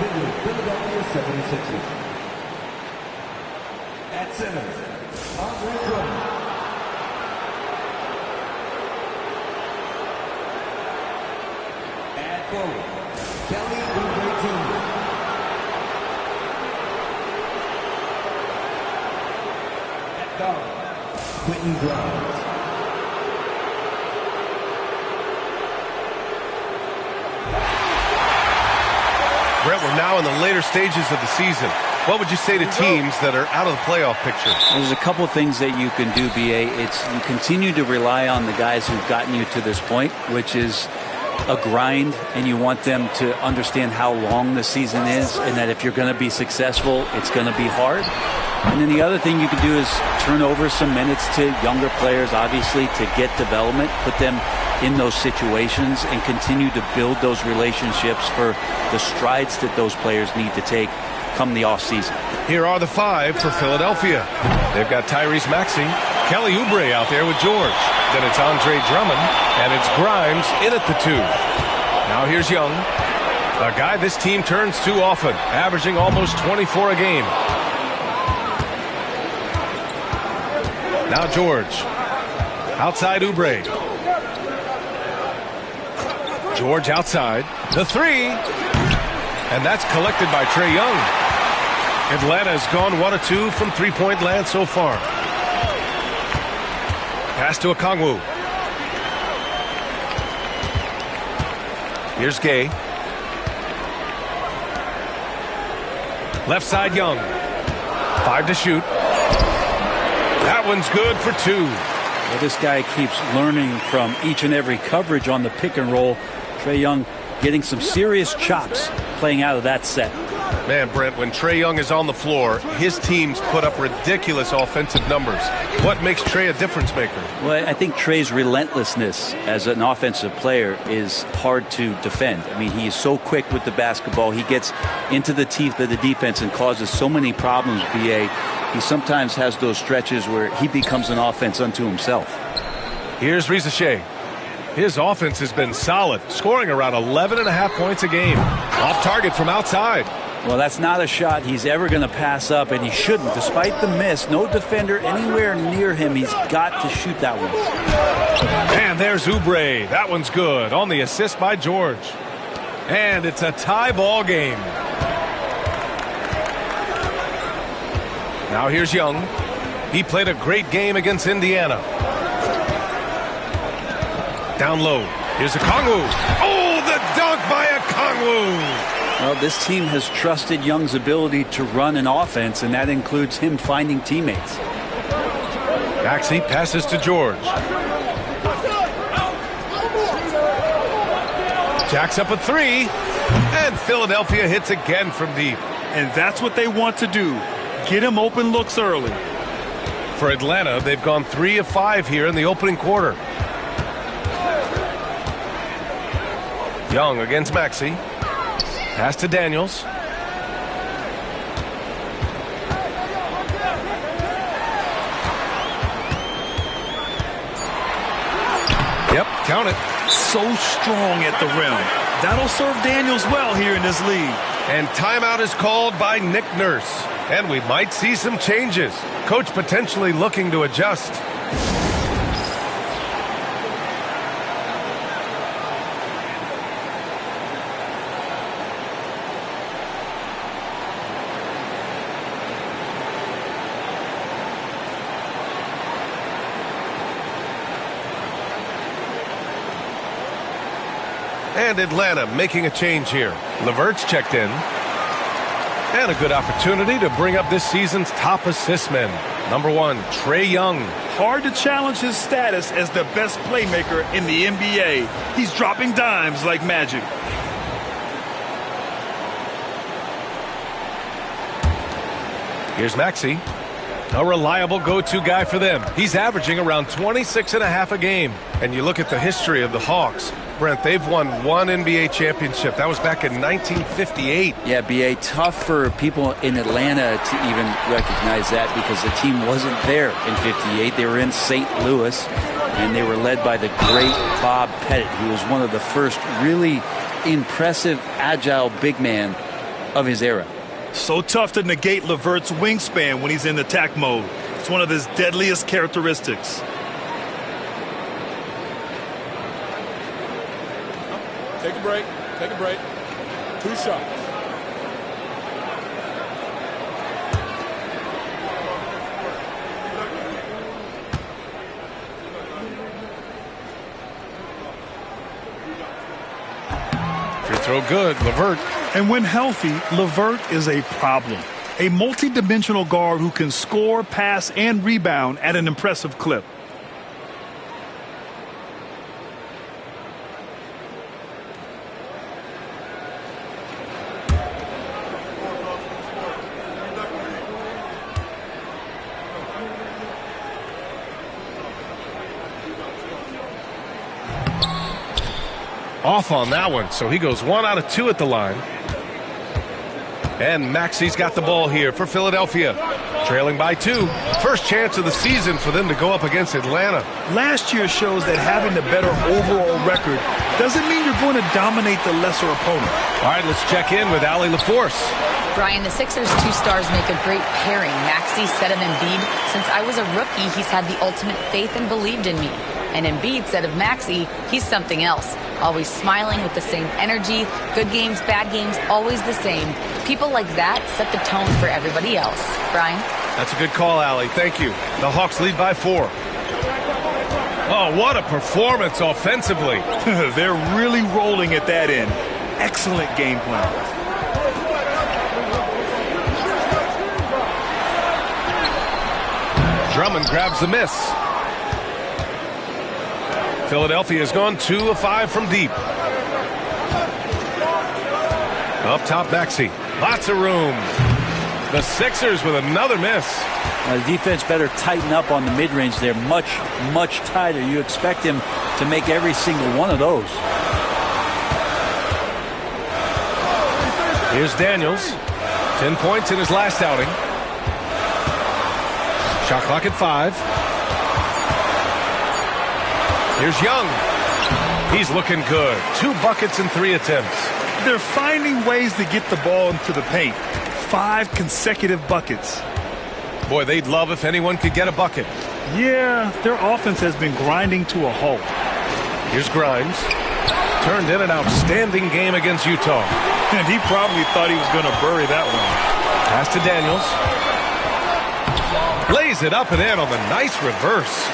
Philadelphia 76ers. At center, Andre Drummond. At forward, Kelly Oubre Jr. At guard, Quentin Grimes. Brett, we're now in the later stages of the season. What would you say to teams that are out of the playoff picture? There's a couple things that you can do, BA. You continue to rely on the guys who've gotten you to this point, which is a grind, and you want them to understand how long the season is, and that if you're going to be successful, it's going to be hard. And then the other thing you can do is turn over some minutes to younger players, obviously, to get development, put them in those situations, and continue to build those relationships for the strides that those players need to take come the offseason. Here are the five for Philadelphia. They've got Tyrese Maxey, Kelly Oubre out there with George. Then it's Andre Drummond, and it's Grimes in at the two. Now here's Young, a guy this team turns to often, averaging almost 24 a game. Now George, outside Oubre. George outside, the three, and that's collected by Trae Young. Atlanta has gone 1 of 2 from three-point land so far. Pass to Okongwu. Here's Gay. Left side Young. 5 to shoot. That one's good for 2. Well, this guy keeps learning from each and every coverage on the pick and roll. Trae Young getting some serious chops playing out of that set. Man, Brent, when Trae Young is on the floor, his teams put up ridiculous offensive numbers. What makes Trae a difference maker? Well, I think Trae's relentlessness as an offensive player is hard to defend. I mean, he is so quick with the basketball. He gets into the teeth of the defense and causes so many problems, BA. He sometimes has those stretches where he becomes an offense unto himself. Here's Rizache. His offense has been solid, scoring around 11.5 points a game. Off target from outside. Well, that's not a shot he's ever going to pass up, and he shouldn't. Despite the miss, no defender anywhere near him. He's got to shoot that one. And there's Oubre. That one's good on the assist by George. And it's a tie ball game. Now here's Young. He played a great game against Indiana. Down low. Here's Okongwu. Oh, the dunk by Okongwu. Well, this team has trusted Young's ability to run an offense, and that includes him finding teammates. Maxey passes to George. Jacks up a three, and Philadelphia hits again from deep. And that's what they want to do. Get him open looks early. For Atlanta, they've gone 3 of 5 here in the opening quarter. Young against Maxey. Pass to Daniels. Yep, count it. So strong at the rim. That'll serve Daniels well here in this league. And timeout is called by Nick Nurse. And we might see some changes. Coach potentially looking to adjust. And Atlanta making a change here. Levert's checked in. And a good opportunity to bring up this season's top assist men. Number 1, Trae Young. Hard to challenge his status as the best playmaker in the NBA. He's dropping dimes like magic. Here's Maxey. A reliable go-to guy for them. He's averaging around 26.5 a game. And you look at the history of the Hawks. Brent, they've won 1 NBA championship. That was back in 1958. Yeah, BA, tough for people in Atlanta to even recognize that because the team wasn't there in 58. They were in St. Louis, and they were led by the great Bob Pettit, who was one of the first really impressive, agile big man of his era. So tough to negate LeVert's wingspan when he's in attack mode. It's one of his deadliest characteristics. Take a break. Take a break. 2 shots. Free throw good, LeVert. And when healthy, LeVert is a problem. A multi-dimensional guard who can score, pass, and rebound at an impressive clip. Off on that one, so he goes 1 out of 2 at the line. And Maxi's got the ball here for Philadelphia. Trailing by 2. First chance of the season for them to go up against Atlanta. Last year shows that having the better overall record doesn't mean you're going to dominate the lesser opponent. All right, let's check in with Allie LaForce. Brian, the Sixers' 2 stars make a great pairing. Maxey said of Embiid, since I was a rookie, he's had the ultimate faith and believed in me. And Embiid said of Maxey, he's something else. Always smiling with the same energy. Good games, bad games, always the same. People like that set the tone for everybody else. Brian? That's a good call, Allie. Thank you. The Hawks lead by 4. Oh, what a performance offensively. They're really rolling at that end. Excellent game plan. Drummond grabs the miss. Philadelphia has gone 2 of 5 from deep. Up top, Maxey. Lots of room. The Sixers with another miss. The defense better tighten up on the mid-range. They're much, much tighter. You expect him to make every single one of those. Here's Daniels. 10 points in his last outing. Shot clock at 5. Here's Young. He's looking good. 2 buckets in 3 attempts. They're finding ways to get the ball into the paint. 5 consecutive buckets. Boy, they'd love if anyone could get a bucket. Yeah, their offense has been grinding to a halt. Here's Grimes. Turned in an outstanding game against Utah. And he probably thought he was going to bury that one. Pass to Daniels. Lays it up and in on the nice reverse.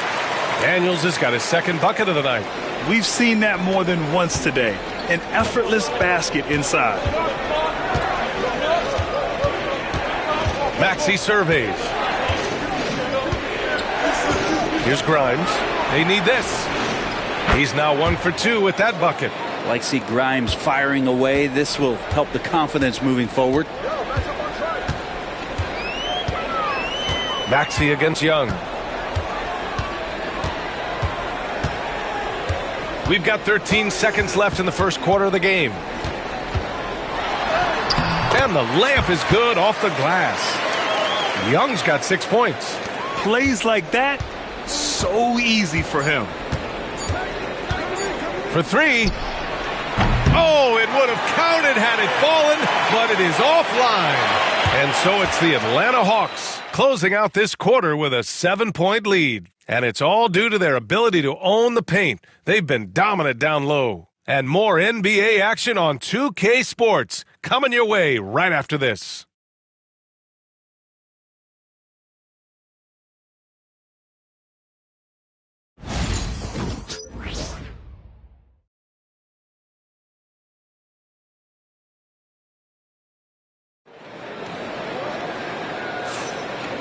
Daniels has got his 2nd bucket of the night. We've seen that more than once today. An effortless basket inside. Maxey surveys. Here's Grimes. They need this. He's now 1 for 2 with that bucket. Like see Grimes firing away. This will help the confidence moving forward. Maxey against Young. We've got 13 seconds left in the first quarter of the game. And the layup is good off the glass. Young's got 6 points. Plays like that, so easy for him. For 3. Oh, it would have counted had it fallen, but it is offline. And so it's the Atlanta Hawks closing out this quarter with a 7-point lead. And it's all due to their ability to own the paint. They've been dominant down low. And more NBA action on 2K Sports coming your way right after this.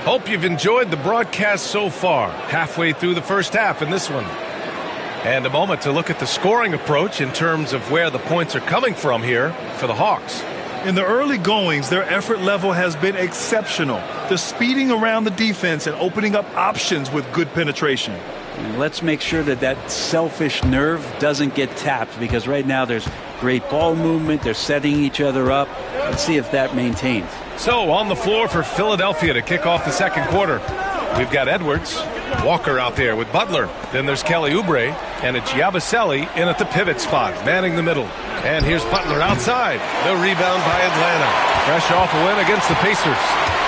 Hope you've enjoyed the broadcast so far, halfway through the first half in this one. And a moment to look at the scoring approach in terms of where the points are coming from here for the Hawks. In the early goings, their effort level has been exceptional. They're speeding around the defense and opening up options with good penetration. And let's make sure that that selfish nerve doesn't get tapped, because right now there's great ball movement. They're setting each other up. Let's see if that maintains. So on the floor for Philadelphia to kick off the second quarter, we've got Edwards, Walker out there with Butler. Then there's Kelly Oubre, and it's Yabusele in at the pivot spot, manning the middle. And here's Butler outside. The rebound by Atlanta. Fresh off a win against the Pacers.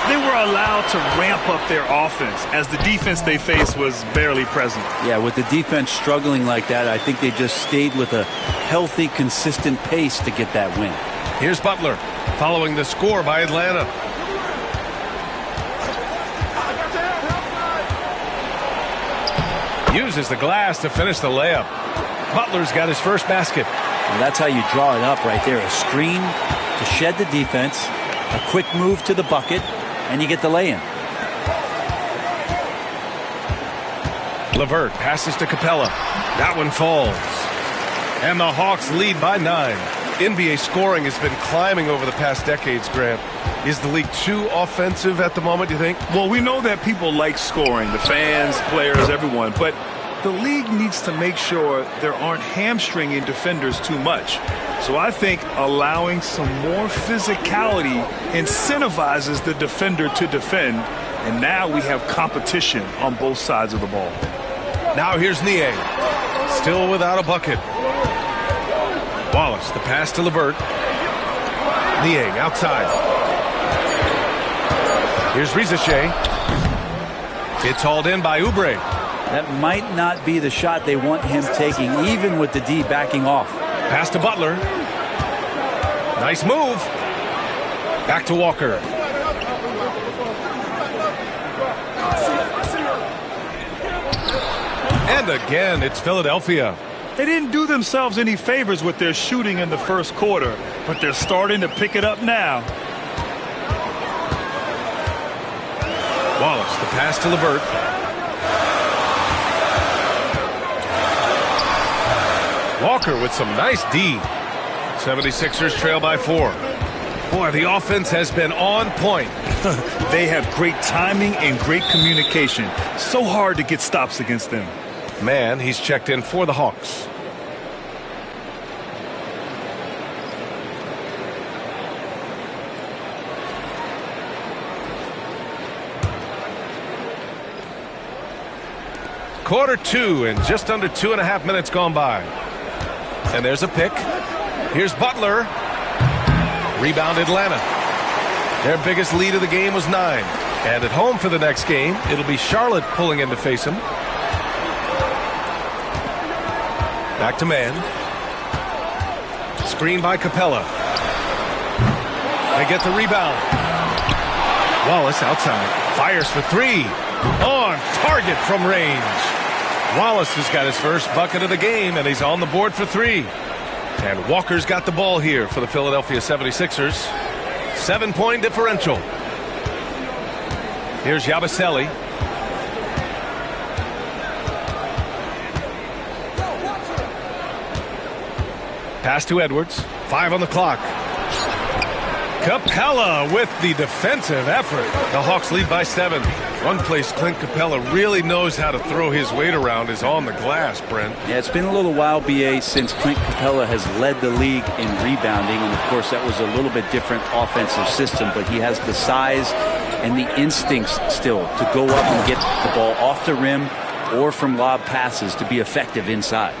They were allowed to ramp up their offense as the defense they faced was barely present. Yeah, with the defense struggling like that, I think they just stayed with a healthy, consistent pace to get that win. Here's Butler following the score by Atlanta. Uses the glass to finish the layup. Butler's got his first basket. And that's how you draw it up right there. A screen to shed the defense, a quick move to the bucket, and you get the lay-in. LeVert passes to Capella. That one falls. And the Hawks lead by 9. NBA scoring has been climbing over the past decades, Grant. Is the league too offensive at the moment, do you think? Well, we know that people like scoring, the fans, players, everyone, but the league needs to make sure there aren't hamstringing defenders too much. So I think allowing some more physicality incentivizes the defender to defend, and now we have competition on both sides of the ball. Now here's Niang, still without a bucket. Wallace, the pass to LeVert. Niang outside. Here's Rizache. It's hauled in by Oubre. That might not be the shot they want him taking, even with the D backing off. Pass to Butler. Nice move. Back to Walker. And again, it's Philadelphia. They didn't do themselves any favors with their shooting in the first quarter, but they're starting to pick it up now. Wallace, the pass to LeVert. Walker with some nice D. 76ers trail by 4. Boy, the offense has been on point. They have great timing and great communication. So hard to get stops against them. Man, he's checked in for the Hawks. Quarter 2 and just under 2.5 minutes gone by. And there's a pick. Here's Butler. Rebound Atlanta. Their biggest lead of the game was 9. And at home for the next game, it'll be Charlotte pulling in to face him. Back to man. Screen by Capella. They get the rebound. Wallace outside. Fires for 3. On target from range. Wallace has got his first bucket of the game, and he's on the board for 3. And Walker's got the ball here for the Philadelphia 76ers. 7-point differential. Here's Yabusele. Pass to Edwards. 5 on the clock. Capella with the defensive effort. The Hawks lead by 7. One place Clint Capella really knows how to throw his weight around is on the glass, Brent. Yeah, it's been a little while, BA, since Clint Capella has led the league in rebounding. And, of course, that was a little bit different offensive system. But he has the size and the instincts still to go up and get the ball off the rim or from lob passes to be effective inside.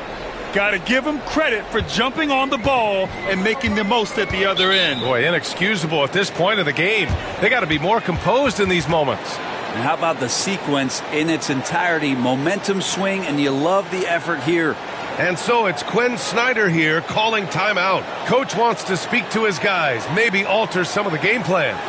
Got to give him credit for jumping on the ball and making the most at the other end. Boy, inexcusable at this point of the game. They got to be more composed in these moments. And how about the sequence in its entirety? Momentum swing, and you love the effort here. And so it's Quinn Snyder here calling timeout. Coach wants to speak to his guys, maybe alter some of the game plan.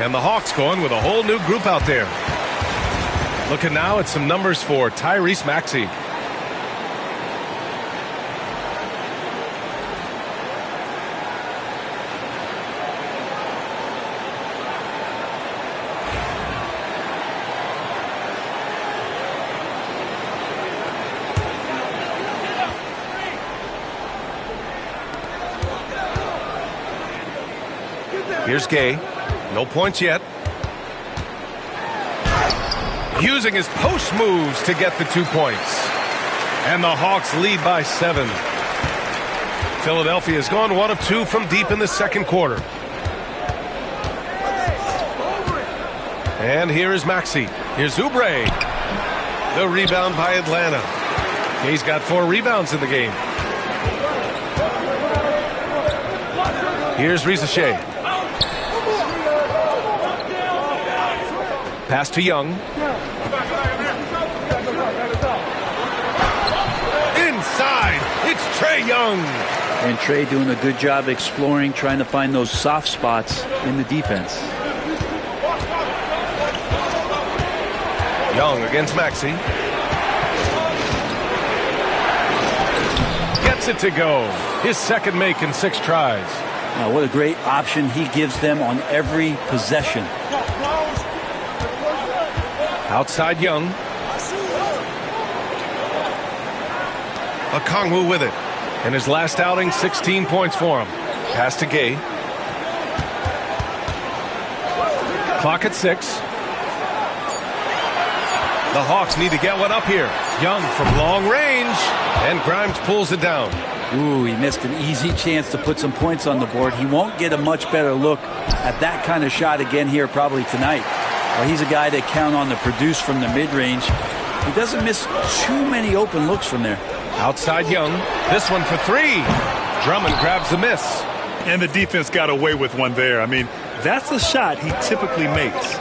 And the Hawks going with a whole new group out there. Looking now at some numbers for Tyrese Maxey. Here's Gay. No points yet. Using his post moves to get the 2 points. And the Hawks lead by 7. Philadelphia has gone 1 of 2 from deep in the second quarter. And here is Maxey. Here's Oubre. The rebound by Atlanta. He's got 4 rebounds in the game. Here's Rizachet. Pass to Young. Inside, it's Trae Young. And Trae doing a good job exploring, trying to find those soft spots in the defense. Young against Maxey. Gets it to go. His second make in 6 tries. What a great option he gives them on every possession. Outside Young. Okongwu with it. In his last outing, 16 points for him. Pass to Gay. Clock at 6. The Hawks need to get one up here. Young from long range. And Grimes pulls it down. Ooh, he missed an easy chance to put some points on the board. He won't get a much better look at that kind of shot again here probably tonight. Well, he's a guy that count on to produce from the mid-range. He doesn't miss too many open looks from there. Outside Young. This one for 3. Drummond grabs the miss. And the defense got away with one there. I mean, that's a shot he typically makes.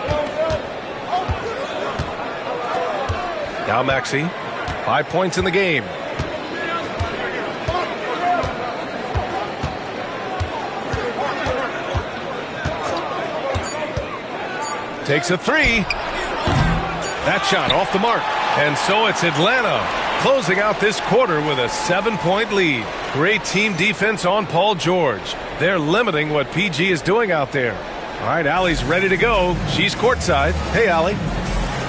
Now Maxey. 5 points in the game. Takes a 3. That shot off the mark. And so it's Atlanta closing out this quarter with a 7-point lead. Great team defense on Paul George. They're limiting what PG is doing out there. All right, Allie's ready to go. She's courtside. Hey, Allie.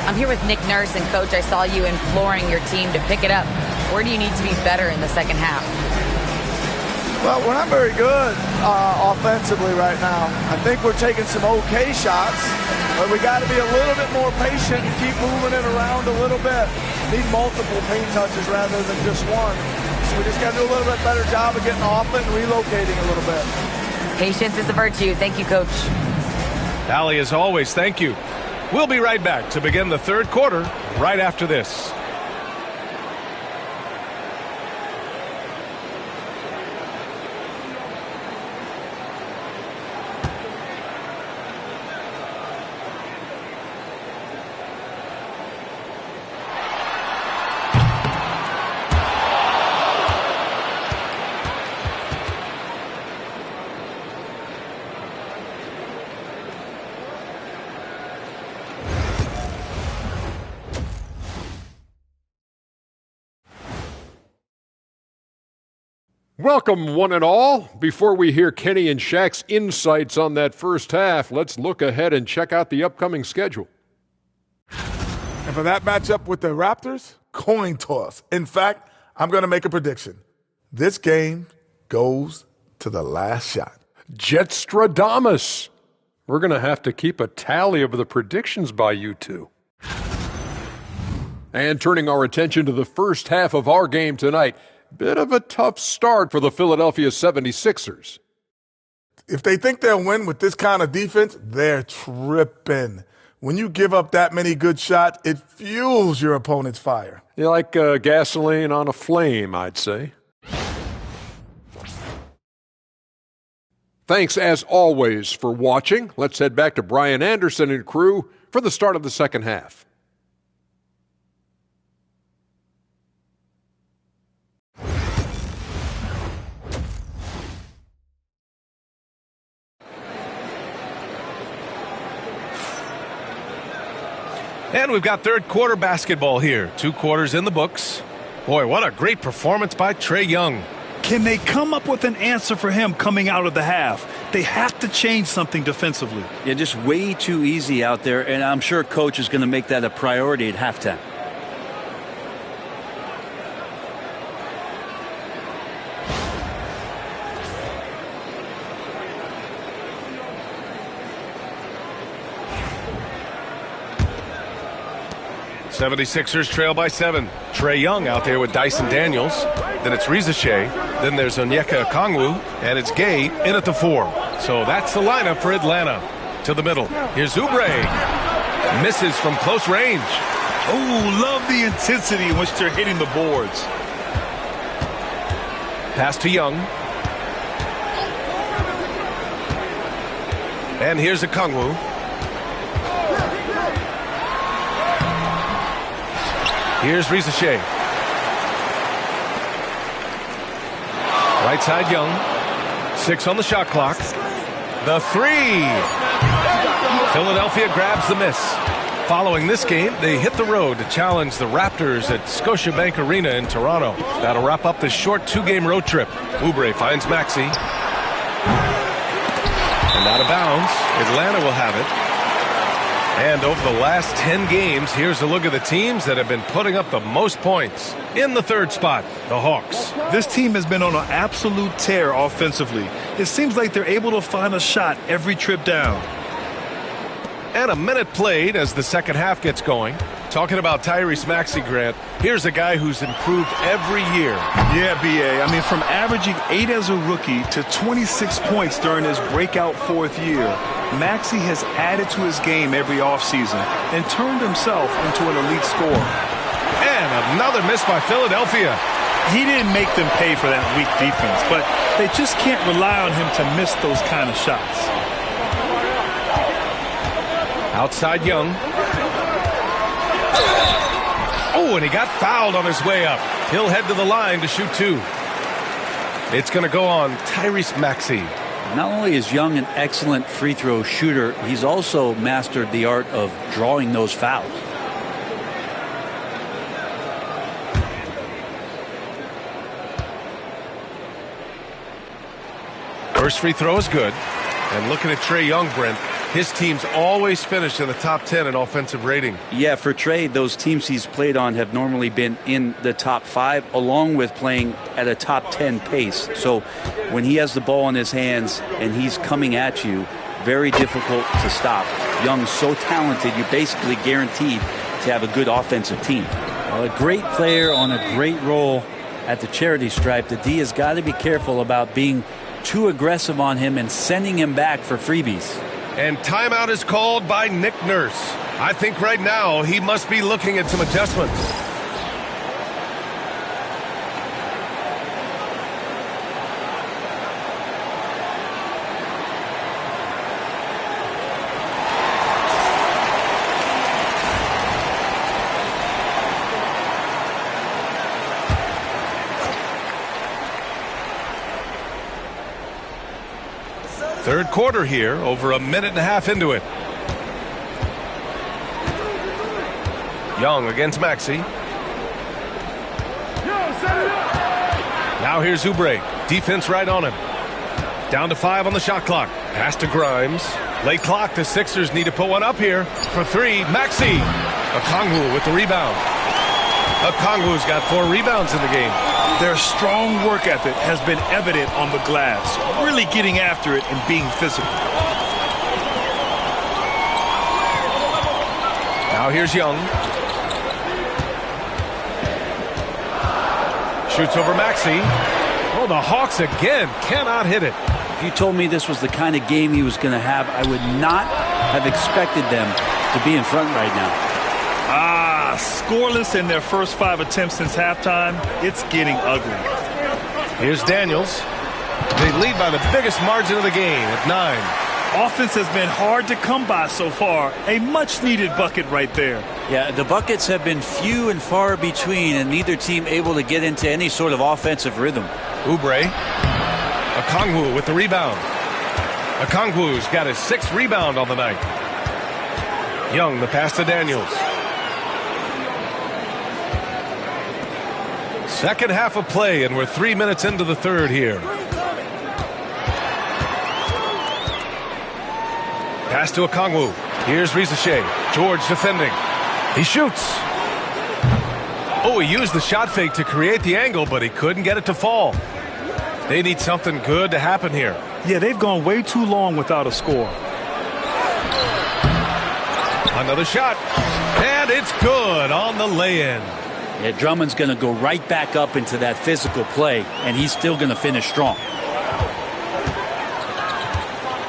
I'm here with Nick Nurse, and Coach, I saw you imploring your team to pick it up. Where do you need to be better in the second half? Well, we're not very good offensively right now. I think we're taking some okay shots, but we got to be a little bit more patient and keep moving it around a little bit. Need multiple paint touches rather than just one. So we just got to do a little bit better job of getting off it and relocating a little bit. Patience is a virtue. Thank you, Coach. Allie, as always, thank you. We'll be right back to begin the third quarter right after this. Welcome, one and all. Before we hear Kenny and Shaq's insights on that first half, let's look ahead and check out the upcoming schedule. And for that matchup with the Raptors, coin toss. In fact, I'm going to make a prediction. This game goes to the last shot. Jetstradamus. We're going to have to keep a tally of the predictions by you two. And turning our attention to the first half of our game tonight, bit of a tough start for the Philadelphia 76ers. If they think they'll win with this kind of defense, they're tripping. When you give up that many good shots, it fuels your opponent's fire. You like gasoline on a flame, I'd say. Thanks, as always, for watching. Let's head back to Brian Anderson and crew for the start of the second half. And we've got third quarter basketball here. 2 quarters in the books. Boy, what a great performance by Trae Young. Can they come up with an answer for him coming out of the half? They have to change something defensively. Yeah, just way too easy out there, and I'm sure coach is going to make that a priority at halftime. '76ers trail by 7. Trae Young out there with Dyson Daniels. Then it's Riza Shea. Then there's Onyeka Okongwu. And it's Gay in at the 4. So that's the lineup for Atlanta. To the middle. Here's Oubre. Misses from close range. Oh, love the intensity in which they're hitting the boards. Pass to Young. And here's Okongwu. Here's Riza Shea. Right side Young. 6 on the shot clock. The 3. Philadelphia grabs the miss. Following this game, they hit the road to challenge the Raptors at Scotiabank Arena in Toronto. That'll wrap up this short 2-game road trip. Oubre finds Maxey. And out of bounds. Atlanta will have it. And over the last 10 games, here's a look at the teams that have been putting up the most points. In the third spot, the Hawks. This team has been on an absolute tear offensively. It seems like they're able to find a shot every trip down. And a minute played as the second half gets going. Talking about Tyrese Maxey, Grant, here's a guy who's improved every year. Yeah, B.A. I mean, from averaging 8 as a rookie to 26 points during his breakout 4th year, Maxey has added to his game every offseason and turned himself into an elite scorer. And another miss by Philadelphia. He didn't make them pay for that weak defense, but they just can't rely on him to miss those kind of shots. Outside Young. Oh, and he got fouled on his way up. He'll head to the line to shoot 2. It's going to go on Tyrese Maxey. Not only is Young an excellent free throw shooter, he's also mastered the art of drawing those fouls. First free throw is good. And looking at Trae Young, Brent, his team's always finished in the top 10 in offensive rating. Yeah, for Trae, those teams he's played on have normally been in the top 5, along with playing at a top 10 pace. So when he has the ball in his hands and he's coming at you, very difficult to stop. Young's so talented, you're basically guaranteed to have a good offensive team. Well, a great player on a great role at the charity stripe. The D has got to be careful about being too aggressive on him and sending him back for freebies. And timeout is called by Nick Nurse. I think right now he must be looking at some adjustments. Third quarter here, over a minute and a half into it. Young against Maxey. Now here's Oubre. Defense right on him. Down to 5 on the shot clock. Pass to Grimes. Late clock. The Sixers need to put one up here for 3. Maxey. Okongwu with the rebound. Okongwu's got 4 rebounds in the game. Their strong work ethic has been evident on the glass, really getting after it and being physical. Now here's Young. Shoots over Maxey. Oh, the Hawks again cannot hit it. If you told me this was the kind of game he was going to have, I would not have expected them to be in front right now. Scoreless in their first 5 attempts since halftime. It's getting ugly. Here's Daniels. They lead by the biggest margin of the game at 9. Offense has been hard to come by so far. A much-needed bucket right there. Yeah, the buckets have been few and far between, and neither team able to get into any sort of offensive rhythm. Oubre. Okongwu with the rebound. Okongwu's got his 6th rebound on the night. Young, the pass to Daniels. Second half of play, and we're 3 minutes into the third here. Pass to Okongwu. Here's Rizachet. George defending. He shoots. Oh, he used the shot fake to create the angle, but he couldn't get it to fall. They need something good to happen here. Yeah, they've gone way too long without a score. Another shot. And it's good on the lay-in. Yeah, Drummond's going to go right back up into that physical play, and he's still going to finish strong.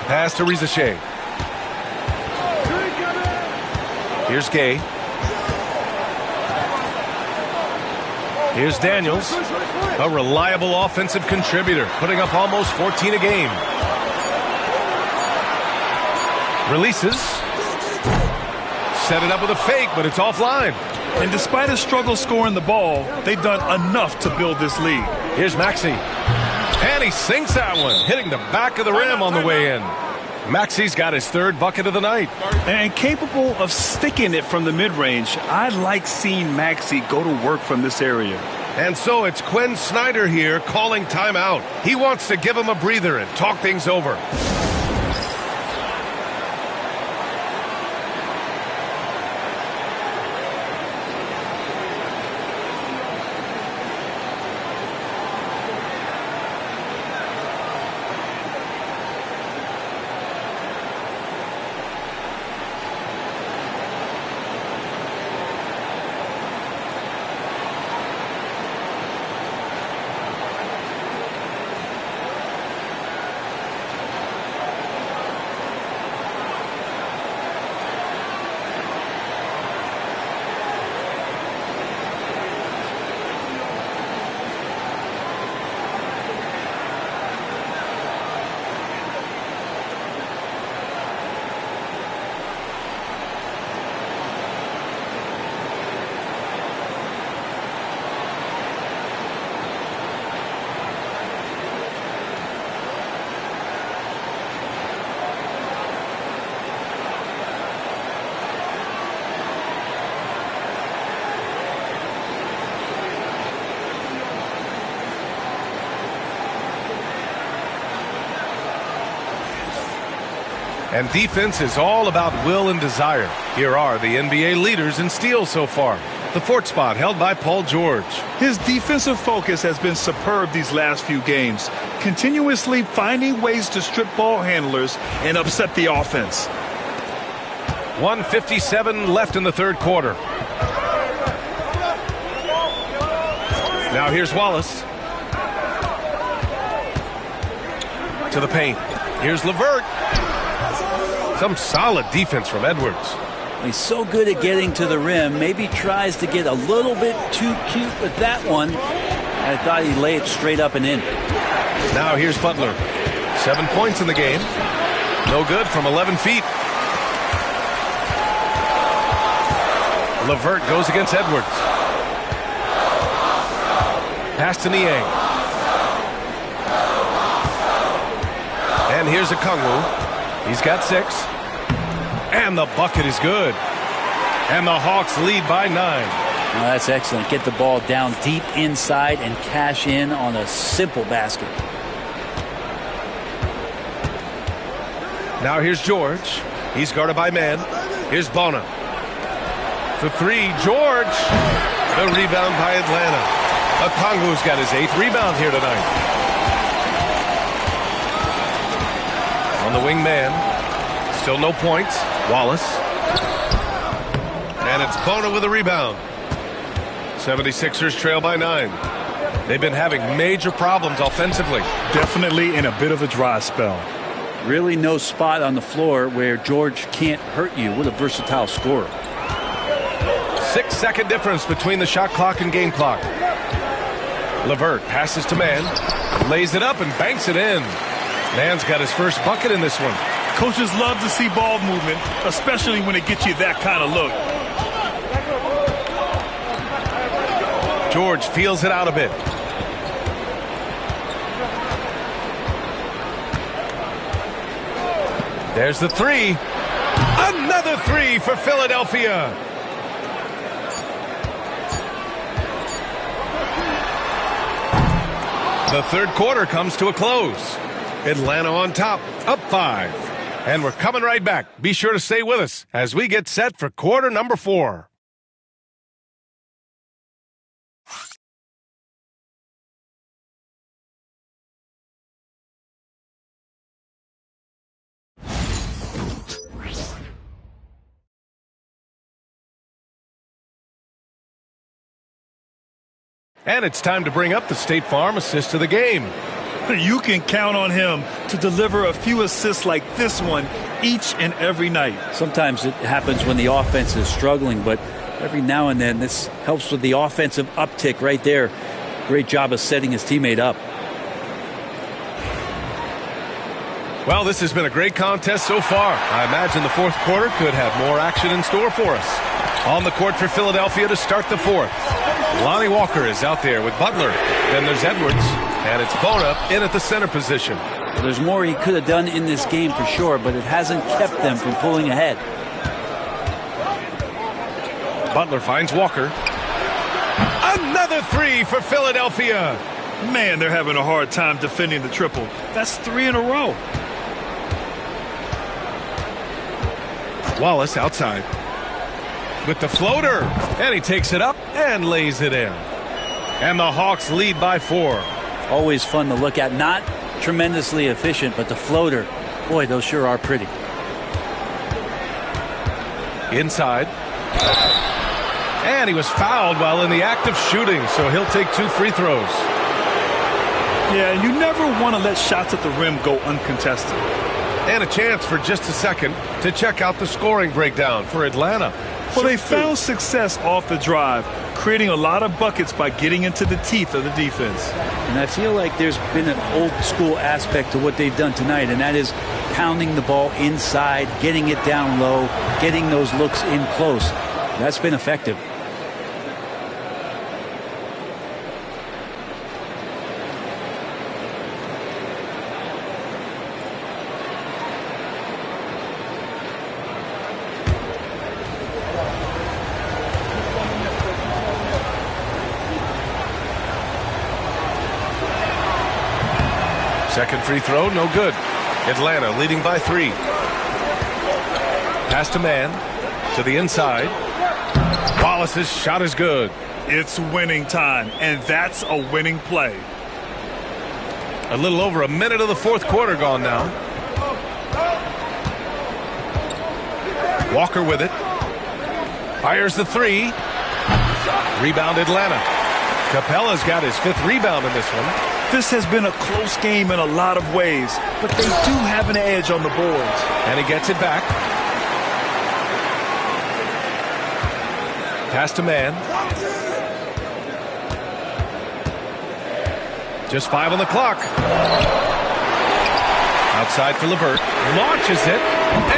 Pass to Rizachet. Here's Gay. Here's Daniels, a reliable offensive contributor, putting up almost 14 a game. Releases. Set it up with a fake, but it's offline. And despite a struggle scoring the ball, they've done enough to build this lead. Here's Maxey. And he sinks that one, hitting the back of the rim on the way in. Maxey's got his third bucket of the night. And capable of sticking it from the mid-range. I like seeing Maxey go to work from this area. And so it's Quinn Snyder here calling timeout. He wants to give him a breather and talk things over. And defense is all about will and desire. Here are the NBA leaders in steals so far. The fourth spot held by Paul George. His defensive focus has been superb these last few games, continuously finding ways to strip ball handlers and upset the offense. 1:57 left in the third quarter. Now here's Wallace. To the paint. Here's LeVert. Some solid defense from Edwards. He's so good at getting to the rim. Maybe tries to get a little bit too cute with that one. I thought he'd lay it straight up and in. Now here's Butler. 7 points in the game. No good from 11 feet. LeVert goes against Edwards. Pass to Niang. And here's Okongwu. He's got 6. And the bucket is good. And the Hawks lead by 9. Well, that's excellent. Get the ball down deep inside and cash in on a simple basket. Now here's George. He's guarded by Mann. Here's Bona. For 3, George. The rebound by Atlanta. Okongwu's got his 8th rebound here tonight. On the wing man. Still no points. Wallace. And it's Bona with a rebound. 76ers trail by 9. They've been having major problems offensively. Definitely in a bit of a dry spell. Really no spot on the floor where George can't hurt you. What a versatile scorer. 6-second difference between the shot clock and game clock. LeVert passes to Mann. Lays it up and banks it in. Mann's got his first bucket in this one. Coaches love to see ball movement, especially when it gets you that kind of look. George feels it out a bit. There's the 3. Another 3 for Philadelphia. The third quarter comes to a close. Atlanta on top, up 5. And we're coming right back. Be sure to stay with us as we get set for quarter number 4. And it's time to bring up the State Farm assist of the game. You can count on him to deliver a few assists like this one each and every night. Sometimes it happens when the offense is struggling, but every now and then this helps with the offensive uptick right there. Great job of setting his teammate up. Well, this has been a great contest so far. I imagine the fourth quarter could have more action in store for us. On the court for Philadelphia to start the fourth. Lonnie Walker is out there with Butler. Then there's Edwards. And it's Bona in at the center position. There's more he could have done in this game for sure, but it hasn't kept them from pulling ahead. Butler finds Walker. Another 3 for Philadelphia. Man, they're having a hard time defending the triple. That's 3 in a row. Wallace outside with the floater, and he takes it up and lays it in. And the Hawks lead by 4. Always fun to look at. Not tremendously efficient, but the floater, boy, those sure are pretty. Inside. And he was fouled while in the act of shooting, so he'll take 2 free throws. Yeah, you never want to let shots at the rim go uncontested. And a chance for just a second to check out the scoring breakdown for Atlanta. Well, they found success off the drive, creating a lot of buckets by getting into the teeth of the defense. And I feel like there's been an old school aspect to what they've done tonight, and that is pounding the ball inside, getting it down low, getting those looks in close. That's been effective. Second free throw, no good. Atlanta leading by 3. Pass to man, to the inside. Wallace's shot is good. It's winning time, and that's a winning play. A little over a minute of the fourth quarter gone now. Walker with it. Fires the 3. Rebound Atlanta. Capella's got his 5th rebound in this one. This has been a close game in a lot of ways, but they do have an edge on the boards. And he gets it back. Pass to man. Just 5 on the clock. Outside for LeVert. Launches it,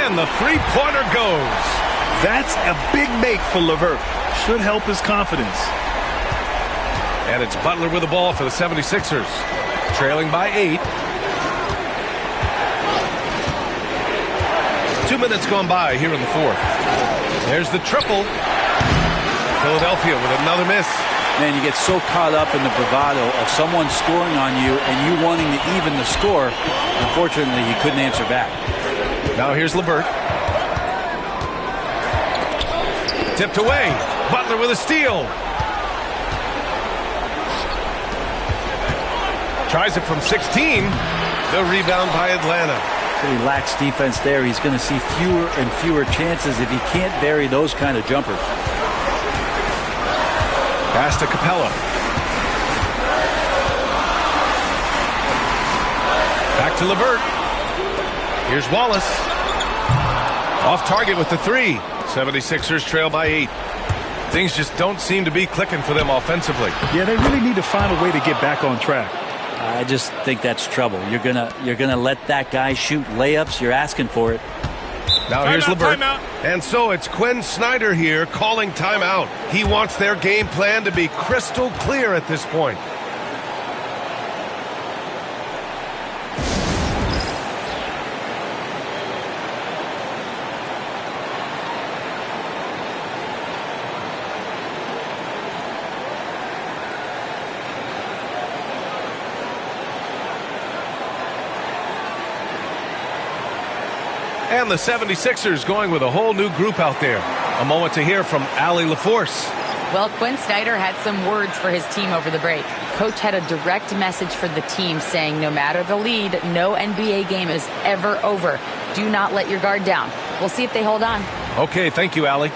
and the three-pointer goes. That's a big make for LeVert. Should help his confidence. And it's Butler with the ball for the 76ers. Trailing by 8. 2 minutes gone by here in the fourth. There's the triple. Philadelphia with another miss. Man, you get so caught up in the bravado of someone scoring on you and you wanting to even the score. Unfortunately, he couldn't answer back. Now here's LeVert. Tipped away. Butler with a steal. Tries it from 16. The rebound by Atlanta. So he lacks defense there. He's going to see fewer and fewer chances if he can't bury those kind of jumpers. Pass to Capella. Back to LeVert. Here's Wallace. Off target with the 3. 76ers trail by 8. Things just don't seem to be clicking for them offensively. Yeah, they really need to find a way to get back on track. I just think that's trouble. You're gonna let that guy shoot layups. You're asking for it. Now here's LeVert. And so it's Quinn Snyder here calling timeout. He wants their game plan to be crystal clear at this point. And the 76ers going with a whole new group out there. A moment to hear from Allie LaForce. Well, Quinn Snyder had some words for his team over the break. Coach had a direct message for the team saying no matter the lead, no NBA game is ever over. Do not let your guard down. We'll see if they hold on. Okay, thank you, Allie.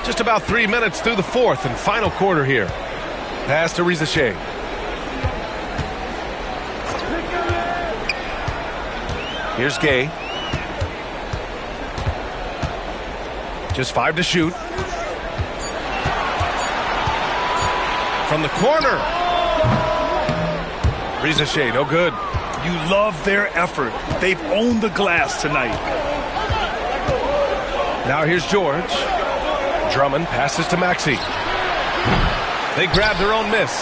Just about 3 minutes through the fourth and final quarter here. Pass to Rizachet. Here's Gay. Just 5 to shoot. From the corner. Rizachet, no good. You love their effort. They've owned the glass tonight. Now here's George. Drummond passes to Maxey. They grab their own miss.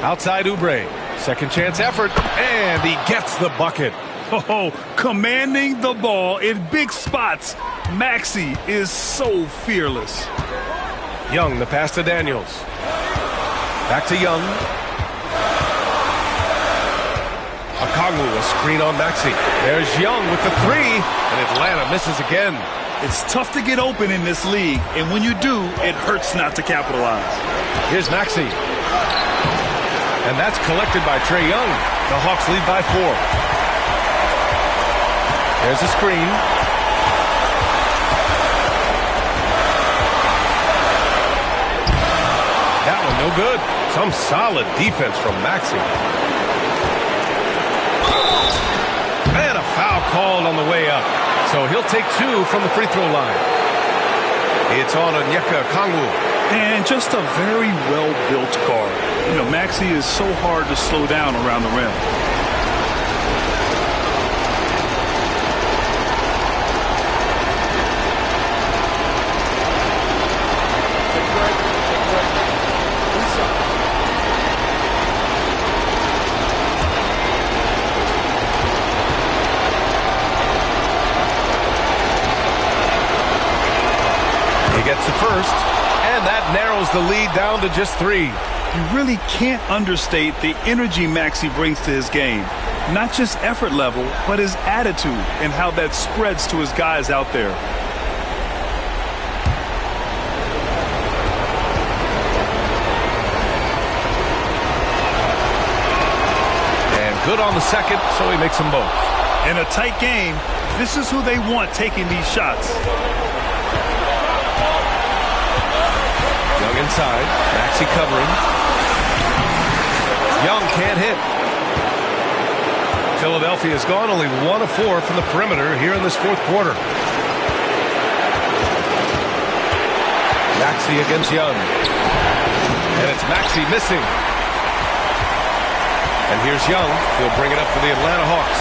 Outside Oubre. Second chance effort, and he gets the bucket. Oh, commanding the ball in big spots. Maxey is so fearless. Young, the pass to Daniels. Back to Young. Okongwu, a screen on Maxey. There's Young with the three, and Atlanta misses again. It's tough to get open in this league, and when you do, it hurts not to capitalize. Here's Maxey. And that's collected by Trae Young. The Hawks lead by 4. There's a screen. That one no good. Some solid defense from Maxey. And a foul called on the way up. So he'll take 2 from the free throw line. It's on Onyeka Okongwu. And just a very well-built guard. You know, Maxey is so hard to slow down around the rim. He gets the first. And that narrows the lead down to just 3. You really can't understate the energy Maxey brings to his game. Not just effort level, but his attitude and how that spreads to his guys out there. And good on the second, so he makes them both. In a tight game, this is who they want taking these shots. Young inside. Maxey covering. Young can't hit. Philadelphia's gone only 1 of 4 from the perimeter here in this fourth quarter. Maxey against Young. And it's Maxey missing. And here's Young. He'll bring it up for the Atlanta Hawks.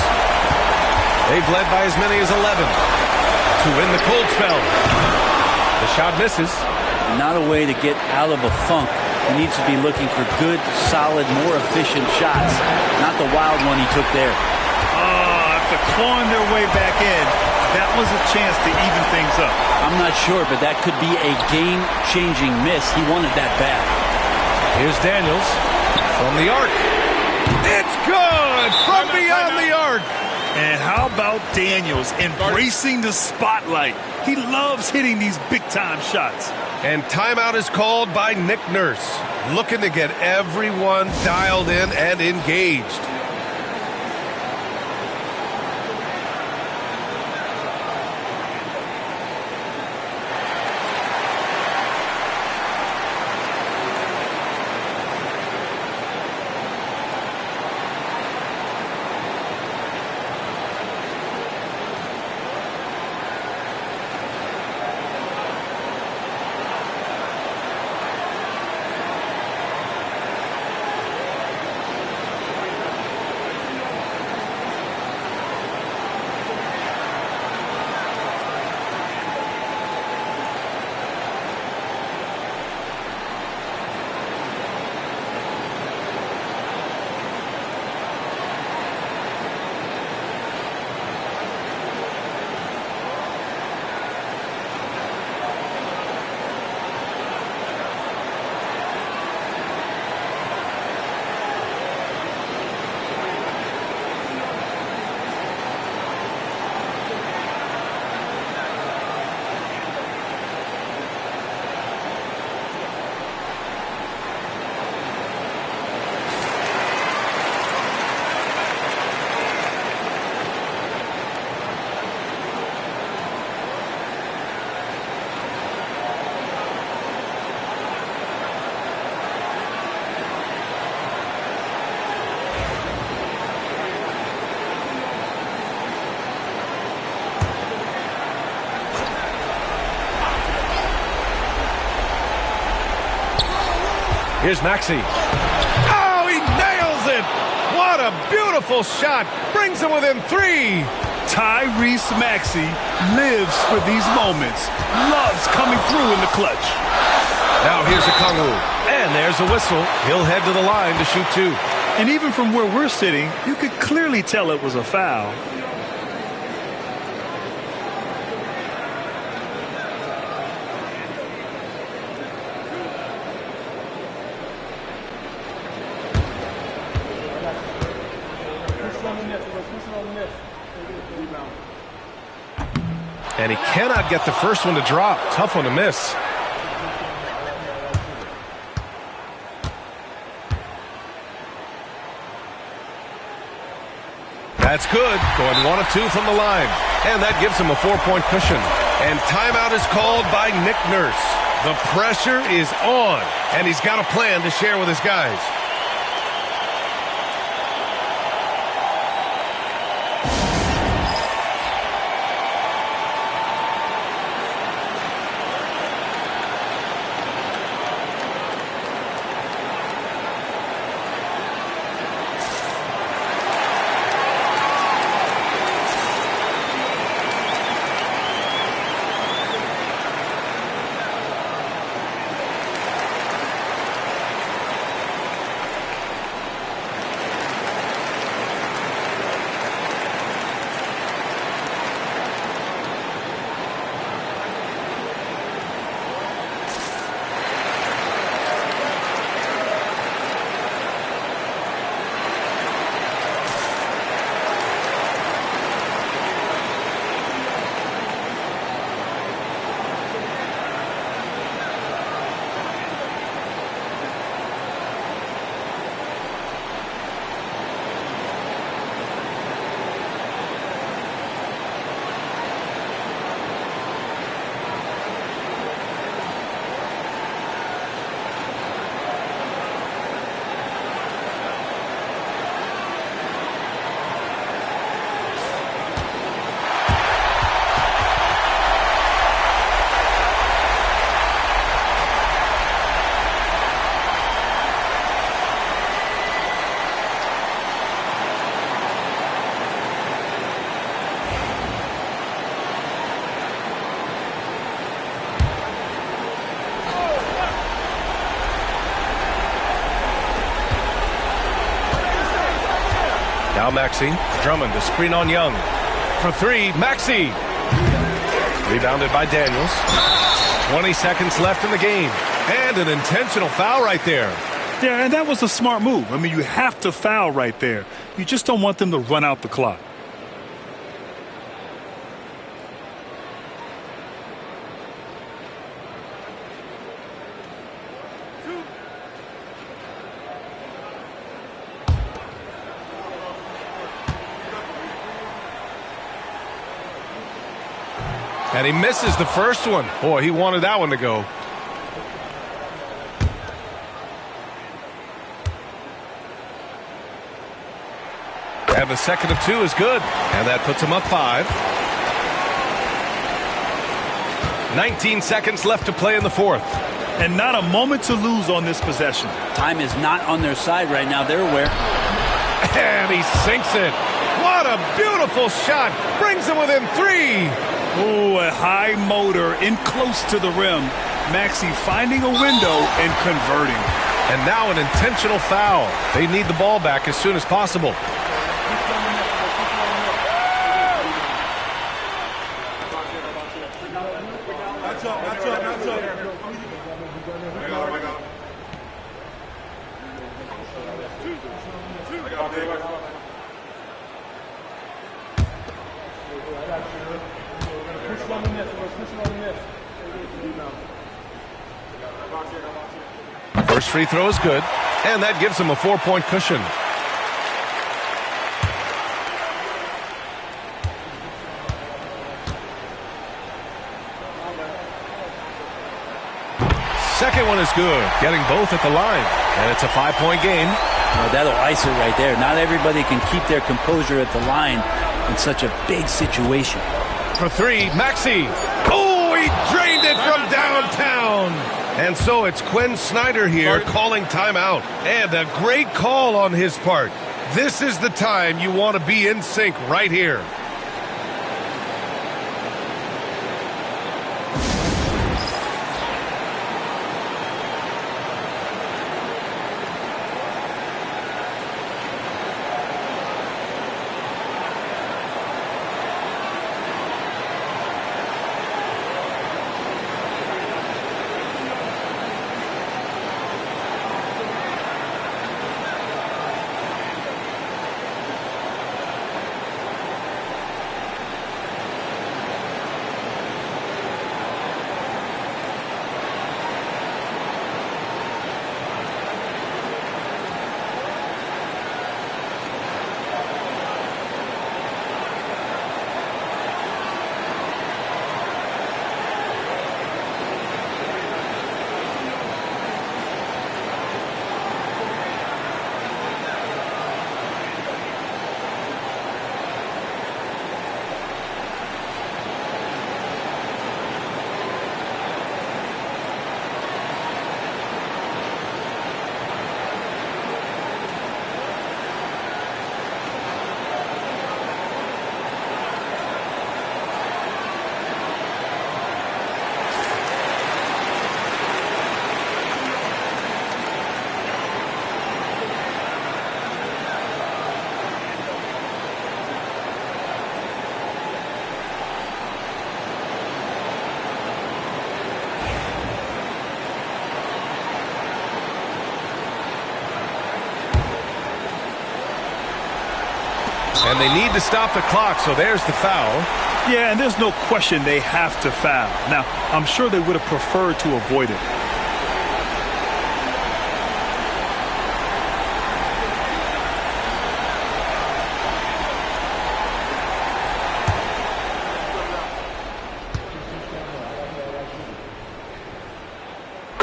They've led by as many as 11 to win the cold spell. The shot misses. Not a way to get out of a funk. He needs to be looking for good, solid, more efficient shots. Not the wild one he took there. After clawing their way back in, that was a chance to even things up. I'm not sure, but that could be a game-changing miss. He wanted that bad. Here's Daniels from the arc. It's good from beyond the arc. And how about Daniels embracing the spotlight? He loves hitting these big-time shots. And timeout is called by Nick Nurse, looking to get everyone dialed in and engaged. Here's Maxey. Oh, he nails it! What a beautiful shot. Brings him within 3. Tyrese Maxey lives for these moments. Loves coming through in the clutch. Now here's a Kongwu. And there's a whistle. He'll head to the line to shoot 2. And even from where we're sitting, you could clearly tell it was a foul. And he cannot get the first one to drop. Tough one to miss. That's good. Going 1 of 2 from the line. And that gives him a 4-point cushion. And timeout is called by Nick Nurse. The pressure is on. And he's got a plan to share with his guys. Now Maxey. Drummond to screen on Young. For 3, Maxey. Rebounded by Daniels. 20 seconds left in the game. And an intentional foul right there. Yeah, and that was a smart move. I mean, you have to foul right there. You just don't want them to run out the clock. And he misses the first one. Boy, he wanted that one to go. And the second of 2 is good. And that puts him up 5. 19 seconds left to play in the 4th. And not a moment to lose on this possession. Time is not on their side right now. They're aware. And he sinks it. What a beautiful shot. Brings him within 3. Ooh, a high motor in close to the rim. Maxey finding a window and converting. And now an intentional foul. They need the ball back as soon as possible. First free throw is good, and that gives him a 4-point cushion. Second one is good, getting both at the line, and it's a 5-point game. Well, that'll ice it right there. Not everybody can keep their composure at the line in such a big situation. For 3, Maxey. Oh, he drained it from downtown. And so it's Quinn Snyder here calling timeout. And a great call on his part. This is the time you want to be in sync right here. And they need to stop the clock, so there's the foul. Yeah, and there's no question they have to foul. Now, I'm sure they would have preferred to avoid it.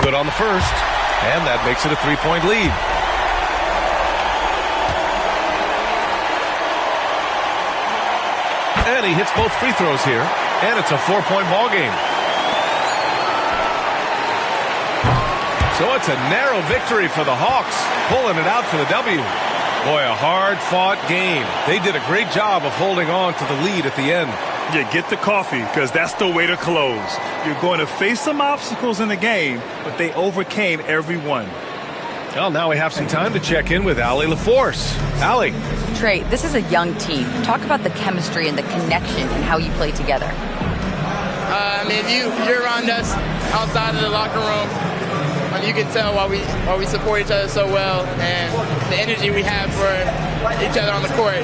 Good on the first, and that makes it a 3-point lead. And he hits both free throws here, and it's a 4-point ball game. So it's a narrow victory for the Hawks, pulling it out for the W. Boy, a hard-fought game. They did a great job of holding on to the lead at the end. Yeah, get the coffee, because that's the way to close. You're going to face some obstacles in the game, but they overcame every one. Well, now we have some time to check in with Allie LaForce. Allie. Trey, this is a young team. Talk about the chemistry and the connection and how you play together. You're around us outside of the locker room. You can tell why we support each other so well, and the energy we have for each other on the court.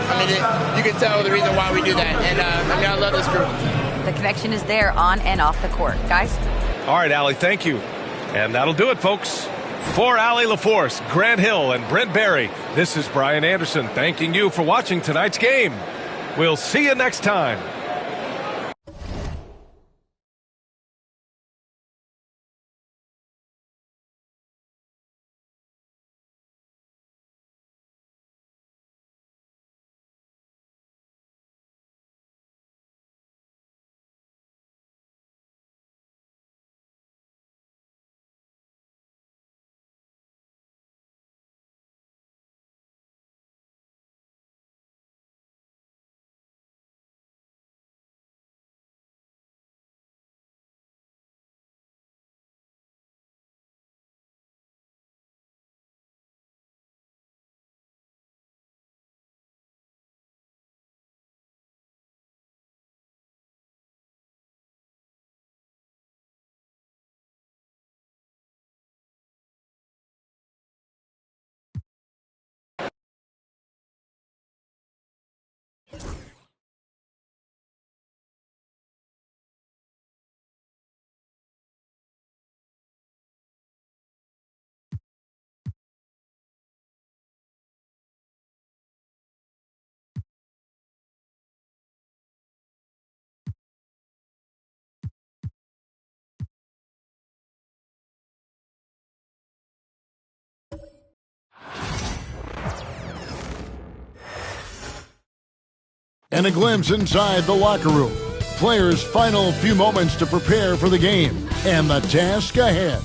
You can tell the reason why we do that. And I love this group. The connection is there on and off the court. Guys? All right, Allie, thank you. And that'll do it, folks. For Allie LaForce, Grant Hill, and Brent Barry, this is Brian Anderson thanking you for watching tonight's game. We'll see you next time. And a glimpse inside the locker room. Players' final few moments to prepare for the game and the task ahead.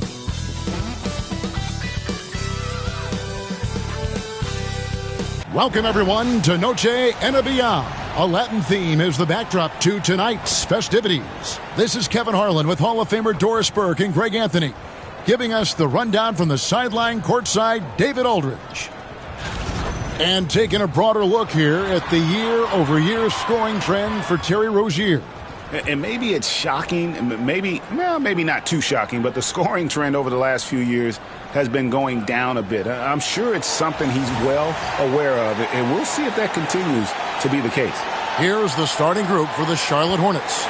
Welcome, everyone, to Noche Enabia. A Latin theme is the backdrop to tonight's festivities. This is Kevin Harlan with Hall of Famer Doris Burke and Greg Anthony, giving us the rundown from the sideline courtside, David Aldridge. And taking a broader look here at the year-over-year scoring trend for Terry Rozier. And maybe it's shocking, maybe not too shocking, but the scoring trend over the last few years has been going down a bit. I'm sure it's something he's well aware of, and we'll see if that continues to be the case. Here's the starting group for the Charlotte Hornets.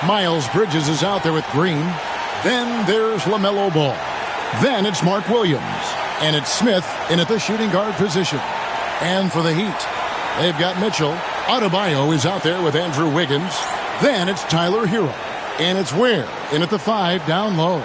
Miles Bridges is out there with Green. Then there's LaMelo Ball. Then it's Mark Williams. And it's Smith in at the shooting guard position. And for the Heat, they've got Mitchell. Adebayo is out there with Andrew Wiggins. Then it's Tyler Hero. And it's Ware in at the 5 down low.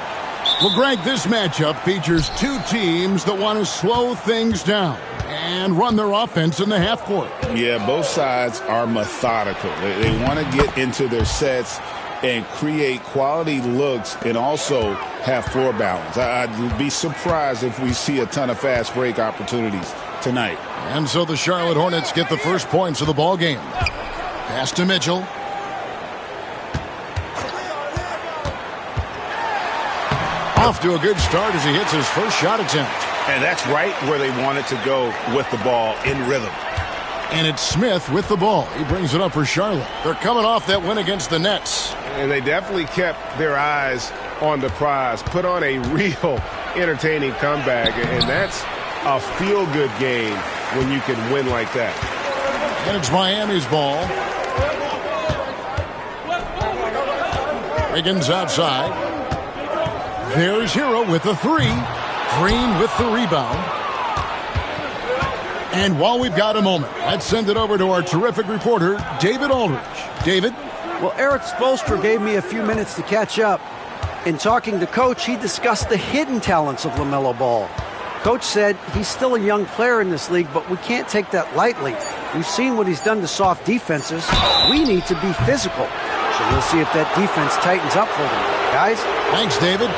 Well, Greg, this matchup features two teams that want to slow things down and run their offense in the half court. Yeah, both sides are methodical. They want to get into their sets and create quality looks and also have floor balance. I'd be surprised if we see a ton of fast break opportunities tonight. And so the Charlotte Hornets get the first points of the ball game. Pass to Mitchell. Off to a good start as he hits his first shot attempt. And that's right where they wanted to go with the ball, in rhythm. And it's Smith with the ball. He brings it up for Charlotte. They're coming off that win against the Nets. And they definitely kept their eyes on the prize, put on a real entertaining comeback, and that's a feel-good game when you can win like that. And it's Miami's ball. Wiggins outside. There's Hero with the 3. Green with the rebound. And while we've got a moment, let's send it over to our terrific reporter, David Aldridge. David? Well, Eric Spoelstra gave me a few minutes to catch up. In talking to Coach, he discussed the hidden talents of LaMelo Ball. Coach said he's still a young player in this league, but we can't take that lightly. We've seen what he's done to soft defenses. We need to be physical. So we'll see if that defense tightens up for them. Guys? Thanks, David.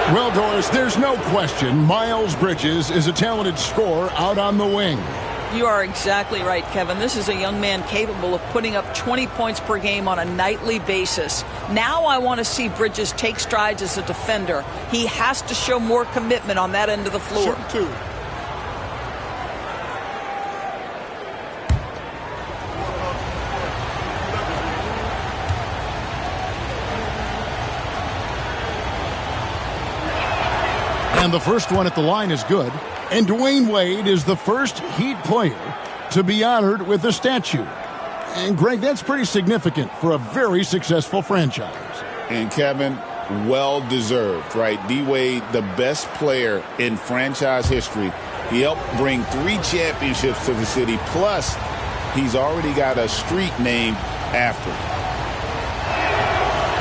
Well, Doris, there's no question Miles Bridges is a talented scorer out on the wing. You are exactly right, Kevin. This is a young man capable of putting up 20 points per game on a nightly basis. Now I want to see Bridges take strides as a defender. He has to show more commitment on that end of the floor. Sure, too. And the first one at the line is good. And Dwayne Wade is the first Heat player to be honored with a statue. And, Greg, that's pretty significant for a very successful franchise. And, Kevin, well-deserved, right? D-Wade, the best player in franchise history. He helped bring 3 championships to the city. Plus, he's already got a street named after him.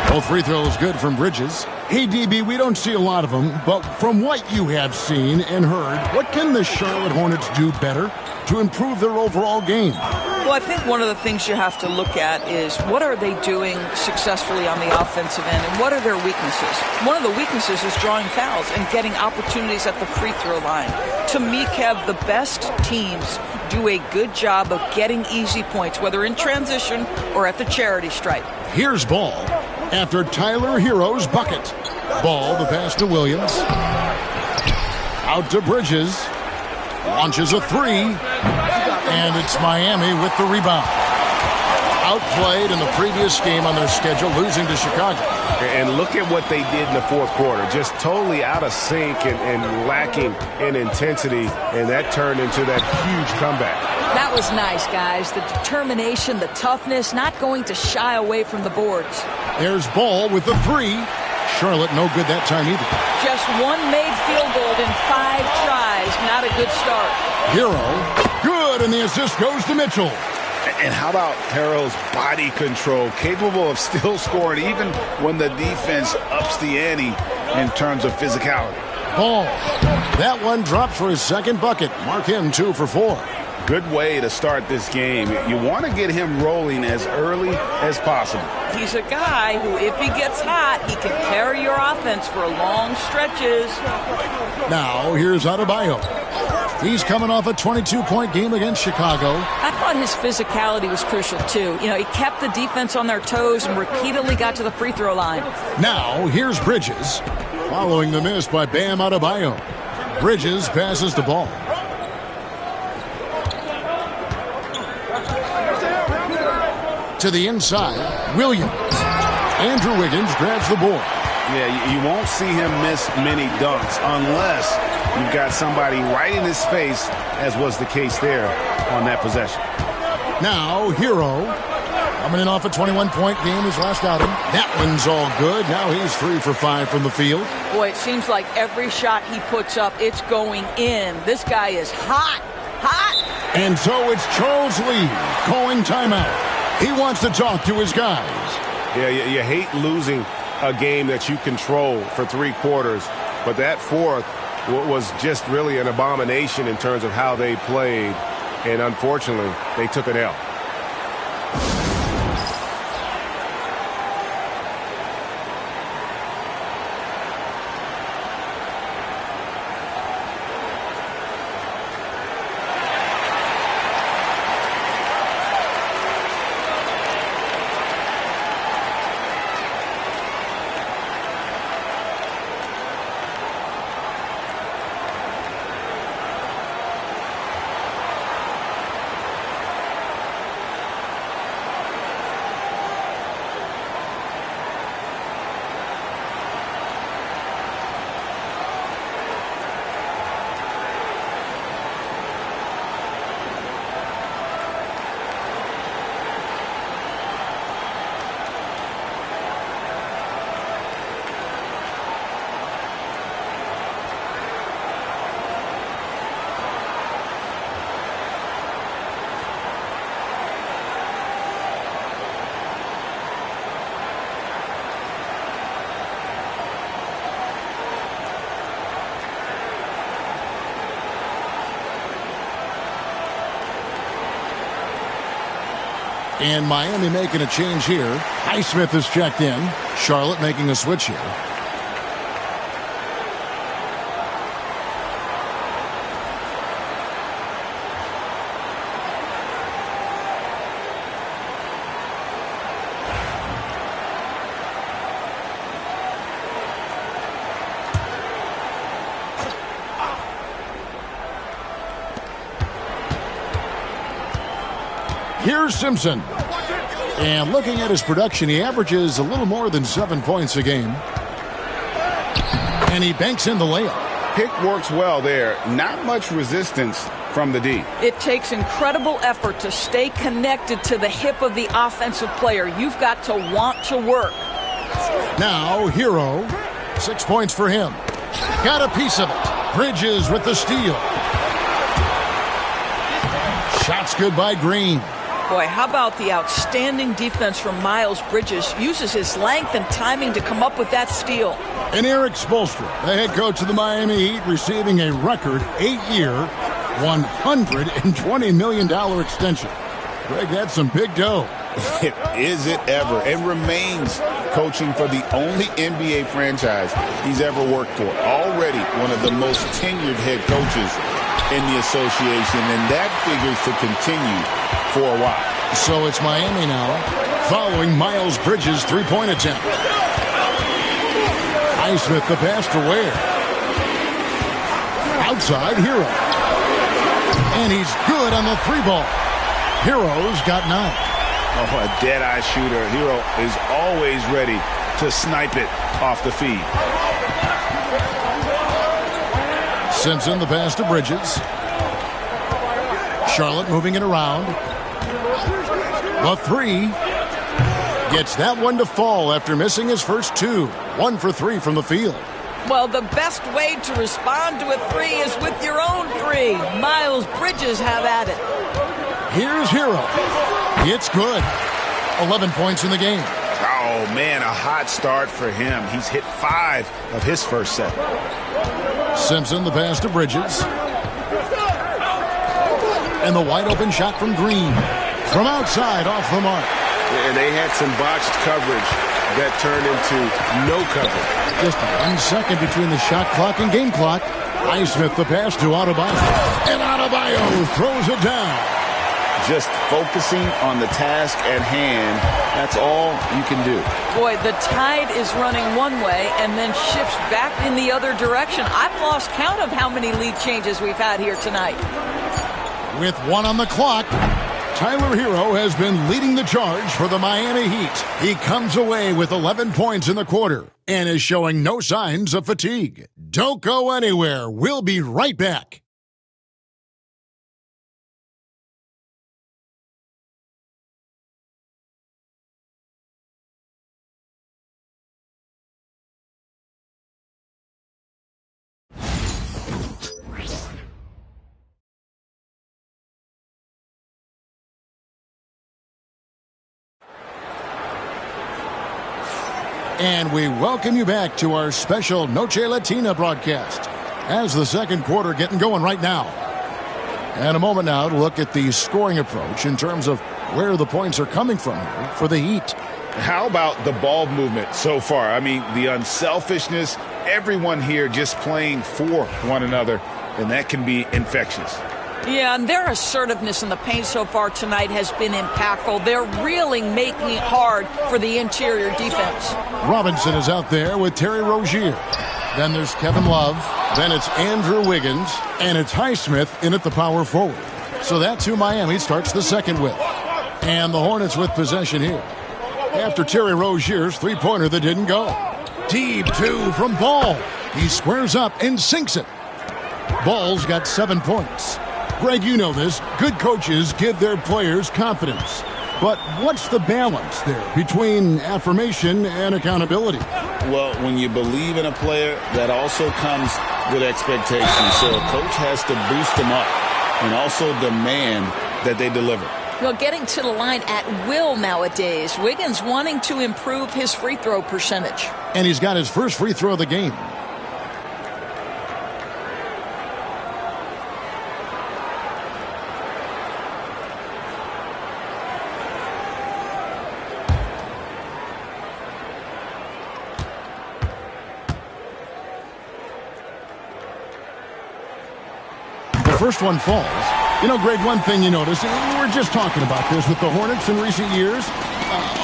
Both free throws good from Bridges. Hey, DB, we don't see a lot of them, but from what you have seen and heard, what can the Charlotte Hornets do better to improve their overall game? Well, I think one of the things you have to look at is what are they doing successfully on the offensive end and what are their weaknesses? One of the weaknesses is drawing fouls and getting opportunities at the free throw line. To me, Kev, the best teams do a good job of getting easy points, whether in transition or at the charity stripe. Here's Ball after Tyler Hero's bucket. Ball, the pass to Williams. Out to Bridges. Launches a 3. And it's Miami with the rebound. Outplayed in the previous game on their schedule, losing to Chicago. And look at what they did in the fourth quarter. Just totally out of sync and lacking in intensity. And that turned into that huge comeback. That was nice, guys. The determination, the toughness, not going to shy away from the boards. There's Ball with the 3. Charlotte no good that time either. Just one made field goal in 5 tries. Not a good start. Hero, good, and the assist goes to Mitchell. And how about Harrell's body control, capable of still scoring even when the defense ups the ante in terms of physicality. Ball. That one dropped for his second bucket. Mark him 2 for 4. Good way to start this game. You want to get him rolling as early as possible. He's a guy who, if he gets hot, he can carry your offense for long stretches. Now, here's Adebayo. He's coming off a 22-point game against Chicago. I thought his physicality was crucial, too. You know, he kept the defense on their toes and repeatedly got to the free throw line. Now, here's Bridges. Following the miss by Bam Adebayo. Bridges passes the ball. To the inside, Williams. Andrew Wiggins grabs the board. Yeah, you won't see him miss many dunks unless you've got somebody right in his face, as was the case there on that possession. Now, Hero. Coming in off a 21-point game his last outing. That one's all good. Now he's 3 for 5 from the field. Boy, it seems like every shot he puts up, it's going in. This guy is hot. Hot! And so it's Charles Lee calling timeout. He wants to talk to his guys. Yeah, you hate losing a game that you control for 3 quarters, but that fourth was just really an abomination in terms of how they played, and unfortunately, they took an L. And Miami making a change here. Highsmith is checked in. Charlotte making a switch here. Here's Simpson. And looking at his production, he averages a little more than 7 points a game. And he banks in the layup. Pick works well there. Not much resistance from the D. It takes incredible effort to stay connected to the hip of the offensive player. You've got to want to work. Now, Hero. 6 points for him. Got a piece of it. Bridges with the steal. Shots good by Green. Boy, how about the outstanding defense from Miles Bridges? Uses his length and timing to come up with that steal. And Eric Spoelstra, the head coach of the Miami Heat, receiving a record 8-year, $120 million extension. Greg, that's some big dough. Is it ever? And remains coaching for the only NBA franchise he's ever worked for. Already one of the most tenured head coaches in the association, and that figures to continue for a while. So it's Miami now, following Miles Bridges' three-point attempt. Highsmith the pass to Ware. Outside, Hero. And he's good on the 3-ball. Hero's got 9. Oh, a dead-eye shooter. Hero is always ready to snipe it off the feed. Simpson the pass to Bridges. Charlotte moving it around. The 3 gets that one to fall after missing his first 2. 1 for 3 from the field. Well, the best way to respond to a 3 is with your own 3. Miles Bridges have at it. Here's Hero. It's good. 11 points in the game. Oh, man, a hot start for him. He's hit 5 of his first 7. Simpson the pass to Bridges. And the wide open shot from Green. From outside, off the mark. And they had some botched coverage that turned into no coverage. Just 1 second between the shot clock and game clock. Highsmith the pass to Adebayo. And Adebayo throws it down. Just focusing on the task at hand, that's all you can do. Boy, the tide is running one way and then shifts back in the other direction. I've lost count of how many lead changes we've had here tonight. With 1 on the clock, Tyler Hero has been leading the charge for the Miami Heat. He comes away with 11 points in the quarter and is showing no signs of fatigue. Don't go anywhere. We'll be right back. And we welcome you back to our special Noche Latina broadcast as the second quarter getting going right now. And a moment now to look at the scoring approach in terms of where the points are coming from here for the Heat. How about the ball movement so far? I mean, the unselfishness, everyone here just playing for one another, and that can be infectious. Yeah, and their assertiveness in the paint so far tonight has been impactful. They're really making it hard for the interior defense. Robinson is out there with Terry Rozier. Then there's Kevin Love. Then it's Andrew Wiggins. And it's Highsmith in at the power forward. So that's who Miami starts the second with. And the Hornets with possession here. After Terry Rozier's three-pointer that didn't go. Deep 2 from Ball. He squares up and sinks it. Ball's got 7 points. Greg, you know this. Good coaches give their players confidence. But what's the balance there between affirmation and accountability? Well, when you believe in a player, that also comes with expectations. So a coach has to boost them up and also demand that they deliver. Well, getting to the line at will nowadays. Wiggins wanting to improve his free throw percentage. And he's got his first free throw of the game. First one falls. You know, Greg, one thing you notice, we were just talking about this with the Hornets in recent years,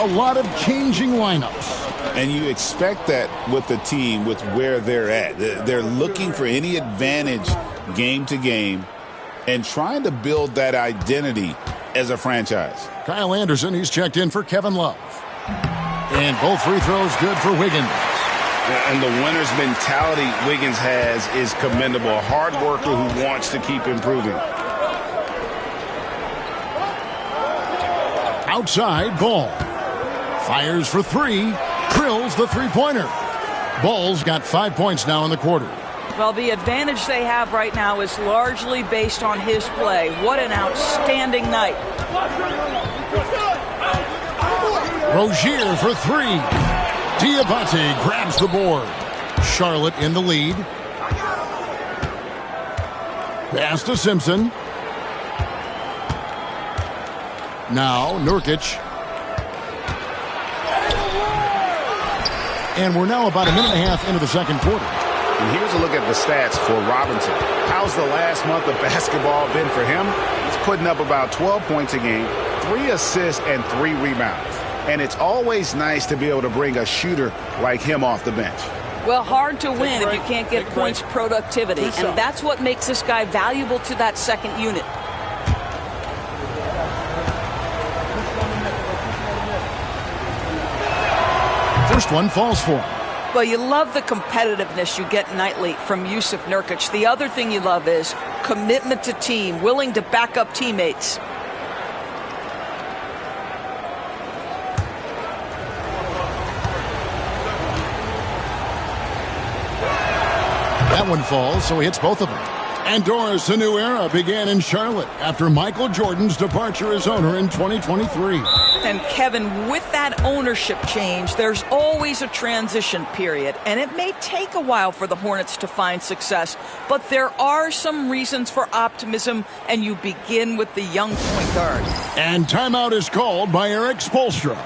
a lot of changing lineups. And you expect that with the team, with where they're at. They're looking for any advantage game to game and trying to build that identity as a franchise. Kyle Anderson, he's checked in for Kevin Love. And both free throws good for Wiggins. And the winner's mentality Wiggins has is commendable. A hard worker who wants to keep improving. Outside, Ball. Fires for 3. Drills the three-pointer. Ball's got 5 points now in the quarter. Well, the advantage they have right now is largely based on his play. What an outstanding night. Rozier for 3. Diabate grabs the board. Charlotte in the lead. Pass to Simpson. Now Nurkic. And we're now about a minute and a half into the second quarter. And here's a look at the stats for Robinson. How's the last month of basketball been for him? He's putting up about 12 points a game, 3 assists, and 3 rebounds. And it's always nice to be able to bring a shooter like him off the bench. Well, hard to win if you can't get points productivity. And that's what makes this guy valuable to that second unit. First one falls for him. Well, you love the competitiveness you get nightly from Yusuf Nurkic. The other thing you love is commitment to team, willing to back up teammates. That one falls, so he hits both of them. And Doris, a new era began in Charlotte after Michael Jordan's departure as owner in 2023. And Kevin, with that ownership change, there's always a transition period. And it may take a while for the Hornets to find success. But there are some reasons for optimism, and you begin with the young point guard. And timeout is called by Eric Spoelstra.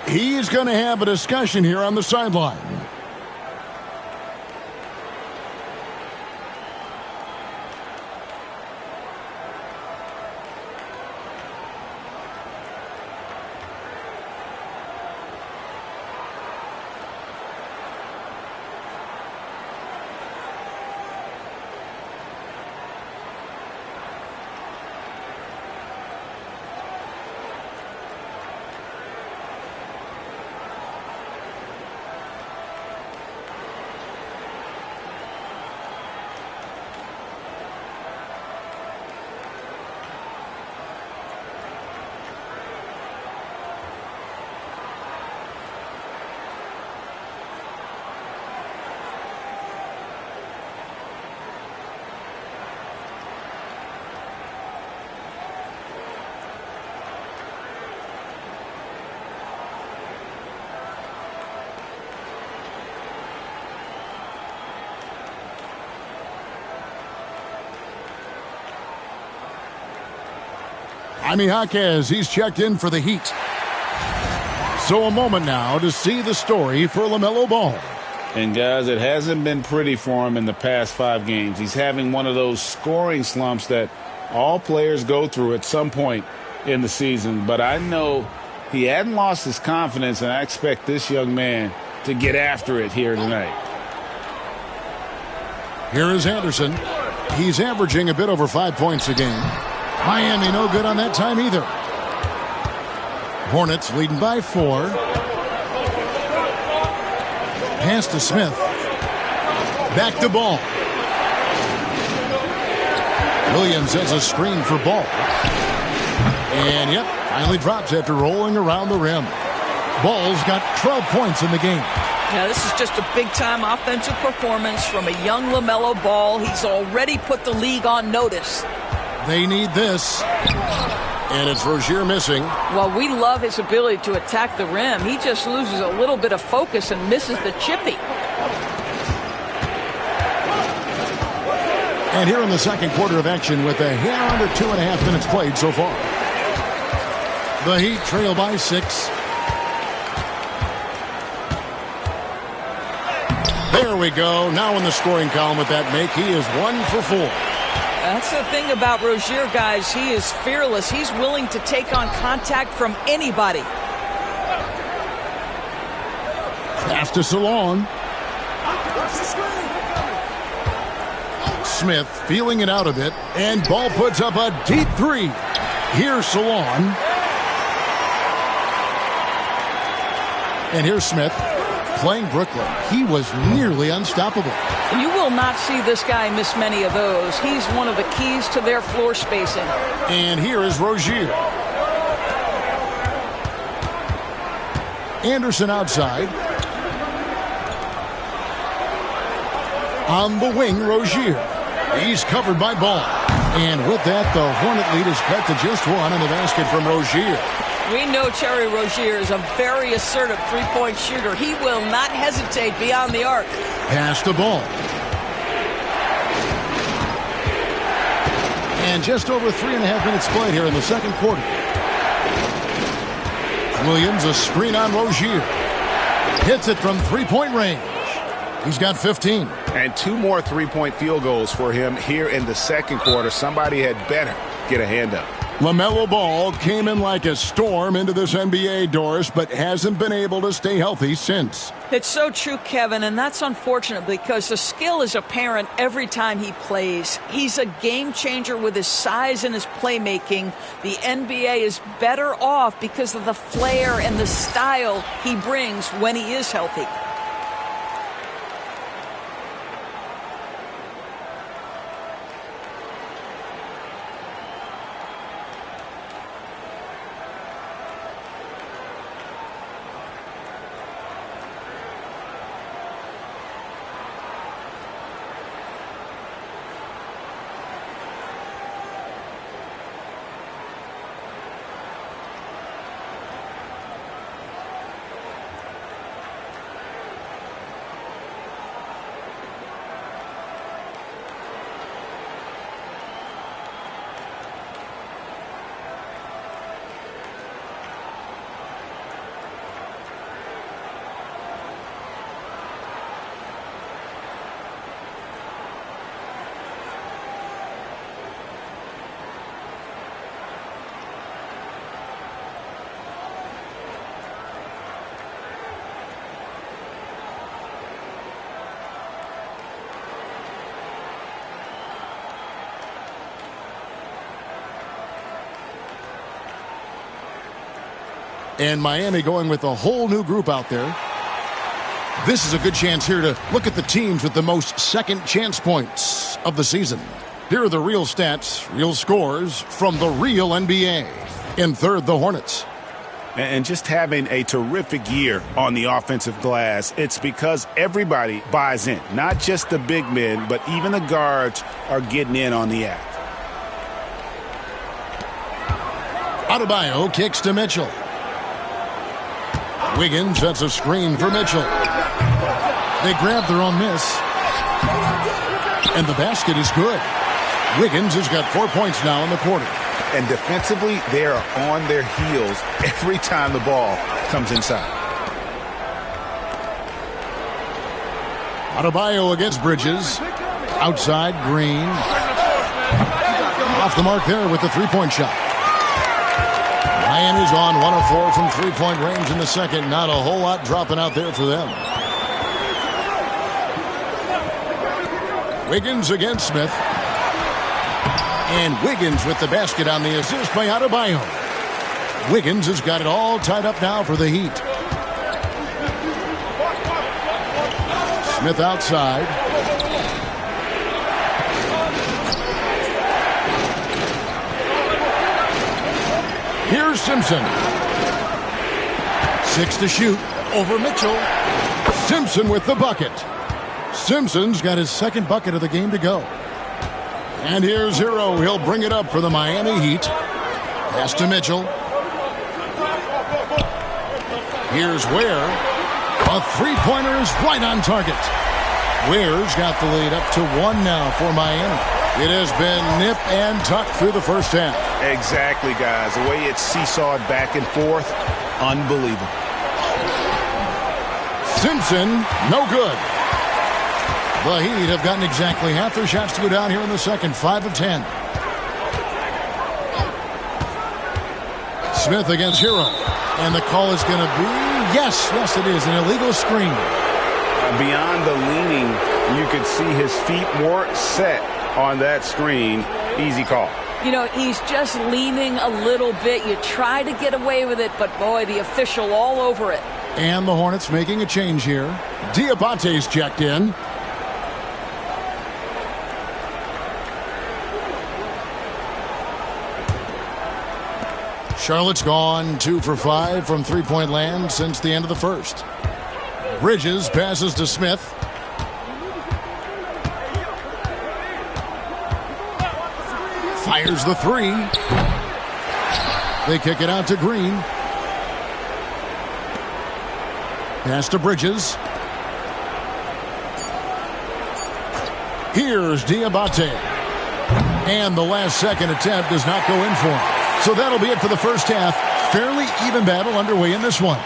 He's going to have a discussion here on the sideline. Jaime Jaquez, he's checked in for the Heat. So a moment now to see the story for LaMelo Ball. And guys, it hasn't been pretty for him in the past 5 games. He's having one of those scoring slumps that all players go through at some point in the season. But I know he hadn't lost his confidence, and I expect this young man to get after it here tonight. Here is Anderson. He's averaging a bit over 5 points a game. Miami no good on that time either. Hornets leading by 4. Pass to Smith. Back to Ball. Williams has a screen for Ball. And yep, finally drops after rolling around the rim. Ball's got 12 points in the game. Yeah, this is just a big-time offensive performance from a young LaMelo Ball. He's already put the league on notice. They need this. And it's Rozier missing. Well, we love his ability to attack the rim. He just loses a little bit of focus and misses the chippy. And here in the second quarter of action with a hair under 2.5 minutes played so far. The Heat trail by 6. There we go. Now in the scoring column with that make, he is 1 for 4. That's the thing about Rozier, guys. He is fearless. He's willing to take on contact from anybody. Pass to Salon. Smith feeling it out a bit, and Ball puts up a deep 3. Here's Salon. And here's Smith playing Brooklyn. He was nearly unstoppable. You will not see this guy miss many of those. He's one of the keys to their floor spacing. And here is Rozier. Anderson outside. On the wing, Rozier. He's covered by Ball. And with that, the Hornet lead is cut to just 1 on the basket from Rozier. We know Terry Rozier is a very assertive three-point shooter. He will not hesitate beyond the arc. Pass the Ball. And just over 3.5 minutes played here in the second quarter. Williams, a screen on Rozier. Hits it from three-point range. He's got 15. And 2 more three-point field goals for him here in the second quarter. Somebody had better get a hand up. LaMelo Ball came in like a storm into this NBA, Doris, but hasn't been able to stay healthy since. It's so true, Kevin, and that's unfortunate because the skill is apparent every time he plays. He's a game changer with his size and his playmaking. The NBA is better off because of the flair and the style he brings when he is healthy. And Miami going with a whole new group out there. This is a good chance here to look at the teams with the most second chance points of the season. Here are the real stats, real scores from the real NBA. In third, the Hornets. And just having a terrific year on the offensive glass, it's because everybody buys in. Not just the big men, but even the guards are getting in on the act. Adebayo kicks to Mitchell. Wiggins sets a screen for Mitchell. They grab their own miss. And the basket is good. Wiggins has got 4 points now in the quarter. And defensively, they are on their heels every time the ball comes inside. Adebayo against Bridges. Outside, Green. Off the mark there with the three-point shot. Miami's on 1 of 4 from three-point range in the second. Not a whole lot dropping out there for them. Wiggins against Smith. And Wiggins with the basket on the assist by Adebayo. Wiggins has got it all tied up now for the Heat. Smith outside. Here's Simpson. 6 to shoot over Mitchell. Simpson with the bucket. Simpson's got his second bucket of the game to go. And here's Hero. He'll bring it up for the Miami Heat. Pass to Mitchell. Here's Ware. A three-pointer is right on target. Ware's got the lead up to 1 now for Miami. It has been nip and tuck through the first half. Exactly, guys. The way it's seesawed back and forth, unbelievable. Simpson, no good. The Heat have gotten exactly half their shots to go down here in the second, 5 of 10. Smith against Hero. And the call is going to be, yes, it is, an illegal screen. Beyond the leaning, you could see his feet more set on that screen. Easy call. You know, he's just leaning a little bit. You try to get away with it, but boy, the official all over it. And the Hornets making a change here. Diabate's checked in. Charlotte's gone 2 for 5 from three-point land since the end of the first. Bridges passes to Smith. Fires the three. They kick it out to Green. Pass to Bridges. Here's Diabate. And the last second attempt does not go in for him. So that'll be it for the first half. Fairly even battle underway in this one.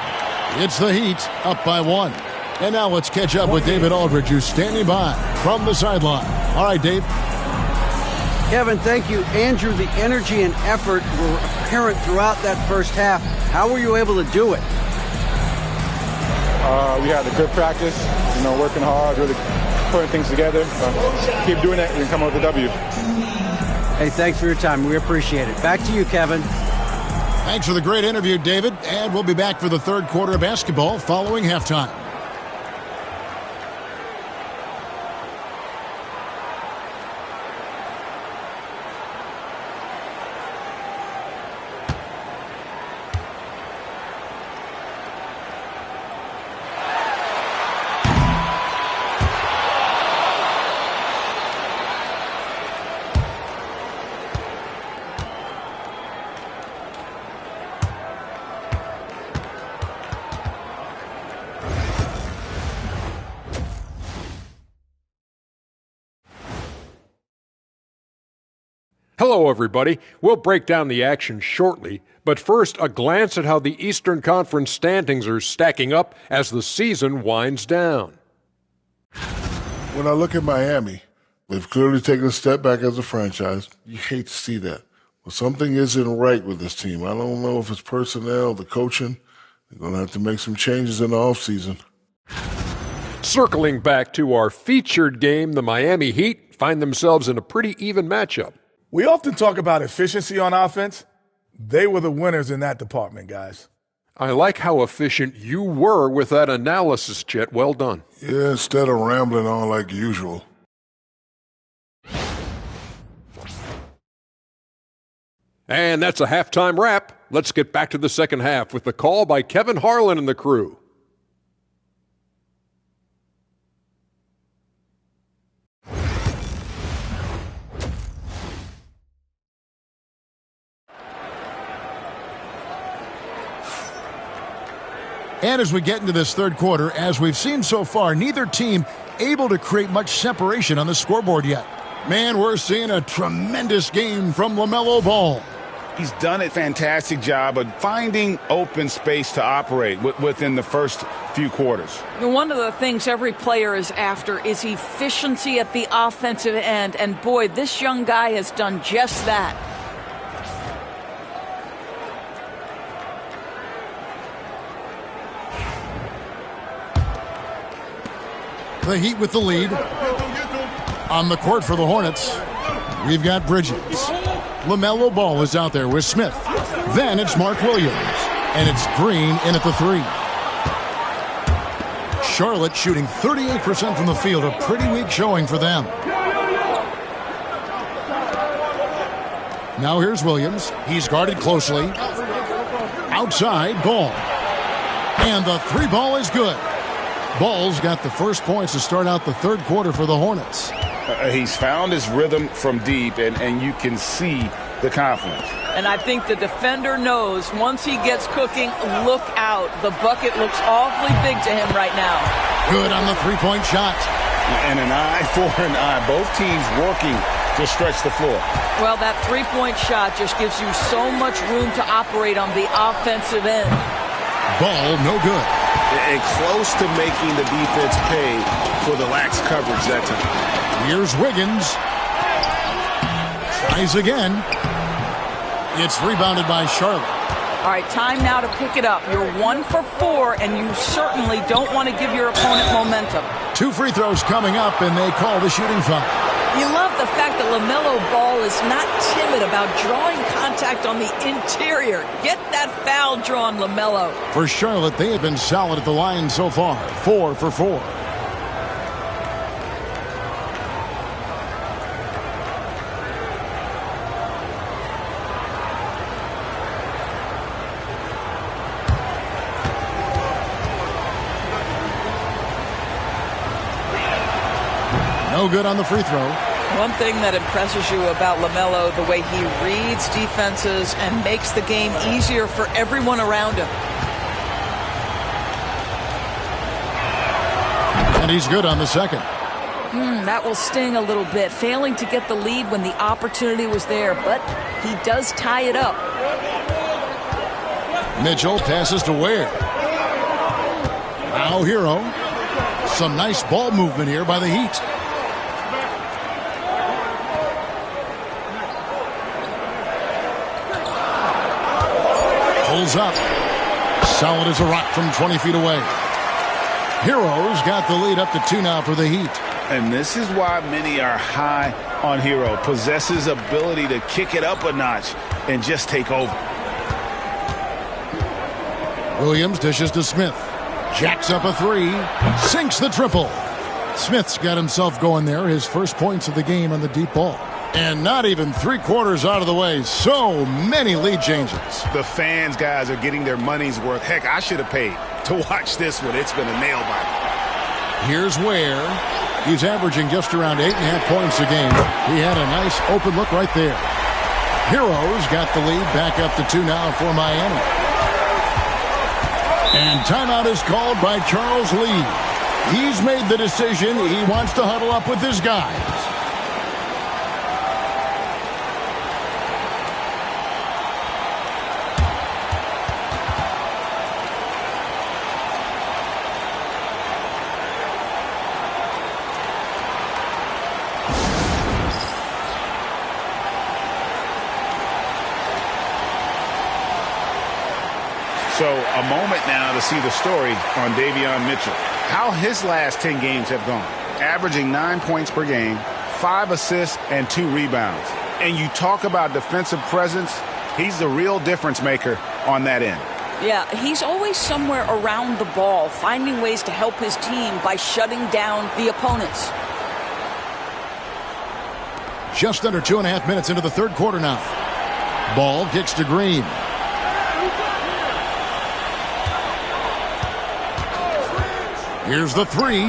It's the Heat up by 1. And now let's catch up with David Aldridge, who's standing by from the sideline. All right, Dave. Kevin, thank you. Andrew, the energy and effort were apparent throughout that first half. How were you able to do it? We had a good practice, working hard, really putting things together. Keep doing it and come out with a W. Hey, thanks for your time. We appreciate it. Back to you, Kevin. Thanks for the great interview, David. And we'll be back for the third quarter of basketball following halftime. Hello, everybody. We'll break down the action shortly, but first, a glance at how the Eastern Conference standings are stacking up as the season winds down. When I look at Miami, they've clearly taken a step back as a franchise. You hate to see that. But something isn't right with this team. I don't know if it's personnel, the coaching. They're going to have to make some changes in the offseason. Circling back to our featured game, the Miami Heat find themselves in a pretty even matchup. We often talk about efficiency on offense. They were the winners in that department, guys. I like how efficient you were with that analysis, Chet. Well done. Yeah, instead of rambling on like usual. And that's a halftime wrap. Let's get back to the second half with the call by Kevin Harlan and the crew. And as we get into this third quarter, as we've seen so far, neither team able to create much separation on the scoreboard yet. Man, we're seeing a tremendous game from LaMelo Ball. He's done a fantastic job of finding open space to operate within the first few quarters. One of the things every player is after is efficiency at the offensive end. And boy, this young guy has done just that. The Heat with the lead. On the court for the Hornets, we've got Bridges. LaMelo Ball is out there with Smith. Then it's Mark Williams. And it's Green in at the 3. Charlotte shooting 38% from the field. A pretty weak showing for them. Now here's Williams. He's guarded closely. Outside, Ball. And the 3 ball is good. Ball's got the first points to start out the third quarter for the Hornets. He's found his rhythm from deep, and you can see the confidence. And I think the defender knows once he gets cooking, look out. The bucket looks awfully big to him right now. Good on the 3-point shot. And an eye for an eye. Both teams working to stretch the floor. Well, that 3-point shot just gives you so much room to operate on the offensive end. Ball, no good. And close to making the defense pay for the lax coverage that time. Here's Wiggins. Tries again. It's rebounded by Charlotte. All right, time now to pick it up. You're 1 for 4, and you certainly don't want to give your opponent momentum. 2 free throws coming up, and they call the shooting foul. You love the fact that LaMelo Ball is not timid about drawing contact on the interior. Get that foul drawn, LaMelo. For Charlotte, they have been solid at the line so far. 4 for 4. No good on the free throw. One thing that impresses you about LaMelo, the way he reads defenses and makes the game easier for everyone around him. And he's good on the second. That will sting a little bit, failing to get the lead when the opportunity was there, but he does tie it up. Mitchell passes to Ware. Now Hero. Some nice ball movement here by the Heat. Pulls up. Solid as a rock from 20 feet away. Hero's got the lead up to 2 now for the Heat. And this is why many are high on Hero. Possesses ability to kick it up a notch and just take over. Williams dishes to Smith. Jacks up a 3. Sinks the triple. Smith's got himself going there. His first points of the game on the deep ball. And not even 3/4 out of the way. So many lead changes. The fans, guys, are getting their money's worth. Heck, I should have paid to watch this one. It's been a nail biter. Here's Ware. He's averaging just around 8.5 points a game. He had a nice open look right there. Hero's got the lead back up to 2 now for Miami. And timeout is called by Charles Lee. He's made the decision. He wants to huddle up with his guys. So a moment now to see the story on Davion Mitchell. How his last 10 games have gone. Averaging 9 points per game, 5 assists, and 2 rebounds. And you talk about defensive presence, he's the real difference maker on that end. Yeah, he's always somewhere around the ball, finding ways to help his team by shutting down the opponents. Just under 2.5 minutes into the third quarter now. Ball kicks to Green. Here's the 3.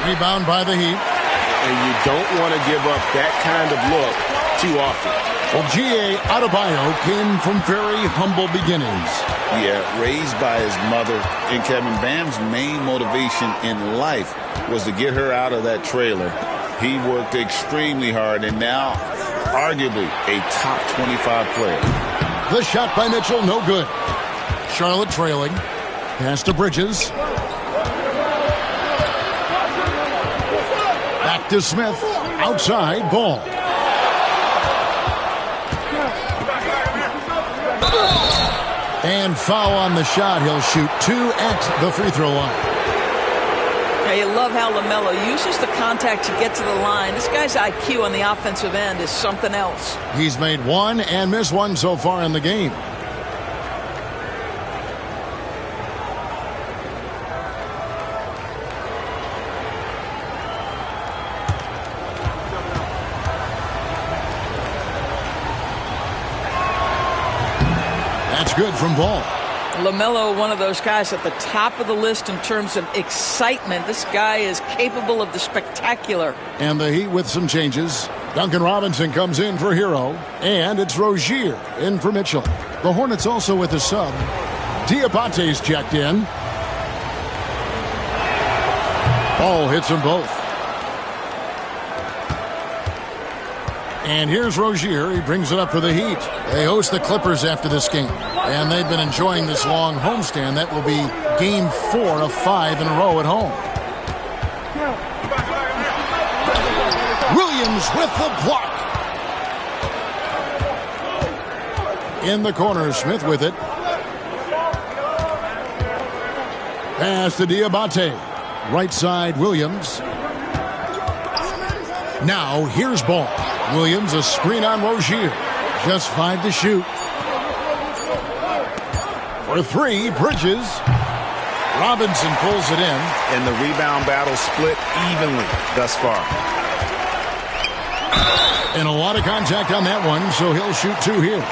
Rebound by the Heat. And you don't want to give up that kind of look too often. Well, G.A. Adebayo came from very humble beginnings. Yeah, raised by his mother. And Kevin Bam's main motivation in life was to get her out of that trailer. He worked extremely hard, and now arguably a top 25 player. The shot by Mitchell, no good. Charlotte trailing. Pass to Bridges. Back to Smith. Outside, ball. And foul on the shot. He'll shoot 2 at the free throw line. Now you love how LaMelo uses the contact to get to the line. This guy's IQ on the offensive end is something else. He's made 1 and missed 1 so far in the game. That's good from Ball. LaMelo, one of those guys at the top of the list in terms of excitement. This guy is capable of the spectacular. And the Heat with some changes. Duncan Robinson comes in for Hero. And it's Rozier in for Mitchell. The Hornets also with a sub. Diabate's checked in. Ball hits them both. And here's Rozier. He brings it up for the Heat. They host the Clippers after this game. And they've been enjoying this long homestand. That will be game 4 of 5 in a row at home. Williams with the block. In the corner, Smith with it. Pass to Diabate. Right side, Williams. Now, here's Ball. Williams, a screen on Rozier. Just 5 to shoot. For 3, Bridges. Robinson pulls it in. And the rebound battle split evenly thus far. And a lot of contact on that one, so he'll shoot 2 here.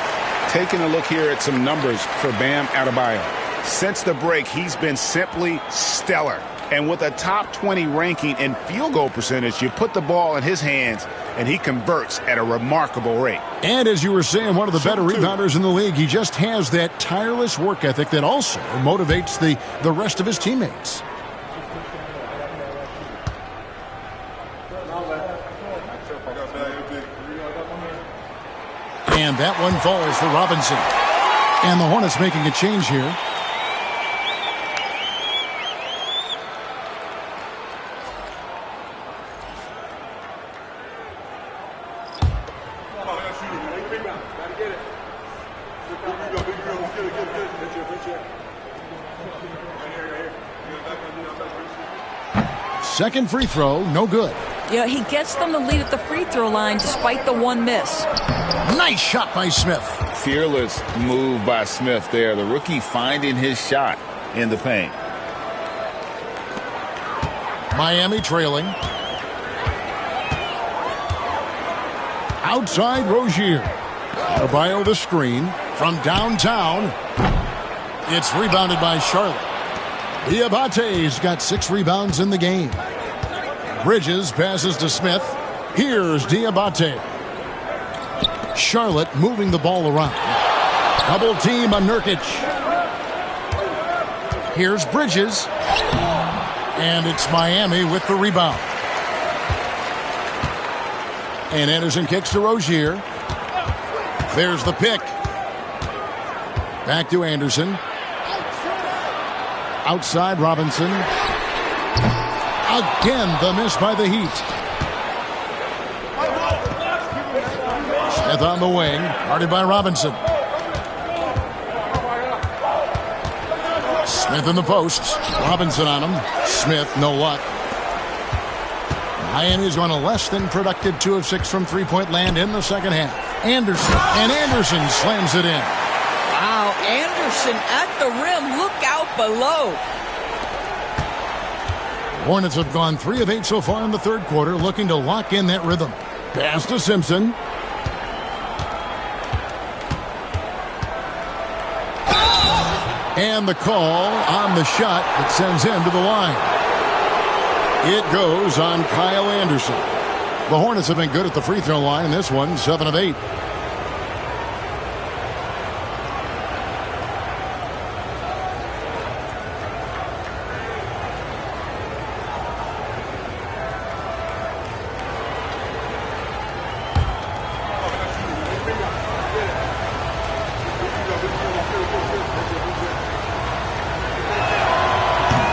Taking a look here at some numbers for Bam Adebayo. Since the break, he's been simply stellar. And with a top 20 ranking in field goal percentage, you put the ball in his hands, and he converts at a remarkable rate. And as you were saying, one of the better rebounders in the league. He just has that tireless work ethic that also motivates the rest of his teammates. And that one falls for Robinson. And the Hornets making a change here. Second free throw, no good. Yeah, he gets them the lead at the free throw line despite the 1 miss. Nice shot by Smith. Fearless move by Smith there. The rookie finding his shot in the paint. Miami trailing. Outside Rozier. Adebayo the screen from downtown. It's rebounded by Charlotte. Diabate's got 6 rebounds in the game. Bridges passes to Smith. Here's Diabate. Charlotte moving the ball around. Double team on Nurkic. Here's Bridges. And it's Miami with the rebound. And Anderson kicks to Rozier. There's the pick. Back to Anderson. Outside Robinson. Again, the miss by the Heat. Smith on the wing, guarded by Robinson. Smith in the post. Robinson on him. Smith, no luck. Miami's on a less than productive 2 of 6 from three-point land in the second half. Anderson, and Anderson slams it in. Wow, Anderson at the rim. Look out below. Hornets have gone 3 of 8 so far in the third quarter, looking to lock in that rhythm. Pass to Simpson. And the call on the shot that sends him to the line. It goes on Kyle Anderson. The Hornets have been good at the free throw line in this one, 7 of 8.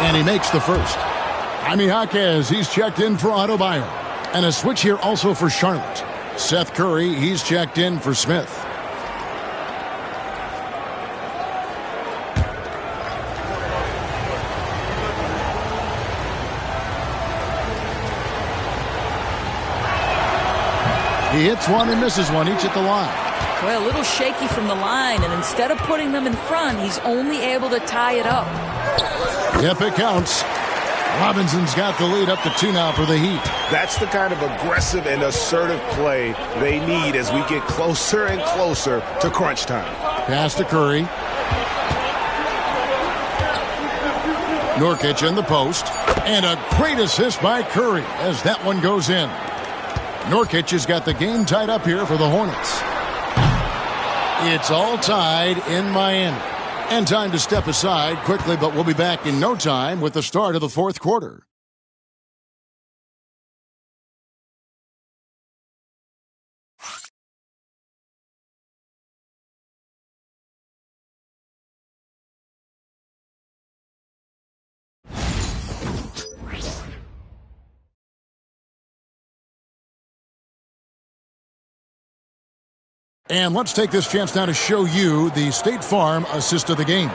And he makes the first. Jaime Jaquez, he's checked in for Adebayo. And a switch here also for Charlotte. Seth Curry, he's checked in for Smith. He hits one and misses one, each at the line. Well, a little shaky from the line, and instead of putting them in front, he's only able to tie it up. Yep, it counts. Robinson's got the lead up to 2 now for the Heat. That's the kind of aggressive and assertive play they need as we get closer and closer to crunch time. Pass to Curry. Nurkic in the post. And a great assist by Curry as that one goes in. Nurkic has got the game tied up here for the Hornets. It's all tied in Miami. And time to step aside quickly, but we'll be back in no time with the start of the fourth quarter. And let's take this chance now to show you the State Farm assist of the game.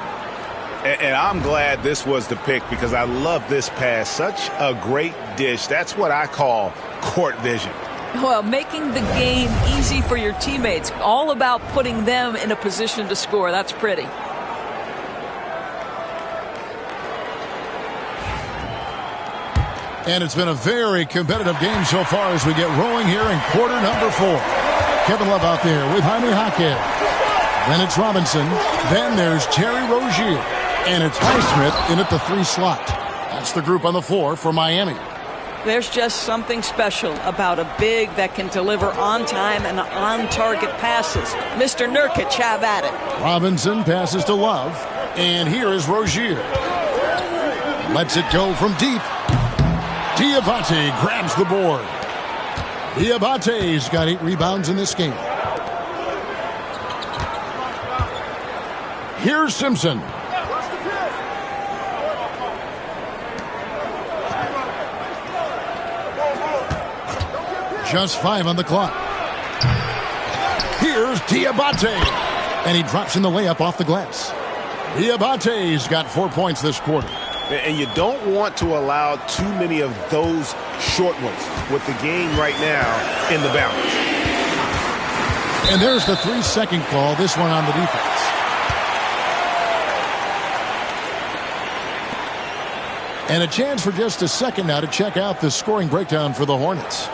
And I'm glad this was the pick because I love this pass. Such a great dish. That's what I call court vision. Well, making the game easy for your teammates. All about putting them in a position to score. That's pretty. And it's been a very competitive game so far as we get rolling here in quarter number 4. Kevin Love out there with Jaime Jaquez. Then it's Robinson. Then there's Terry Rozier. And it's Highsmith in at the 3 slot. That's the group on the floor for Miami. There's just something special about a big that can deliver on time and on target passes. Mr. Nurkic, have at it. Robinson passes to Love. And here is Rozier. Lets it go from deep. Diabate grabs the board. Diabate's got 8 rebounds in this game. Here's Simpson. Just 5 on the clock. Here's Diabate. And he drops in the layup off the glass. Diabate's got 4 points this quarter. And you don't want to allow too many of those short ones with the game right now in the balance. And there's the 3-second call, this one on the defense. And a chance for just a second now to check out the scoring breakdown for the Hornets.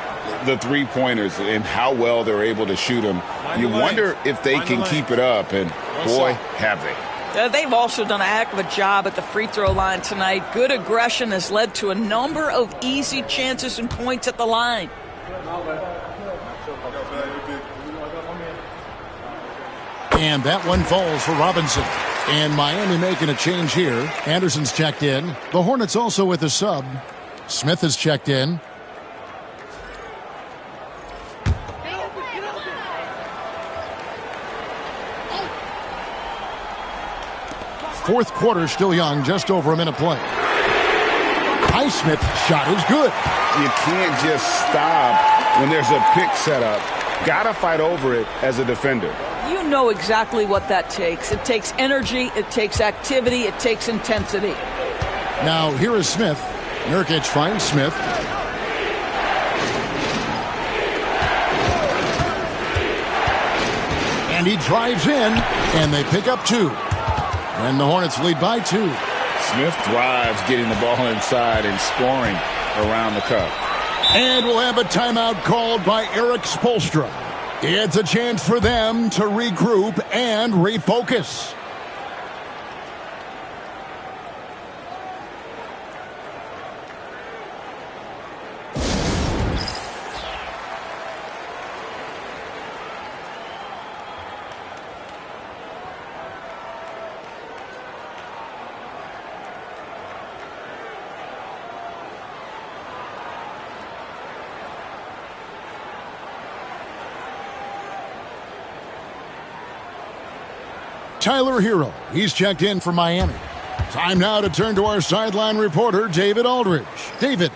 The 3-pointers and how well they're able to shoot them. You wonder if they can keep it up, and boy, have they. They've also done a heck of a job at the free throw line tonight. Good aggression has led to a number of easy chances and points at the line. And that one falls for Robinson. And Miami making a change here. Anderson's checked in. The Hornets also with a sub. Smith has checked in. Fourth quarter still young, just over a minute play. Highsmith shot is good. You can't just stop when there's a pick set up. Got to fight over it as a defender. You know exactly what that takes. It takes energy, it takes activity, it takes intensity. Now here is Smith. Nurkic finds Smith. And he drives in, and they pick up 2. And the Hornets lead by 2. Smith thrives getting the ball inside and scoring around the cup. And we'll have a timeout called by Eric Spoelstra. It's a chance for them to regroup and refocus. Tyler Hero, he's checked in for Miami. Time now to turn to our sideline reporter, David Aldridge. David.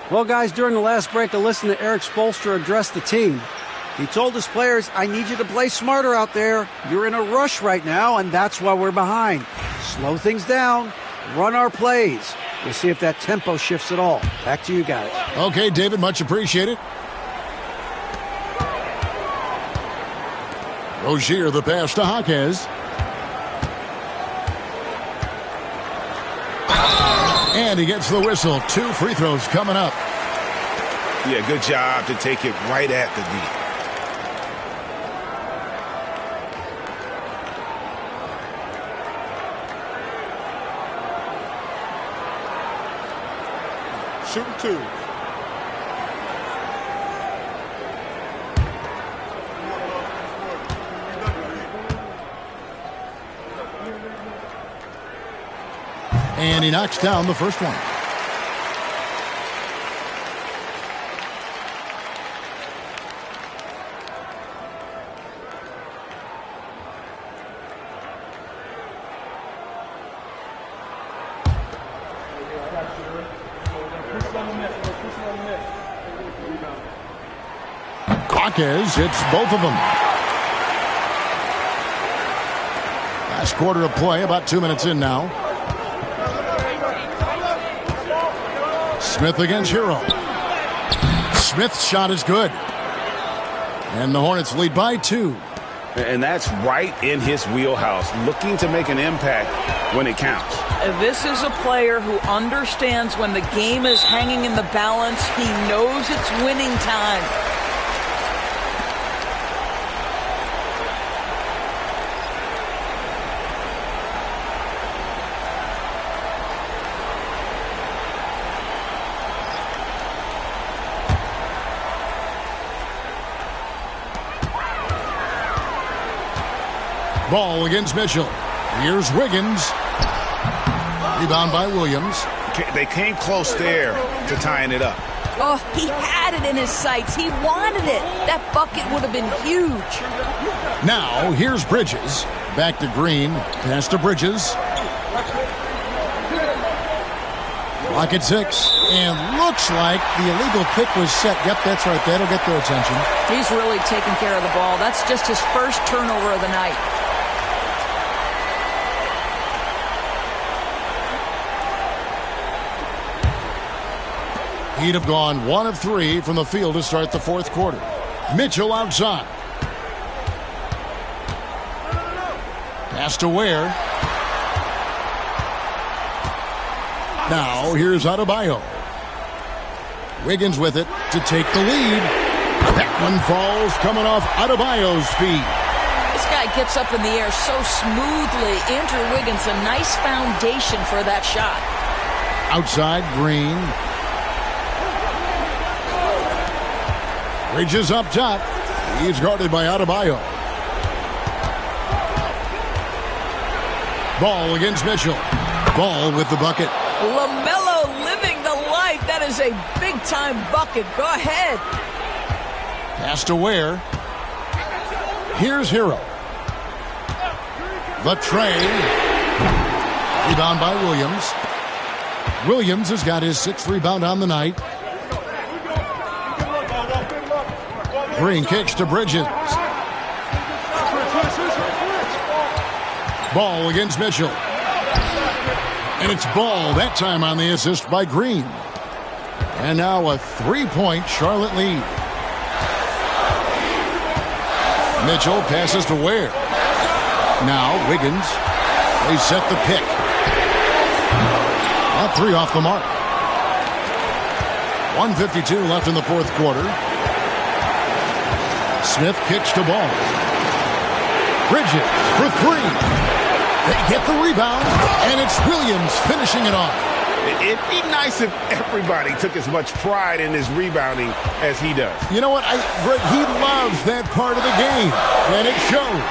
Well, guys, during the last break, I listened to Eric Spoelstra address the team. He told his players, I need you to play smarter out there. You're in a rush right now, and that's why we're behind. Slow things down. Run our plays. We'll see if that tempo shifts at all. Back to you guys. Okay, David, much appreciated. Rozier, the pass to Jaquez. And he gets the whistle. 2 free throws coming up. Yeah, good job to take it right at the knee. Shooting 2. And he knocks down the first one. Jaquez hits both of them. Last quarter of play, about 2 minutes in now. Smith against Hero. Smith's shot is good. And the Hornets lead by 2. And that's right in his wheelhouse, looking to make an impact when it counts. This is a player who understands when the game is hanging in the balance. He knows it's winning time. Ball against Mitchell. Here's Wiggins. Rebound by Williams. They came close there to tying it up. Oh, he had it in his sights. He wanted it. That bucket would have been huge. Now, here's Bridges. Back to Green. Pass to Bridges. Clock at 6. And looks like the illegal kick was set. Yep, that's right. That'll get their attention. He's really taking care of the ball. That's just his first turnover of the night. He'd have gone 1 of 3 from the field to start the fourth quarter. Mitchell outside. Pass to Ware. Now here's Adebayo. Wiggins with it to take the lead. That one falls coming off Adebayo's feet. This guy gets up in the air so smoothly. Andrew Wiggins, a nice foundation for that shot. Outside, Green. Bridges up top. He's guarded by Adebayo. Ball against Mitchell. Ball with the bucket. LaMelo living the life. That is a big-time bucket. Go ahead. Pass to Ware. Here's Hero. The tray. Rebound by Williams. Williams has got his 6th rebound on the night. Green kicks to Bridges. Ball against Mitchell. And it's Ball that time on the assist by Green. And now a 3-point Charlotte lead. Mitchell passes to Ware. Now Wiggins. They set the pick. That 3 off the mark. 1:52 left in the fourth quarter. Smith kicks to Ball. Bridges for 3. They get the rebound, and it's Williams finishing it off. It'd be nice if everybody took as much pride in his rebounding as he does. You know what? Greg, he loves that part of the game, and it shows.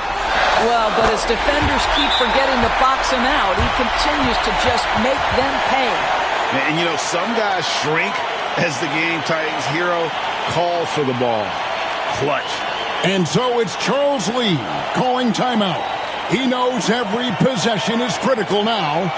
Well, but as defenders keep forgetting to box him out, he continues to just make them pay. And you know, some guys shrink as the game tightens. Hero calls for the ball. Clutch. And so it's Charles Lee calling timeout. He knows every possession is critical now.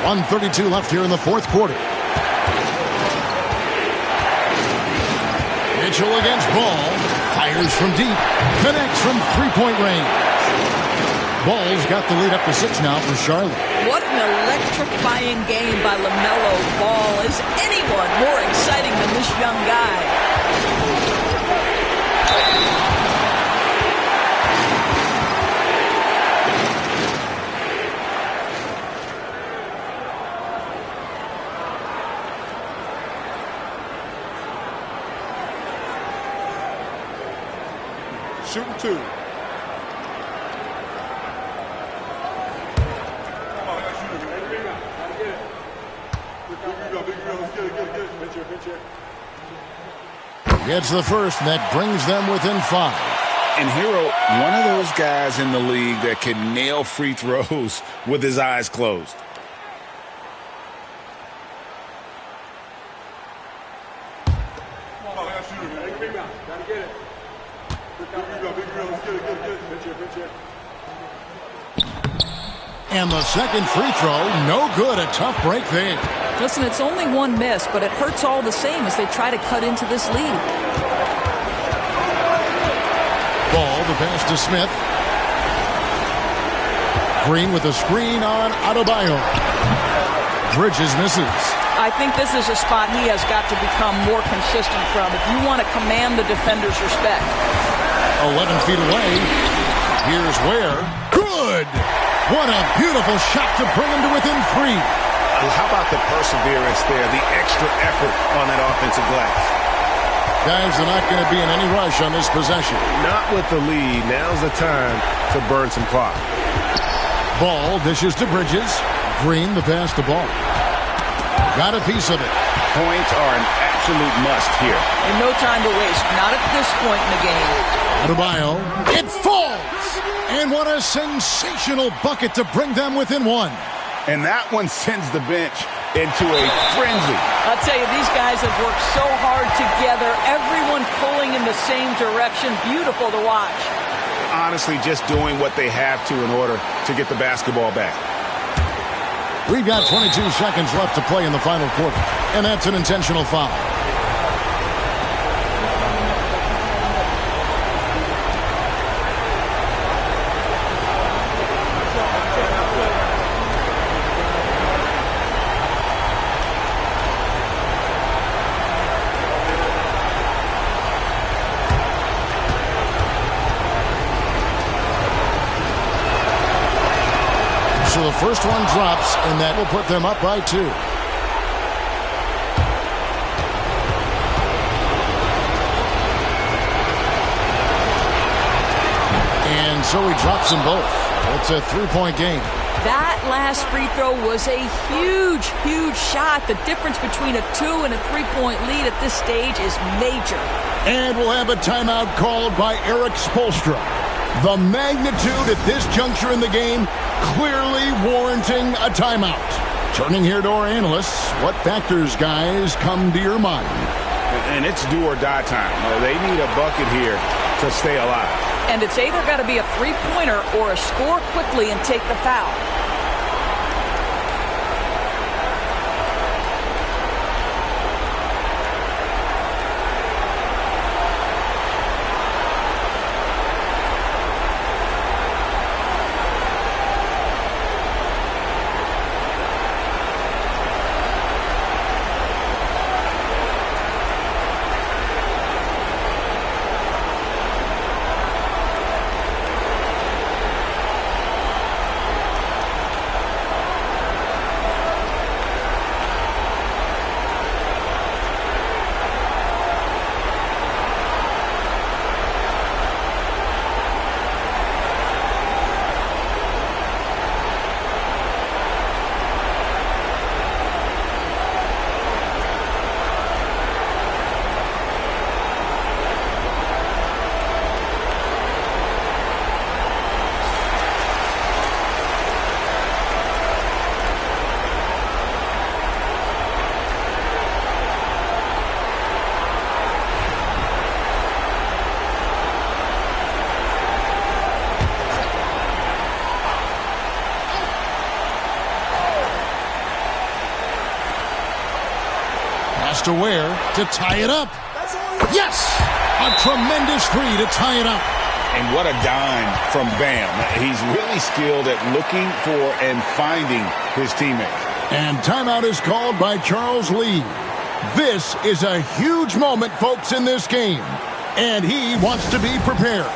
1:32 left here in the fourth quarter. Mitchell against Ball. Fires from deep. Connects from three-point range. Ball's got the lead up to 6 now for Charlotte. What an electrifying game by LaMelo Ball. Is anyone more exciting than this young guy? Shooting 2. Gets the first, and that brings them within 5. And Hero, one of those guys in the league that can nail free throws with his eyes closed. And the second free throw, no good. A tough break there. Listen, it's only one miss, but it hurts all the same as they try to cut into this lead. Ball, the pass to Smith. Green with a screen on Adebayo. Bridges misses. I think this is a spot he has got to become more consistent from if you want to command the defender's respect. 11 feet away. Here's Ware. Good! What a beautiful shot to bring him to within 3. How about the perseverance there, the extra effort on that offensive glass? Guys are not going to be in any rush on this possession. Not with the lead. Now's the time to burn some clock. Ball dishes to Bridges. Green, the pass to Ball. Got a piece of it. Points are an absolute must here. And no time to waste. Not at this point in the game. Adebayo. It falls! And what a sensational bucket to bring them within 1. And that one sends the bench into a frenzy. I'll tell you, these guys have worked so hard together. Everyone pulling in the same direction. Beautiful to watch. Honestly, just doing what they have to in order to get the basketball back. We've got 22 seconds left to play in the final quarter. And that's an intentional foul. So the first one drops, and that will put them up by 2. And so he drops them both. It's a 3-point game. That last free throw was a huge, huge shot. The difference between a 2 and a 3-point lead at this stage is major. And we'll have a timeout called by Eric Spoelstra. The magnitude at this juncture in the game clearly warranting a timeout. Turning here to our analysts, what factors, guys, come to your mind? And it's do or die time. They need a bucket here to stay alive. And it's either got to be a three-pointer or a score quickly and take the foul. Pass to Ware to tie it up. Yes! A tremendous three to tie it up. And what a dime from Bam. He's really skilled at looking for and finding his teammates. And timeout is called by Charles Lee. This is a huge moment, folks, in this game. And he wants to be prepared.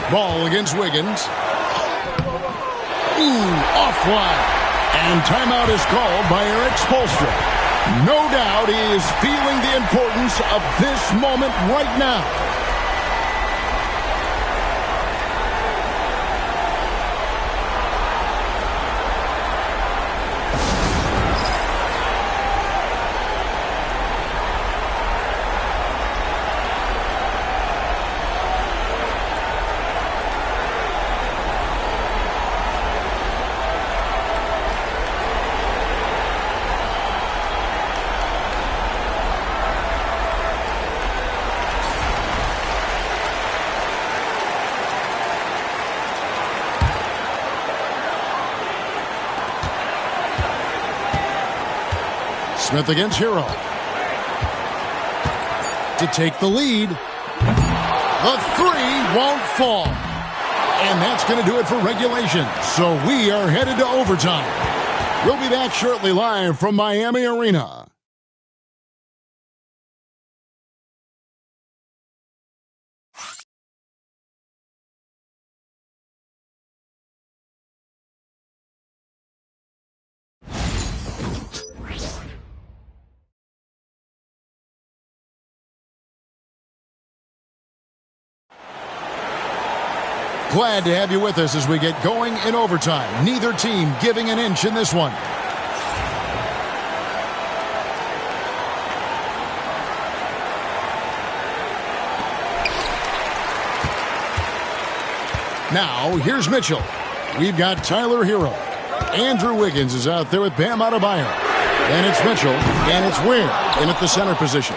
Ball against Wiggins. Offline. And timeout is called by Eric Spoelstra. No doubt he is feeling the importance of this moment right now. Smith against Hero. To take the lead. The three won't fall. And that's going to do it for regulation. So we are headed to overtime. We'll be back shortly live from Miami Arena. Glad to have you with us as we get going in overtime. Neither team giving an inch in this one. Now, here's Mitchell. We've got Tyler Hero. Andrew Wiggins is out there with Bam Adebayo. And it's Mitchell, and it's Ware in at the center position.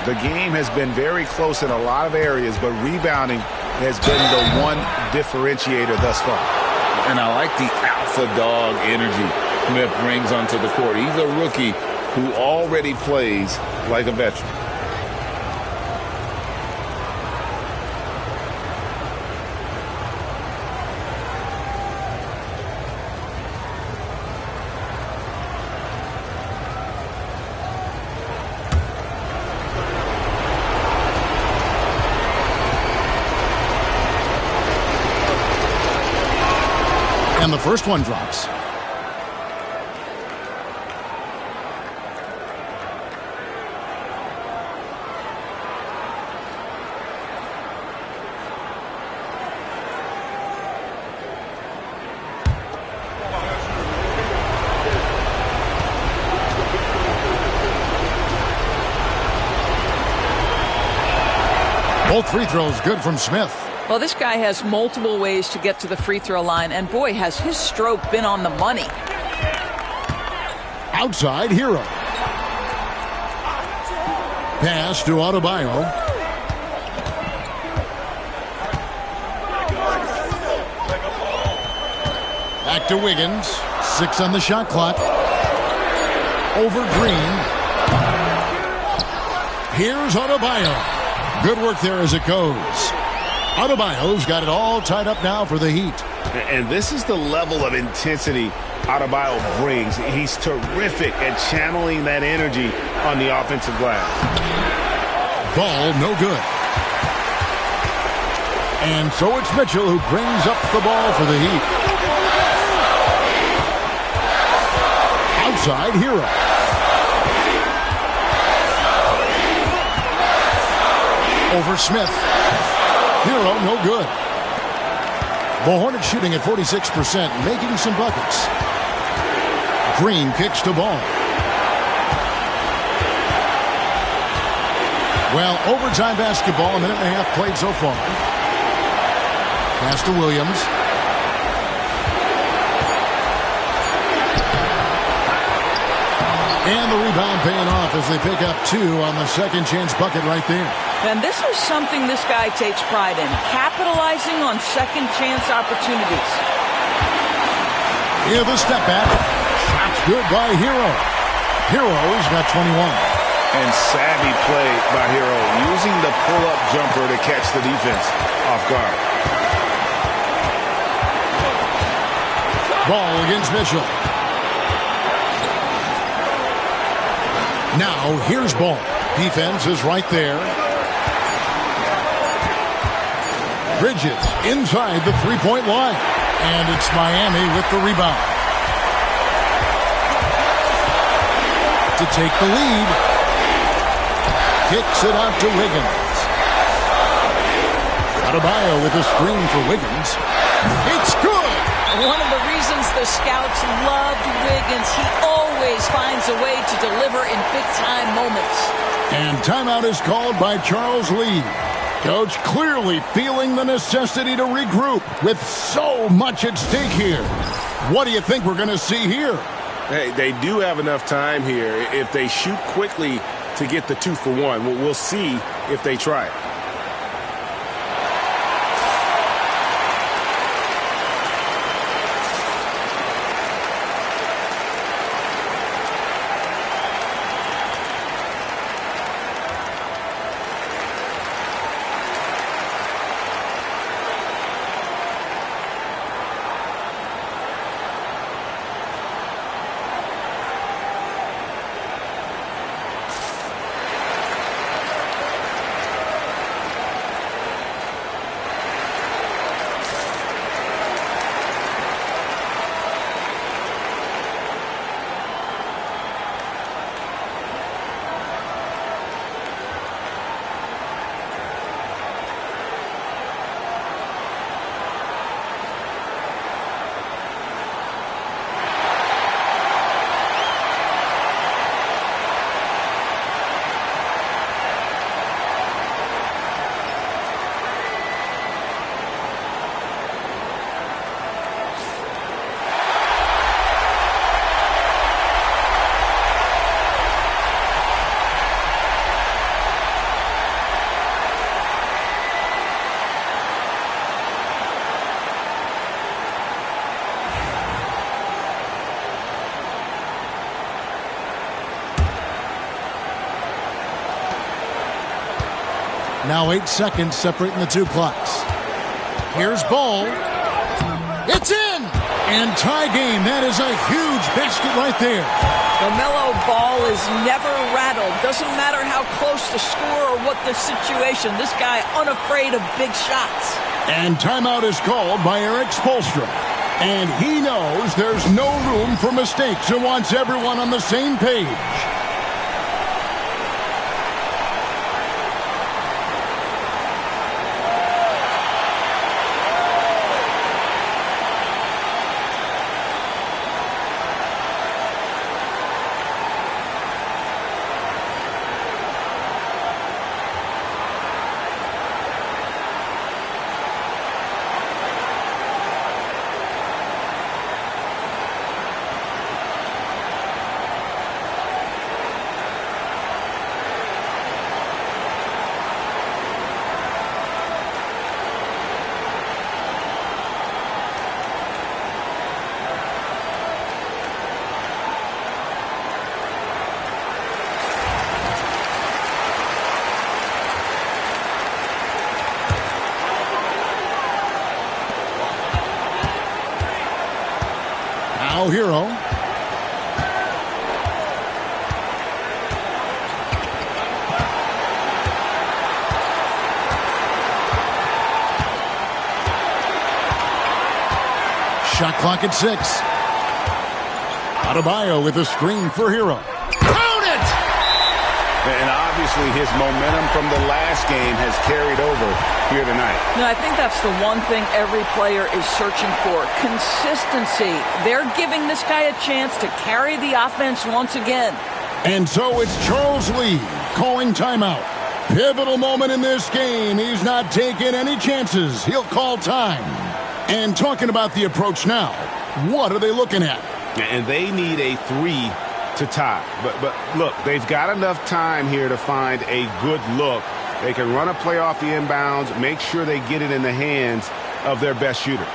The game has been very close in a lot of areas, but rebounding has been the one differentiator thus far. And I like the alpha dog energy Smith brings onto the court. He's a rookie who already plays like a veteran. And the first one drops. Both free throws good from Smith. Well, this guy has multiple ways to get to the free throw line, and boy, has his stroke been on the money. Outside Hero. Pass to Adebayo. Back to Wiggins. 6 on the shot clock. Over Green. Here's Adebayo. Good work there as it goes. Adebayo's got it all tied up now for the Heat. And this is the level of intensity Adebayo brings. He's terrific at channeling that energy on the offensive glass. Ball no good. And so it's Mitchell who brings up the ball for the Heat. Outside Hero. Over Smith. Hero no good. The Hornets shooting at 46%, making some buckets. Green kicks to ball. Well, overtime basketball, a minute and a half played so far. Pass to Williams. And the rebound paying off as they pick up 2 on the second chance bucket right there. And this is something this guy takes pride in, capitalizing on second chance opportunities. Here the step back. Shot's good by Hero. Hero's got 21. And savvy play by Hero, using the pull-up jumper to catch the defense off guard. Ball against Mitchell. Now here's Ball. Defense is right there. Bridges inside the three-point line. And it's Miami with the rebound. To take the lead. Kicks it out to Wiggins. Adebayo with a screen for Wiggins. It's good! One of the reasons the scouts loved Wiggins, he always finds a way to deliver in big-time moments. And timeout is called by Charles Lee. Coach clearly feeling the necessity to regroup with so much at stake here. What do you think we're going to see here? Hey, they do have enough time here. If they shoot quickly to get the 2 for 1, we'll see if they try it. Now 8 seconds separating the 2 clocks. Here's Ball. It's in! And tie game. That is a huge basket right there. LaMelo Ball is never rattled. Doesn't matter how close the score or what the situation. This guy unafraid of big shots. And timeout is called by Eric Spoelstra. And he knows there's no room for mistakes and wants everyone on the same page. Now Hero. Shot clock at 6. Adebayo with a screen for Hero. Count it! And obviously his momentum from the last game has carried over here tonight. No, I think that's the one thing every player is searching for. Consistency. They're giving this guy a chance to carry the offense once again. And so it's Charles Lee calling timeout. Pivotal moment in this game. He's not taking any chances. He'll call time. And talking about the approach now, what are they looking at? And they need a 3 to tie. But look, they've got enough time here to find a good look. They can run a play off the inbounds, make sure they get it in the hands of their best shooter.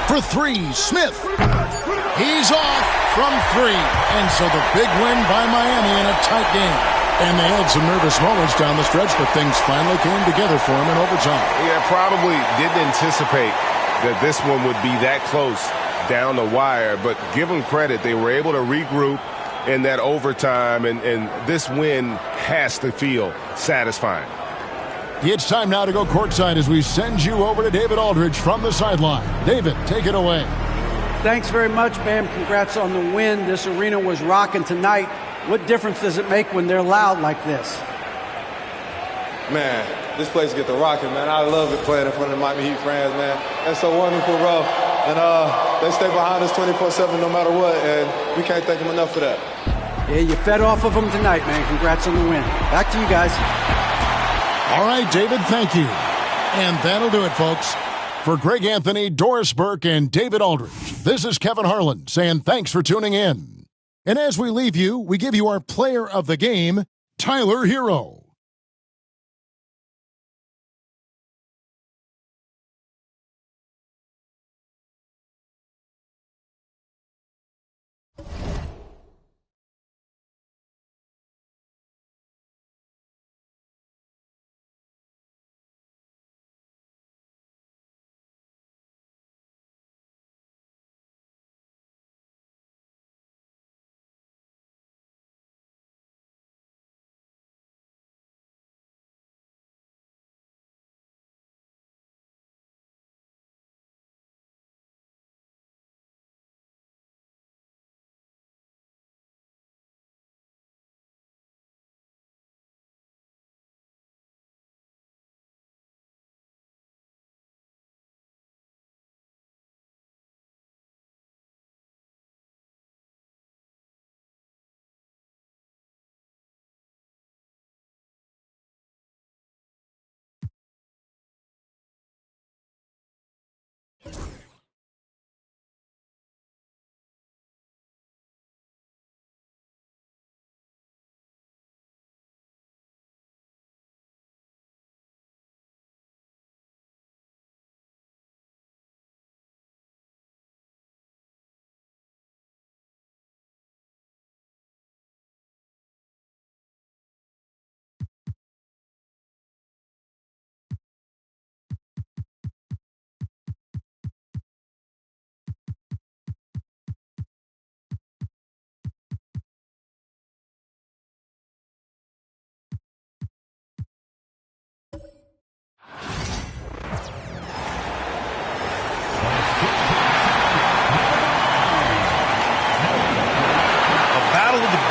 For 3, Smith. He's off from 3. And so the big win by Miami in a tight game. And they had some nervous moments down the stretch, but things finally came together for him in overtime. Yeah, probably didn't anticipate that this one would be that close down the wire, but give them credit. They were able to regroup in that overtime, and this win has to feel satisfying. It's time now to go courtside as we send you over to David Aldridge from the sideline. David, take it away. Thanks very much, Bam. Congrats on the win. This arena was rocking tonight. What difference does it make when they're loud like this? Man, this place get the rocking, man. I love it playing in front of the Miami Heat fans, man. That's so wonderful, bro. And they stay behind us 24/7 no matter what, and we can't thank them enough for that. Yeah, you fed off of them tonight, man. Congrats on the win. Back to you guys. All right, David, thank you. And that'll do it, folks. For Greg Anthony, Doris Burke, and David Aldridge, this is Kevin Harlan saying thanks for tuning in. And as we leave you, we give you our player of the game, Tyler Hero.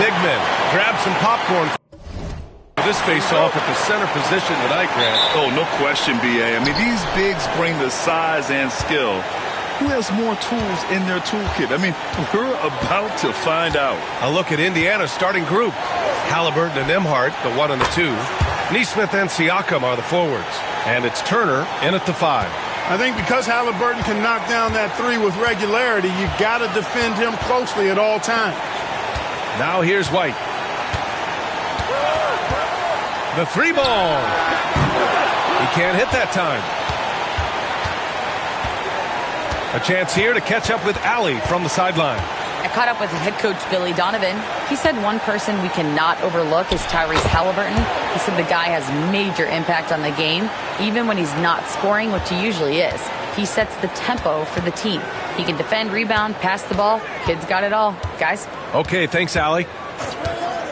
big men. Grab some popcorn. This face-off at the center position tonight, Grant. Oh, no question, B.A. I mean, these bigs bring the size and skill. Who has more tools in their toolkit? I mean, we're about to find out. A look at Indiana's starting group. Halliburton and Nembhard, the 1 and the 2. Nesmith and Siakam are the forwards. And it's Turner in at the 5. I think because Halliburton can knock down that 3 with regularity, you got to defend him closely at all times. Now here's White. The 3 ball. He can't hit that time. A chance here to catch up with Allie from the sideline. I caught up with head coach Billy Donovan. He said one person we cannot overlook is Tyrese Halliburton. He said the guy has major impact on the game, even when he's not scoring, which he usually is. He sets the tempo for the team. He can defend, rebound, pass the ball. Kid's got it all. Guys? Okay, thanks, Allie.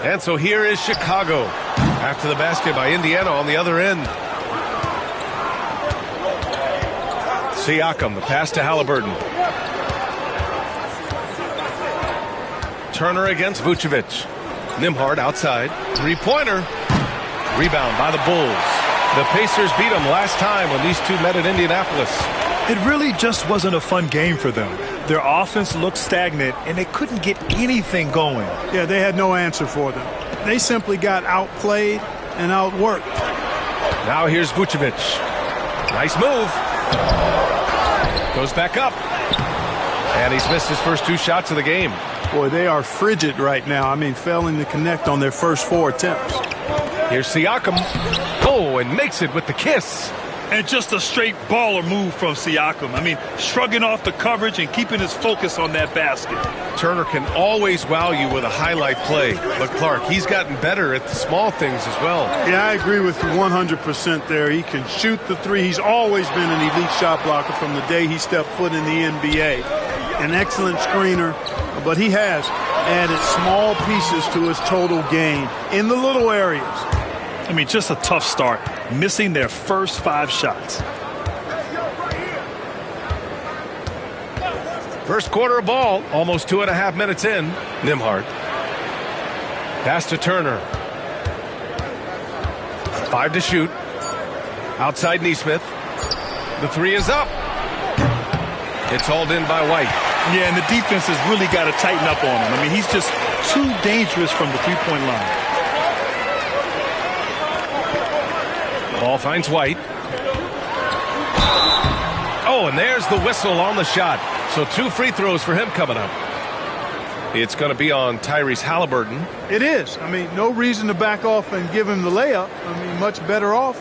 And so here is Chicago. After the basket by Indiana on the other end. Siakam, the pass to Halliburton. Turner against Vucevic. Nembhard outside. 3-pointer. Rebound by the Bulls. The Pacers beat them last time when these two met at Indianapolis. It really just wasn't a fun game for them. Their offense looked stagnant, and they couldn't get anything going. Yeah, they had no answer for them. They simply got outplayed and outworked. Now here's Vucevic. Nice move. Goes back up. And he's missed his first 2 shots of the game. Boy, they are frigid right now. I mean, failing to connect on their first 4 attempts. Here's Siakam. Oh, and makes it with the kiss. And just a straight baller move from Siakam. I mean, shrugging off the coverage and keeping his focus on that basket. Turner can always wow you with a highlight play. But Clark, he's gotten better at the small things as well. Yeah, I agree with you 100% there. He can shoot the 3. He's always been an elite shot blocker from the day he stepped foot in the NBA. An excellent screener, but he has added small pieces to his total game in the little areas. I mean, just a tough start, missing their first 5 shots. First quarter of ball, almost 2.5 minutes in. Nembhard. Pass to Turner. 5 to shoot. Outside Nesmith. The 3 is up. It's hauled in by White. Yeah, and the defense has really got to tighten up on him. I mean, he's just too dangerous from the 3-point line. Ball finds White. Oh, and there's the whistle on the shot. So 2 free throws for him coming up. It's going to be on Tyrese Halliburton. It is. I mean, no reason to back off and give him the layup. I mean, much better off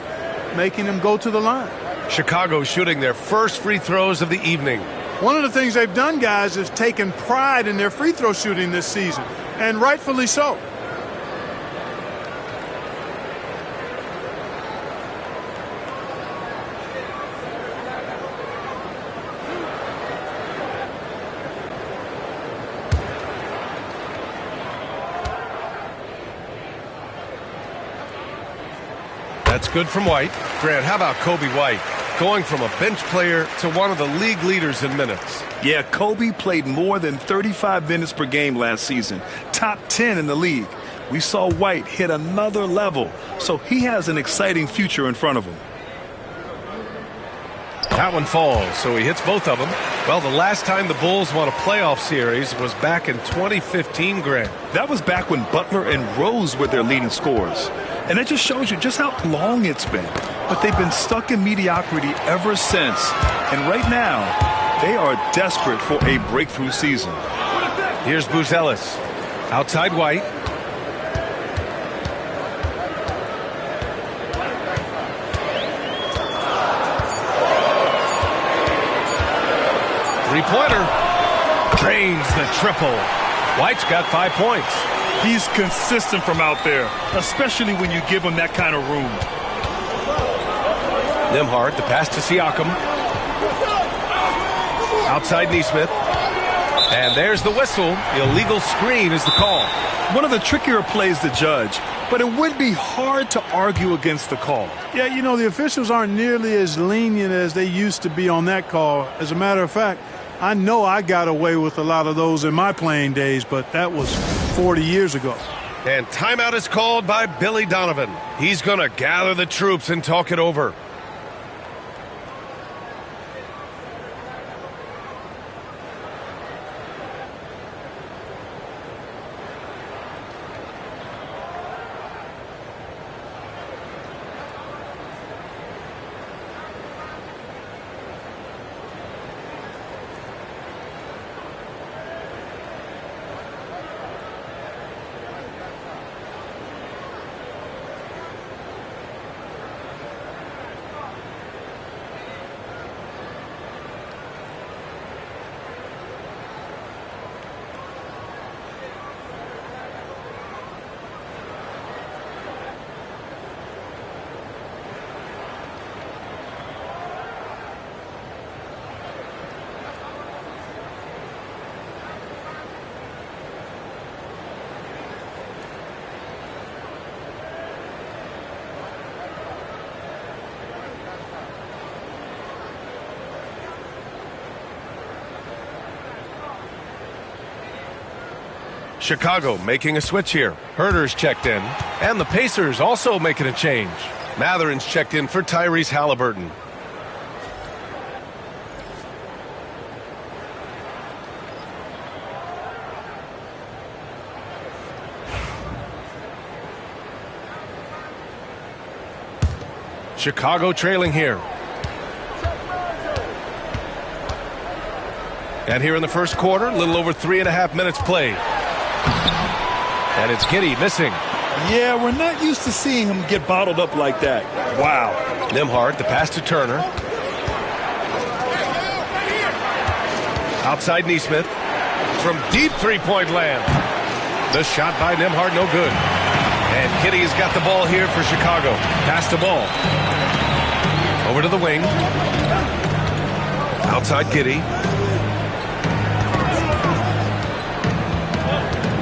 making him go to the line. Chicago shooting their first free throws of the evening. One of the things they've done, guys, is taken pride in their free throw shooting this season, and rightfully so. That's good from White. Grant, how about Kobe White? Going from a bench player to one of the league leaders in minutes. Yeah, Kobe played more than 35 minutes per game last season. Top 10 in the league. We saw White hit another level, so he has an exciting future in front of him. That one falls, so he hits both of them. Well, the last time the Bulls won a playoff series was back in 2015, Grant. That was back when Butler and Rose were their leading scorers. And that just shows you just how long it's been. But they've been stuck in mediocrity ever since. And right now, they are desperate for a breakthrough season. Here's Buzelis. Outside White. Three-pointer. Drains the triple. White's got 5 points. He's consistent from out there, especially when you give him that kind of room. Nembhard, the pass to Siakam. Outside Nesmith. And there's the whistle. Illegal screen is the call. One of the trickier plays to judge, but it would be hard to argue against the call. Yeah, you know, the officials aren't nearly as lenient as they used to be on that call. As a matter of fact, I know I got away with a lot of those in my playing days, but that was 40 years ago. And timeout is called by Billy Donovan. He's going to gather the troops and talk it over. Chicago making a switch here. Herder's checked in. And the Pacers also making a change. Matherin's checked in for Tyrese Halliburton. Chicago trailing here. And here in the first quarter, a little over 3.5 minutes played. And it's Giddey missing. Yeah, we're not used to seeing him get bottled up like that. Wow. Nembhard, the pass to Turner. Outside Nesmith. From deep three-point land. The shot by Nembhard, no good. And Giddey has got the ball here for Chicago. Pass the ball. Over to the wing. Outside Giddey.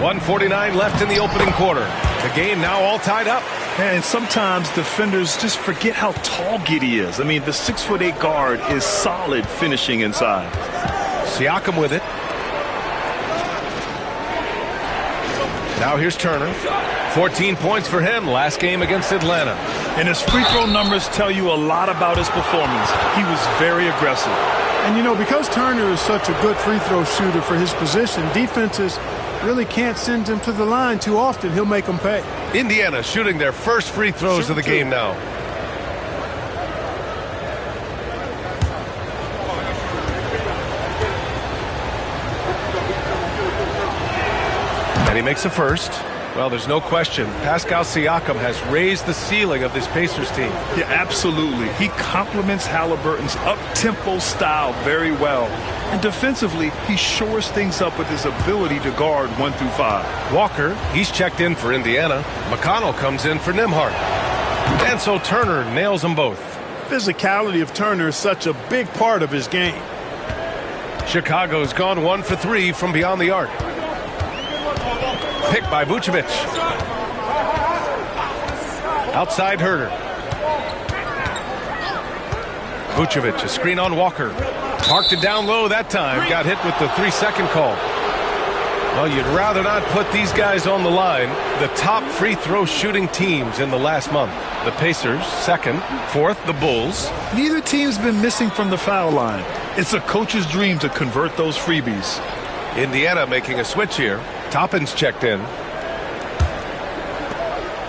1:49 left in the opening quarter. The game now all tied up. And sometimes defenders just forget how tall Giddey is. I mean, the 6'8" guard is solid finishing inside. Siakam with it. Now here's Turner. 14 points for him last game against Atlanta. And his free throw numbers tell you a lot about his performance. He was very aggressive. And, you know, because Turner is such a good free throw shooter for his position, defenses really can't send him to the line too often. He'll make them pay. Indiana shooting their first free throws of the game now. And he makes the first. Well, there's no question. Pascal Siakam has raised the ceiling of this Pacers team. Yeah, absolutely. He complements Halliburton's up-tempo style very well. And defensively, he shores things up with his ability to guard 1 through 5. Walker, he's checked in for Indiana. McConnell comes in for Nembhard. And so Turner nails them both. Physicality of Turner is such a big part of his game. Chicago's gone 1 for 3 from beyond the arc. Picked by Vucevic. Outside Herder. Vucevic, a screen on Walker. Parked it down low that time. Got hit with the 3-second call. Well, you'd rather not put these guys on the line. The top free throw shooting teams in the last month. The Pacers, second. Fourth, the Bulls. Neither team's been missing from the foul line. It's a coach's dream to convert those freebies. Indiana making a switch here. Toppin's checked in.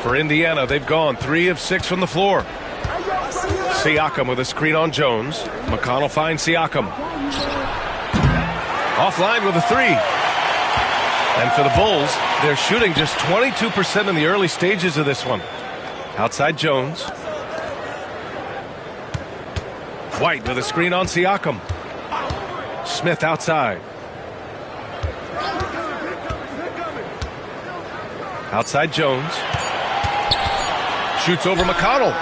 For Indiana, they've gone 3 of 6 from the floor. Siakam with a screen on Jones. McConnell finds Siakam. Offline with a 3. And for the Bulls, they're shooting just 22% in the early stages of this one. Outside Jones. White with a screen on Siakam. Smith outside. Outside Jones. Shoots over McConnell.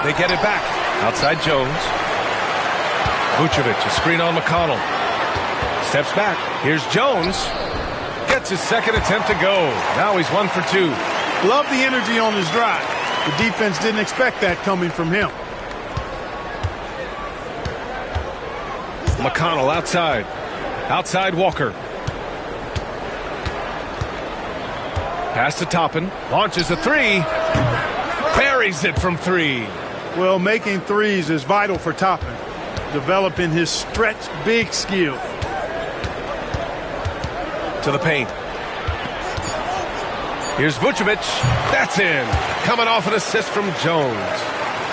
They get it back. Outside Jones. Vucevic, a screen on McConnell. Steps back. Here's Jones. Gets his second attempt to go. Now he's 1 for 2. Love the energy on his drive. The defense didn't expect that coming from him. McConnell outside. Outside Walker. Pass to Toppin. Launches a three. Buries it from three. Well, making threes is vital for Toppin. Developing his stretch big skill. To the paint. Here's Vucevic. That's in. Coming off an assist from Jones.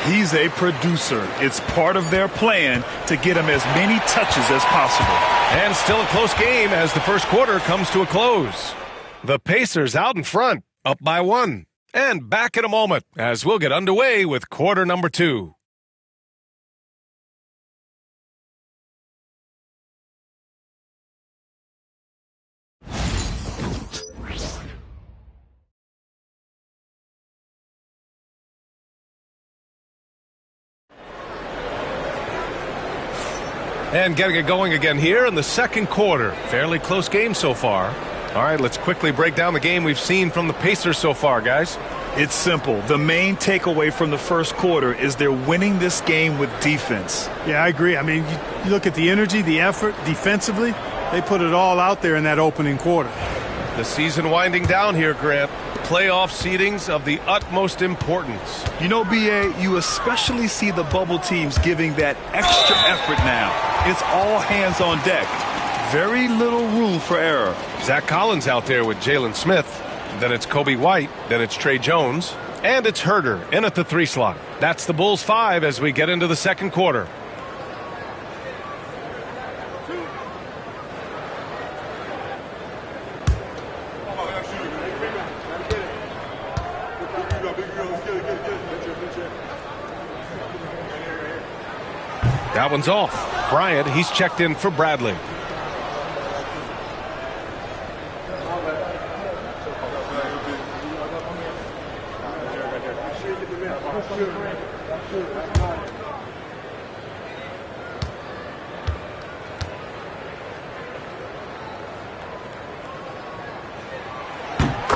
He's a producer. It's part of their plan to get him as many touches as possible. And still a close game as the first quarter comes to a close. The Pacers out in front, up by 1. And back in a moment as we'll get underway with quarter number 2. And getting it going again here in the second quarter. Fairly close game so far. All right, let's quickly break down the game we've seen from the Pacers so far, guys. It's simple. The main takeaway from the first quarter is they're winning this game with defense. Yeah, I agree. I mean, you look at the energy, the effort defensively, they put it all out there in that opening quarter. The season winding down here, Grant. Playoff seedings of the utmost importance. You know, B.A., you especially see the bubble teams giving that extra effort now. It's all hands on deck. Very little room for error. Zach Collins out there with Jalen Smith. Then it's Kobe White. Then it's Trey Jones. And it's Herter in at the 3 slot. That's the Bulls 5 as we get into the second quarter. That one's off. Bryant, he's checked in for Bradley.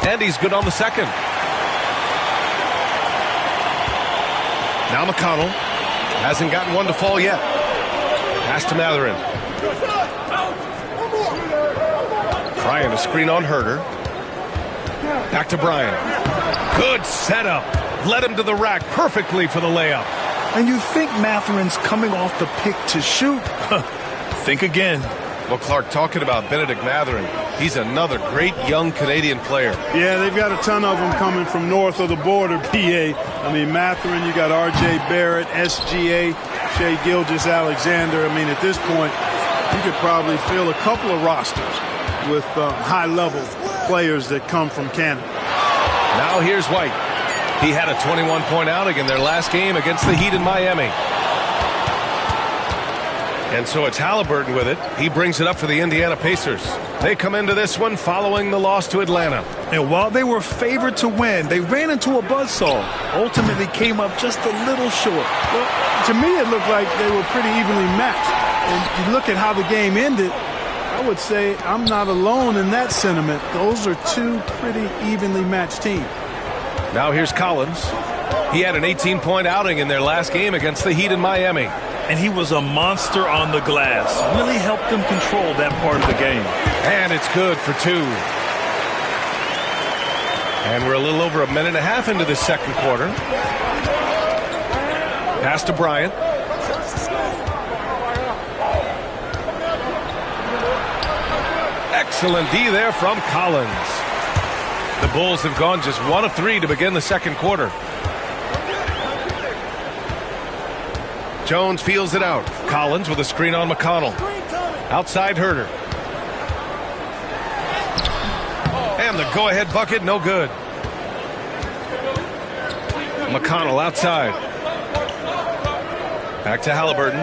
And he's good on the second. Now McConnell hasn't gotten one to fall yet. Pass to Matherin. Bryant, a screen on Herter. Back to Bryant. Good setup. Led him to the rack perfectly for the layup. And you think Matherin's coming off the pick to shoot? Think again. Well, Clark, talking about Benedict Matherin, he's another great young Canadian player. Yeah, they've got a ton of them coming from north of the border, PA. I mean, Matherin, you got R.J. Barrett, SGA, Shai Gilgeous-Alexander. I mean, at this point, you could probably fill a couple of rosters with high-level players that come from Canada. Now here's White. He had a 21-point outing in their last game against the Heat in Miami. And so it's Halliburton with it. He brings it up for the Indiana Pacers. They come into this one following the loss to Atlanta. And while they were favored to win, they ran into a buzzsaw. Ultimately came up just a little short. Well, to me, it looked like they were pretty evenly matched. And you look at how the game ended, I would say I'm not alone in that sentiment. Those are two pretty evenly matched teams. Now here's Collins. He had an 18-point outing in their last game against the Heat in Miami. And he was a monster on the glass. Really helped them control that part of the game. And it's good for 2. And we're a little over a minute and a half into the second quarter. Pass to Bryant. Excellent D there from Collins. The Bulls have gone just 1 of 3 to begin the second quarter. Jones feels it out. Collins with a screen on McConnell. Outside Herter. And the go-ahead bucket, no good. McConnell outside. Back to Halliburton.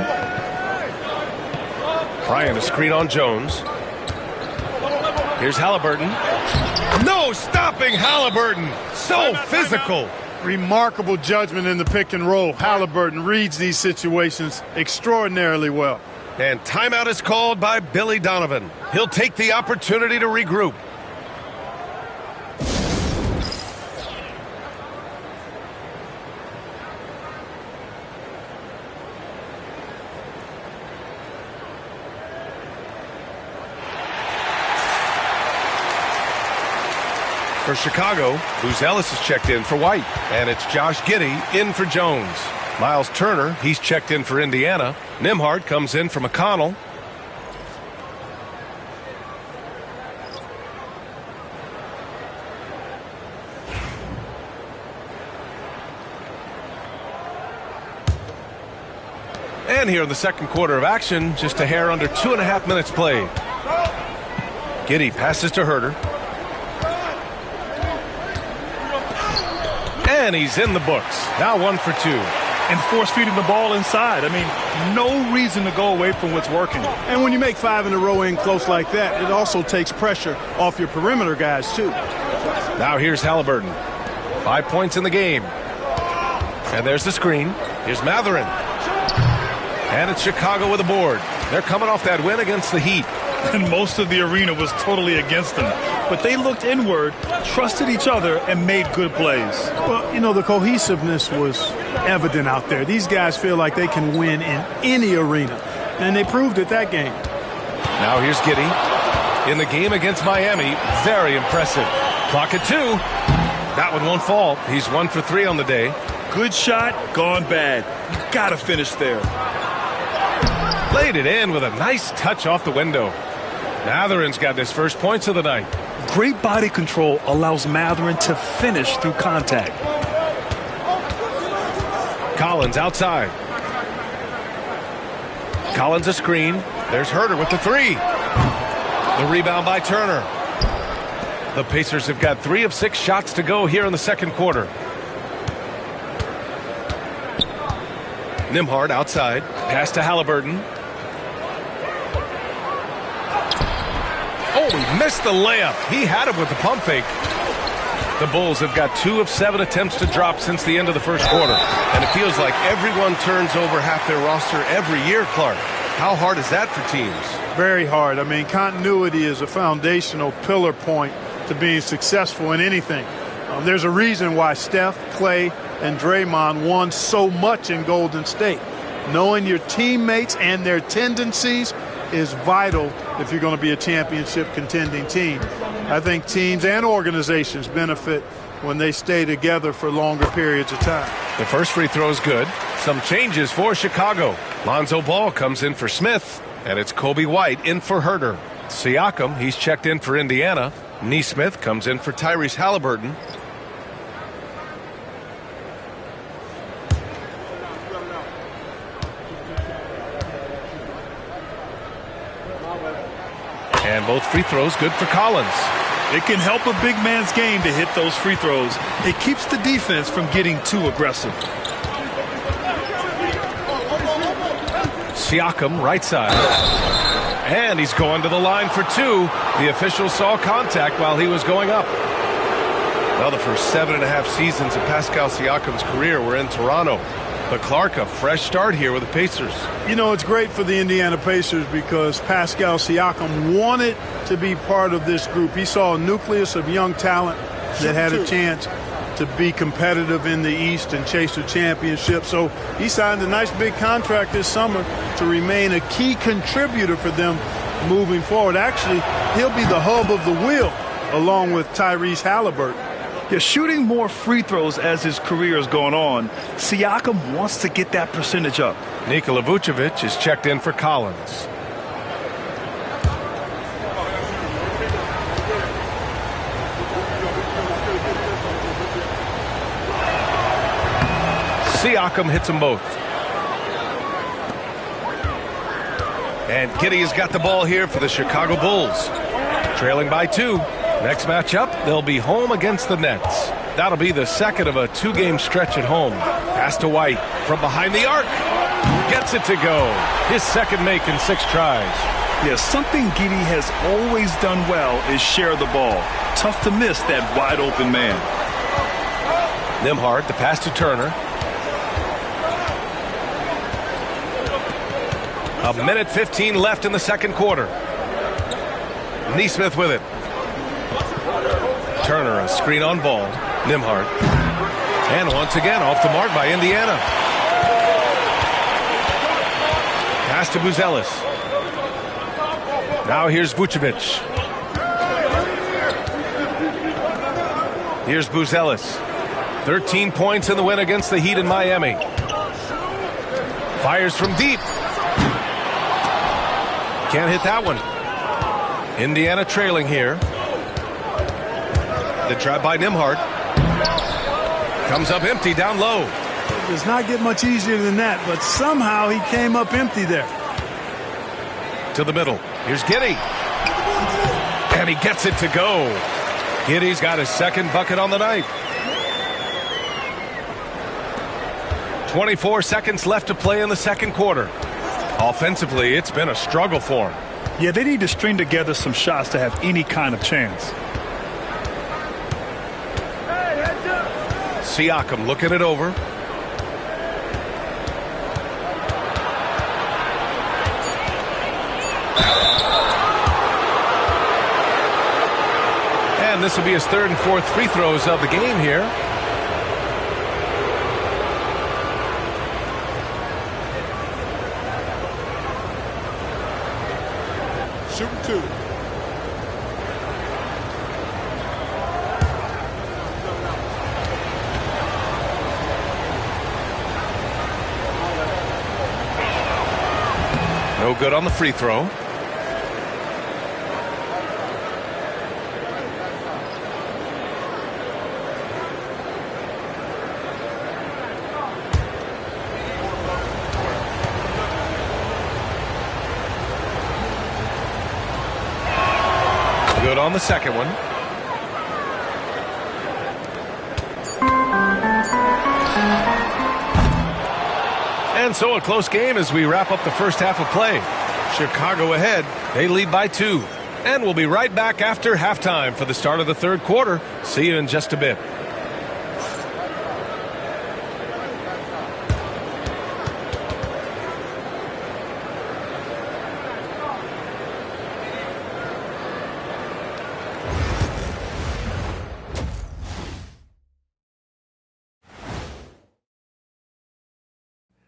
Bryant, a screen on Jones. Here's Halliburton. No stopping Halliburton. So physical. Remarkable judgment in the pick and roll. Halliburton reads these situations extraordinarily well. And timeout is called by Billy Donovan. He'll take the opportunity to regroup. For Chicago, Buzelis is checked in for White. And it's Josh Giddey in for Jones. Miles Turner, he's checked in for Indiana. Nembhard comes in for McConnell. And here in the second quarter of action, just a hair under 2.5 minutes played. Giddey passes to Herter. And he's in the books. Now 1 for 2. And force-feeding the ball inside. I mean, no reason to go away from what's working. And when you make 5 in a row in close like that, it also takes pressure off your perimeter guys, too. Now here's Halliburton. 5 points in the game. And there's the screen. Here's Matherin. And it's Chicago with a board. They're coming off that win against the Heat. And most of the arena was totally against them. But they looked inward, trusted each other, and made good plays. Well, you know, the cohesiveness was evident out there. These guys feel like they can win in any arena. And they proved it that game. Now here's Giddey. In the game against Miami, very impressive. Clock at 2. That one won't fall. He's 1 for 3 on the day. Good shot, gone bad. You gotta finish there. Laid it in with a nice touch off the window. Matherin's got his first points of the night. Great body control allows Matherin to finish through contact. Collins outside. Collins a screen. There's Herter with the 3. The rebound by Turner. The Pacers have got 3 of 6 shots to go here in the second quarter. Nembhard outside. Pass to Halliburton. Oh, he missed the layup. He had it with the pump fake. The Bulls have got 2 of 7 attempts to drop since the end of the first quarter. And it feels like everyone turns over half their roster every year, Clark. How hard is that for teams? Very hard. I mean, continuity is a foundational pillar point to being successful in anything. There's a reason why Steph, Clay, and Draymond won so much in Golden State. Knowing your teammates and their tendencies is vital if you're going to be a championship contending team. I think teams and organizations benefit when they stay together for longer periods of time. The first free throw is good. Some changes for Chicago. Lonzo Ball comes in for Smith, and it's Kobe White in for Herter. Siakam, he's checked in for Indiana. Nesmith comes in for Tyrese Halliburton. And both free throws good for Collins. It can help a big man's game to hit those free throws. It keeps the defense from getting too aggressive. Siakam right side. And he's going to the line for 2. The official saw contact while he was going up. Well, the first 7.5 seasons of Pascal Siakam's career were in Toronto. But Clark, a fresh start here with the Pacers. You know, it's great for the Indiana Pacers because Pascal Siakam wanted to be part of this group. He saw a nucleus of young talent that had a chance to be competitive in the East and chase a championship. So he signed a nice big contract this summer to remain a key contributor for them moving forward. Actually, he'll be the hub of the wheel along with Tyrese Halliburton. Yeah, shooting more free throws as his career is going on, Siakam wants to get that percentage up. Nikola Vucevic is checked in for Collins. Siakam hits them both. And Giddey has got the ball here for the Chicago Bulls. Trailing by 2. Next matchup, they'll be home against the Nets. That'll be the second of a 2-game stretch at home. Pass to White from behind the arc. Gets it to go. His second make in 6 tries. Yeah, something Giddey has always done well is share the ball. Tough to miss that wide open man. Nembhard, the pass to Turner. A minute 15 left in the second quarter. Nesmith with it. Turner, a screen on Ball. Nembhard. And once again, off the mark by Indiana. Pass to Buzelis. Now here's Vucevic. Here's Buzelis. 13 points in the win against the Heat in Miami. Fires from deep. Can't hit that one. Indiana trailing here. The drive by Nembhard. Comes up empty down low. It does not get much easier than that, but somehow he came up empty there. To the middle. Here's Giddey. And he gets it to go. Giddey's got his second bucket on the night. 24 seconds left to play in the second quarter. Offensively, it's been a struggle for him. Yeah, they need to string together some shots to have any kind of chance. Siakam looking it over. And this will be his third and fourth free throws of the game here. Shooting two. No good on the free throw. Good on the second one. And so a close game as we wrap up the first half of play. Chicago ahead. They lead by 2. And we'll be right back after halftime for the start of the third quarter. See you in just a bit.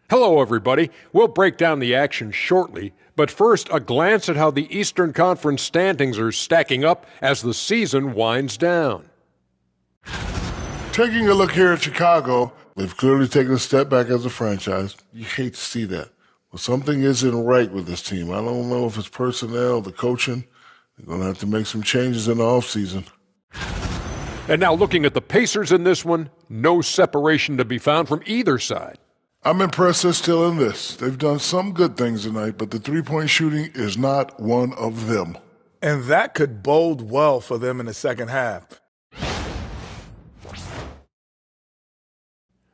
Hello, everybody. We'll break down the action shortly, but first, a glance at how the Eastern Conference standings are stacking up as the season winds down. Taking a look here at Chicago, they've clearly taken a step back as a franchise. You hate to see that. Well, something isn't right with this team. I don't know if it's personnel, the coaching. They're going to have to make some changes in the offseason. And now looking at the Pacers in this one, no separation to be found from either side. I'm impressed they're still in this. They've done some good things tonight, but the three-point shooting is not one of them. And that could bode well for them in the second half.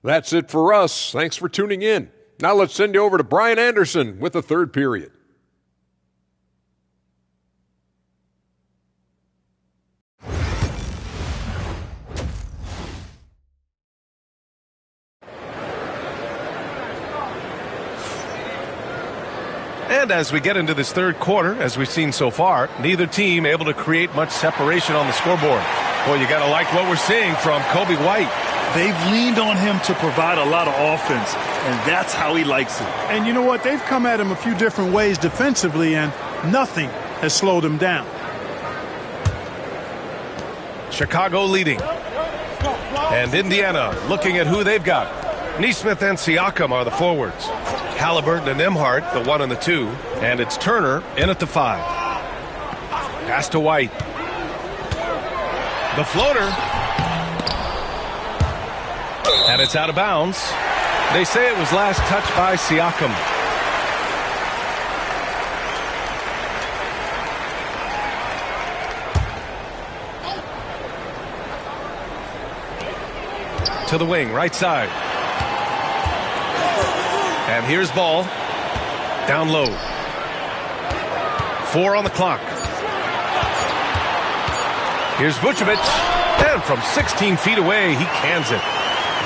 That's it for us. Thanks for tuning in. Now let's send you over to Brian Anderson with the third period. And as we get into this third quarter, as we've seen so far, neither team able to create much separation on the scoreboard. Boy, you got to like what we're seeing from Kobe White. They've leaned on him to provide a lot of offense, and that's how he likes it. And you know what? They've come at him a few different ways defensively, and nothing has slowed him down. Chicago leading. And Indiana looking at who they've got. Nesmith and Siakam are the forwards. Halliburton and Nembhard, the 1 and the 2. And it's Turner in at the 5. Pass to White. The floater. And it's out of bounds. They say it was last touched by Siakam. To the wing, right side. And here's Ball. Down low. 4 on the clock. Here's Vucevic. And from 16 feet away, he cans it.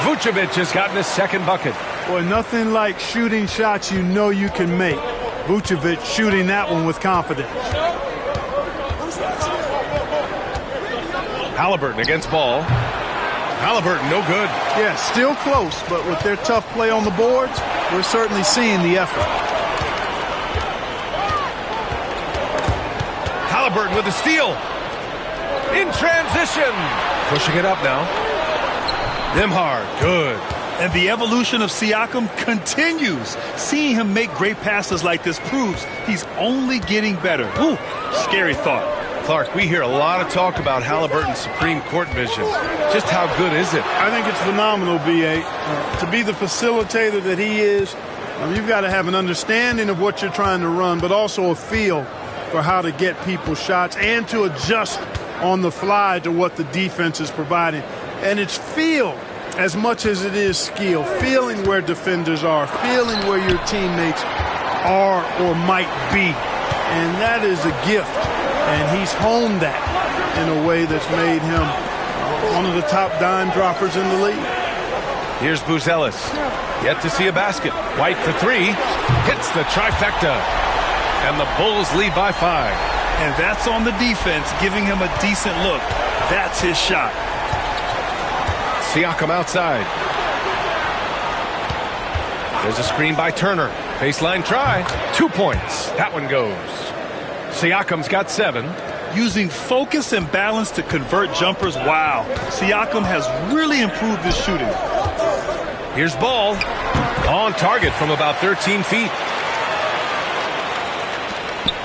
Vucevic has gotten his second bucket. Boy, nothing like shooting shots you know you can make. Vucevic shooting that one with confidence. Halliburton against Ball. Halliburton, no good. Yeah, still close, but with their tough play on the boards, we're certainly seeing the effort. Halliburton with a steal. In transition. Pushing it up now. Nembhard, good. And the evolution of Siakam continues. Seeing him make great passes like this proves he's only getting better. Ooh, scary thought. Clark, we hear a lot of talk about Halliburton's supreme court vision. Just how good is it? I think it's phenomenal, B.A. To be the facilitator that he is, you've got to have an understanding of what you're trying to run, but also a feel for how to get people shots and to adjust on the fly to what the defense is providing. And it's feel as much as it is skill, feeling where defenders are, feeling where your teammates are or might be. And that is a gift. And he's honed that in a way that's made him one of the top dime droppers in the league. Here's Buzelis. Yet to see a basket. White for three. Hits the trifecta. And the Bulls lead by 5. And that's on the defense, giving him a decent look. That's his shot. Siakam outside. There's a screen by Turner. Baseline try. 2 points. That one goes. Siakam's got 7. Using focus and balance to convert jumpers. Wow. Siakam has really improved his shooting. Here's Ball. On target from about 13 feet.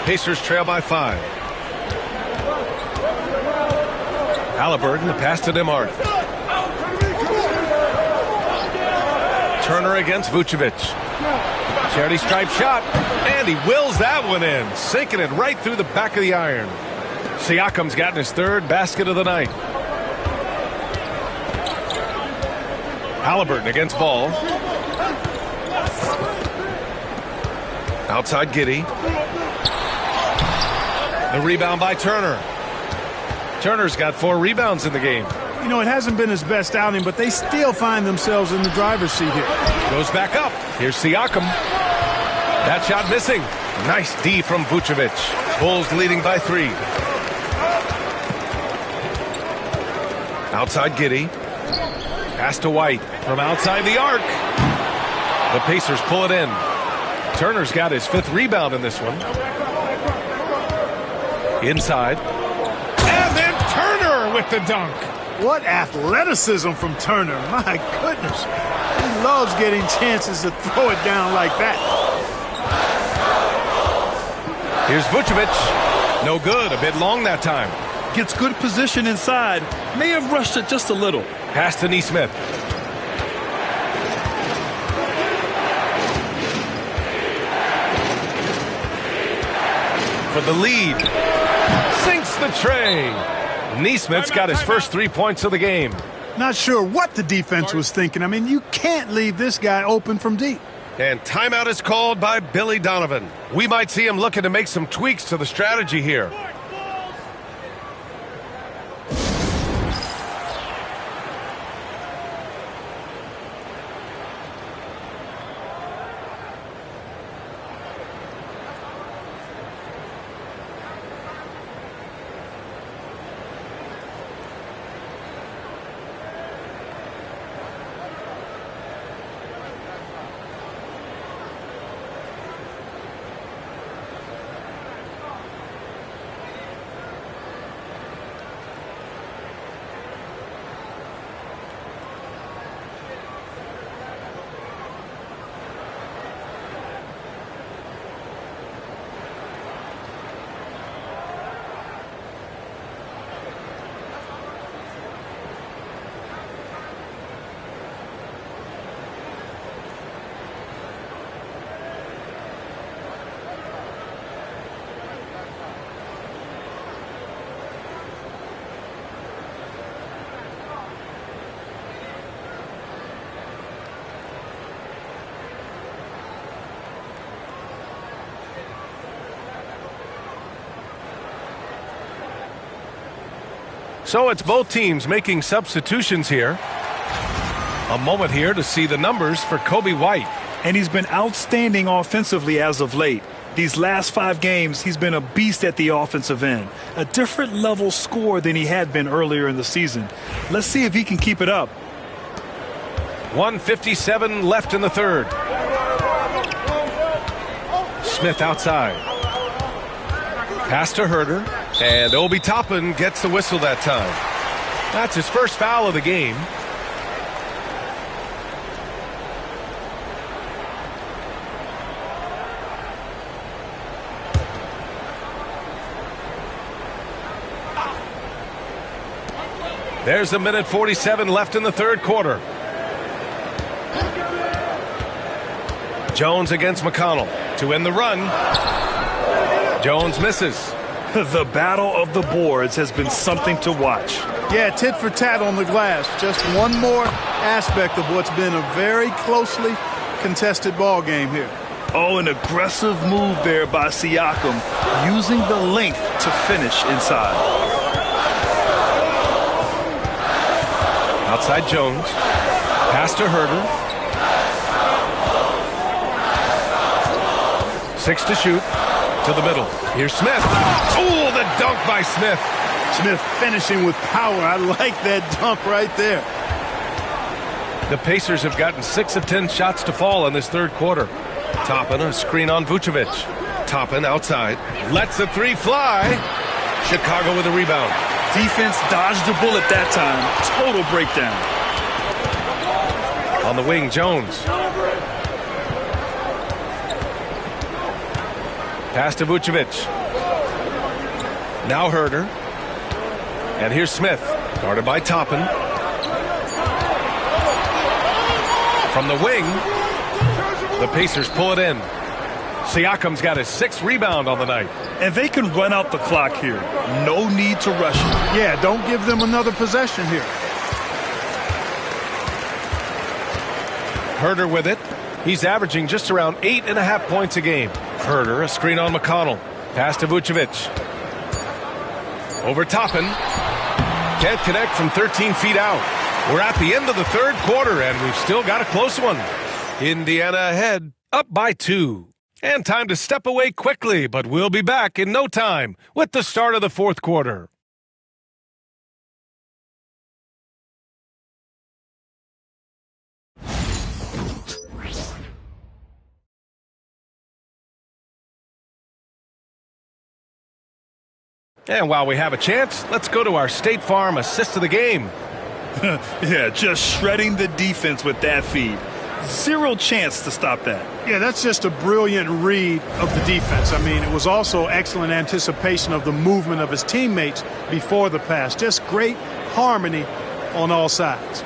Pacers trail by 5. Halliburton, the pass to Nembhard. Turner against Vucevic. Charity stripe shot, and he wills that one in, sinking it right through the back of the iron. Siakam's gotten his 3rd basket of the night. Halliburton against Ball. Outside Giddey. The rebound by Turner. Turner's got 4 rebounds in the game. You know, it hasn't been his best outing, but they still find themselves in the driver's seat here. Goes back up. Here's Siakam. That shot missing. Nice D from Vucevic. Bulls leading by 3. Outside Giddey. Pass to White from outside the arc. The Pacers pull it in. Turner's got his 5th rebound in this one. Inside. And then Turner with the dunk. What athleticism from Turner. My goodness. He loves getting chances to throw it down like that. Here's Vucevic. No good. A bit long that time. Gets good position inside. May have rushed it just a little. Pass to Nesmith. For the lead. Sinks the tray. Nesmith's got his first 3 points of the game. Not sure what the defense was thinking. I mean, you can't leave this guy open from deep. And timeout is called by Billy Donovan. We might see him looking to make some tweaks to the strategy here. So it's both teams making substitutions here. A moment here to see the numbers for Kobe White. And he's been outstanding offensively as of late. These last 5 games, he's been a beast at the offensive end. A different level scorer than he had been earlier in the season. Let's see if he can keep it up. 1:57 left in the 3rd. Smith outside. Pass to Herter. And Obi Toppin gets the whistle that time. That's his first foul of the game. There's 1:47 left in the third quarter. Jones against McConnell to end the run. Jones misses. The battle of the boards has been something to watch. Yeah, tit for tat on the glass. Just one more aspect of what's been a very closely contested ball game here. Oh, an aggressive move there by Siakam, using the length to finish inside. Outside Jones. Pass to Herder. 6 to shoot. To the middle. Here's Smith. Oh, the dunk by Smith. Smith finishing with power. I like that dunk right there. The Pacers have gotten 6 of 10 shots to fall in this third quarter. Toppin, a screen on Vucevic. Toppin outside. Lets the three fly. Chicago with a rebound. Defense dodged a bullet that time. Total breakdown. On the wing, Jones. Pass to Vucevic. Now Herder. And here's Smith. Guarded by Toppin. From the wing, the Pacers pull it in. Siakam's got his 6th rebound on the night. And they can run out the clock here. No need to rush it. Yeah, don't give them another possession here. Herder with it. He's averaging just around 8.5 points a game. Herder, a screen on McConnell. Pass to Vucevic. Over Toppin. Can't connect from 13 feet out. We're at the end of the third quarter, and we've still got a close one. Indiana ahead, up by 2. And time to step away quickly, but we'll be back in no time with the start of the fourth quarter. And while we have a chance, let's go to our State Farm assist of the game. Yeah, just shredding the defense with that feed. Zero chance to stop that. Yeah, that's just a brilliant read of the defense. I mean, it was also excellent anticipation of the movement of his teammates before the pass. Just great harmony on all sides.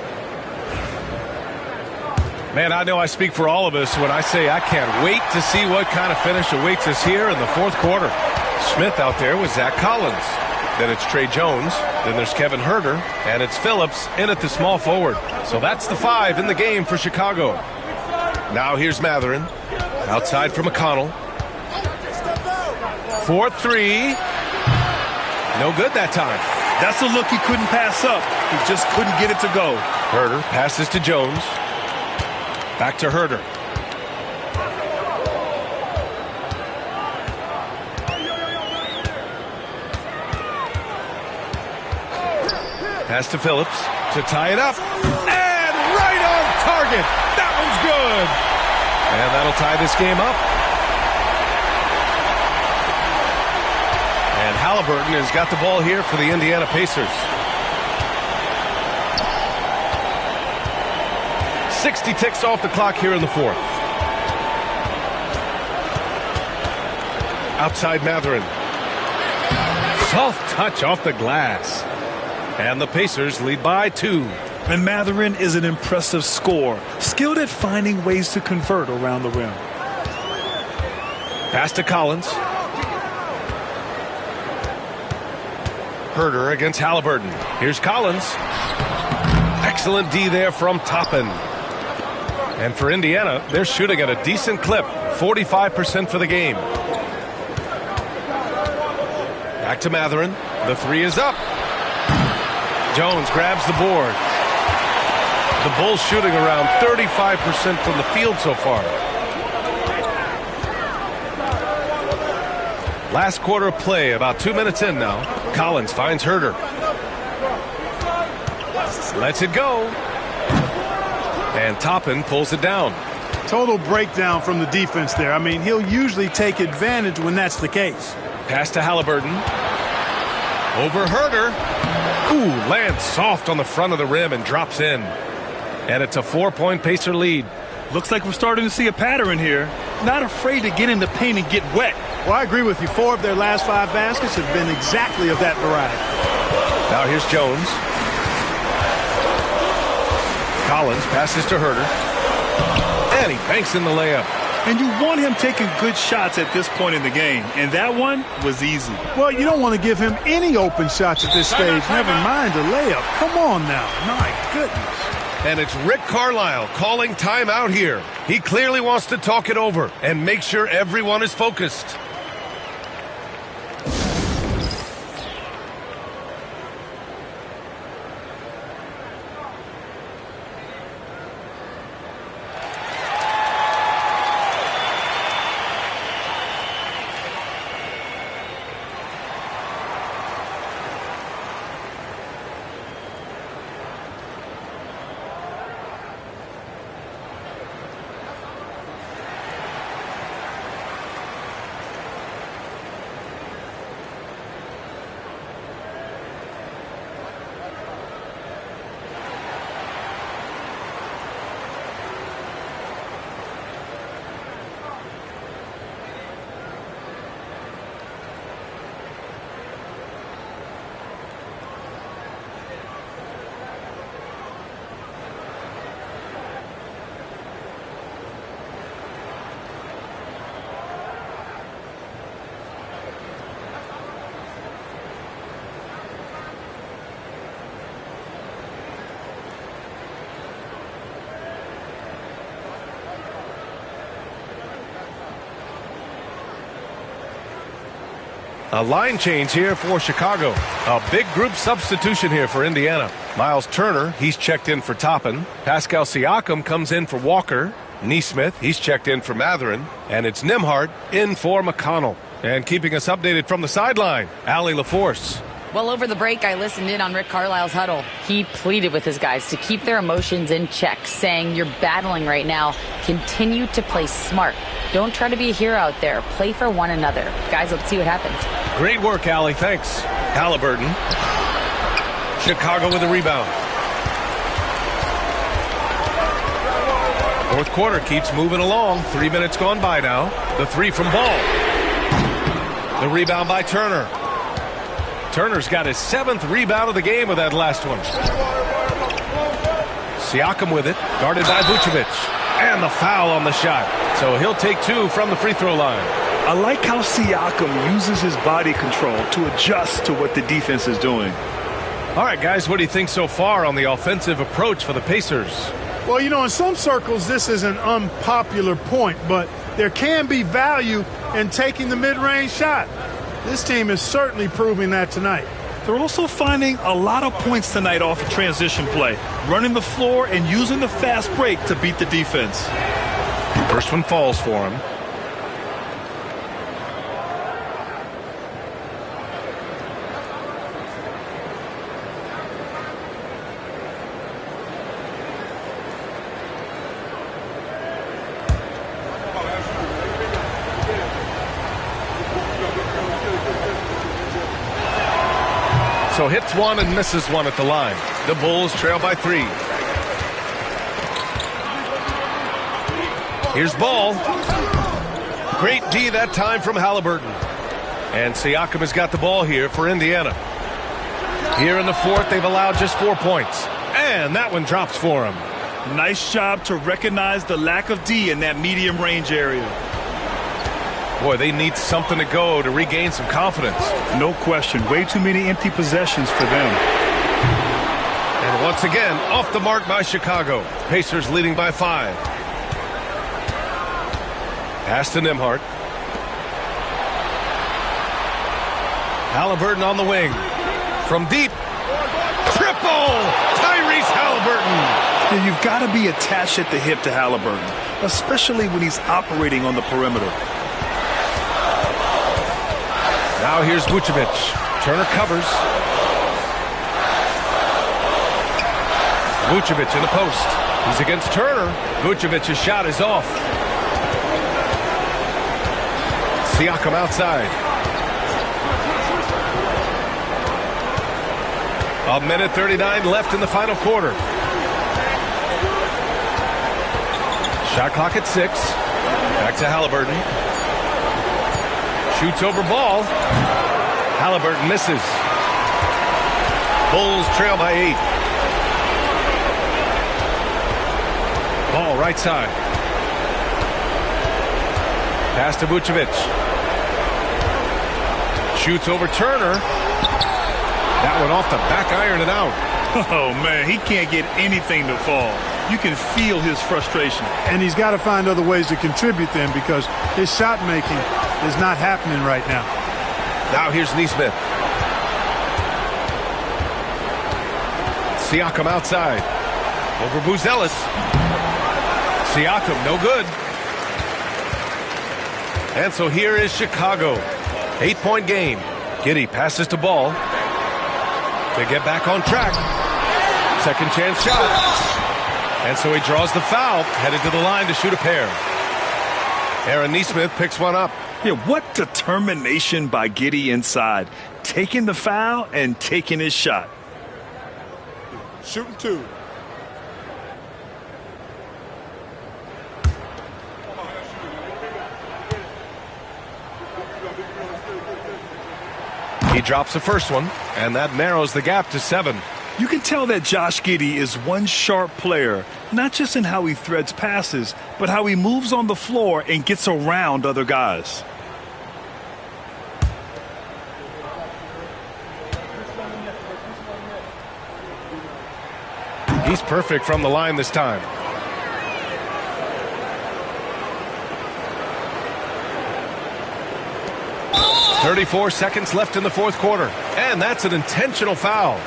Man, I know I speak for all of us when I say I can't wait to see what kind of finish awaits us here in the fourth quarter. Smith out there with Zach Collins. Then it's Trey Jones. Then there's Kevin Herder. And it's Phillips in at the small forward. So that's the 5 in the game for Chicago. Now here's Matherin. Outside for McConnell. 4-3. No good that time. That's a look he couldn't pass up. He just couldn't get it to go. Herder passes to Jones. Back to Herder. Pass to Phillips to tie it up. And right on target. That one's good. And that'll tie this game up. And Halliburton has got the ball here for the Indiana Pacers. 60 ticks off the clock here in the fourth. Outside Matherin. Soft touch off the glass. And the Pacers lead by 2. And Matherin is an impressive scorer, skilled at finding ways to convert around the rim. Pass to Collins. Herder against Halliburton. Here's Collins. Excellent D there from Toppin. And for Indiana, they're shooting at a decent clip, 45% for the game. Back to Matherin. The 3 is up. Jones grabs the board. The Bulls shooting around 35% from the field so far. Last quarter of play, about 2 minutes in now. Collins finds Herder. Lets it go. And Toppin pulls it down. Total breakdown from the defense there. I mean, he'll usually take advantage when that's the case. Pass to Halliburton. Over Herder. Ooh, lands soft on the front of the rim and drops in. And it's a 4-point Pacer lead. Looks like we're starting to see a pattern here. Not afraid to get in the paint and get wet. Well, I agree with you. 4 of their last 5 baskets have been exactly of that variety. Now here's Jones. Collins passes to Herter. And he banks in the layup. And you want him taking good shots at this point in the game. And that one was easy. Well, you don't want to give him any open shots at this stage. Never mind a layup. Come on now. My goodness. And it's Rick Carlisle calling timeout here. He clearly wants to talk it over and make sure everyone is focused. A line change here for Chicago. A big group substitution here for Indiana. Miles Turner, he's checked in for Toppin. Pascal Siakam comes in for Walker. Neesmith, he's checked in for Matherin. And it's Nembhard in for McConnell. And keeping us updated from the sideline, Allie LaForce. Well, over the break, I listened in on Rick Carlisle's huddle. He pleaded with his guys to keep their emotions in check, saying, "You're battling right now. Continue to play smart. Don't try to be a hero out there. Play for one another." Guys, let's see what happens. Great work, Allie. Thanks. Halliburton. Chicago with a rebound. Fourth quarter keeps moving along. 3 minutes gone by now. The three from Ball. The rebound by Turner. Turner's got his 7th rebound of the game with that last one. Siakam with it, guarded by Vucevic. And the foul on the shot. So he'll take 2 from the free throw line. I like how Siakam uses his body control to adjust to what the defense is doing. All right, guys, what do you think so far on the offensive approach for the Pacers? Well, you know, in some circles, this is an unpopular point, but there can be value in taking the mid-range shot. This team is certainly proving that tonight. They're also finding a lot of points tonight off of transition play, running the floor and using the fast break to beat the defense. First one falls for him. So hits one and misses one at the line. The Bulls trail by 3. Here's Ball. Great D that time from Halliburton. And Siakam has got the ball here for Indiana. Here in the fourth, they've allowed just 4 points. And that one drops for him. Nice job to recognize the lack of D in that medium range area. Boy, they need something to go to regain some confidence. No question. Way too many empty possessions for them. And once again, off the mark by Chicago. Pacers leading by 5. Pass to Nembhard. Halliburton on the wing. From deep. Triple! Tyrese Halliburton! You've got to be attached at the hip to Halliburton, especially when he's operating on the perimeter. Now here's Vucevic. Turner covers. Vucevic in the post. He's against Turner. Vucevic's shot is off. Siakam outside. A minute 39 left in the final quarter. Shot clock at 6. Back to Halliburton. Shoots over ball. Halliburton misses. Bulls trail by 8. Ball right side. Pass to Vucevic. Shoots over Turner. That one off the back iron and out. Oh, man, he can't get anything to fall. You can feel his frustration. And he's got to find other ways to contribute then, because his shot making is not happening right now. Now here's Nesmith. Siakam outside. Over Buzelis. Siakam, no good. And so here is Chicago. 8-point game. Giddey passes to Ball. They get back on track. Second chance shot. And so he draws the foul, headed to the line to shoot a pair. Aaron Nesmith picks one up. Yeah, what determination by Giddey inside. Taking the foul and taking his shot. Shooting 2. He drops the first one, and that narrows the gap to 7. You can tell that Josh Giddey is one sharp player, not just in how he threads passes, but how he moves on the floor and gets around other guys. He's perfect from the line this time. .34 seconds left in the fourth quarter, and that's an intentional foul.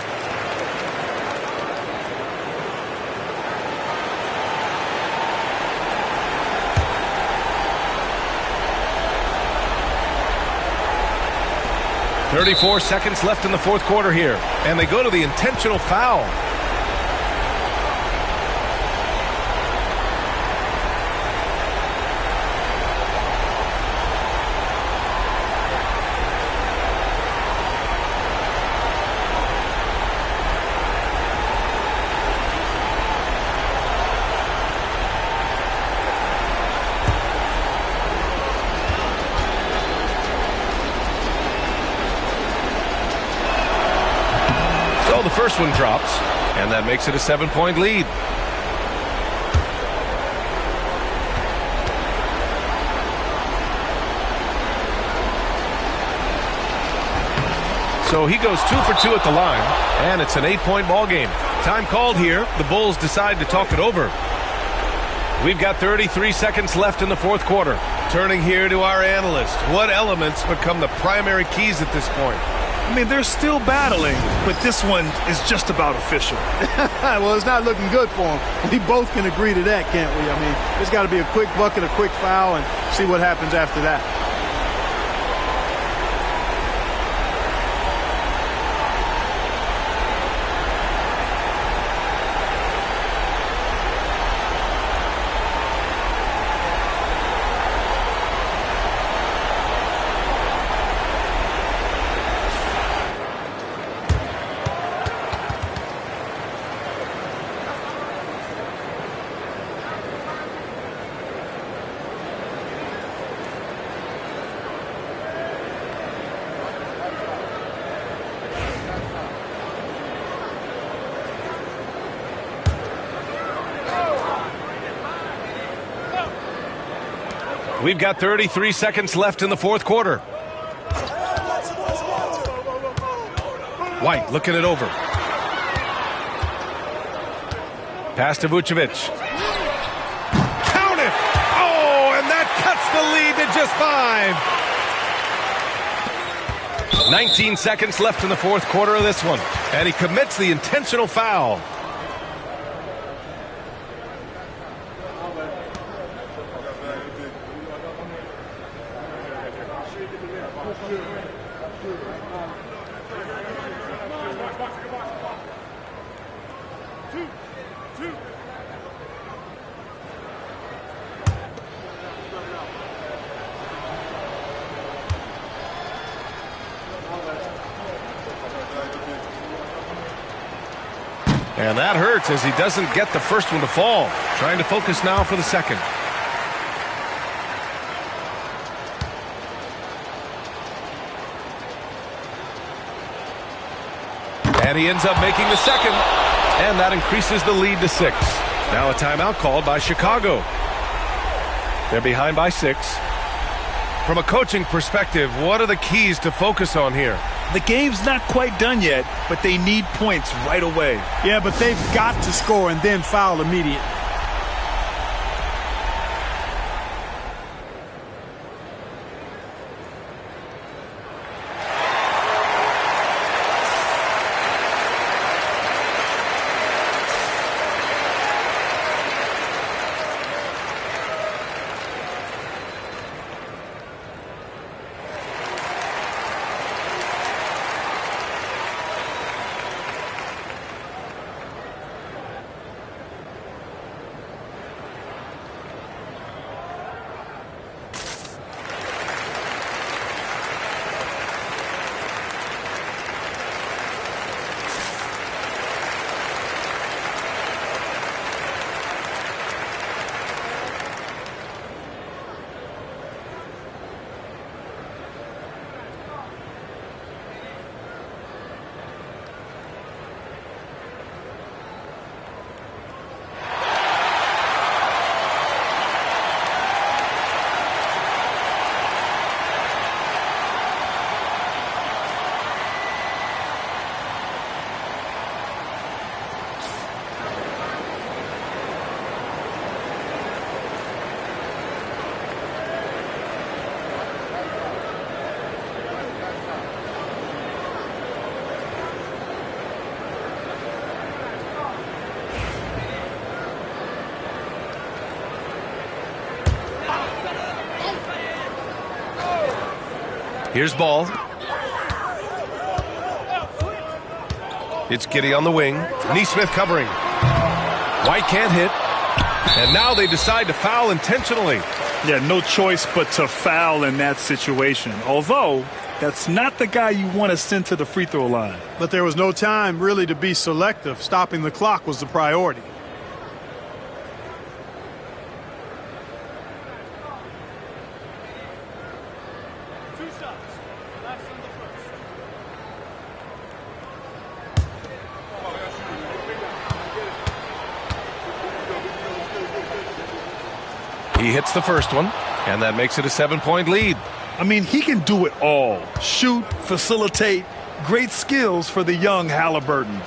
.34 seconds left in the fourth quarter here, and they go to the intentional foul. First one drops, and that makes it a 7-point lead. So he goes 2 for 2 at the line, and it's an 8-point ball game. Time called here. The Bulls decide to talk it over. We've got 33 seconds left in the fourth quarter. Turning here to our analyst. What elements become the primary keys at this point? I mean, they're still battling, but this one is just about official. Well, it's not looking good for them. We both can agree to that, can't we? I mean, there's got to be a quick bucket, a quick foul, and see what happens after that. We've got 33 seconds left in the fourth quarter. White looking it over. Pass to Vucevic. Count it! Oh, and that cuts the lead to just 5. 19 seconds left in the fourth quarter of this one. And he commits the intentional foul. And that hurts as he doesn't get the first one to fall. Trying to focus now for the second. And he ends up making the second. And that increases the lead to 6. Now a timeout called by Chicago. They're behind by 6. From a coaching perspective, what are the keys to focus on here? The game's not quite done yet, but they need points right away. Yeah, but they've got to score and then foul immediately. Here's ball. It's Giddey on the wing. Neesmith covering. White can't hit. And now they decide to foul intentionally. Yeah, no choice but to foul in that situation. Although, that's not the guy you want to send to the free throw line. But there was no time really to be selective. Stopping the clock was the priority. He hits the first one, and that makes it a 7-point lead. I mean, he can do it all. Shoot, facilitate, great skills for the young Halliburton.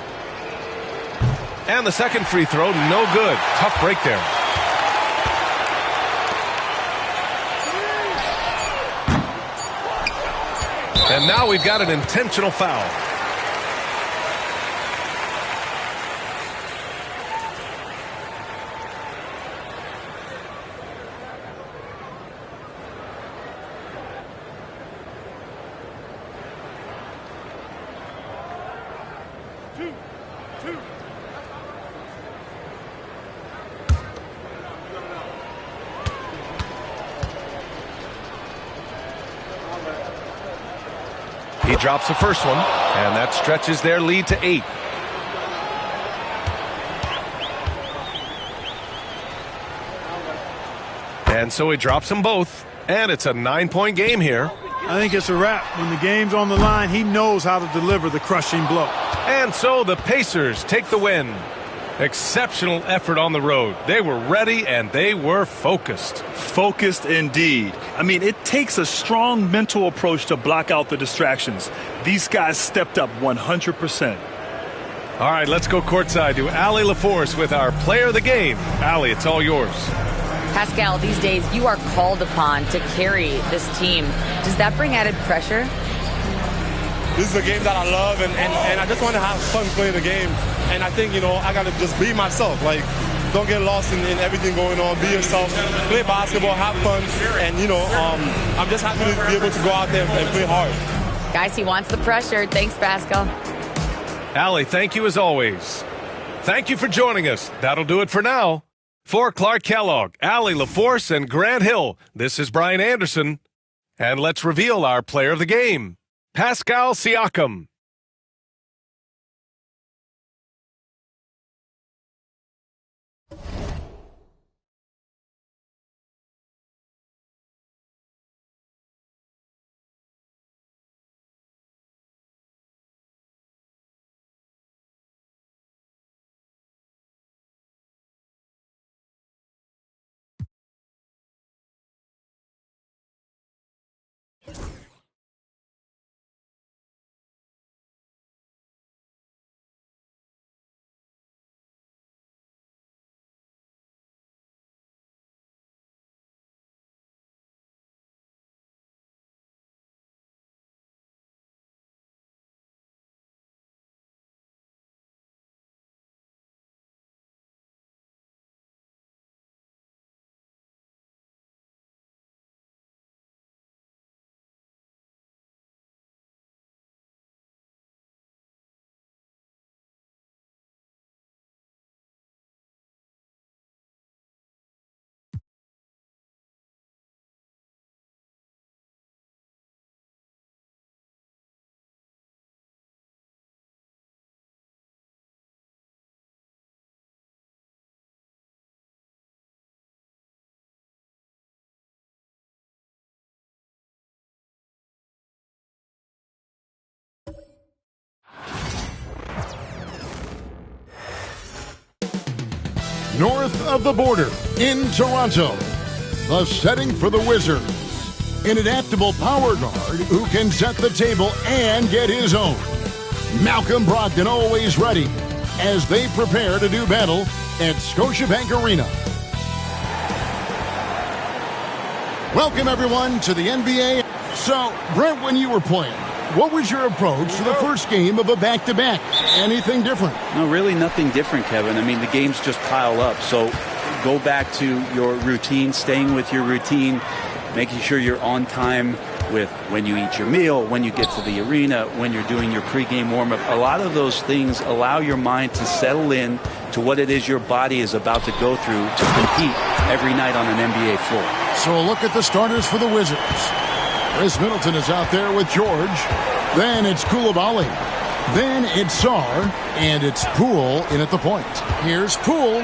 And the second free throw, no good. Tough break there. And now we've got an intentional foul. He drops the first one, and that stretches their lead to 8. And so he drops them both, and it's a 9-point game here. I think it's a wrap. When the game's on the line, he knows how to deliver the crushing blow. And so the Pacers take the win. Exceptional effort on the road. They were ready and they were focused. Focused indeed. I mean, it takes a strong mental approach to block out the distractions. These guys stepped up 100%. All right, let's go courtside to Allie LaForce with our player of the game. Allie, it's all yours. Pascal, these days you are called upon to carry this team. Does that bring added pressure? This is a game that I love, and I just want to have fun playing the game. And I think, I got to just be myself. Like, don't get lost in everything going on. Be yourself. Play basketball, have fun. And, I'm just happy to be able to go out there and play hard. Guys, he wants the pressure. Thanks, Pascal. Allie, thank you as always. Thank you for joining us. That'll do it for now. For Clark Kellogg, Allie LaForce, and Grant Hill, this is Brian Anderson. And let's reveal our player of the game, Pascal Siakam. north of the border in Toronto. The setting for the Wizards. An adaptable power guard who can set the table and get his own. Malcolm Brogdon always ready as they prepare to do battle at Scotiabank Arena. Welcome, everyone, to the NBA. So, Brent, when you were playing, what was your approach to the first game of a back-to-back? Anything different? No, really nothing different, Kevin. I mean, the games just pile up. So go back to your routine, staying with your routine, making sure you're on time with when you eat your meal, when you get to the arena, when you're doing your pregame warm-up. A lot of those things allow your mind to settle in to what it is your body is about to go through to compete every night on an NBA floor. So a look at the starters for the Wizards. Chris Middleton is out there with George. Then it's Koulibaly. Then it's Sarr. And it's Poole in at the point. Here's Poole.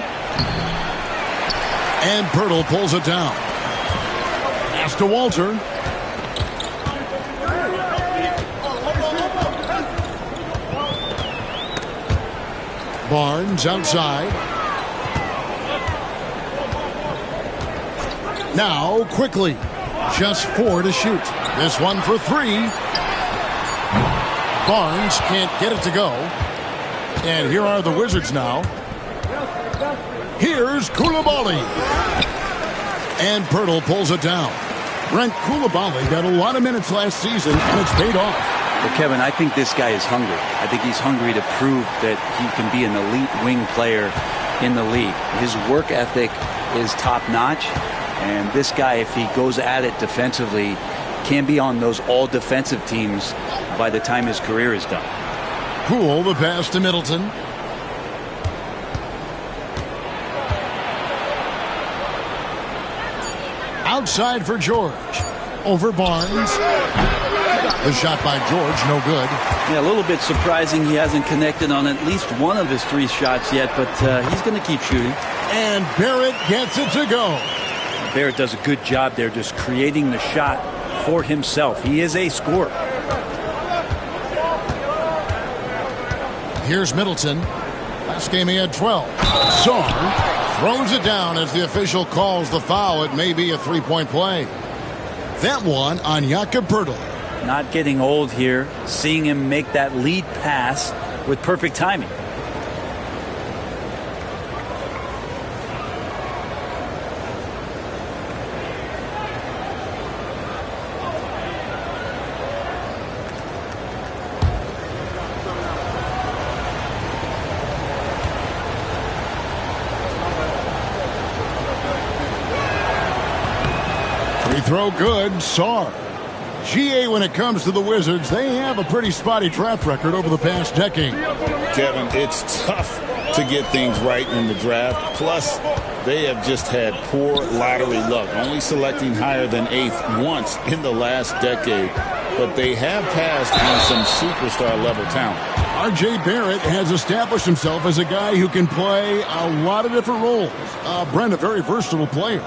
And Pirtle pulls it down. Pass to Walter. Barnes outside. Now quickly. Just 4 to shoot. This one for 3. Barnes can't get it to go. And here are the Wizards now. Here's Koulibaly. And Pirtle pulls it down. Brent, Koulibaly got a lot of minutes last season, and it's paid off. Well, Kevin, I think this guy is hungry. I think he's hungry to prove that he can be an elite wing player in the league. His work ethic is top-notch. And this guy, if he goes at it defensively, can be on those all-defensive teams by the time his career is done. Poole, the pass to Middleton. Outside for George. Over Barnes. The shot by George, no good. Yeah, a little bit surprising he hasn't connected on at least one of his 3 shots yet, but he's going to keep shooting. And Barrett gets it to go. Barrett does a good job there just creating the shot for himself. He is a scorer. Here's Middleton. Last game he had 12. Sarr throws it down as the official calls the foul. It may be a 3-point play. That one on Jakob Pirtle. Not getting old here. Seeing him make that lead pass with perfect timing. Throw good, Sarr. GA, when it comes to the Wizards, they have a pretty spotty draft record over the past decade. Kevin, it's tough to get things right in the draft. Plus, they have just had poor lottery luck, only selecting higher than 8th once in the last decade. But they have passed on some superstar-level talent. R.J. Barrett has established himself as a guy who can play a lot of different roles. Brent, a very versatile player.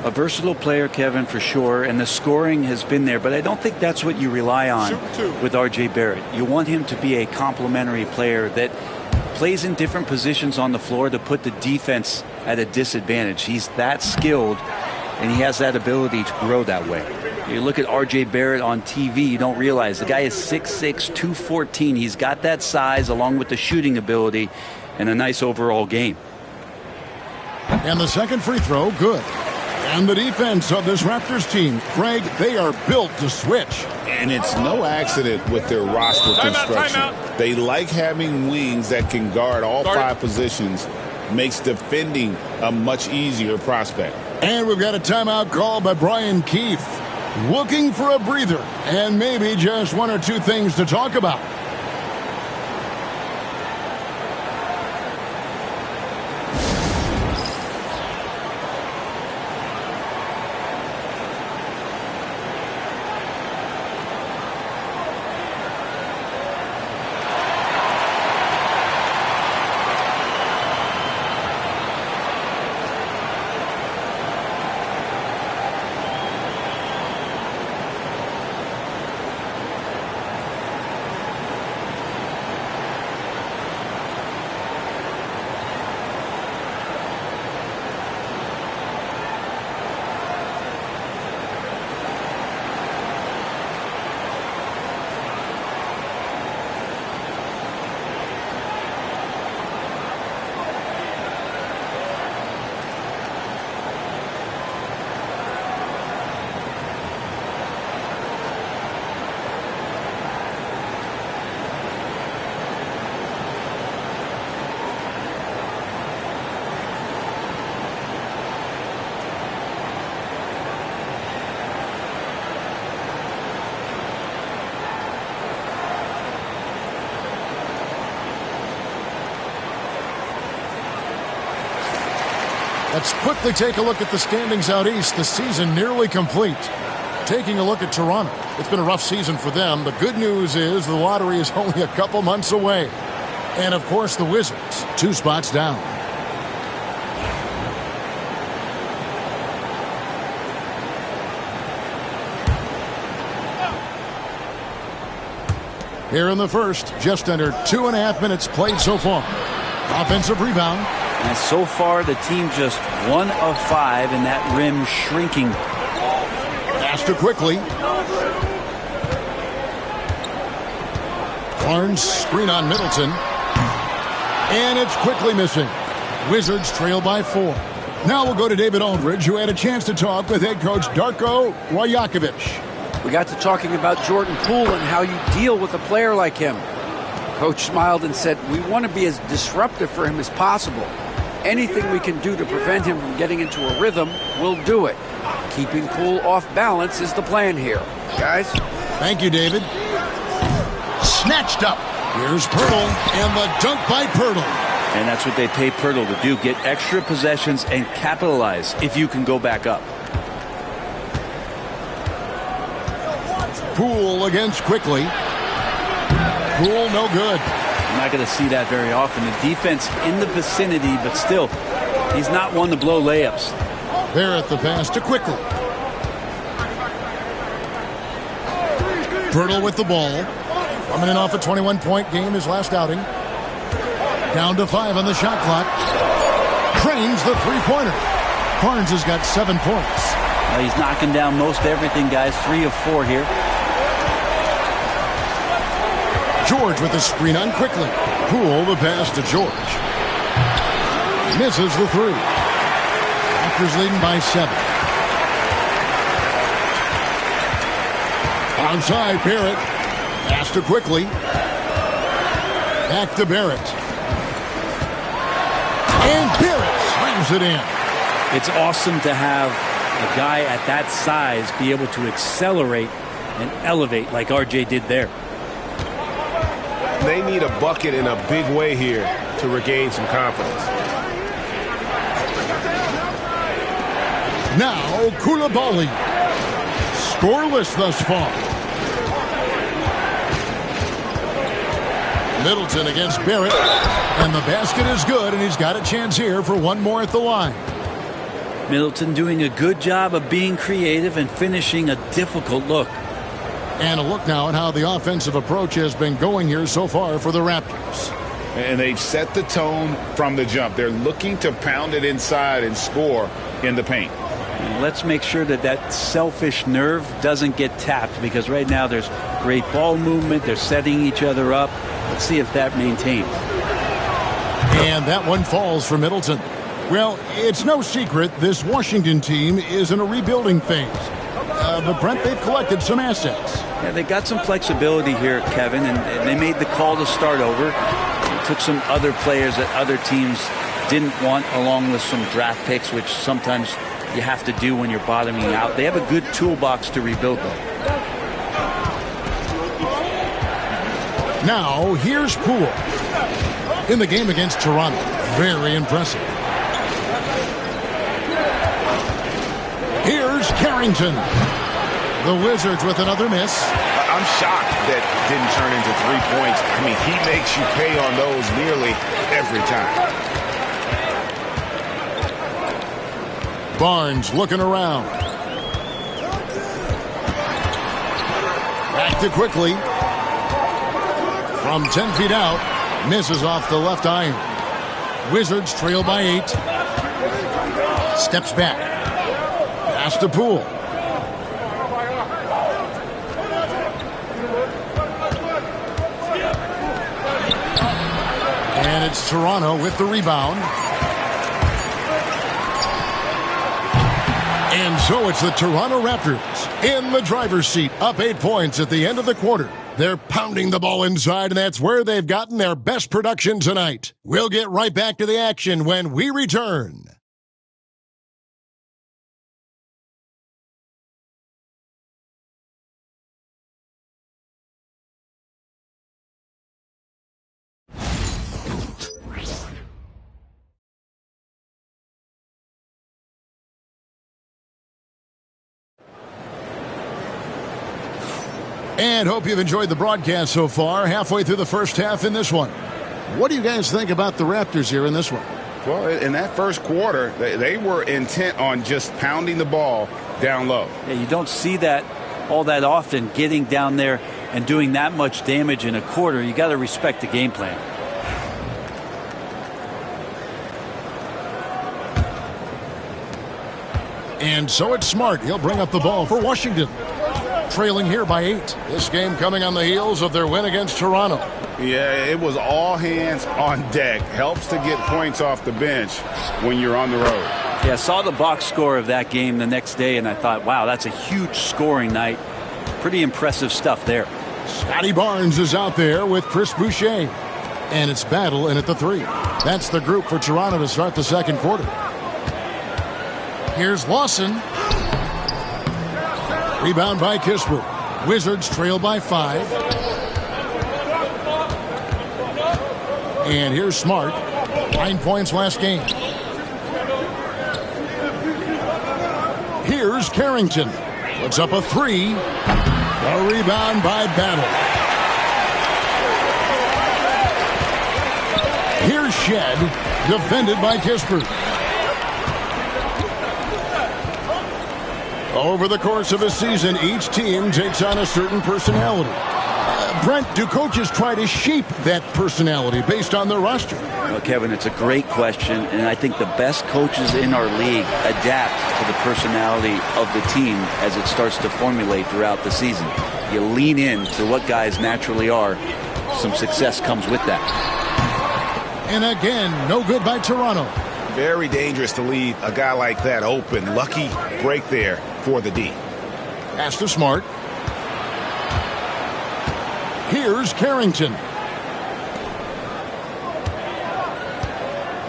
A versatile player, Kevin, for sure, and the scoring has been there, but I don't think that's what you rely on with R.J. Barrett. You want him to be a complementary player that plays in different positions on the floor to put the defense at a disadvantage. He's that skilled, and he has that ability to grow that way. You look at R.J. Barrett on TV, you don't realize the guy is 6'6", 214. He's got that size along with the shooting ability and a nice overall game. And the second free throw, good. And the defense of this Raptors team, Greg, they are built to switch. And it's no accident with their roster construction. They like having wings that can guard all 5 positions. Makes defending a much easier prospect. And we've got a timeout call by Brian Keefe. Looking for a breather and maybe just 1 or 2 things to talk about. Let's quickly take a look at the standings out east. The season nearly complete. Taking a look at Toronto. It's been a rough season for them. The good news is the lottery is only a couple months away. And, of course, the Wizards, 2 spots down. Here in the first, just under 2.5 minutes played so far. Offensive rebound. And so far, the team just 1 of 5 in that rim shrinking. Faster quickly. Barnes screen on Middleton. And it's quickly missing. Wizards trail by 4. Now we'll go to David Aldridge, who had a chance to talk with head coach Darko Rajakovic. We got to talking about Jordan Poole and how you deal with a player like him. Coach smiled and said, we want to be as disruptive for him as possible. Anything we can do to prevent him from getting into a rhythm, we'll do it. Keeping Poole off balance is the plan here. Guys? Thank you, David. Snatched up. Here's Pirtle, and the dunk by Pirtle. And that's what they pay Pirtle to do, get extra possessions and capitalize if you can go back up. Poole against quickly. Poole no good. You're not going to see that very often. The defense in the vicinity, but still, he's not one to blow layups. Barrett the pass to quickly. Pirtle with the ball. Coming in off a 21-point game his last outing. Down to 5 on the shot clock. Cranes the three-pointer. Barnes has got 7 points. Well, he's knocking down most everything, guys. 3 of 4 here. George with the screen on quickly. Poole the pass to George. Misses the 3. Raptors leading by 7. Outside Barrett. Pass to quickly. Back to Barrett. And Barrett slams it in. It's awesome to have a guy at that size be able to accelerate and elevate like RJ did there. They need a bucket in a big way here to regain some confidence. Now Koulibaly. Scoreless thus far. Middleton against Barrett. And the basket is good, and he's got a chance here for one more at the line. Middleton doing a good job of being creative and finishing a difficult look. And a look now at how the offensive approach has been going here so far for the Raptors. And they've set the tone from the jump. They're looking to pound it inside and score in the paint. And let's make sure that that selfish nerve doesn't get tapped, because right now there's great ball movement. They're setting each other up. Let's see if that maintains. And that one falls for Middleton. Well, it's no secret this Washington team is in a rebuilding phase. But, Brent, they've collected some assets. Yeah, they got some flexibility here, Kevin, and they made the call to start over. They took some other players that other teams didn't want, along with some draft picks, which sometimes you have to do when you're bottoming out. They have a good toolbox to rebuild them. Now, here's Poole. In the game against Toronto. Very impressive. Here's Carrington. The Wizards with another miss. I'm shocked that didn't turn into 3 points. I mean, he makes you pay on those nearly every time. Barnes looking around. Back to quickly. From 10 feet out. Misses off the left iron. Wizards trail by 8. Steps back. Pass to Poole. And it's Toronto with the rebound. And so it's the Toronto Raptors in the driver's seat, up 8 points at the end of the quarter. They're pounding the ball inside, and that's where they've gotten their best production tonight. We'll get right back to the action when we return. And hope you've enjoyed the broadcast so far. Halfway through the first half in this one. What do you guys think about the Raptors here in this one? Well, in that first quarter, they were intent on just pounding the ball down low. Yeah, you don't see that all that often, getting down there and doing that much damage in a quarter. You got to respect the game plan. And so it's Smart. He'll bring up the ball for Washington. Trailing here by 8. This game coming on the heels of their win against Toronto. Yeah, it was all hands on deck. Helps to get points off the bench when you're on the road. Yeah, I saw the box score of that game the next day, and I thought, wow, that's a huge scoring night. Pretty impressive stuff there. Scotty Barnes is out there with Chris Boucher. And it's Battle in at the 3. That's the group for Toronto to start the second quarter. Here's Lawson. Rebound by Kispert. Wizards trail by 5. And here's Smart. 9 points last game. Here's Carrington. Puts up a 3. A rebound by Battle. Here's Shed. Defended by Kispert. Over the course of a season, each team takes on a certain personality. Brent, do coaches try to shape that personality based on their roster? Well, Kevin, it's a great question, and I think the best coaches in our league adapt to the personality of the team as it starts to formulate throughout the season. You lean in to what guys naturally are. Some success comes with that. And again, no good by Toronto. Very dangerous to leave a guy like that open. Lucky break there for the D. Pass to Smart. Here's Carrington.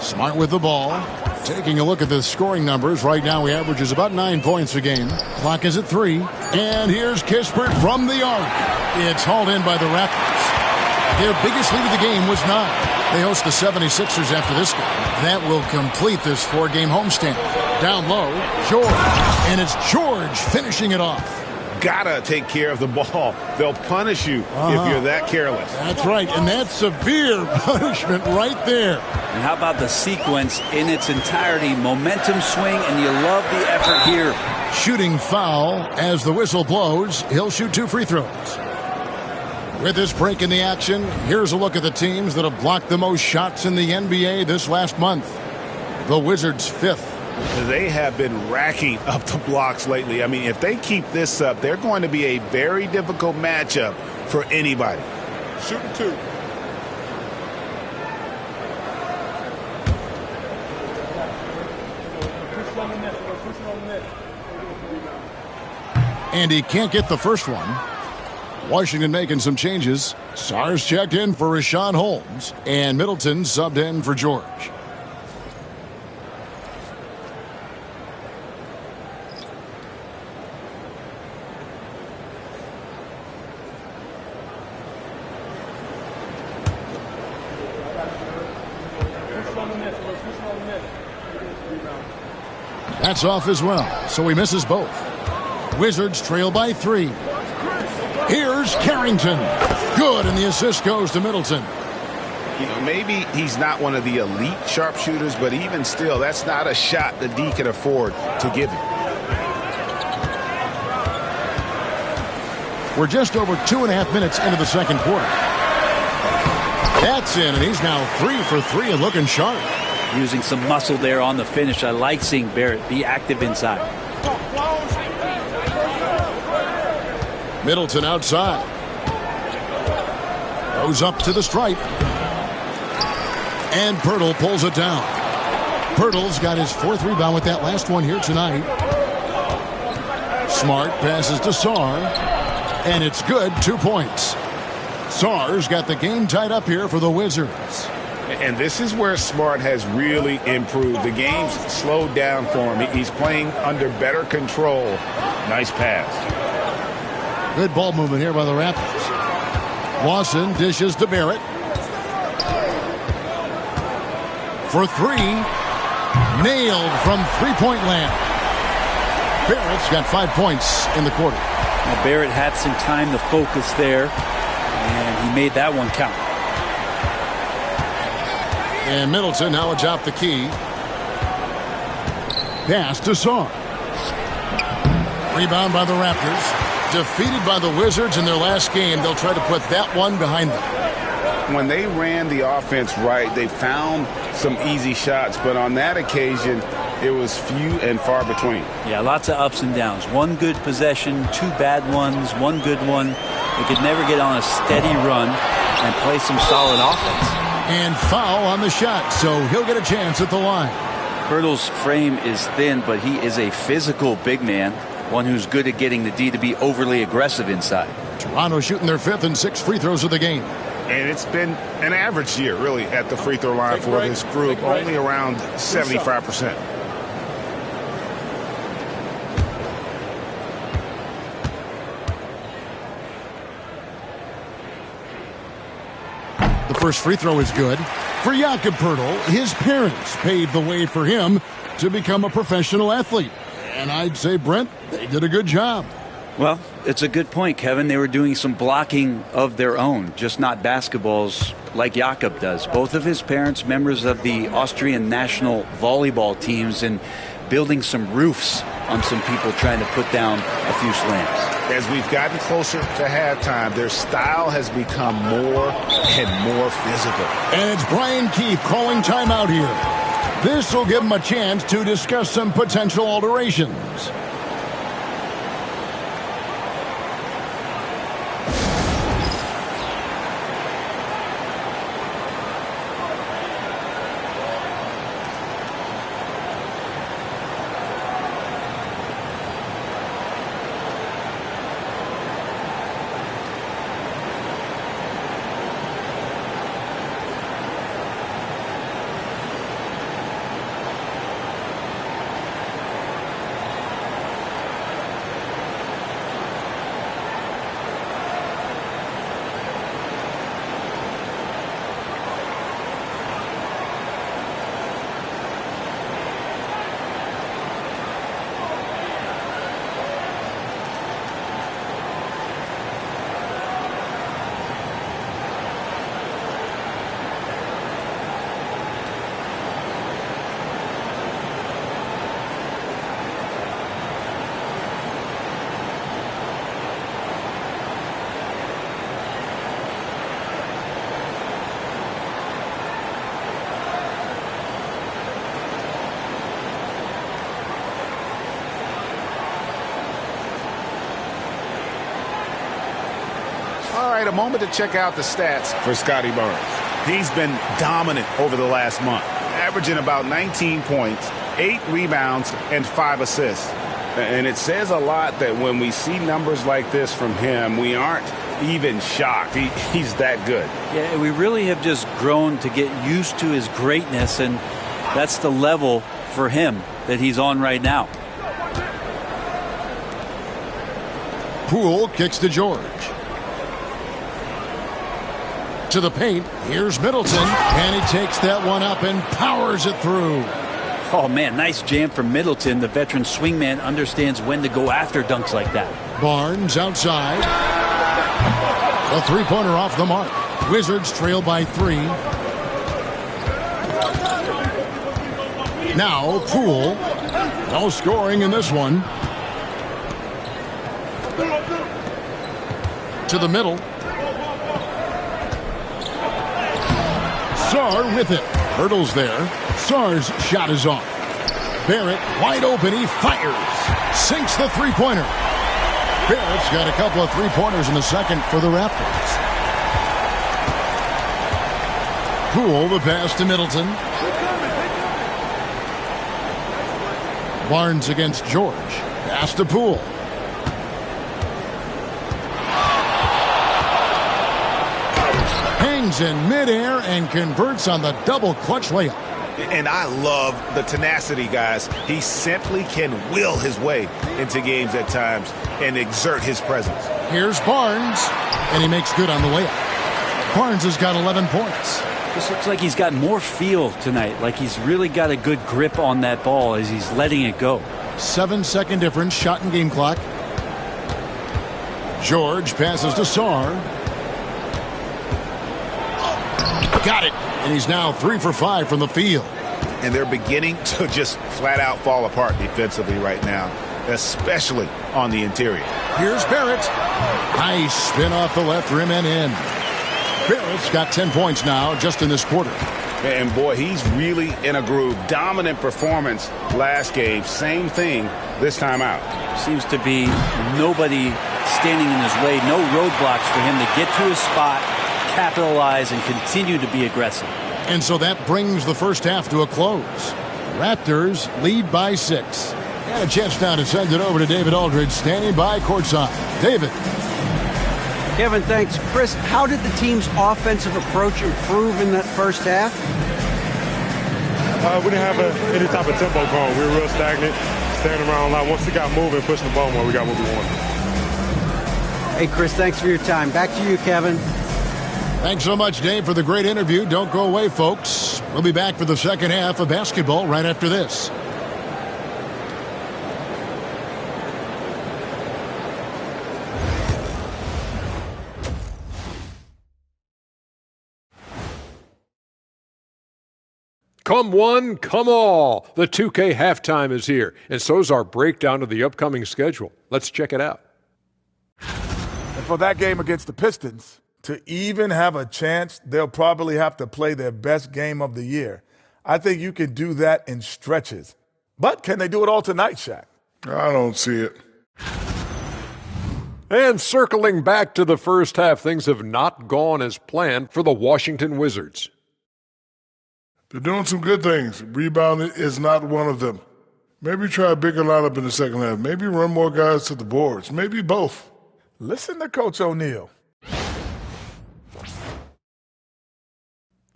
Smart with the ball. Taking a look at the scoring numbers. Right now he averages about 9 points a game. Clock is at 3. And here's Kispert from the arc. It's hauled in by the Raptors. Their biggest lead of the game was 9. They host the 76ers after this game. That will complete this 4-game homestand. Down low, George. And it's George finishing it off. Gotta take care of the ball. They'll punish you if you're that careless. That's right, and that's severe punishment right there. And how about the sequence in its entirety? Momentum swing, and you love the effort here. Shooting foul as the whistle blows. He'll shoot 2 free throws. With this break in the action, here's a look at the teams that have blocked the most shots in the NBA this last month. The Wizards 5th. They have been racking up the blocks lately. I mean, if they keep this up, they're going to be a very difficult matchup for anybody. Shooting 2. And he can't get the first one. Washington making some changes. Sars checked in for Rashawn Holmes. And Middleton subbed in for George. That's off as well, so he misses both. Wizards trail by 3. Here's Carrington. Good, and the assist goes to Middleton. You know, maybe he's not one of the elite sharpshooters, but even still, that's not a shot the D can afford to give him. We're just over 2.5 minutes into the second quarter. That's in, and he's now 3 for 3 and looking sharp. Using some muscle there on the finish. I like seeing Barrett be active inside. Middleton outside. Goes up to the stripe. And Pirtle pulls it down. Pirtle's got his 4th rebound with that last one here tonight. Smart passes to Sar. And it's good, 2 points. Sar's got the game tied up here for the Wizards. And this is where Smart has really improved. The game's slowed down for him. He's playing under better control. Nice pass. Good ball movement here by the Raptors. Lawson dishes to Barrett. For 3. Nailed from 3-point land. Barrett's got 5 points in the quarter. Now Barrett had some time to focus there, and he made that one count. And Middleton now atop the key. Pass to Saar. Rebound by the Raptors. Defeated by the Wizards in their last game, they'll try to put that one behind them. When they ran the offense right, they found some easy shots, but on that occasion, it was few and far between. Yeah, lots of ups and downs. One good possession, two bad ones, one good one. They could never get on a steady run and play some solid offense. And foul on the shot, so he'll get a chance at the line. Pirtle's frame is thin, but he is a physical big man, one who's good at getting the D to be overly aggressive inside. Toronto shooting their 5th and 6th free throws of the game. And it's been an average year, really, at the free throw line for this group, only around 75%. The first free throw is good. For Jakob Pirtle, his parents paved the way for him to become a professional athlete. And I'd say, Brent, they did a good job. Well, it's a good point, Kevin. They were doing some blocking of their own, just not basketballs like Jakob does. Both of his parents, members of the Austrian national volleyball teams, and building some roofs on some people trying to put down a few slams. As we've gotten closer to halftime, their style has become more and more physical. And it's Brian Keefe calling timeout here. This will give him a chance to discuss some potential alterations. All right, a moment to check out the stats for Scotty Barnes. He's been dominant over the last month, averaging about 19 points, 8 rebounds, and 5 assists. And it says a lot that when we see numbers like this from him, we aren't even shocked. He's that good. Yeah, we really have just grown to get used to his greatness, and that's the level for him that he's on right now. Poole kicks to George. To the paint, here's Middleton, and he takes that one up and powers it through. Oh, man, nice jam from Middleton. The veteran swingman understands when to go after dunks like that. Barnes outside. A three-pointer off the mark. Wizards trail by 3. Now Poole. No scoring in this one. To the middle. Saar with it. Hurdles there. Saar's shot is off. Barrett wide open. He fires. Sinks the three-pointer. Barrett's got a couple of three-pointers in the second for the Raptors. Poole the pass to Middleton. Barnes against George. Pass to Poole. Hangs in midair and converts on the double clutch layup. And I love the tenacity, guys. He simply can will his way into games at times and exert his presence. Here's Barnes, and he makes good on the layup. Barnes has got 11 points. This looks like he's got more feel tonight, like he's really got a good grip on that ball as he's letting it go. 7-second difference, shot and game clock. George passes to Sarr. Got it. And he's now 3 for 5 from the field. And they're beginning to just flat out fall apart defensively right now, especially on the interior. Here's Barrett. Nice spin off the left rim and in. Barrett's got 10 points now just in this quarter. And boy, he's really in a groove. Dominant performance last game. Same thing this time out. Seems to be nobody standing in his way. No roadblocks for him to get to his spot, capitalize, and continue to be aggressive. And so that brings the first half to a close. Raptors lead by 6. And a chance now to send it over to David Aldridge, standing by courtside. David. Kevin, thanks. Chris, how did the team's offensive approach improve in that first half? We didn't have any type of tempo going. We were real stagnant, standing around a lot. Once we got moving, pushing the ball more, we got what we wanted. Hey, Chris, thanks for your time. Back to you, Kevin. Thanks so much, Dave, for the great interview. Don't go away, folks. We'll be back for the second half of basketball right after this. Come one, come all. The 2K halftime is here, and so's our breakdown of the upcoming schedule. Let's check it out. And for that game against the Pistons, to even have a chance, they'll probably have to play their best game of the year. I think you can do that in stretches. But can they do it all tonight, Shaq? I don't see it. And circling back to the first half, things have not gone as planned for the Washington Wizards. They're doing some good things. Rebounding is not one of them. Maybe try a bigger lineup in the second half. Maybe run more guys to the boards. Maybe both. Listen to Coach O'Neal.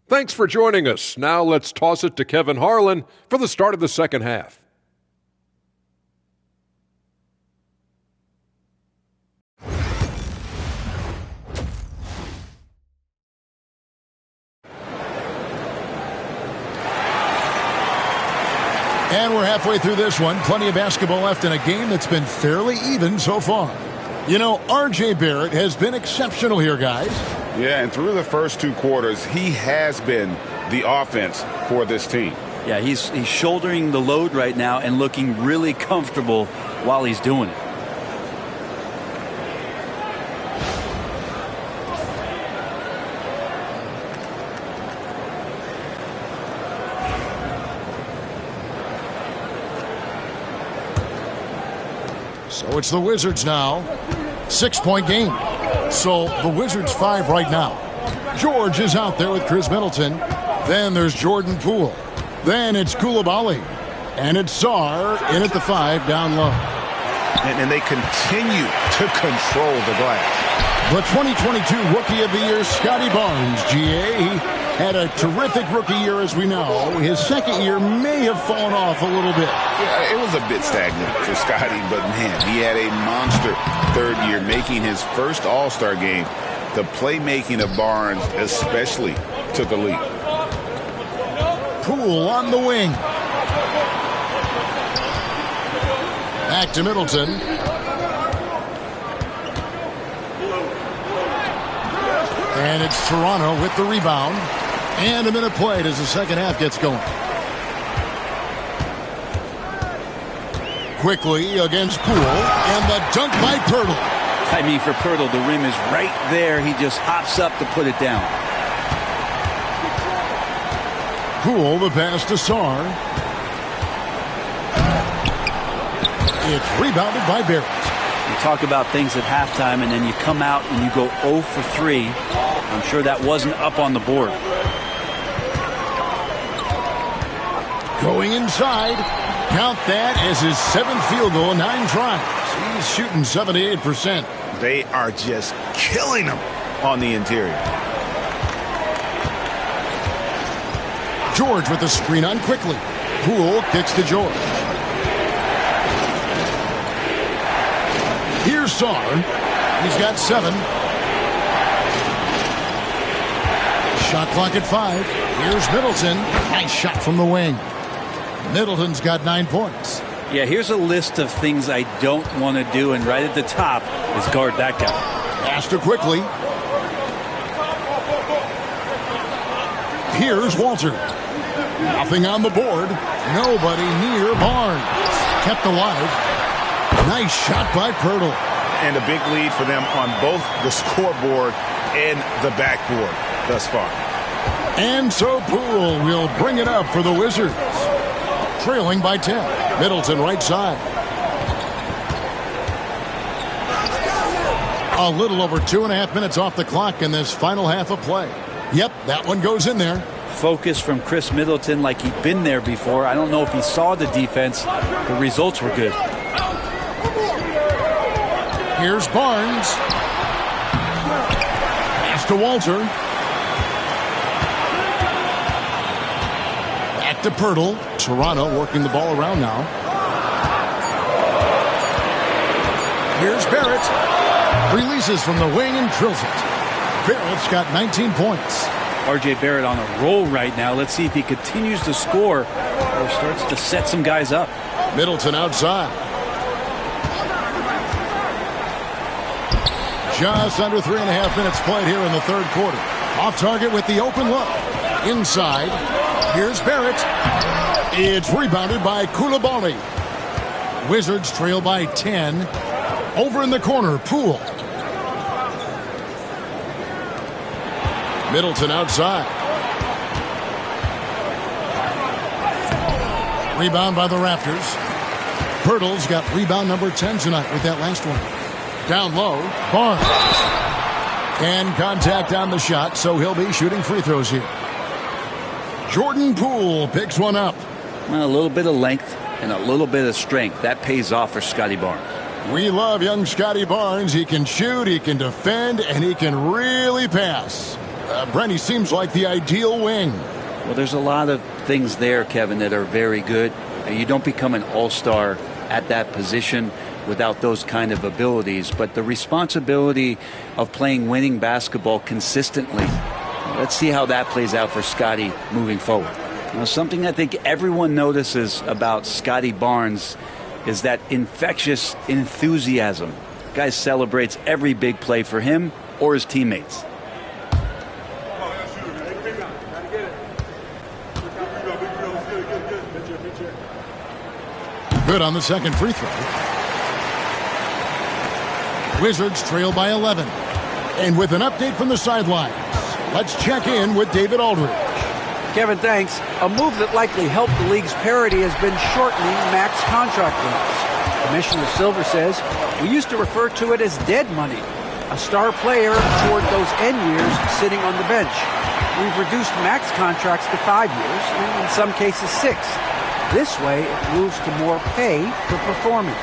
Thanks for joining us. Now let's toss it to Kevin Harlan for the start of the second half. And we're halfway through this one. Plenty of basketball left in a game that's been fairly even so far. You know, R.J. Barrett has been exceptional here, guys. Yeah, and through the first 2 quarters, he has been the offense for this team. Yeah, he's shouldering the load right now and looking really comfortable while he's doing it. So it's the Wizards now. 6-point game. So the Wizards 5 right now. George is out there with Chris Middleton. Then there's Jordan Poole. Then it's Koulibaly. And it's Sarr in at the 5 down low. And they continue to control the glass. The 2022 Rookie of the Year, Scotty Barnes, GA. Had a terrific rookie year, as we know. His second year may have fallen off a little bit. Yeah, it was a bit stagnant for Scotty, but man, he had a monster third year, making his first All-Star game. The playmaking of Barnes especially took a leap. Poole on the wing. Back to Middleton. And it's Toronto with the rebound. And a minute played as the second half gets going. Quickly against Poole. And the dunk by Pirtle. I mean, for Pirtle, the rim is right there. He just hops up to put it down. Poole, the pass to Sarr. It's rebounded by Barrett. You talk about things at halftime, and then you come out and you go 0 for 3. I'm sure that wasn't up on the board. Going inside. Count that as his 7th field goal, 9 tries. He's shooting 78%. They are just killing him on the interior. George with the screen on quickly. Poole kicks to George. Here's Sarr. He's got 7. Shot clock at 5. Here's Middleton. Nice shot from the wing. Middleton's got 9 points. Yeah, here's a list of things I don't want to do, and right at the top is guard that guy. Faster quickly. Here's Walter. Nothing on the board. Nobody near Barnes. Kept alive. Nice shot by Pirtle. And a big lead for them on both the scoreboard and the backboard thus far. And so Poole will bring it up for the Wizards. Trailing by 10. Middleton right side. A little over 2.5 minutes off the clock in this final half of play. Yep, that one goes in there. Focus from Chris Middleton like he'd been there before. I don't know if he saw the defense. The results were good. Here's Barnes. Pass to Walter. Back to Pirtle. Toronto working the ball around now. Here's Barrett. Releases from the wing and drills it. Barrett's got 19 points. R.J. Barrett on a roll right now. Let's see if he continues to score or starts to set some guys up. Middleton outside. Just under 3.5 minutes played here in the third quarter. Off target with the open look. Inside. Here's Barrett. It's rebounded by Koulibaly. Wizards trail by 10. Over in the corner, Poole. Middleton outside. Rebound by the Raptors. Pirtle's got rebound number 10 tonight with that last one. Down low, Barnes. And contact on the shot, so he'll be shooting free throws here. Jordan Poole picks one up. Well, a little bit of length and a little bit of strength. That pays off for Scotty Barnes. We love young Scotty Barnes. He can shoot, he can defend, and he can really pass. Brent, he seems like the ideal wing. Well, there's a lot of things there, Kevin, that are very good. You don't become an all-star at that position without those kind of abilities. But the responsibility of playing winning basketball consistently, let's see how that plays out for Scotty moving forward. Now, something I think everyone notices about Scotty Barnes is that infectious enthusiasm. Guy celebrates every big play for him or his teammates. Good on the second free throw. Wizards trail by 11. And with an update from the sidelines, let's check in with David Aldridge. Kevin, thanks. A move that likely helped the league's parity has been shortening max contract limits. Commissioner Silver says we used to refer to it as dead money, a star player toward those end years sitting on the bench. We've reduced max contracts to 5 years, and in some cases 6. This way, it moves to more pay for performance.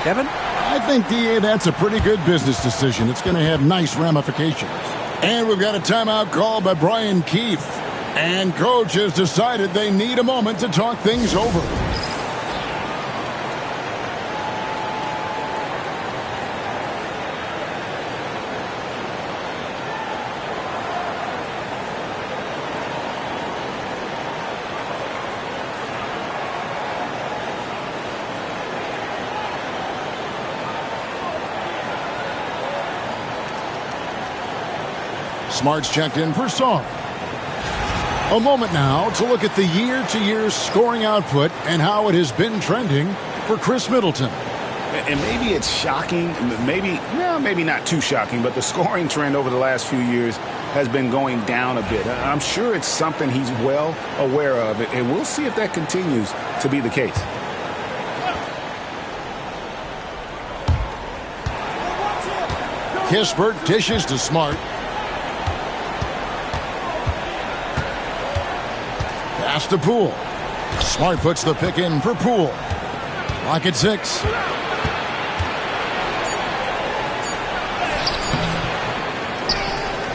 Kevin? I think, DA, that's a pretty good business decision. It's going to have nice ramifications. And we've got a timeout call by Brian Keefe. And coach has decided they need a moment to talk things over. Smart's checked in for Song. A moment now to look at the year-to-year scoring output and how it has been trending for Chris Middleton. And maybe it's shocking, maybe not too shocking, but the scoring trend over the last few years has been going down a bit. I'm sure it's something he's well aware of, and we'll see if that continues to be the case. Kispert dishes to Smart. Pass to Poole. Smart puts the pick in for Poole. Clock at 6.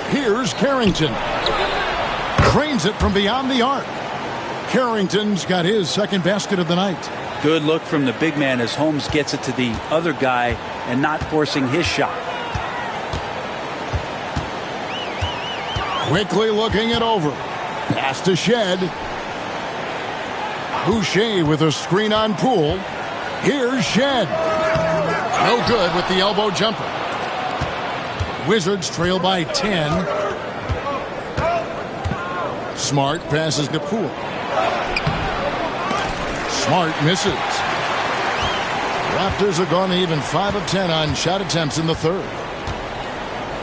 Here's Carrington. Cranes it from beyond the arc. Carrington's got his second basket of the night. Good look from the big man as Holmes gets it to the other guy and not forcing his shot. Quickly looking it over. Pass to Shed. Boucher with a screen on Poole. Here's Shed. No good with the elbow jumper. Wizards trail by 10. Smart passes to Poole. Smart misses. Raptors are gone even 5 of 10 on shot attempts in the third.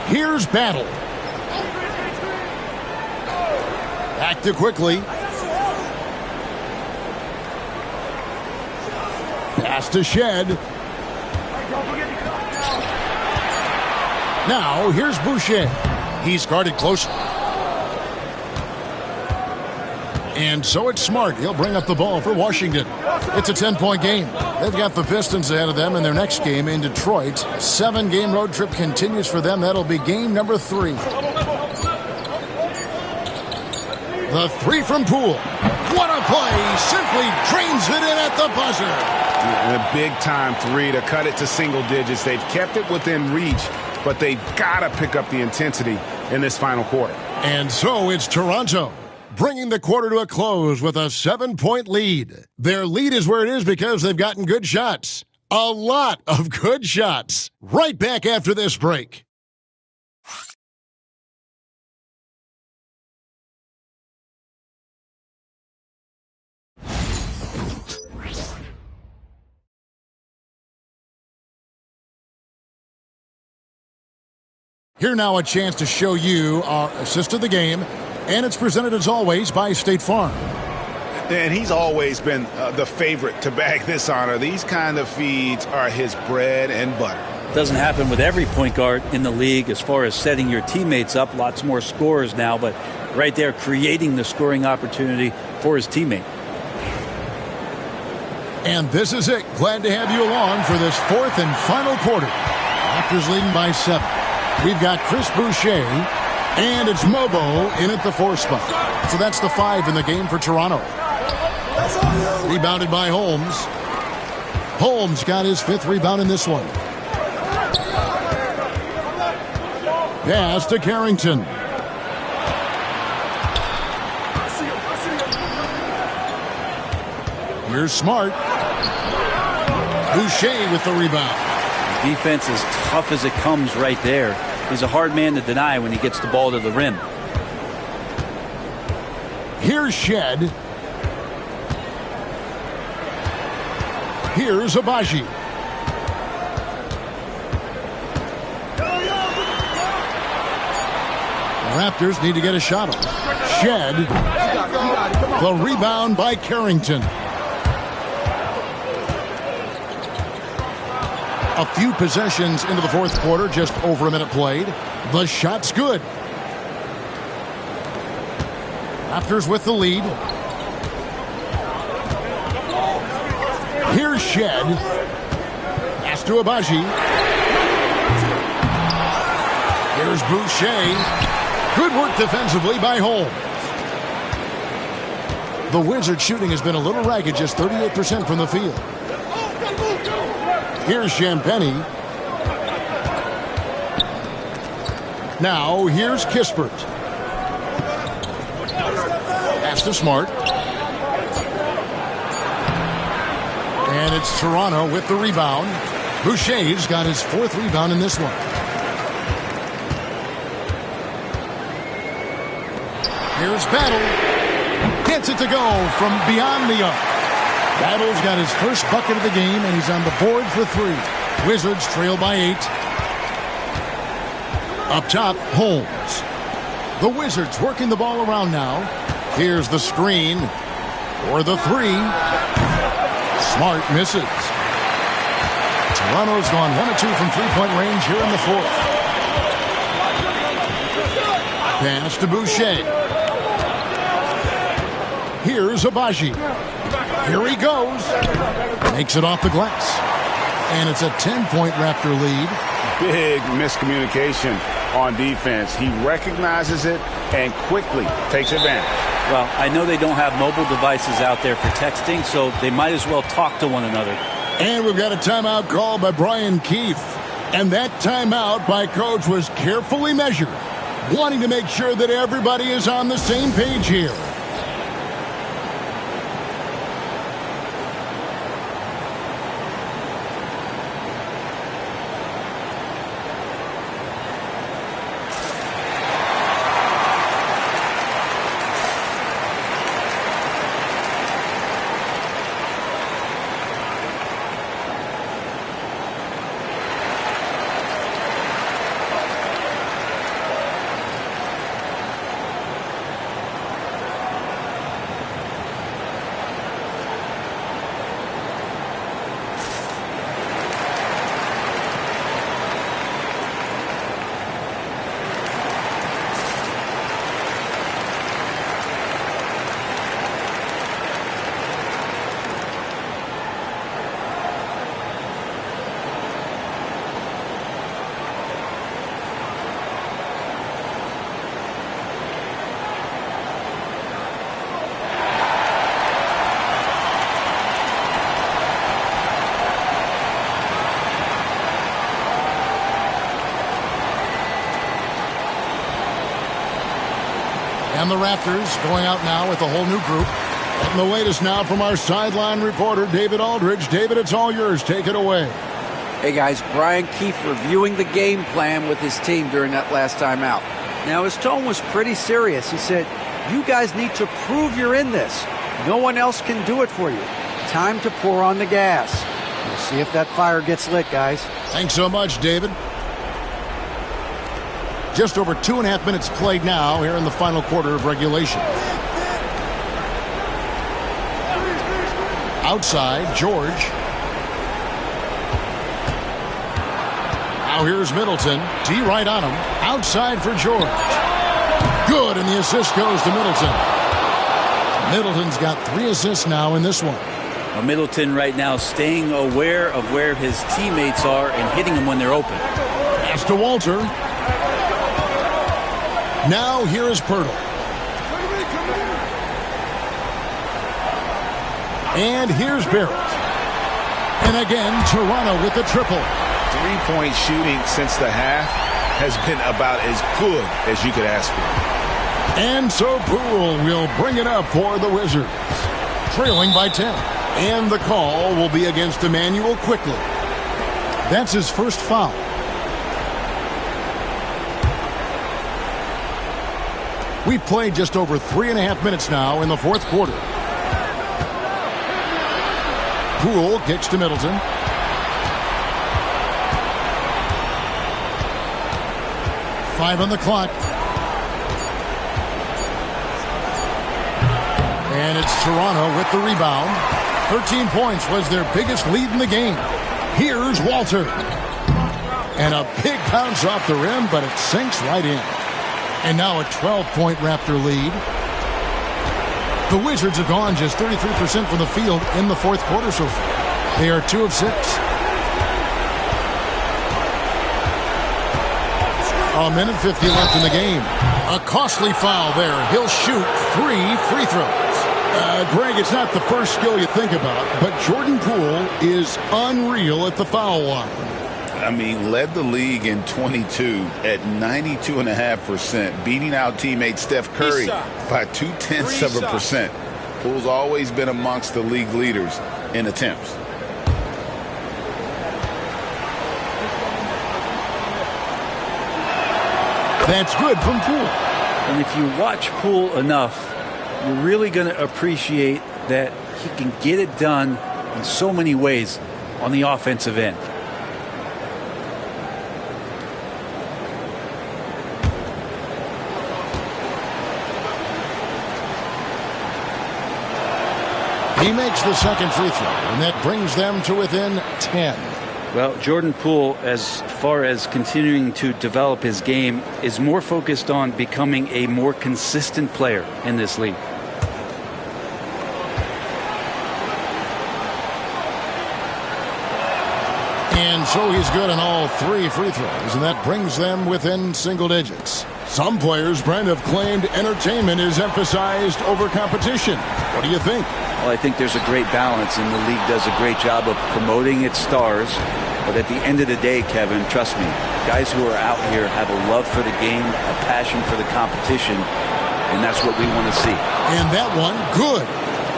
Here's Battle. Back to Quickly. Pass to Shed. Now here's Boucher. He's guarded closely. And so it's Smart. He'll bring up the ball for Washington. It's a 10-point game. They've got the Pistons ahead of them in their next game in Detroit. 7-game road trip continues for them. That'll be game number 3. The 3 from Poole. What a play. Simply drains it in at the buzzer. And a big-time 3 to cut it to single digits. They've kept it within reach, but they've got to pick up the intensity in this final quarter. And so it's Toronto, bringing the quarter to a close with a 7-point lead. Their lead is where it is because they've gotten good shots. A lot of good shots. Right back after this break. Here now a chance to show you our assist of the game. And it's presented, as always, by State Farm. And he's always been the favorite to bag this honor. These kind of feeds are his bread and butter. Doesn't happen with every point guard in the league as far as setting your teammates up. Lots more scorers now, but right there creating the scoring opportunity for his teammate. And this is it. Glad to have you along for this 4th and final quarter. Raptors leading by 7. We've got Chris Boucher. And it's Mobo in at the 4 spot. So that's the 5 in the game for Toronto. Rebounded by Holmes. Holmes got his 5th rebound in this one. Pass to Carrington. Here's Smart. Boucher with the rebound. Defense is tough as it comes right there. He's a hard man to deny when he gets the ball to the rim. Here's Shed. Here's Abaji. The Raptors need to get a shot off. Shed. The rebound by Carrington. A few possessions into the 4th quarter, just over a minute played. The shot's good. Raptors with the lead. Here's Shed. Pass to Abaji. Here's Boucher. Good work defensively by Holmes. The Wizards shooting has been a little ragged, just 38% from the field. Here's Champagny. Now, here's Kispert. Pass to Smart. And it's Toronto with the rebound. Boucher's got his 4th rebound in this one. Here's Battle. Gets it to go from beyond the arc. Battle's got his first bucket of the game, and he's on the board for 3. Wizards trail by 8. Up top, Holmes. The Wizards working the ball around now. Here's the screen for the 3. Smart misses. Toronto's gone 1 of 2 from 3-point range here in the 4th. Pass to Boucher. Here's Abaji. Here he goes. Makes it off the glass. And it's a 10-point Raptor lead. Big miscommunication on defense. He recognizes it and quickly takes advantage. Well, I know they don't have mobile devices out there for texting, so they might as well talk to one another. And we've got a timeout called by Brian Keefe. And that timeout by Coach was carefully measured, wanting to make sure that everybody is on the same page here. And the Raptors going out now with a whole new group. And the latest now from our sideline reporter, David Aldridge. David, it's all yours. Take it away. Hey, guys, Brian Keefe reviewing the game plan with his team during that last time out. Now, his tone was pretty serious. He said, you guys need to prove you're in this. No one else can do it for you. Time to pour on the gas. We'll see if that fire gets lit, guys. Thanks so much, David. Just over 2.5 minutes played now here in the final quarter of regulation. Outside, George. Now here's Middleton. D right on him. Outside for George. Good, and the assist goes to Middleton. Middleton's got 3 assists now in this one. Well, Middleton right now staying aware of where his teammates are and hitting them when they're open. Pass to Walter. Now here is Pirtle. And here's Barrett. And again, Toronto with the triple. 3-point shooting since the half has been about as good as you could ask for. And so Poole will bring it up for the Wizards. Trailing by 10. And the call will be against Emmanuel Quickly. That's his first foul. We've played just over 3.5 minutes now in the fourth quarter. Poole kicks to Middleton. Five on the clock. And it's Toronto with the rebound. 13 points was their biggest lead in the game. Here's Walter. And a big bounce off the rim, but it sinks right in. And now a 12-point Raptor lead. The Wizards have gone just 33% from the field in the fourth quarter so far. They are 2 of 6. A minute 50 left in the game. A costly foul there. He'll shoot 3 free throws. Greg, it's not the first skill you think about, but Jordan Poole is unreal at the foul line. I mean, led the league in 22 at 92.5%, beating out teammate Steph Curry by 0.2%. Poole's always been amongst the league leaders in attempts. That's good from Poole. And if you watch Poole enough, you're really going to appreciate that he can get it done in so many ways on the offensive end. He makes the second free throw, and that brings them to within 10. Well, Jordan Poole, as far as continuing to develop his game, is more focused on becoming a more consistent player in this league. And so he's good on all 3 free throws, and that brings them within single digits. Some players, Brent, have claimed entertainment is emphasized over competition. What do you think? Well, I think there's a great balance, and the league does a great job of promoting its stars. But at the end of the day, Kevin, trust me, guys who are out here have a love for the game, a passion for the competition, and that's what we want to see. And that one, good.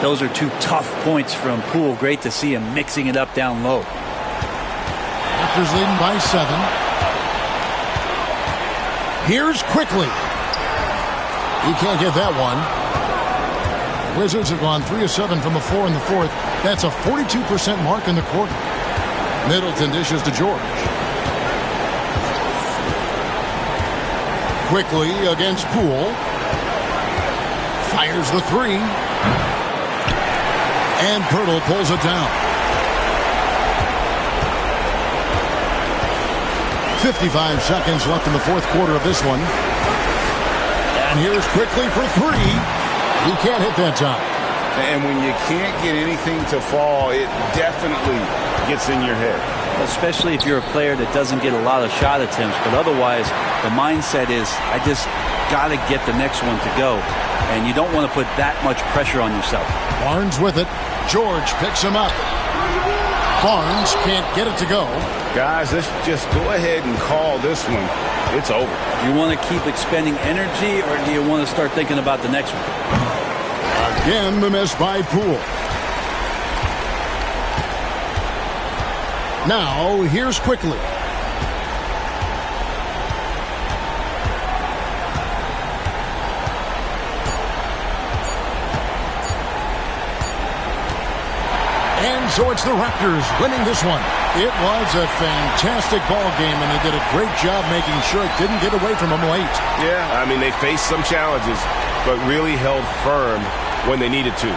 Those are 2 tough points from Poole. Great to see him mixing it up down low. Raptors leading by 7. Here's Quickly. He can't get that one. Wizards have gone 3 of 7 from the floor in the fourth. That's a 42% mark in the quarter. Middleton dishes to George. Quickly against Poole. Fires the 3. And Pirtle pulls it down. 55 seconds left in the fourth quarter of this one. And here's Quickly for 3. He can't hit that time. And when you can't get anything to fall, it definitely gets in your head. Especially if you're a player that doesn't get a lot of shot attempts. But otherwise, the mindset is, I just got to get the next one to go. And you don't want to put that much pressure on yourself. Barnes with it. George picks him up. Barnes can't get it to go. Guys, let's just go ahead and call this one. It's over. You want to keep expending energy, or do you want to start thinking about the next one? Again, the miss by Poole. Now, here's Quickly. And so it's the Raptors winning this one. It was a fantastic ball game, and they did a great job making sure it didn't get away from them late. Yeah, I mean, they faced some challenges, but really held firm when they needed to.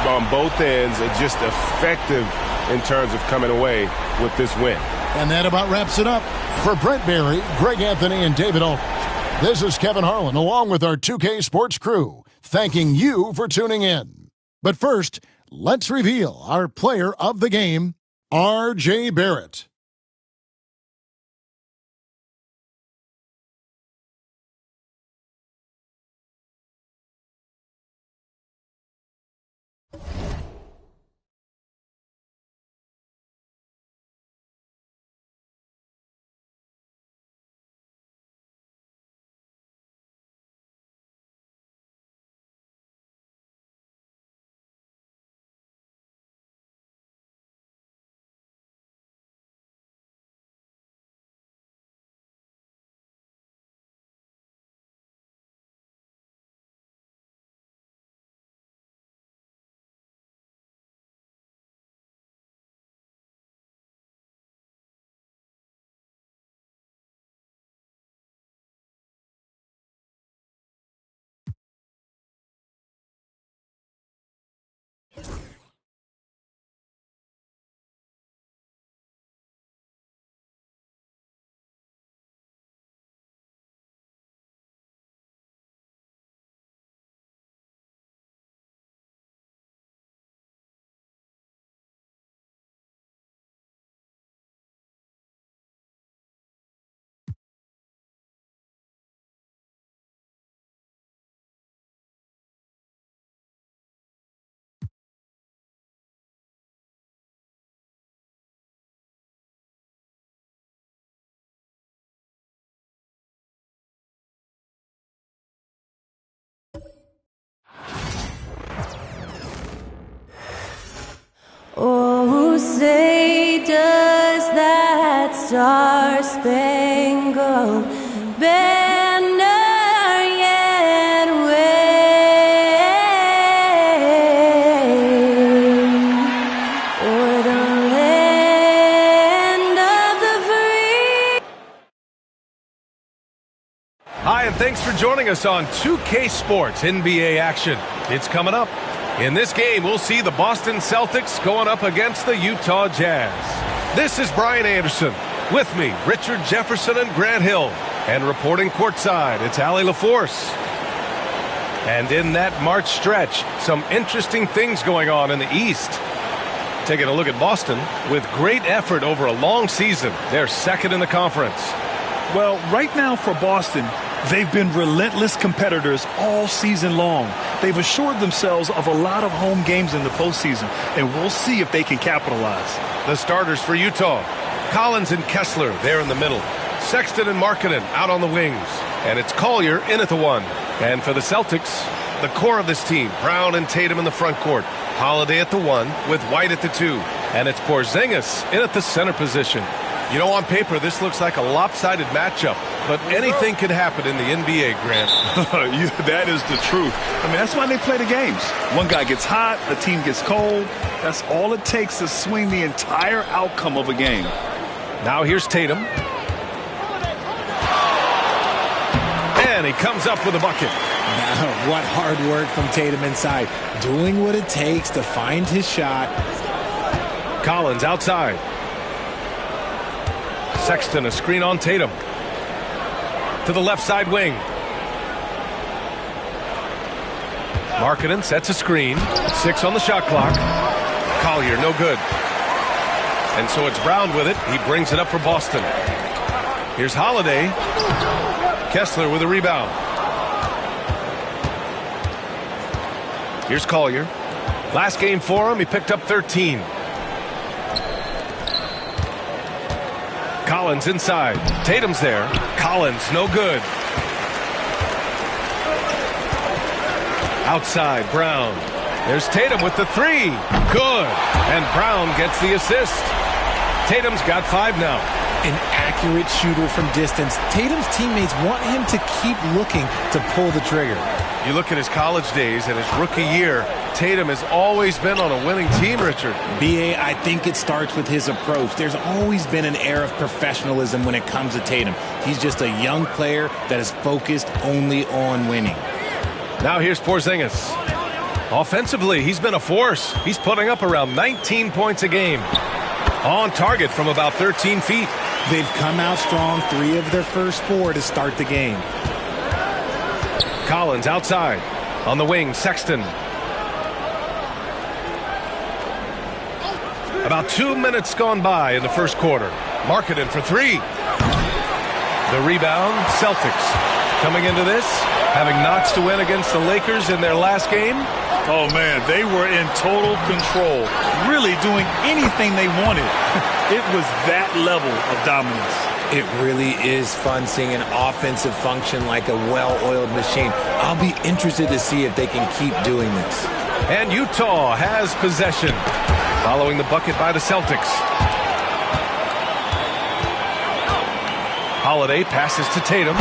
On both ends, just effective in terms of coming away with this win. And that about wraps it up. For Brent Barry, Greg Anthony, and David Aldridge, this is Kevin Harlan, along with our 2K Sports crew, thanking you for tuning in. But first, let's reveal our player of the game, R.J. Barrett. Oh, say does that star-spangled banner yet wave o'er the land of the free? Hi, and thanks for joining us on 2K Sports NBA action. It's coming up. In this game, we'll see the Boston Celtics going up against the Utah Jazz. This is Brian Anderson. With me, Richard Jefferson and Grant Hill. And reporting courtside, it's Allie LaForce. And in that March stretch, some interesting things going on in the East. Taking a look at Boston, with great effort over a long season, they're second in the conference. Well, right now for Boston, they've been relentless competitors all season long. They've assured themselves of a lot of home games in the postseason, and we'll see if they can capitalize. The starters for Utah, Collins and Kessler there in the middle. Sexton and Markkanen out on the wings. And it's Collier in at the 1. And for the Celtics, the core of this team, Brown and Tatum in the front court. Holiday at the 1 with White at the 2. And it's Porzingis in at the center position. You know, on paper, this looks like a lopsided matchup, but anything could happen in the NBA, Grant. That is the truth. I mean, that's why they play the games. One guy gets hot, the team gets cold. That's all it takes to swing the entire outcome of a game. Now here's Tatum. And he comes up with a bucket. Now, what hard work from Tatum inside. Doing what it takes to find his shot. Collins outside. Sexton, a screen on Tatum. To the left side wing. Markkanen sets a screen. 6 on the shot clock. Collier, no good. And so it's Brown with it. He brings it up for Boston. Here's Holiday. Kessler with a rebound. Here's Collier. Last game for him, he picked up 13. Collins inside. Tatum's there. Collins, no good. Outside, Brown. There's Tatum with the three. Good. And Brown gets the assist. Tatum's got 5 now. An accurate shooter from distance. Tatum's teammates want him to keep looking to pull the trigger. You look at his college days and his rookie year, Tatum has always been on a winning team, Richard. B.A., I think it starts with his approach. There's always been an air of professionalism when it comes to Tatum. He's just a young player that is focused only on winning. Now here's Porzingis. Offensively, he's been a force. He's putting up around 19 points a game. On target from about 13 feet. They've come out strong 3 of their first 4 to start the game. Collins outside. On the wing, Sexton. About 2 minutes gone by in the first quarter. Markkanen for 3. The rebound, Celtics. Coming into this, having notched to win against the Lakers in their last game. Oh, man, they were in total control, really doing anything they wanted. It was that level of dominance. It really is fun seeing an offensive function like a well-oiled machine. I'll be interested to see if they can keep doing this. And Utah has possession, following the bucket by the Celtics. Holiday passes to Tatum.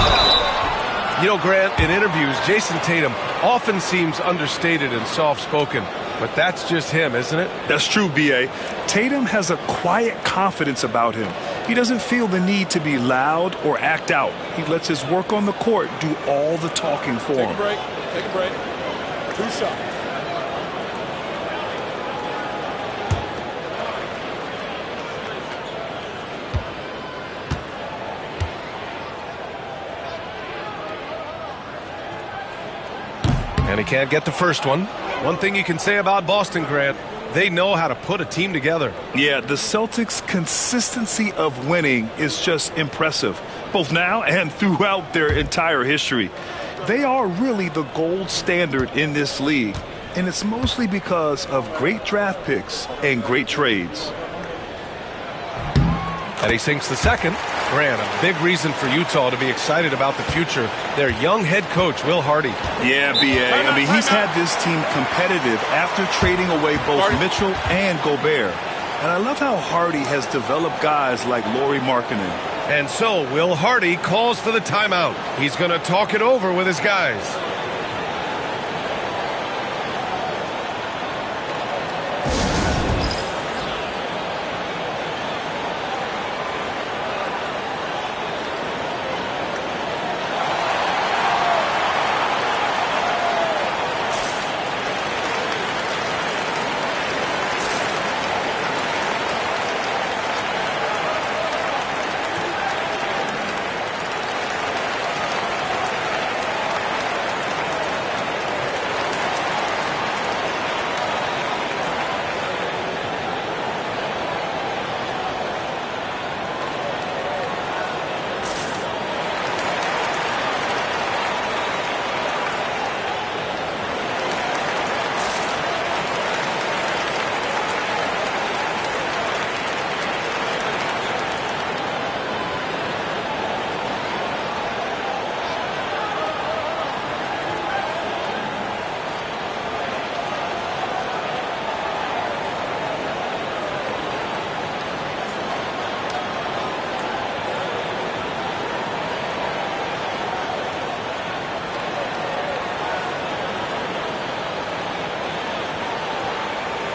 You know, Grant, in interviews, Jason Tatum often seems understated and soft-spoken, but that's just him, isn't it? That's true, B.A. Tatum has a quiet confidence about him. He doesn't feel the need to be loud or act out. He lets his work on the court do all the talking for him. Take a break. 2 shots. And he can't get the first one. One thing you can say about Boston, Grant, they know how to put a team together. Yeah, the Celtics' consistency of winning is just impressive, both now and throughout their entire history. They are really the gold standard in this league, and it's mostly because of great draft picks and great trades. And he sinks the second. Grant, a big reason for Utah to be excited about the future. Their young head coach, Will Hardy. Yeah, B.A. I mean, he's had this team competitive after trading away both Mitchell and Gobert. And I love how Hardy has developed guys like Lauri Markkanen. And so Will Hardy calls for the timeout. He's going to talk it over with his guys.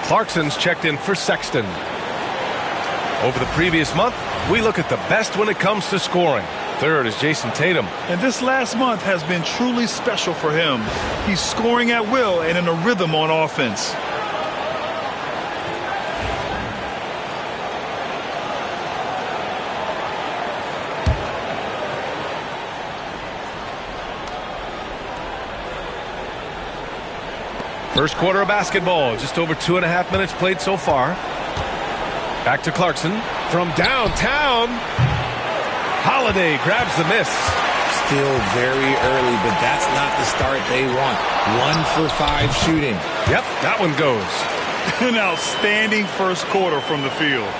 Clarkson's checked in for Sexton. Over the previous month, we look at the best when it comes to scoring. Third is Jason Tatum. And this last month has been truly special for him. He's scoring at will and in a rhythm on offense. First quarter of basketball, just over 2.5 minutes played so far. Back to Clarkson from downtown. Holiday grabs the miss. Still very early, but that's not the start they want. 1 for 5 shooting. Yep, that one goes. An outstanding first quarter from the field.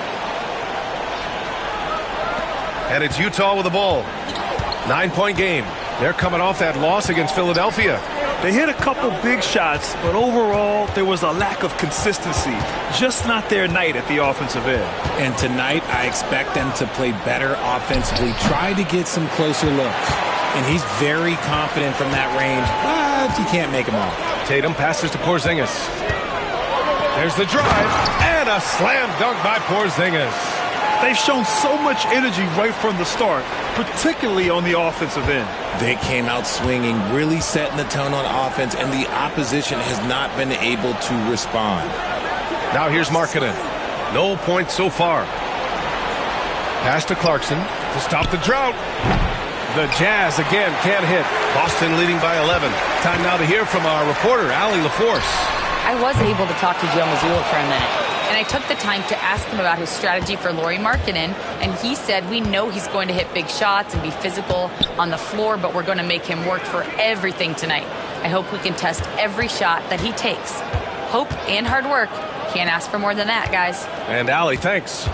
And it's Utah with the ball. 9-point game. They're coming off that loss against Philadelphia. They hit a couple big shots, but overall, there was a lack of consistency. Just not their night at the offensive end. And tonight, I expect them to play better offensively, try to get some closer looks. And he's very confident from that range, but you can't make him off. Tatum passes to Porzingis. There's the drive, and a slam dunk by Porzingis. They've shown so much energy right from the start, particularly on the offensive end. They came out swinging, really setting the tone on offense, and the opposition has not been able to respond. Now here's Markkanen. No points so far. Pass to Clarkson to stop the drought. The Jazz again can't hit. Boston leading by 11. Time now to hear from our reporter, Allie LaForce. I was able to talk to Joe Mazzulla for a minute, and I took the time to ask him about his strategy for Lauri Markkanen, and he said, we know he's going to hit big shots and be physical on the floor, but we're going to make him work for everything tonight. I hope we can test every shot that he takes. Hope and hard work. Can't ask for more than that, guys. And Allie, thanks.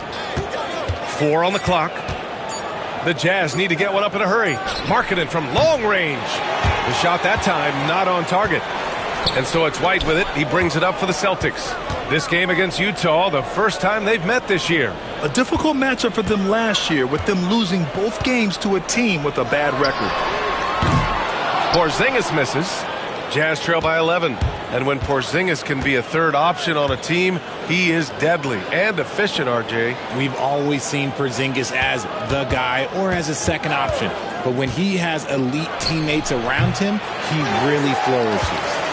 4 on the clock. The Jazz need to get one up in a hurry. Markkanen from long range. The shot that time not on target. And so it's White with it. He brings it up for the Celtics. This game against Utah, the first time they've met this year. A difficult matchup for them last year, with them losing both games to a team with a bad record. Porzingis misses. Jazz trail by 11. And when Porzingis can be a third option on a team, he is deadly and efficient, RJ. We've always seen Porzingis as the guy or as a second option. But when he has elite teammates around him, he really flourishes.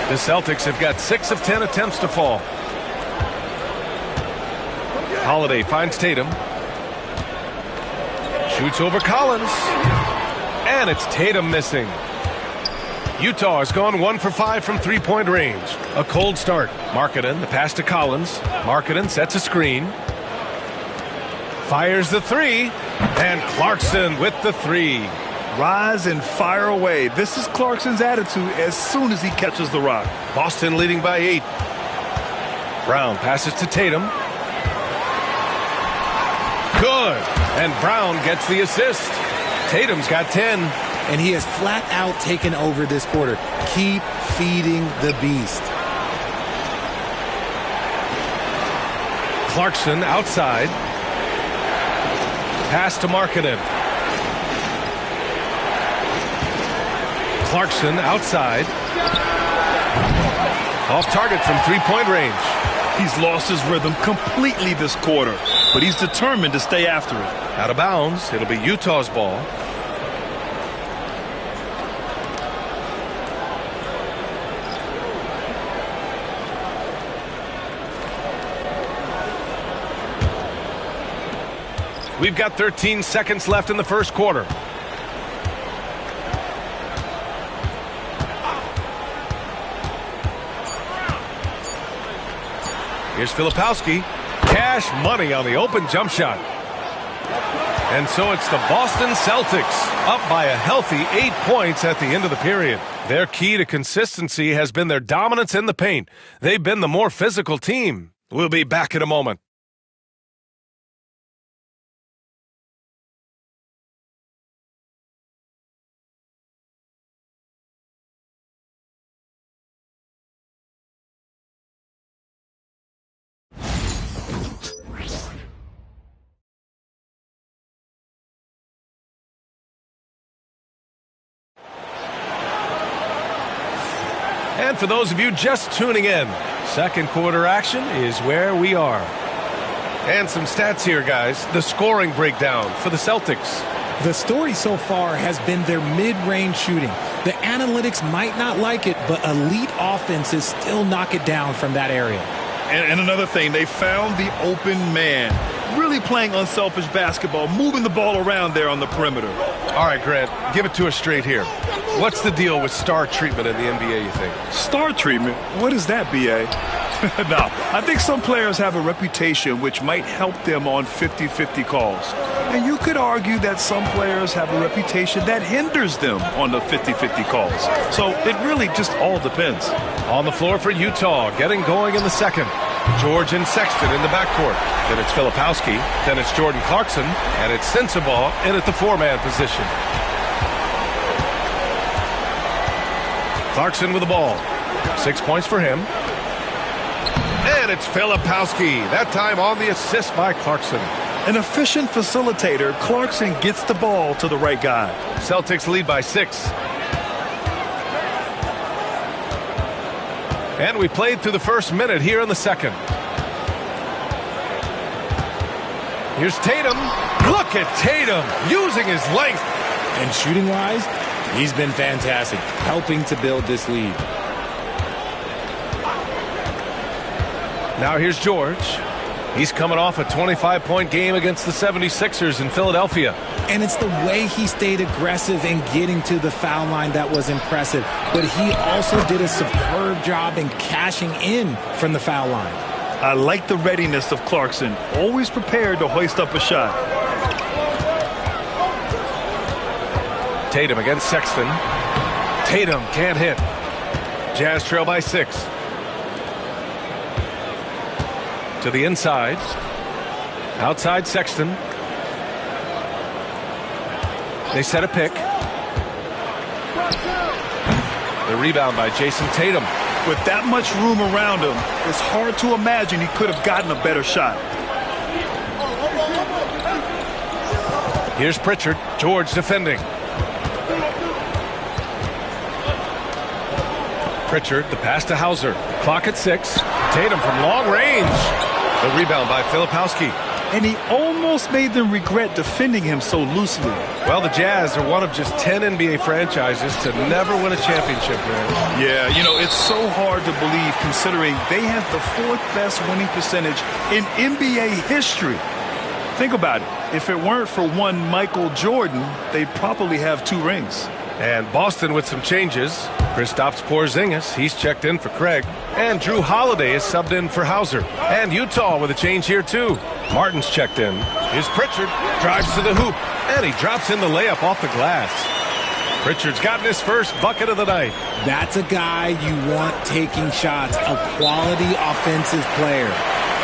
The Celtics have got 6 of 10 attempts to fall. Holiday finds Tatum. Shoots over Collins. And it's Tatum missing. Utah has gone 1 for 5 from three-point range. A cold start. Markkanen, the pass to Collins. Markkanen sets a screen. Fires the three. And Clarkson with the three. Rise and fire away. This is Clarkson's attitude as soon as he catches the rock. Boston leading by 8. Brown passes to Tatum. Good. And Brown gets the assist. Tatum's got 10. And he has flat out taken over this quarter. Keep feeding the beast. Clarkson outside. Pass to Markkanen. Clarkson outside. Off target from three-point range. He's lost his rhythm completely this quarter, but he's determined to stay after it. Out of bounds. It'll be Utah's ball. We've got 13 seconds left in the first quarter. Here's Filipowski. Cash money on the open jump shot. And so it's the Boston Celtics up by a healthy 8 points at the end of the period. Their key to consistency has been their dominance in the paint. They've been the more physical team. We'll be back in a moment. And for those of you just tuning in, second quarter action is where we are. And some stats here, guys. The scoring breakdown for the Celtics. The story so far has been their mid-range shooting. The analytics might not like it, but elite offenses still knock it down from that area. And another thing, they found the open man. Really playing unselfish basketball, moving the ball around there on the perimeter. All right, Grant, give it to us straight here. What's the deal with star treatment in the NBA, you think? Star treatment? What is that, B.A.? No, I think some players have a reputation which might help them on 50-50 calls. And you could argue that some players have a reputation that hinders them on the 50-50 calls. So it really just all depends. On the floor for Utah, getting going in the second. George and Sexton in the backcourt. Then it's Filipowski. Then it's Jordan Clarkson. And it's Sensabaugh in at the 4-man position. Clarkson with the ball. 6 points for him. And it's Filipowski. That time on the assist by Clarkson. An efficient facilitator, Clarkson gets the ball to the right guy. Celtics lead by 6. And we played through the first minute here in the second. Here's Tatum. Look at Tatum using his length. And shooting-wise, he's been fantastic, helping to build this lead. Now here's George. He's coming off a 25-point game against the 76ers in Philadelphia. And it's the way he stayed aggressive in getting to the foul line that was impressive. But he also did a superb job in cashing in from the foul line. I like the readiness of Clarkson, always prepared to hoist up a shot. Tatum against Sexton. Tatum can't hit. Jazz trail by 6. To the inside. Outside Sexton. They set a pick. The rebound by Jason Tatum. With that much room around him, it's hard to imagine he could have gotten a better shot. Here's Pritchard. George defending. Pritchard, the pass to Hauser. Clock at 6. Tatum from long range. The rebound by Filipowski. And he almost made them regret defending him so loosely. Well, the Jazz are one of just 10 NBA franchises to never win a championship, man. Yeah, you know, it's so hard to believe considering they have the 4th best winning percentage in NBA history. Think about it. If it weren't for one Michael Jordan, they'd probably have 2 rings. And Boston with some changes. Kristaps Porzingis, he's checked in for Craig. And Drew Holiday is subbed in for Hauser. And Utah with a change here, too. Martin's checked in. Here's Pritchard. Drives to the hoop. And he drops in the layup off the glass. Pritchard's gotten his first bucket of the night. That's a guy you want taking shots. A quality offensive player.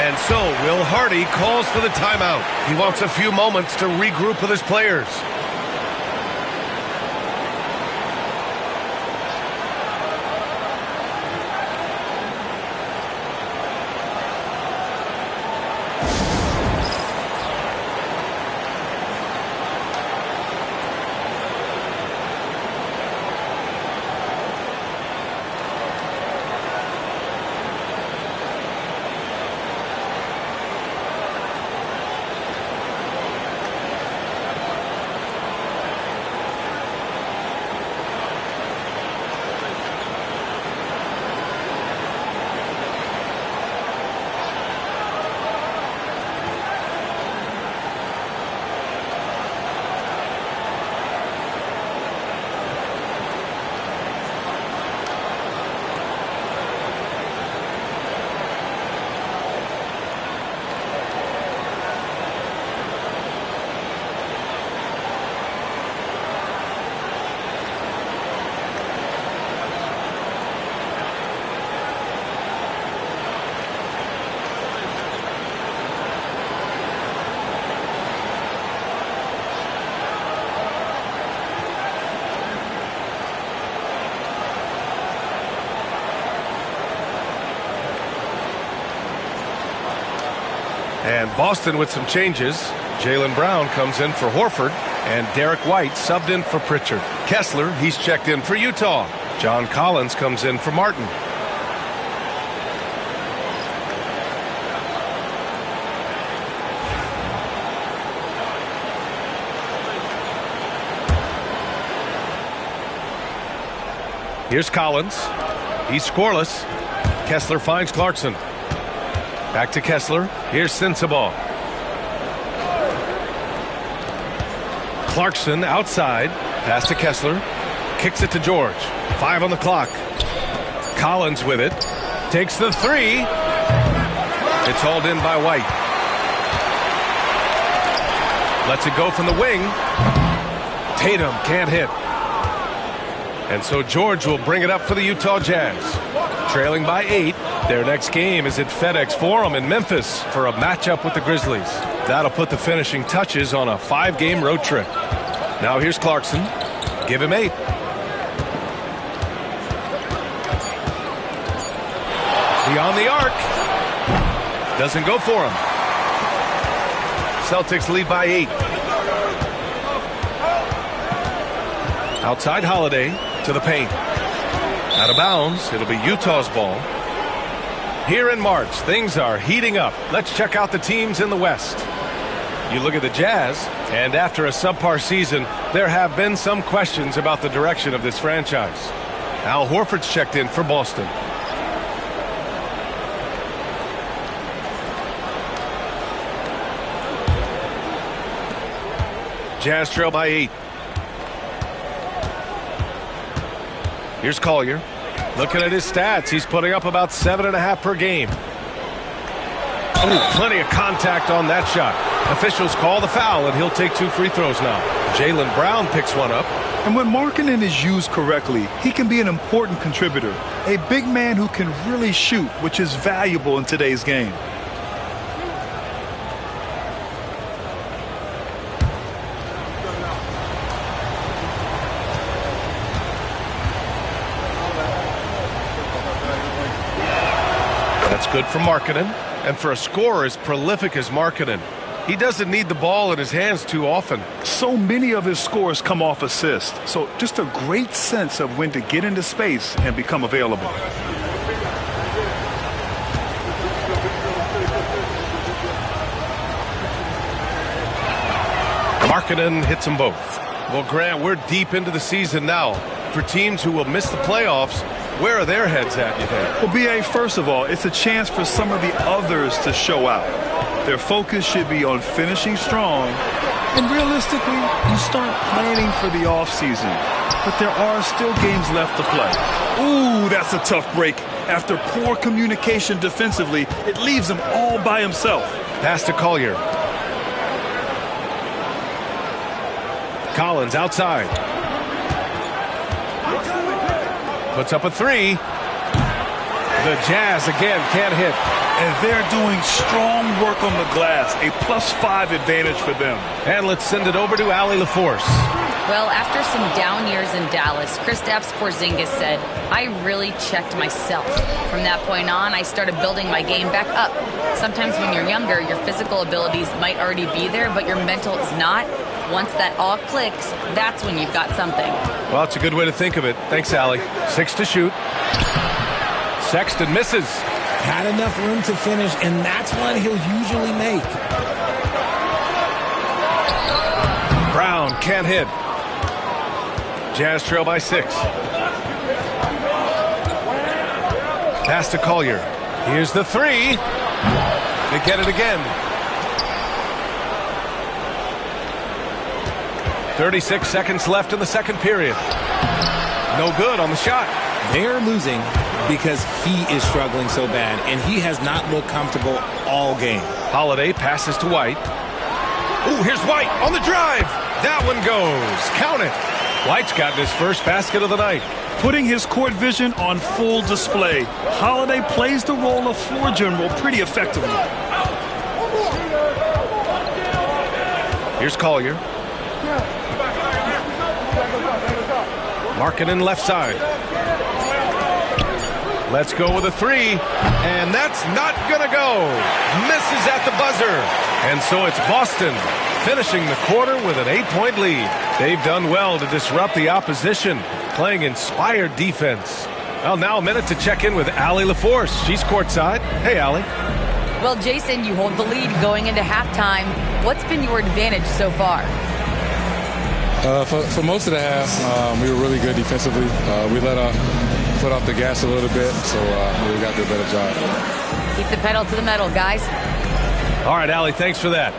And so Will Hardy calls for the timeout. He wants a few moments to regroup with his players. And Boston with some changes. Jaylen Brown comes in for Horford. And Derek White subbed in for Pritchard. Kessler, he's checked in for Utah. John Collins comes in for Martin. Here's Collins. He's scoreless. Kessler finds Clarkson. Back to Kessler. Here's Sensabaugh. Clarkson outside. Pass to Kessler. Kicks it to George. 5 on the clock. Collins with it. Takes the 3. It's hauled in by White. Lets it go from the wing. Tatum can't hit. And so George will bring it up for the Utah Jazz. trailing by 8. Their next game is at FedEx Forum in Memphis for a matchup with the Grizzlies. That'll put the finishing touches on a 5-game road trip. Now here's Clarkson. Give him 8. Beyond the arc. Doesn't go for him. Celtics lead by 8. Outside Holiday to the paint. Out of bounds. It'll be Utah's ball. Here in March, things are heating up. Let's check out the teams in the West. You look at the Jazz, and after a subpar season, there have been some questions about the direction of this franchise. Al Horford's checked in for Boston. Jazz trail by 8. Here's Collier. Looking at his stats, he's putting up about 7.5 per game. Oh, plenty of contact on that shot. Officials call the foul, and he'll take 2 free throws now. Jaylen Brown picks one up. And when Markkanen is used correctly, he can be an important contributor. A big man who can really shoot, which is valuable in today's game. That's good for Markkanen, and for a scorer as prolific as Markkanen, he doesn't need the ball in his hands too often. So many of his scores come off assists, so just a great sense of when to get into space and become available. Markkanen hits them both. Well, Grant, we're deep into the season now. For teams who will miss the playoffs, where are their heads at, you think? Well, B.A., first of all, it's a chance for some of the others to show out. Their focus should be on finishing strong. And realistically, you start planning for the offseason. But there are still games left to play. Ooh, that's a tough break. After poor communication defensively, it leaves him all by himself. Pass to Collier. Collins outside. Puts up a 3. The Jazz again can't hit. And they're doing strong work on the glass. A +5 advantage for them. And let's send it over to Allie LaForce. Well, after some down years in Dallas, Kristaps Porzingis said, I really checked myself. From that point on, I started building my game back up. Sometimes when you're younger, your physical abilities might already be there, but your mental is not. Once that all clicks, that's when you've got something. Well, it's a good way to think of it. Thanks, Allie. 6 to shoot. Sexton misses. Had enough room to finish, and that's one he'll usually make. Brown can't hit. Jazz trail by 6. Pass to Collier. Here's the 3. They get it again. 36 seconds left in the second period. No good on the shot. They're losing because he is struggling so bad, and he has not looked comfortable all game. Holiday passes to White. Ooh, here's White on the drive. That one goes. Count it. White's gotten his first basket of the night. Putting his court vision on full display. Holiday plays the role of floor general pretty effectively. Here's Collier. Markkanen left side. Let's go with a 3. And that's not going to go. Misses at the buzzer. And so it's Boston finishing the quarter with an 8-point lead. They've done well to disrupt the opposition, playing inspired defense. Well, now a minute to check in with Allie LaForce. She's courtside. Hey, Allie. Well, Jason, you hold the lead going into halftime. What's been your advantage so far? For most of the half, we were really good defensively. We let our foot off the gas a little bit, so we got to do a better job. Keep the pedal to the metal, guys. All right, Allie, thanks for that.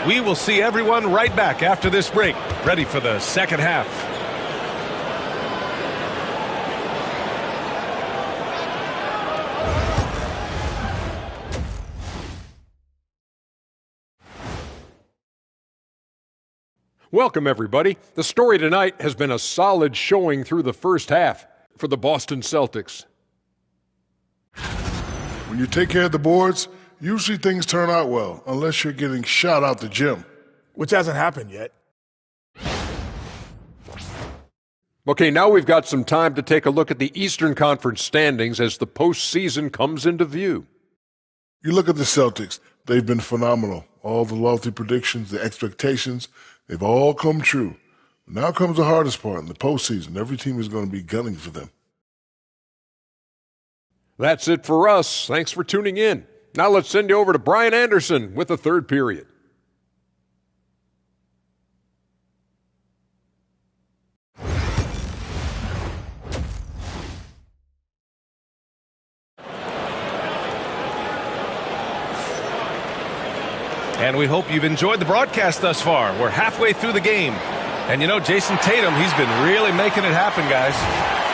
We will see everyone right back after this break, ready for the second half. Welcome, everybody. The story tonight has been a solid showing through the first half for the Boston Celtics. When you take care of the boards, usually things turn out well, unless you're getting shot out the gym. Which hasn't happened yet. Okay, now we've got some time to take a look at the Eastern Conference standings as the postseason comes into view. You look at the Celtics, they've been phenomenal. All the lofty predictions, the expectations, they've all come true. Now comes the hardest part in the postseason. Every team is going to be gunning for them. That's it for us. Thanks for tuning in. Now let's send you over to Brian Anderson with the third period. And we hope you've enjoyed the broadcast thus far. We're halfway through the game. And you know, Jason Tatum, he's been really making it happen, guys.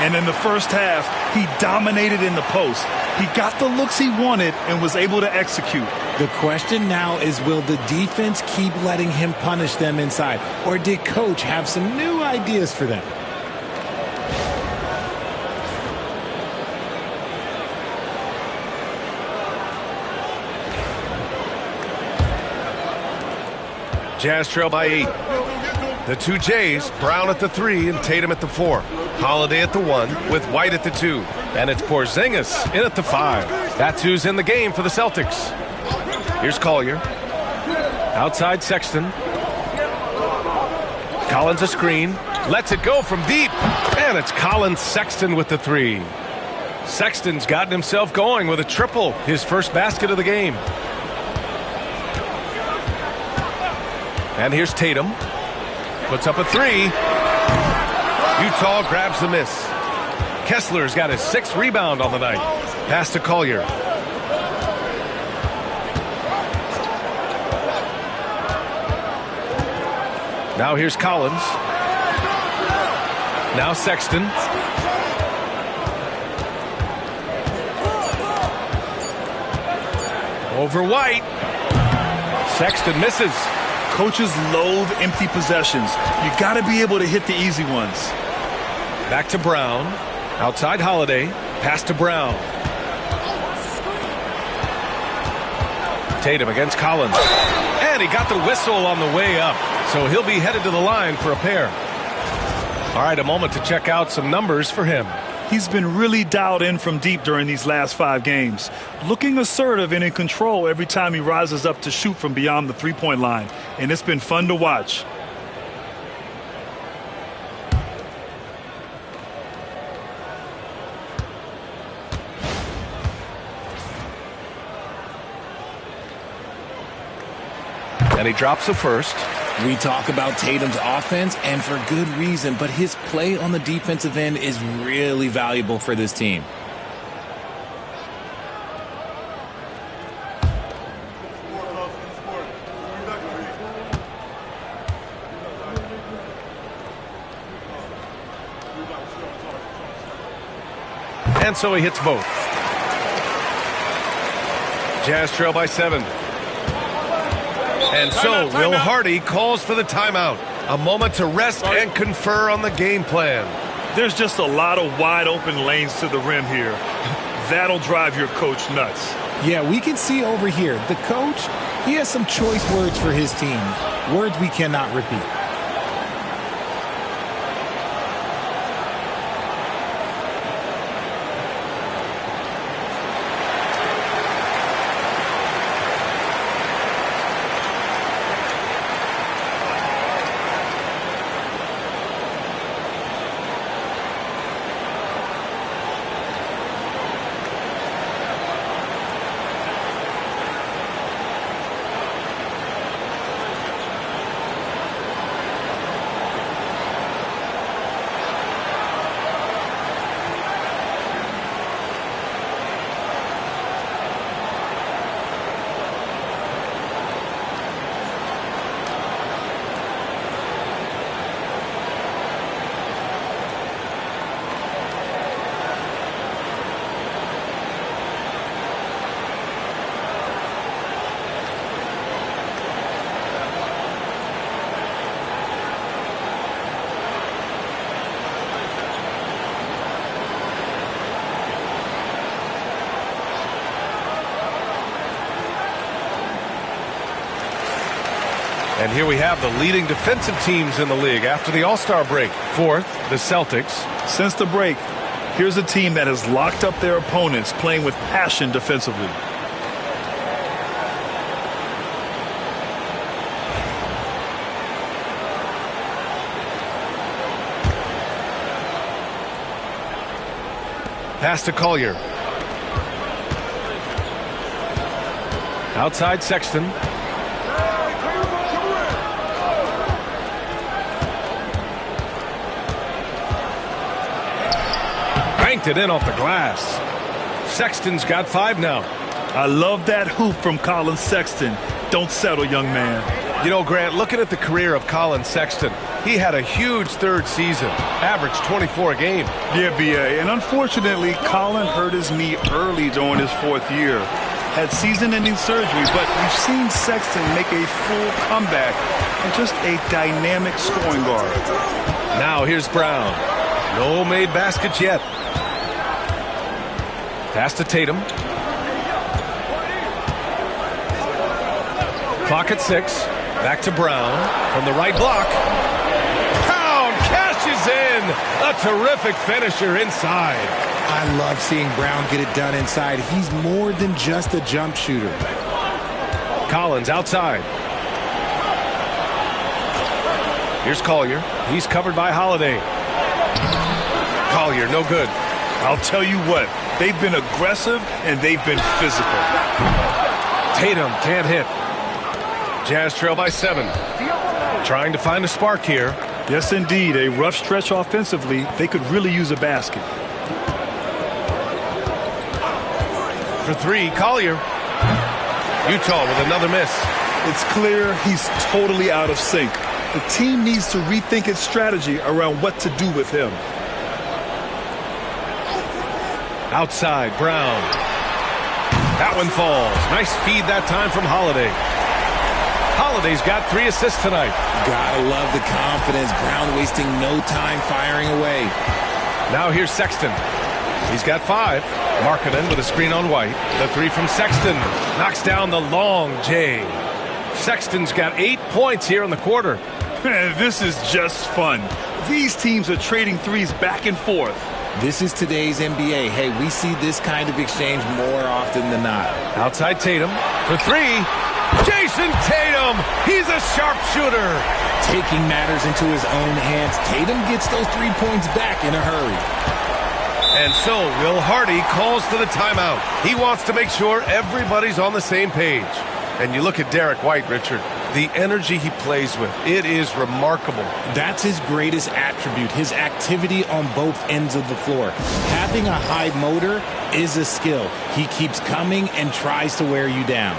And in the first half, he dominated in the post. He got the looks he wanted and was able to execute. The question now is, will the defense keep letting him punish them inside? Or did Coach have some new ideas for them? Jazz trail by 8. The two Jays, Brown at the 3 and Tatum at the 4. Holiday at the 1 with White at the 2. And it's Porzingis in at the 5. That's who's in the game for the Celtics. Here's Collier. Outside Sexton. Collins a screen. Lets it go from deep. And it's Collins Sexton with the 3. Sexton's gotten himself going with a triple. His first basket of the game. And here's Tatum. Puts up a 3. Utah grabs the miss. Kessler's got his 6th rebound on the night. Pass to Collier. Now here's Collins. Now Sexton. Over White. Sexton misses. Coaches loathe empty possessions. You got to be able to hit the easy ones. Back to Brown. Outside Holiday. Pass to Brown. Tatum against Collins. And he got the whistle on the way up. So he'll be headed to the line for a pair. All right, a moment to check out some numbers for him. He's been really dialed in from deep during these last 5 games. Looking assertive and in control every time he rises up to shoot from beyond the three-point line. And it's been fun to watch. And he drops the first. We talk about Tatum's offense, and for good reason, but his play on the defensive end is really valuable for this team. And so he hits both. Jazz trail by 7. And so Will Hardy calls for the timeout. A moment to rest and confer on the game plan. There's just a lot of wide open lanes to the rim here. That'll drive your coach nuts. Yeah, we can see over here, the coach, he has some choice words for his team. Words we cannot repeat. And here we have the leading defensive teams in the league after the All-Star break. Fourth, the Celtics. Since the break, here's a team that has locked up their opponents, playing with passion defensively. Pass to Collier. Outside Sexton. Banked it in off the glass. Sexton's got 5 now. I love that hoop from Colin Sexton. Don't settle, young man. You know, Grant, looking at the career of Colin Sexton, he had a huge third season, averaged 24 a game. Yeah, B.A. And unfortunately, Colin hurt his knee early during his 4th year. Had season-ending surgery, but we've seen Sexton make a full comeback and just a dynamic scoring guard. Now here's Brown. No made baskets yet. Pass to Tatum. Clock at 6. Back to Brown from the right block. Brown cashes in. A terrific finisher inside. I love seeing Brown get it done inside. He's more than just a jump shooter. Collins outside. Here's Collier. He's covered by Holiday. Collier, no good. I'll tell you what, they've been aggressive and they've been physical. Tatum can't hit. Jazz trail by 7. Trying to find a spark here. Yes, indeed. A rough stretch offensively. They could really use a basket. For 3, Collier. Utah with another miss. It's clear he's totally out of sync. The team needs to rethink its strategy around what to do with him. Outside, Brown. That one falls. Nice feed that time from Holiday. Holiday's got 3 assists tonight. Gotta love the confidence. Brown wasting no time firing away. Now here's Sexton. He's got 5. Markkanen with a screen on White. The 3 from Sexton. Knocks down the long J. Sexton's got 8 points here in the quarter. This is just fun. These teams are trading threes back and forth. This is today's NBA. Hey, we see this kind of exchange more often than not. Outside Tatum for 3. Jason Tatum. He's a sharpshooter. Taking matters into his own hands. Tatum gets those 3 points back in a hurry. And so Will Hardy calls for the timeout. He wants to make sure everybody's on the same page. And you look at Derek White, Richard, the energy he plays with, it is remarkable. That's his greatest attribute, his activity on both ends of the floor. Having a high motor is a skill. He keeps coming and tries to wear you down.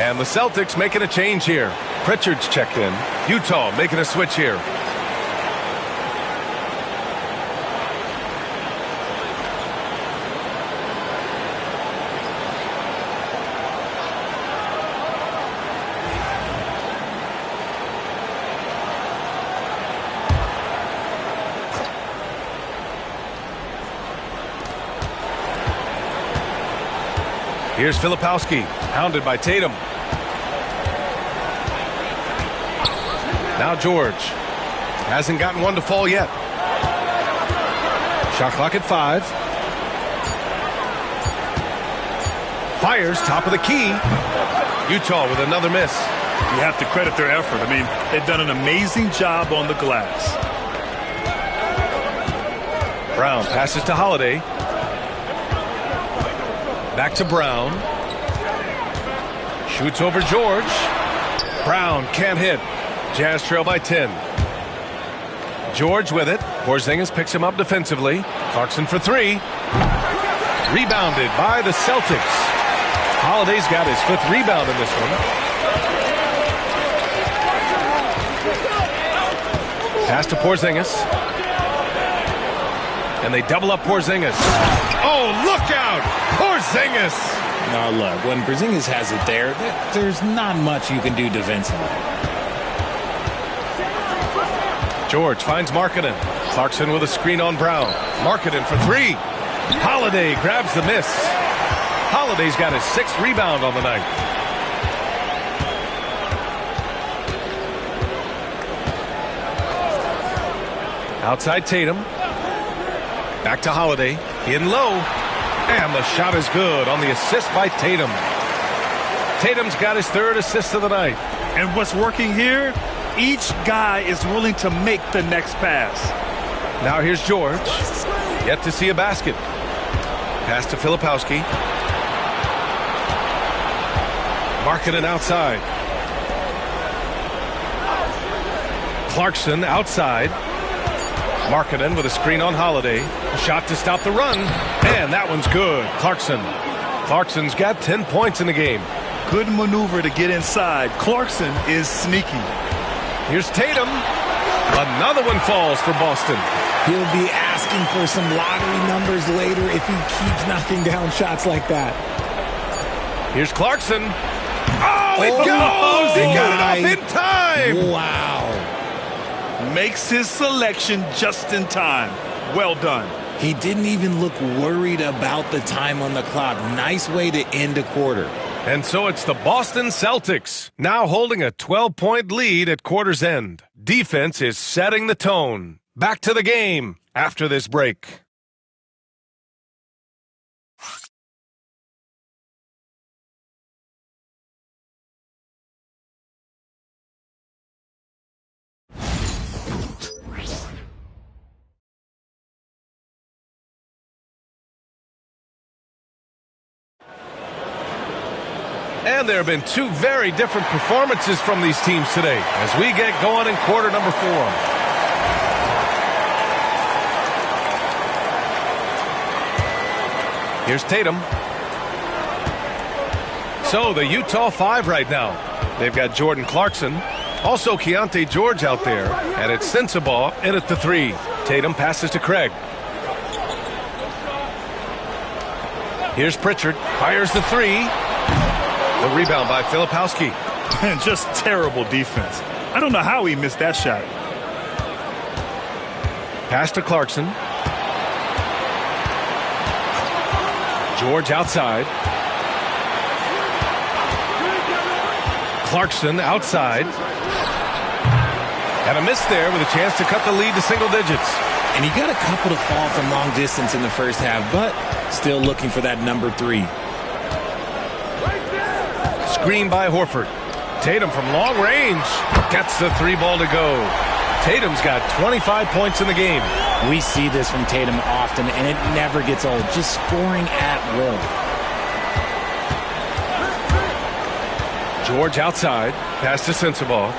And the Celtics making a change here. Pritchard's checked in. Utah making a switch here. Here's Filipowski, hounded by Tatum. Now George. Hasn't gotten one to fall yet. Shot clock at 5. Fires top of the key. Utah with another miss. You have to credit their effort. I mean, they've done an amazing job on the glass. Brown passes to Holiday. Back to Brown. Shoots over George. Brown can't hit. Jazz trail by 10. George with it. Porzingis picks him up defensively. Clarkson for 3. Rebounded by the Celtics. Holiday's got his 5th rebound in this one. Pass to Porzingis. And they double up Porzingis. Oh, look out! Porzingis! No, look, when Porzingis has it there, there's not much you can do defensively. George finds Markkanen. Clarkson with a screen on Brown. Markkanen for 3. Holiday grabs the miss. Holiday's got his 6th rebound on the night. Outside Tatum. Back to Holiday. In low. And the shot is good on the assist by Tatum. Tatum's got his 3rd assist of the night. And what's working here? Each guy is willing to make the next pass. Now here's George. Yet to see a basket. Pass to Filipowski. Markkanen outside. Clarkson outside. Markkanen with a screen on Holiday. A shot to stop the run. And that one's good. Clarkson's got 10 points in the game. Good maneuver to get inside. Clarkson is sneaky. Here's Tatum. Another one falls for Boston. He'll be asking for some lottery numbers later if he keeps knocking down shots like that. Here's Clarkson. Oh, it goes! He got it off in time! Wow. Makes his selection just in time. Well done. He didn't even look worried about the time on the clock. Nice way to end a quarter. And so it's the Boston Celtics, now holding a 12-point lead at quarter's end. Defense is setting the tone. Back to the game after this break. And there have been 2 very different performances from these teams today as we get going in quarter number 4. Here's Tatum. So the Utah 5 right now. They've got Jordan Clarkson. Also Keontae George out there. And it's Sensabaugh in at the 3. Tatum passes to Craig. Here's Pritchard. Fires the 3. The rebound by Filipowski. Just terrible defense. I don't know how he missed that shot. Pass to Clarkson. George outside. Clarkson outside. And a miss there with a chance to cut the lead to single digits. And he got a couple to fall from long distance in the first half, but still looking for that number 3. Screen by Horford. Tatum from long range gets the 3 ball to go. Tatum's got 25 points in the game. We see this from Tatum often, and it never gets old. Just scoring at will. George outside. Pass to Sensabaugh.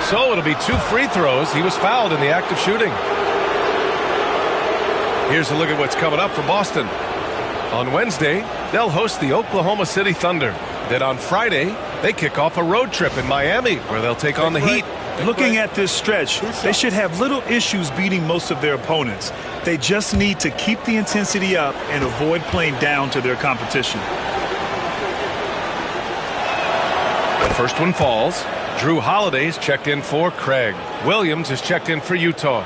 So it'll be 2 free throws. He was fouled in the act of shooting. Here's a look at what's coming up for Boston. On Wednesday, they'll host the Oklahoma City Thunder. Then on Friday, they kick off a road trip in Miami where they'll take on the Heat. Looking at this stretch, they should have little issues beating most of their opponents. They just need to keep the intensity up and avoid playing down to their competition. The first one falls. Drew Holiday's checked in for Craig. Williams is checked in for Utah.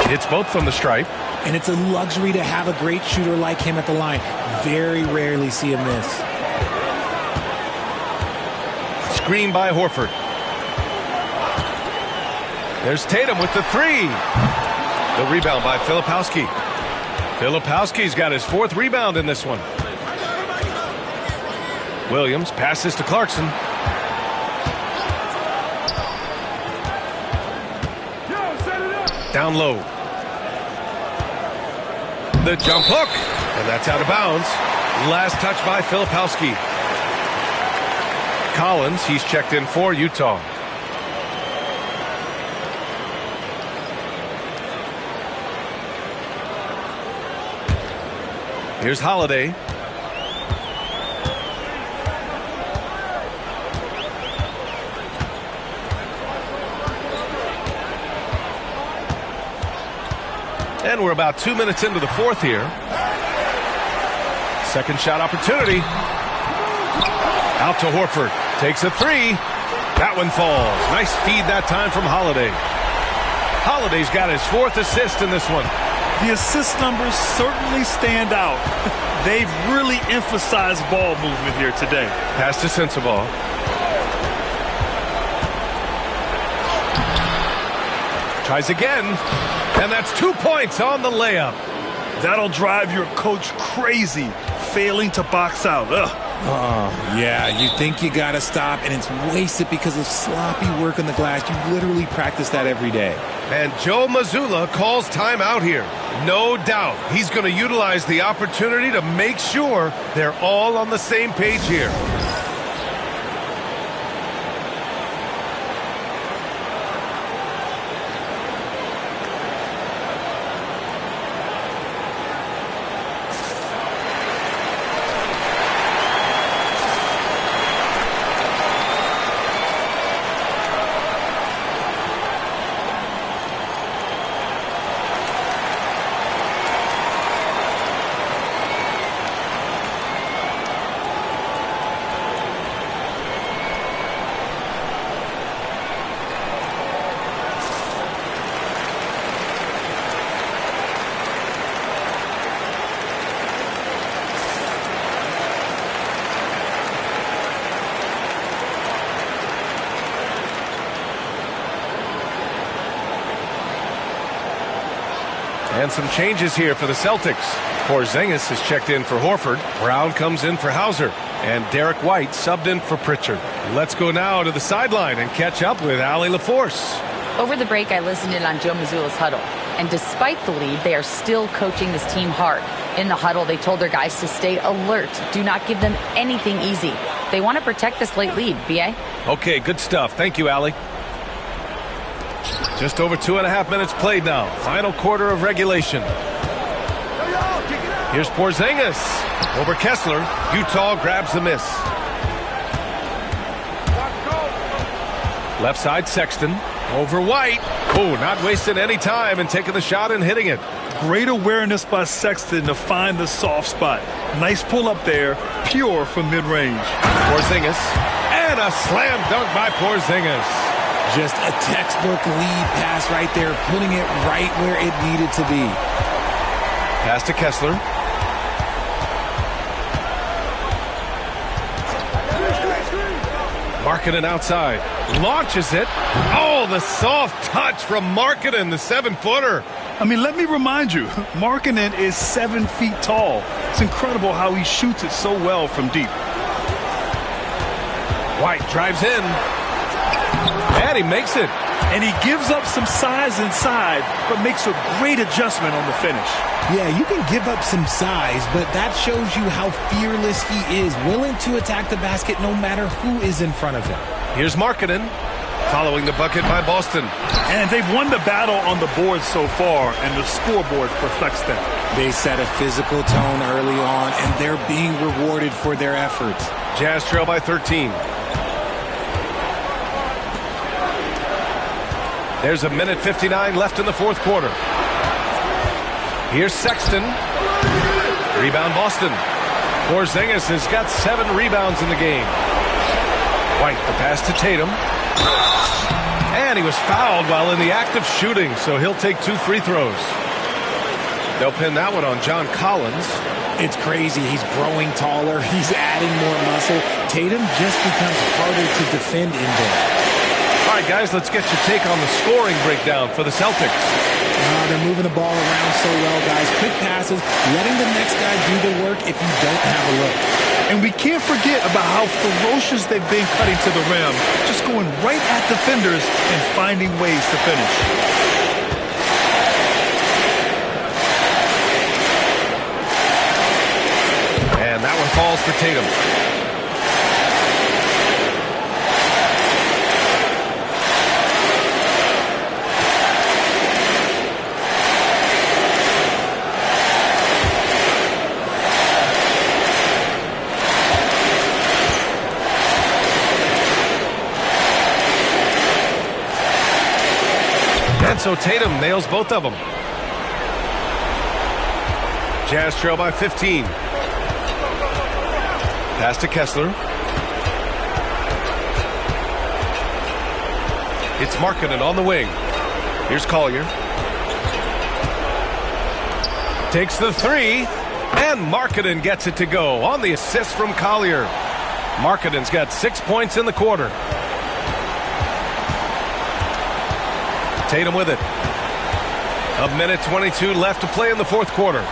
Hits both from the stripe. And it's a luxury to have a great shooter like him at the line. Very rarely see him miss. Screen by Horford. There's Tatum with the three. The rebound by Filipowski. Filipowski's got his 4th rebound in this one. Williams passes to Clarkson. Down low. The jump hook. And that's out of bounds. Last touch by Filipowski. Collins, he's checked in for Utah. Here's Holiday. And we're about 2 minutes into the 4th here. Second shot opportunity. Out to Horford. Takes a three. That one falls. Nice feed that time from Holiday. Holiday's got his 4th assist in this one. The assist numbers certainly stand out. They've really emphasized ball movement here today. Pass to Sensabaugh. Tries again. And that's 2 points on the layup. That'll drive your coach crazy, failing to box out. Ugh. Oh, yeah, you think you got to stop, and it's wasted because of sloppy work on the glass. You literally practice that every day. And Joe Mazzulla calls timeout here. No doubt he's going to utilize the opportunity to make sure they're all on the same page here. And some changes here for the Celtics. Porzingis is checked in for Horford. Brown comes in for Hauser. And Derek White subbed in for Pritchard. Let's go now to the sideline and catch up with Allie LaForce. Over the break, I listened in on Joe Mazzulla's huddle. And despite the lead, they are still coaching this team hard. In the huddle, they told their guys to stay alert. Do not give them anything easy. They want to protect this late lead, B.A. Okay, good stuff. Thank you, Allie. Just over 2.5 minutes played now. Final quarter of regulation. Here's Porzingis over Kessler. Utah grabs the miss. Left side, Sexton over White. Oh, not wasting any time and taking the shot and hitting it. Great awareness by Sexton to find the soft spot. Nice pull up there, pure from mid-range. Porzingis and a slam dunk by Porzingis. Just a textbook lead pass right there, putting it right where it needed to be. Pass to Kessler. Markkanen outside. Launches it. Oh, the soft touch from Markkanen, the 7-footer. I mean, let me remind you, Markkanen is 7 feet tall. It's incredible how he shoots it so well from deep. White drives in. And he makes it. And he gives up some size inside, but makes a great adjustment on the finish. Yeah, you can give up some size, but that shows you how fearless he is, willing to attack the basket no matter who is in front of him. Here's Markkanen, following the bucket by Boston. And they've won the battle on the board so far, and the scoreboard reflects that. They set a physical tone early on, and they're being rewarded for their efforts. Jazz trail by 13. There's a minute 59 left in the 4th quarter. Here's Sexton. Rebound Boston. Porzingis has got 7 rebounds in the game. White, the pass to Tatum. And he was fouled while in the act of shooting, so he'll take 2 free throws. They'll pin that one on John Collins. It's crazy. He's growing taller. He's adding more muscle. Tatum just becomes harder to defend in there. All right, guys, let's get your take on the scoring breakdown for the Celtics. They're moving the ball around so well, guys. Quick passes, letting the next guy do the work if you don't have a look. And we can't forget about how ferocious they've been cutting to the rim, just going right at defenders and finding ways to finish. And that one falls for Tatum. And so Tatum nails both of them. Jazz trail by 15. Pass to Kessler. It's Markkanen on the wing. Here's Collier. Takes the 3. And Markkanen gets it to go on the assist from Collier. Markkanen's got 6 points in the quarter. Tatum with it. 1:22 left to play in the fourth quarter.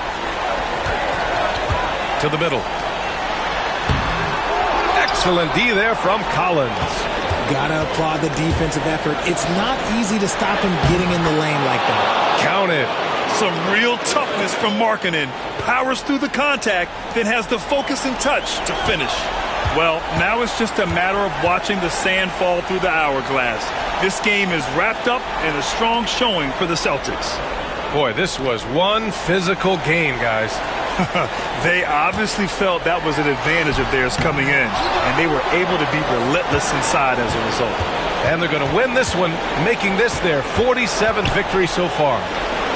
To the middle. Excellent D there from Collins. Gotta applaud the defensive effort. It's not easy to stop him getting in the lane like that. Counted. Some real toughness from Markkanen. Powers through the contact, then has the focus and touch to finish. Well, now it's just a matter of watching the sand fall through the hourglass. This game is wrapped up in a strong showing for the Celtics. Boy, this was one physical game, guys. They obviously felt that was an advantage of theirs coming in, and they were able to be relentless inside as a result. And they're going to win this one, making this their 47th victory so far.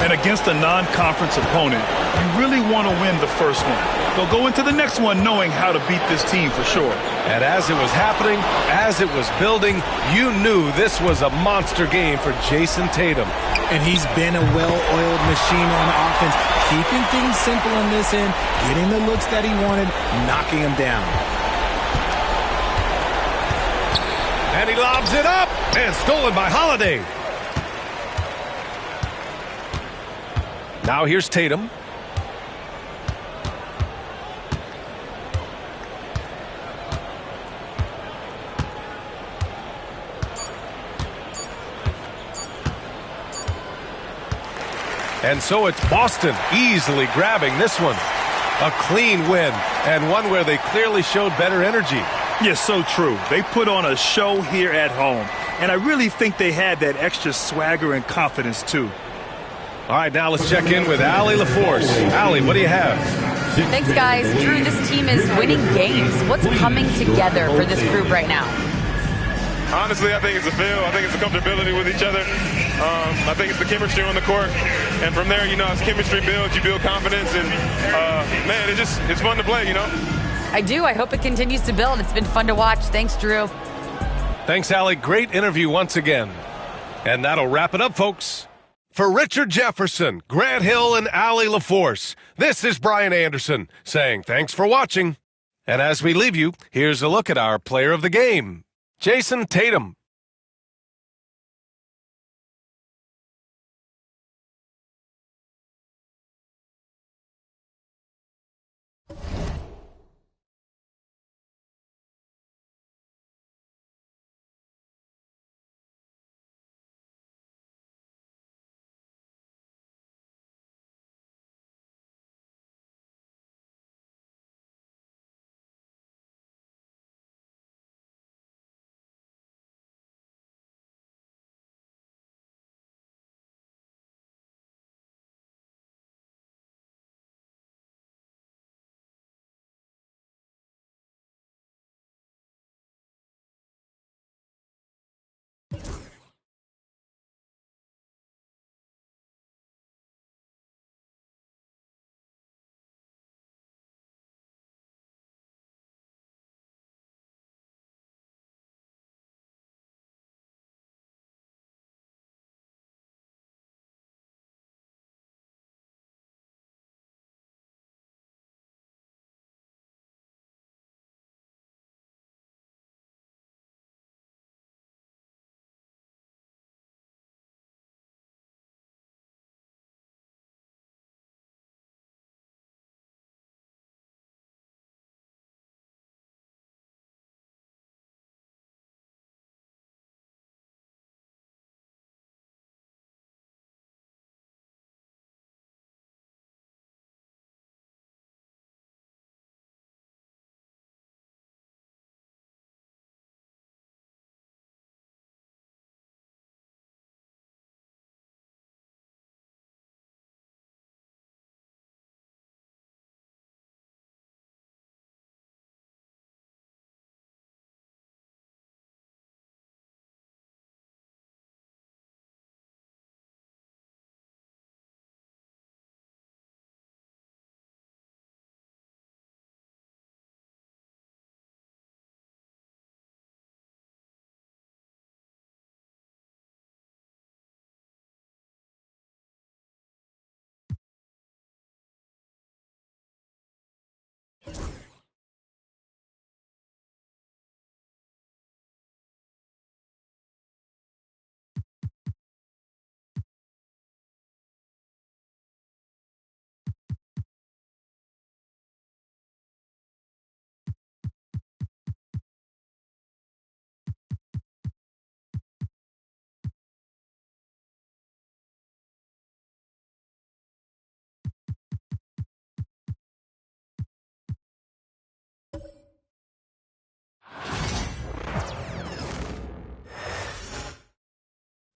And against a non-conference opponent, you really want to win the first one. They'll go into the next one knowing how to beat this team for sure. And as it was happening, as it was building, you knew this was a monster game for Jason Tatum. And he's been a well-oiled machine on offense, keeping things simple on this end, getting the looks that he wanted, knocking them down. And he lobs it up, and stolen by Holiday. Now here's Tatum. And so it's Boston easily grabbing this one. A clean win, and one where they clearly showed better energy. Yes, so true. They put on a show here at home, and I really think they had that extra swagger and confidence, too. All right, now let's check in with Allie LaForce. Allie, what do you have? Thanks, guys. Drew, this team is winning games. What's coming together for this group right now? Honestly, I think it's the feel. I think it's the comfortability with each other. I think it's the chemistry on the court. And from there, as chemistry builds, you build confidence. And, man, it's fun to play, I do. I hope it continues to build. It's been fun to watch. Thanks, Drew. Thanks, Allie. Great interview once again. And that'll wrap it up, folks. For Richard Jefferson, Grant Hill, and Allie LaForce, this is Brian Anderson saying thanks for watching. And as we leave you, here's a look at our player of the game, Jason Tatum.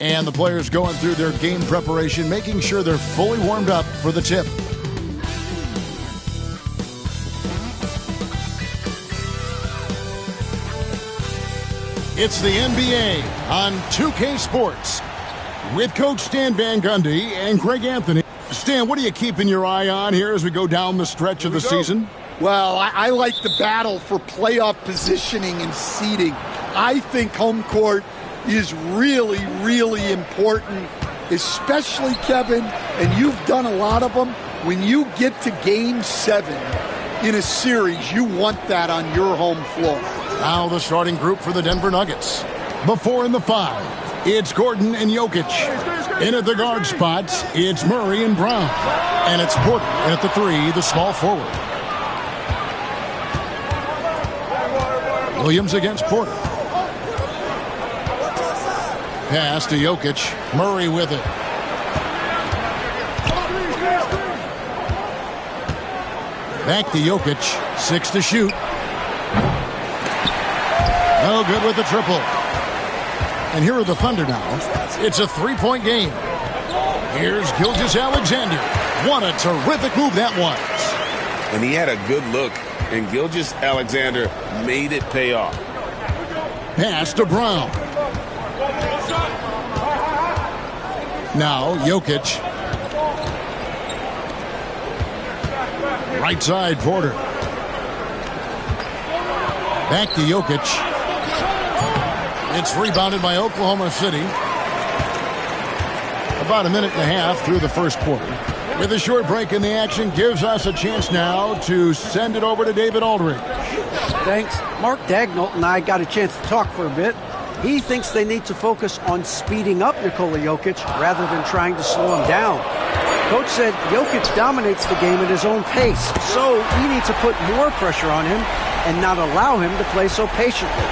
And the players going through their game preparation, making sure they're fully warmed up for the tip. It's the NBA on 2K Sports with Coach Stan Van Gundy and Greg Anthony. Stan, what are you keeping your eye on here as we go down the stretch of the season? Well, I like the battle for playoff positioning and seeding. I think home court is really, really important, especially, Kevin, and you've done a lot of them. When you get to Game 7 in a series, you want that on your home floor. Now the starting group for the Denver Nuggets. The 4 and the 5. It's Gordon and Jokic. In at the guard spots, it's Murray and Brown. And it's Porter. And at the 3, the small forward. Williams against Porter. Pass to Jokic. Murray with it. Back to Jokic. 6 to shoot. No good with the triple. And here are the Thunder now. It's a 3-point game. Here's Gilgeous-Alexander. What a terrific move that was. And he had a good look, and Gilgeous-Alexander made it pay off. Pass to Brown. Now Jokic. Right side, Porter. Back to Jokic. It's rebounded by Oklahoma City. About a minute and a half through the first quarter. With a short break in the action, gives us a chance now to send it over to David Aldridge. Thanks. Mark Dagnall and I got a chance to talk for a bit. He thinks they need to focus on speeding up Nikola Jokic rather than trying to slow him down. Coach said Jokic dominates the game at his own pace, so we need to put more pressure on him and not allow him to play so patiently.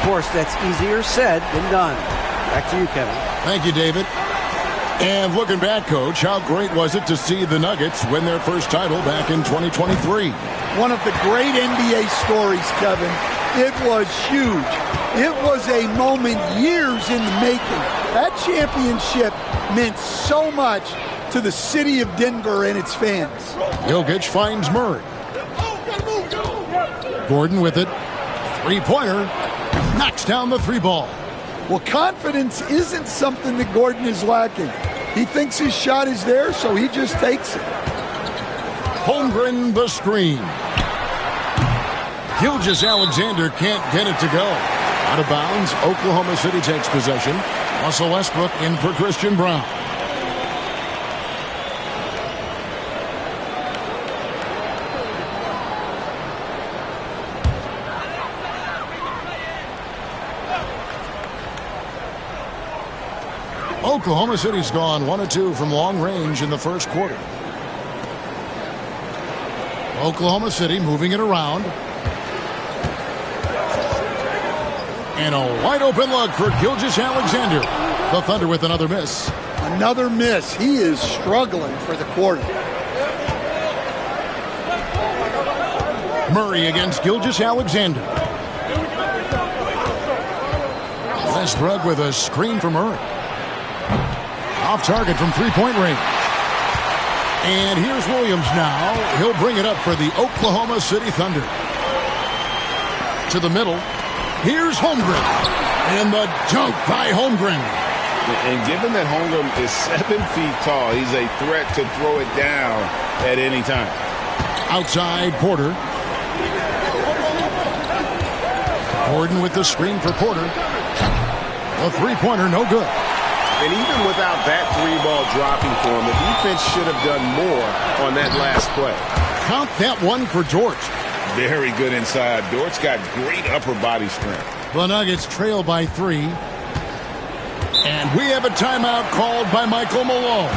Of course, that's easier said than done. Back to you, Kevin. Thank you, David. And looking back, Coach, how great was it to see the Nuggets win their first title back in 2023? One of the great NBA stories, Kevin. It was huge. It was a moment years in the making. That championship meant so much to the city of Denver and its fans. Jokic finds Murray. Gordon with it. Three-pointer. Knocks down the 3 ball. Well, confidence isn't something that Gordon is lacking. He thinks his shot is there, so he just takes it. Holmgren the screen. Gilgeous-Alexander can't get it to go. Out of bounds, Oklahoma City takes possession. Russell Westbrook in for Christian Brown. Oklahoma City's gone 1 of 2 from long range in the first quarter. Oklahoma City moving it around. And a wide open look for Gilgeous-Alexander. The Thunder with another miss. Another miss. He is struggling for the quarter. Murray against Gilgeous-Alexander. Westbrook with a screen for Murray. Off target from 3-point range. And here's Williams now. He'll bring it up for the Oklahoma City Thunder. To the middle. Here's Holmgren. And the dunk by Holmgren. And given that Holmgren is 7 feet tall, he's a threat to throw it down at any time. Outside, Porter. Gordon with the screen for Porter. The three-pointer, no good. And even without that 3-ball dropping for him, the defense should have done more on that last play. Count that one for Dort. Very good inside. Dort's got great upper body strength. The Nuggets trail by 3. And we have a timeout called by Michael Malone.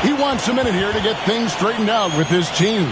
He wants a minute here to get things straightened out with his team.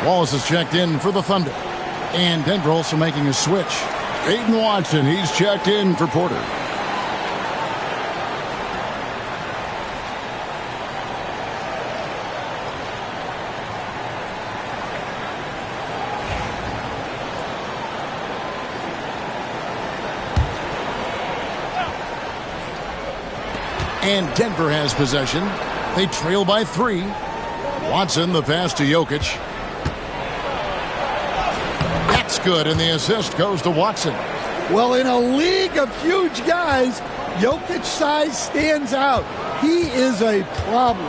Wallace is checked in for the Thunder. And Denver also making a switch. Peyton Watson, he's checked in for Porter. And Denver has possession. They trail by 3. Watson, the pass to Jokic. That's good, and the assist goes to Watson. Well, in a league of huge guys, Jokic's size stands out. He is a problem.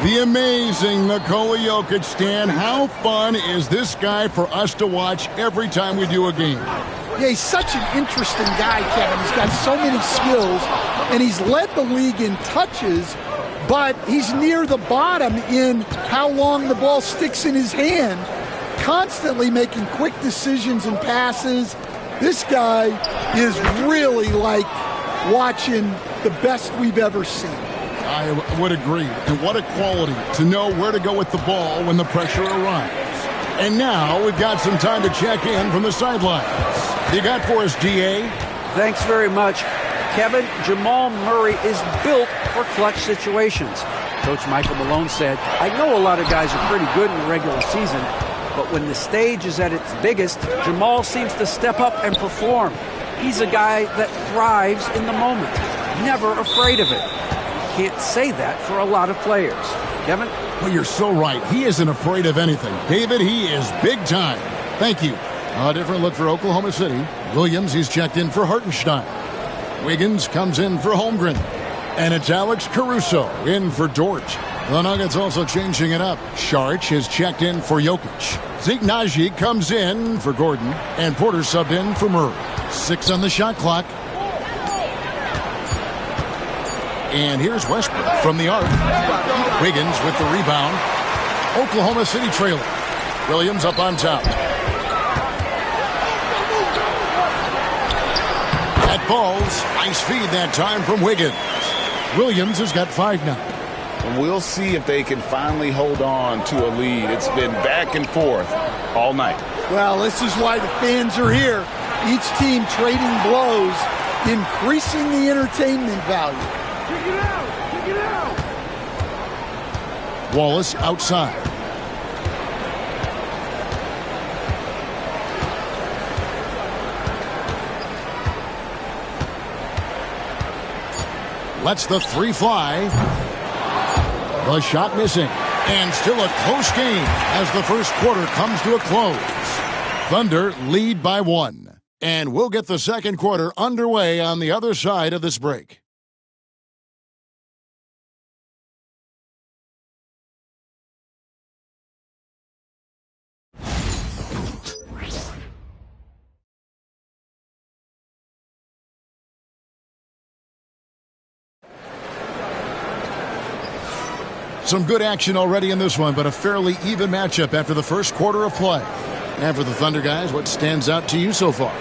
The amazing Nikola Jokic, Stan. How fun is this guy for us to watch every time we do a game? Yeah, he's such an interesting guy, Kevin. He's got so many skills, and he's led the league in touches, but he's near the bottom in how long the ball sticks in his hand, constantly making quick decisions and passes. This guy is really like watching the best we've ever seen. I would agree. And what a quality to know where to go with the ball when the pressure arrives. And now we've got some time to check in from the sidelines. You got for us, DA? Thanks very much. Kevin, Jamal Murray is built for clutch situations. Coach Michael Malone said, I know a lot of guys are pretty good in the regular season, but when the stage is at its biggest, Jamal seems to step up and perform. He's a guy that thrives in the moment, never afraid of it. You can't say that for a lot of players. Kevin? Well, you're so right. He isn't afraid of anything. David, he is big time. Thank you. A different look for Oklahoma City. Williams, he's checked in for Hartenstein. Wiggins comes in for Holmgren. And it's Alex Caruso in for Dort. The Nuggets also changing it up. Saric is checked in for Jokic. Zeke Naji comes in for Gordon. And Porter subbed in for Murray. 6 on the shot clock. And here's Westbrook from the arc. Wiggins with the rebound. Oklahoma City trailing. Williams up on top. That falls. Nice feed that time from Wiggins. Williams has got 5 now. And we'll see if they can finally hold on to a lead. It's been back and forth all night. Well, this is why the fans are here. Each team trading blows, increasing the entertainment value. Check it out. Check it out. Wallace outside. Lets the 3 fly. The shot missing. And still a close game as the first quarter comes to a close. Thunder lead by 1. And we'll get the second quarter underway on the other side of this break. Some good action already in this one, but a fairly even matchup after the first quarter of play. And for the Thunder guys, what stands out to you so far?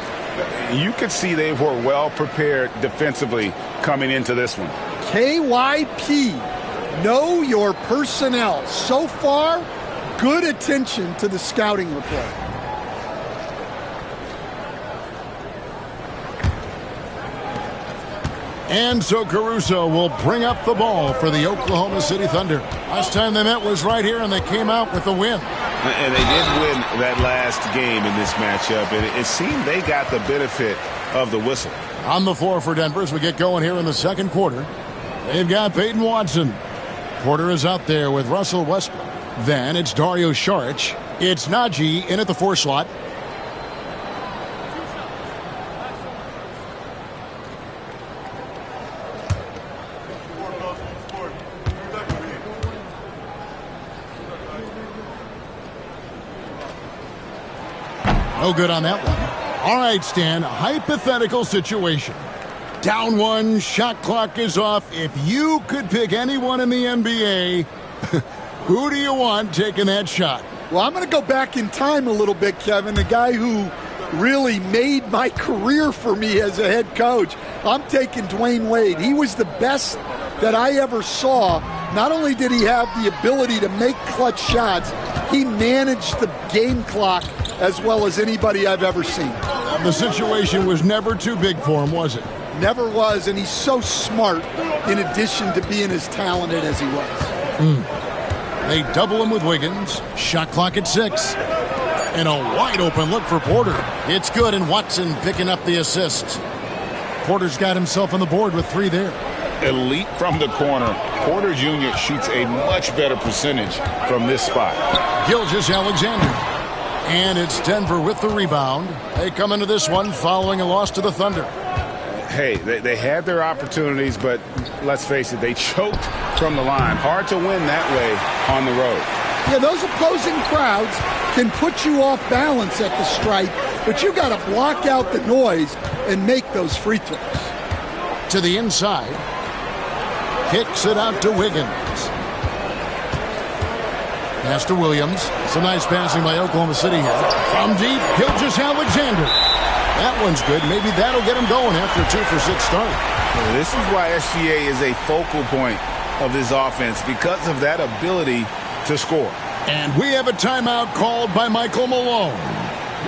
You could see they were well prepared defensively coming into this one. KYP, know your personnel. So far, good attention to the scouting report. And so Caruso will bring up the ball for the Oklahoma City Thunder. Last time they met was right here, and they came out with the win. And they did win that last game in this matchup, and it seemed they got the benefit of the whistle. On the floor for Denver as we get going here in the second quarter. They've got Peyton Watson. Porter is out there with Russell Westbrook. Then it's Dario Saric. It's Naji in at the 4 slot. No good on that one. All right, Stan, hypothetical situation. Down 1, shot clock is off. If you could pick anyone in the NBA, who do you want taking that shot? Well, I'm going to go back in time a little bit, Kevin. The guy who really made my career for me as a head coach. I'm taking Dwayne Wade. He was the best that I ever saw. Not only did he have the ability to make clutch shots, he managed the game clock as well as anybody I've ever seen. The situation was never too big for him, was it? Never was, and he's so smart in addition to being as talented as he was. They double him with Wiggins. Shot clock at 6. And a wide open look for Porter. It's good, and Watson picking up the assist. Porter's got himself on the board with 3 there. Elite from the corner. Porter Jr. shoots a much better percentage from this spot. Gilgeous-Alexander. And it's Denver with the rebound. They come into this one following a loss to the Thunder. Hey, they had their opportunities, but let's face it, they choked from the line. Hard to win that way on the road. Yeah, those opposing crowds can put you off balance at the stripe, but you got to block out the noise and make those free throws. To the inside. Kicks it out to Wiggins. Pass to Williams. Some nice passing by Oklahoma City here. From deep, Gilgeous-Alexander. That one's good. Maybe that'll get him going after a 2-for-6 start. This is why SGA is a focal point of this offense, because of that ability to score. And we have a timeout called by Michael Malone.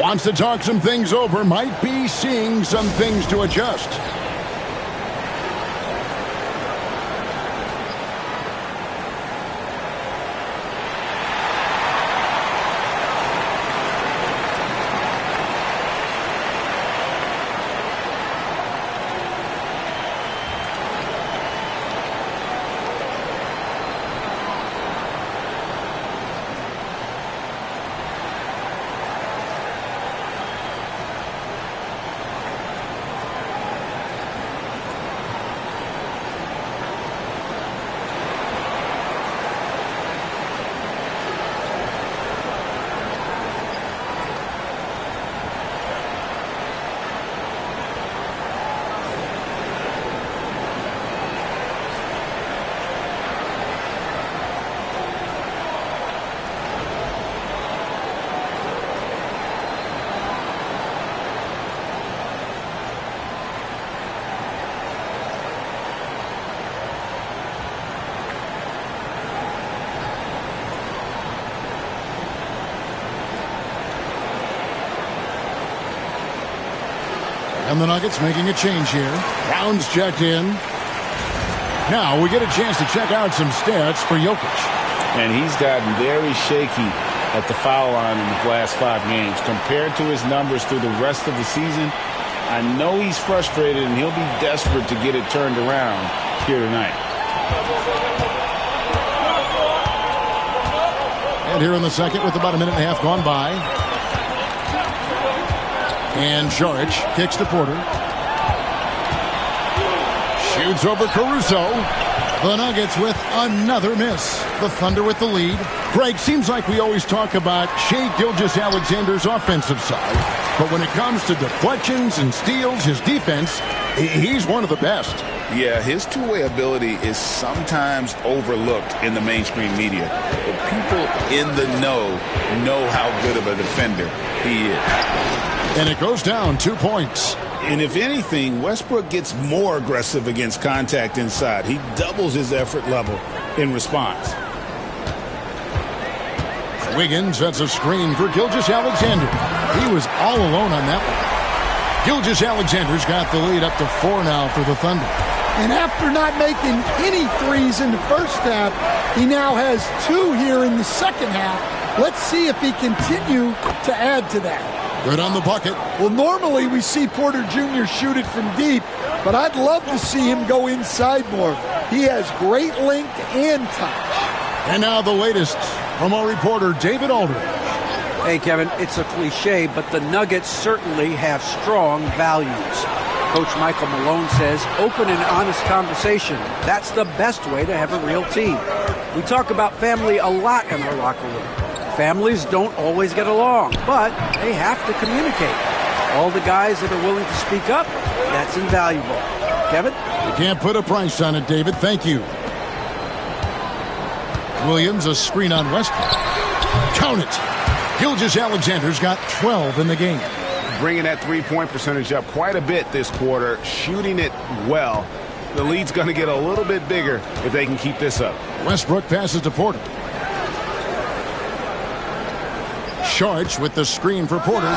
Wants to talk some things over. Might be seeing some things to adjust. And the Nuggets making a change here. Brown's checked in. Now we get a chance to check out some stats for Jokic. And he's gotten very shaky at the foul line in the last 5 games. Compared to his numbers through the rest of the season, I know he's frustrated and he'll be desperate to get it turned around here tonight. And here in the second with about a minute and a half gone by. And Saric kicks to Porter. Shoots over Caruso. The Nuggets with another miss. The Thunder with the lead. Greg, seems like we always talk about Shai Gilgeous-Alexander's offensive side. But when it comes to deflections and steals, his defense, he's one of the best. Yeah, his two-way ability is sometimes overlooked in the mainstream media. But people in the know how good of a defender he is. And it goes down 2 points. And if anything, Westbrook gets more aggressive against contact inside. He doubles his effort level in response. Wiggins sets a screen for Gilgeous-Alexander. He was all alone on that one. Gilgeous-Alexander's got the lead up to 4 now for the Thunder. And after not making any threes in the first half, he now has 2 here in the second half. Let's see if he continue to add to that. Good on the bucket. Well, normally we see Porter Jr. shoot it from deep, but I'd love to see him go inside more. He has great length and touch. And now the latest from our reporter, David Aldridge. Hey, Kevin, it's a cliche, but the Nuggets certainly have strong values. Coach Michael Malone says open and honest conversation. That's the best way to have a real team. We talk about family a lot in our locker room. Families don't always get along, but they have to communicate. All the guys that are willing to speak up, that's invaluable. Kevin? You can't put a price on it, David. Thank you. Williams, a screen on Westbrook. Count it. Gilgeous-Alexander's got 12 in the game. Bringing that three-point percentage up quite a bit this quarter, shooting it well. The lead's going to get a little bit bigger if they can keep this up. Westbrook passes to Porter. Sharch with the screen for Porter.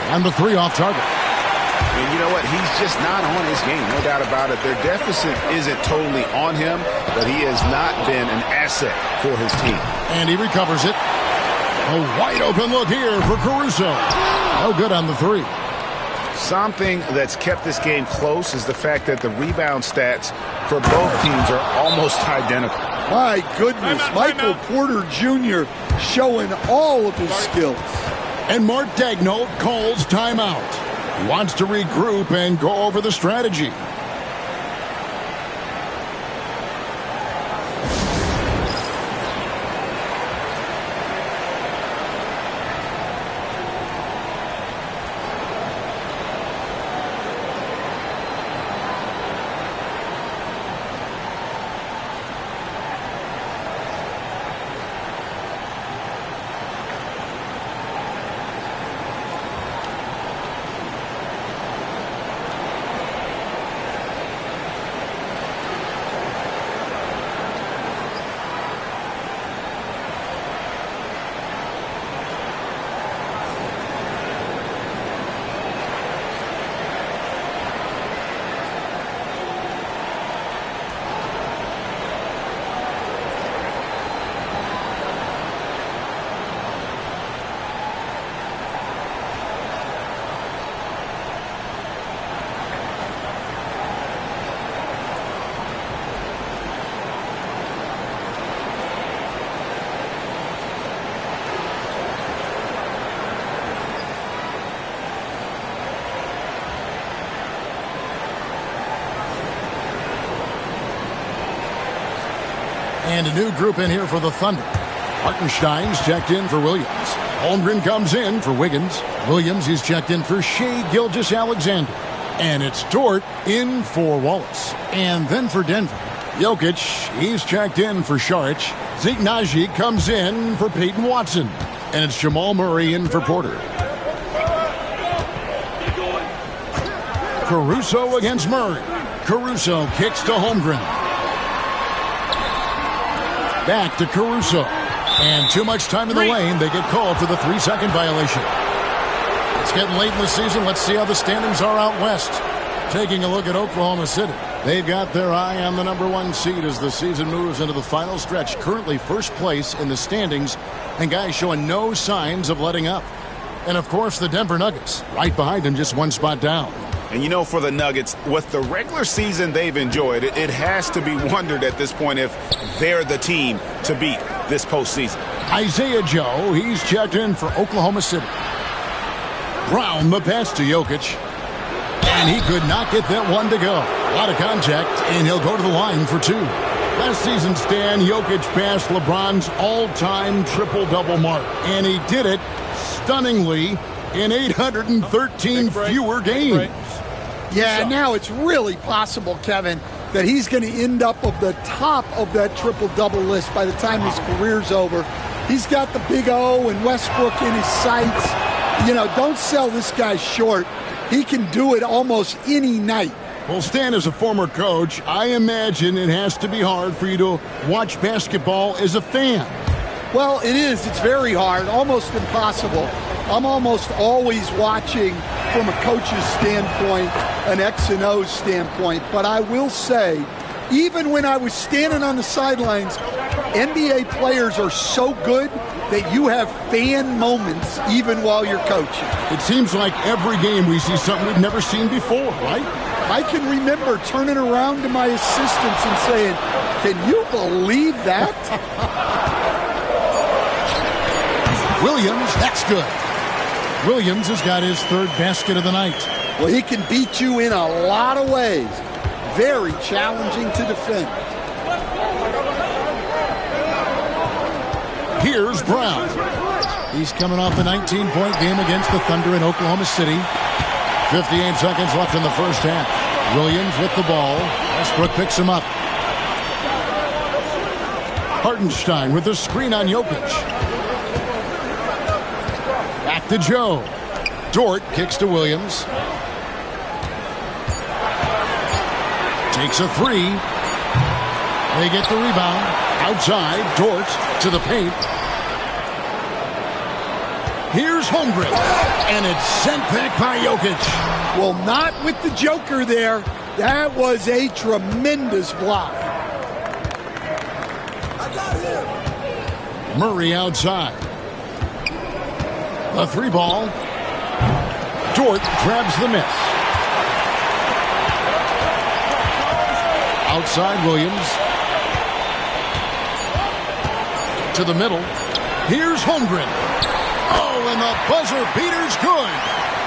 And the three off target. And you know what? He's just not on his game, no doubt about it. Their deficit isn't totally on him, but he has not been an asset for his team. And he recovers it. A wide open look here for Caruso. No good on the three. Something that's kept this game close is the fact that the rebound stats for both teams are almost identical. My goodness, Michael Porter Jr. showing all of his skills. And Mark Daigneault calls timeout. He wants to regroup and go over the strategy. And a new group in here for the Thunder. Hartenstein's checked in for Williams. Holmgren comes in for Wiggins. Williams, he's checked in for Shea Gilgeous-Alexander. And it's Dort in for Wallace. And then for Denver, Jokic, he's checked in for Saric. Zeke Naji comes in for Peyton Watson. And it's Jamal Murray in for Porter. Caruso against Murray. Caruso kicks to Holmgren. Back to Caruso. And too much time in the lane. They get called for the 3-second violation. It's getting late in the season. Let's see how the standings are out west. Taking a look at Oklahoma City. They've got their eye on the #1 seed as the season moves into the final stretch. Currently first place in the standings. And guys showing no signs of letting up. And of course the Denver Nuggets. Right behind them, just one spot down. And you know, for the Nuggets, with the regular season they've enjoyed, it has to be wondered at this point if they're the team to beat this postseason. Isaiah Joe, he's checked in for Oklahoma City. Brown, the pass to Jokic. And he could not get that one to go. A lot of contact, and he'll go to the line for two. Last season, Stan, Jokic passed LeBron's all-time triple-double mark. And he did it stunningly in 813 fewer games. Yeah, now it's really possible, Kevin, that he's going to end up at the top of that triple-double list by the time his career's over. He's got the big O and Westbrook in his sights. You know, don't sell this guy short. He can do it almost any night. Well, Stan, as a former coach, I imagine it has to be hard for you to watch basketball as a fan. Well, it is. It's very hard, almost impossible. I'm almost always watching from a coach's standpoint, an X and O standpoint. But I will say, even when I was standing on the sidelines, NBA players are so good that you have fan moments even while you're coaching. It seems like every game we see something we've never seen before, right? I can remember turning around to my assistants and saying, "Can you believe that?" Williams, that's good. Williams has got his third basket of the night. Well, he can beat you in a lot of ways. Very challenging to defend. Here's Brown. He's coming off a 19-point game against the Thunder in Oklahoma City. 58 seconds left in the first half. Williams with the ball. Westbrook picks him up. Hartenstein with the screen on Jokic. Back to Joe. Dort kicks to Williams. Takes a three. They get the rebound. Outside, Dort to the paint. Here's Holmgren, and it's sent back by Jokic. Well, not with the Joker there. That was a tremendous block. Murray outside. The 3 ball. Dort grabs the miss. Outside Williams. To the middle. Here's Holmgren. Oh, and the buzzer beater's good.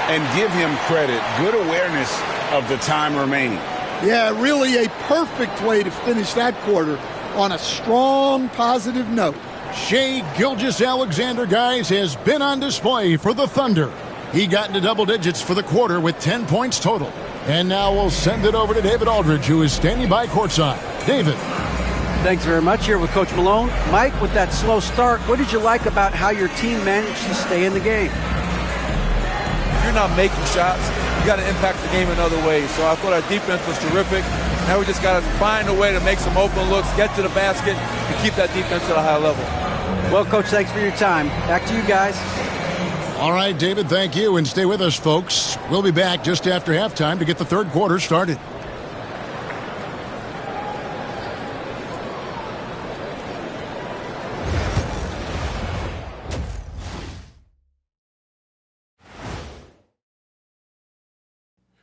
And give him credit. Good awareness of the time remaining. Yeah, really a perfect way to finish that quarter on a strong, positive note. Shai Gilgeous-Alexander, guys, has been on display for the Thunder. He got into double digits for the quarter with 10 points total. And now we'll send it over to David Aldridge, who is standing by courtside. David. Thanks very much. Here with Coach Malone. Mike, with that slow start, what did you like about how your team managed to stay in the game? If you're not making shots, you got to impact the game in other ways. So I thought our defense was terrific. Now we just got to find a way to make some open looks, get to the basket, and keep that defense at a high level. Well, Coach, thanks for your time. Back to you guys. All right, David, thank you. And stay with us, folks. We'll be back just after halftime to get the third quarter started.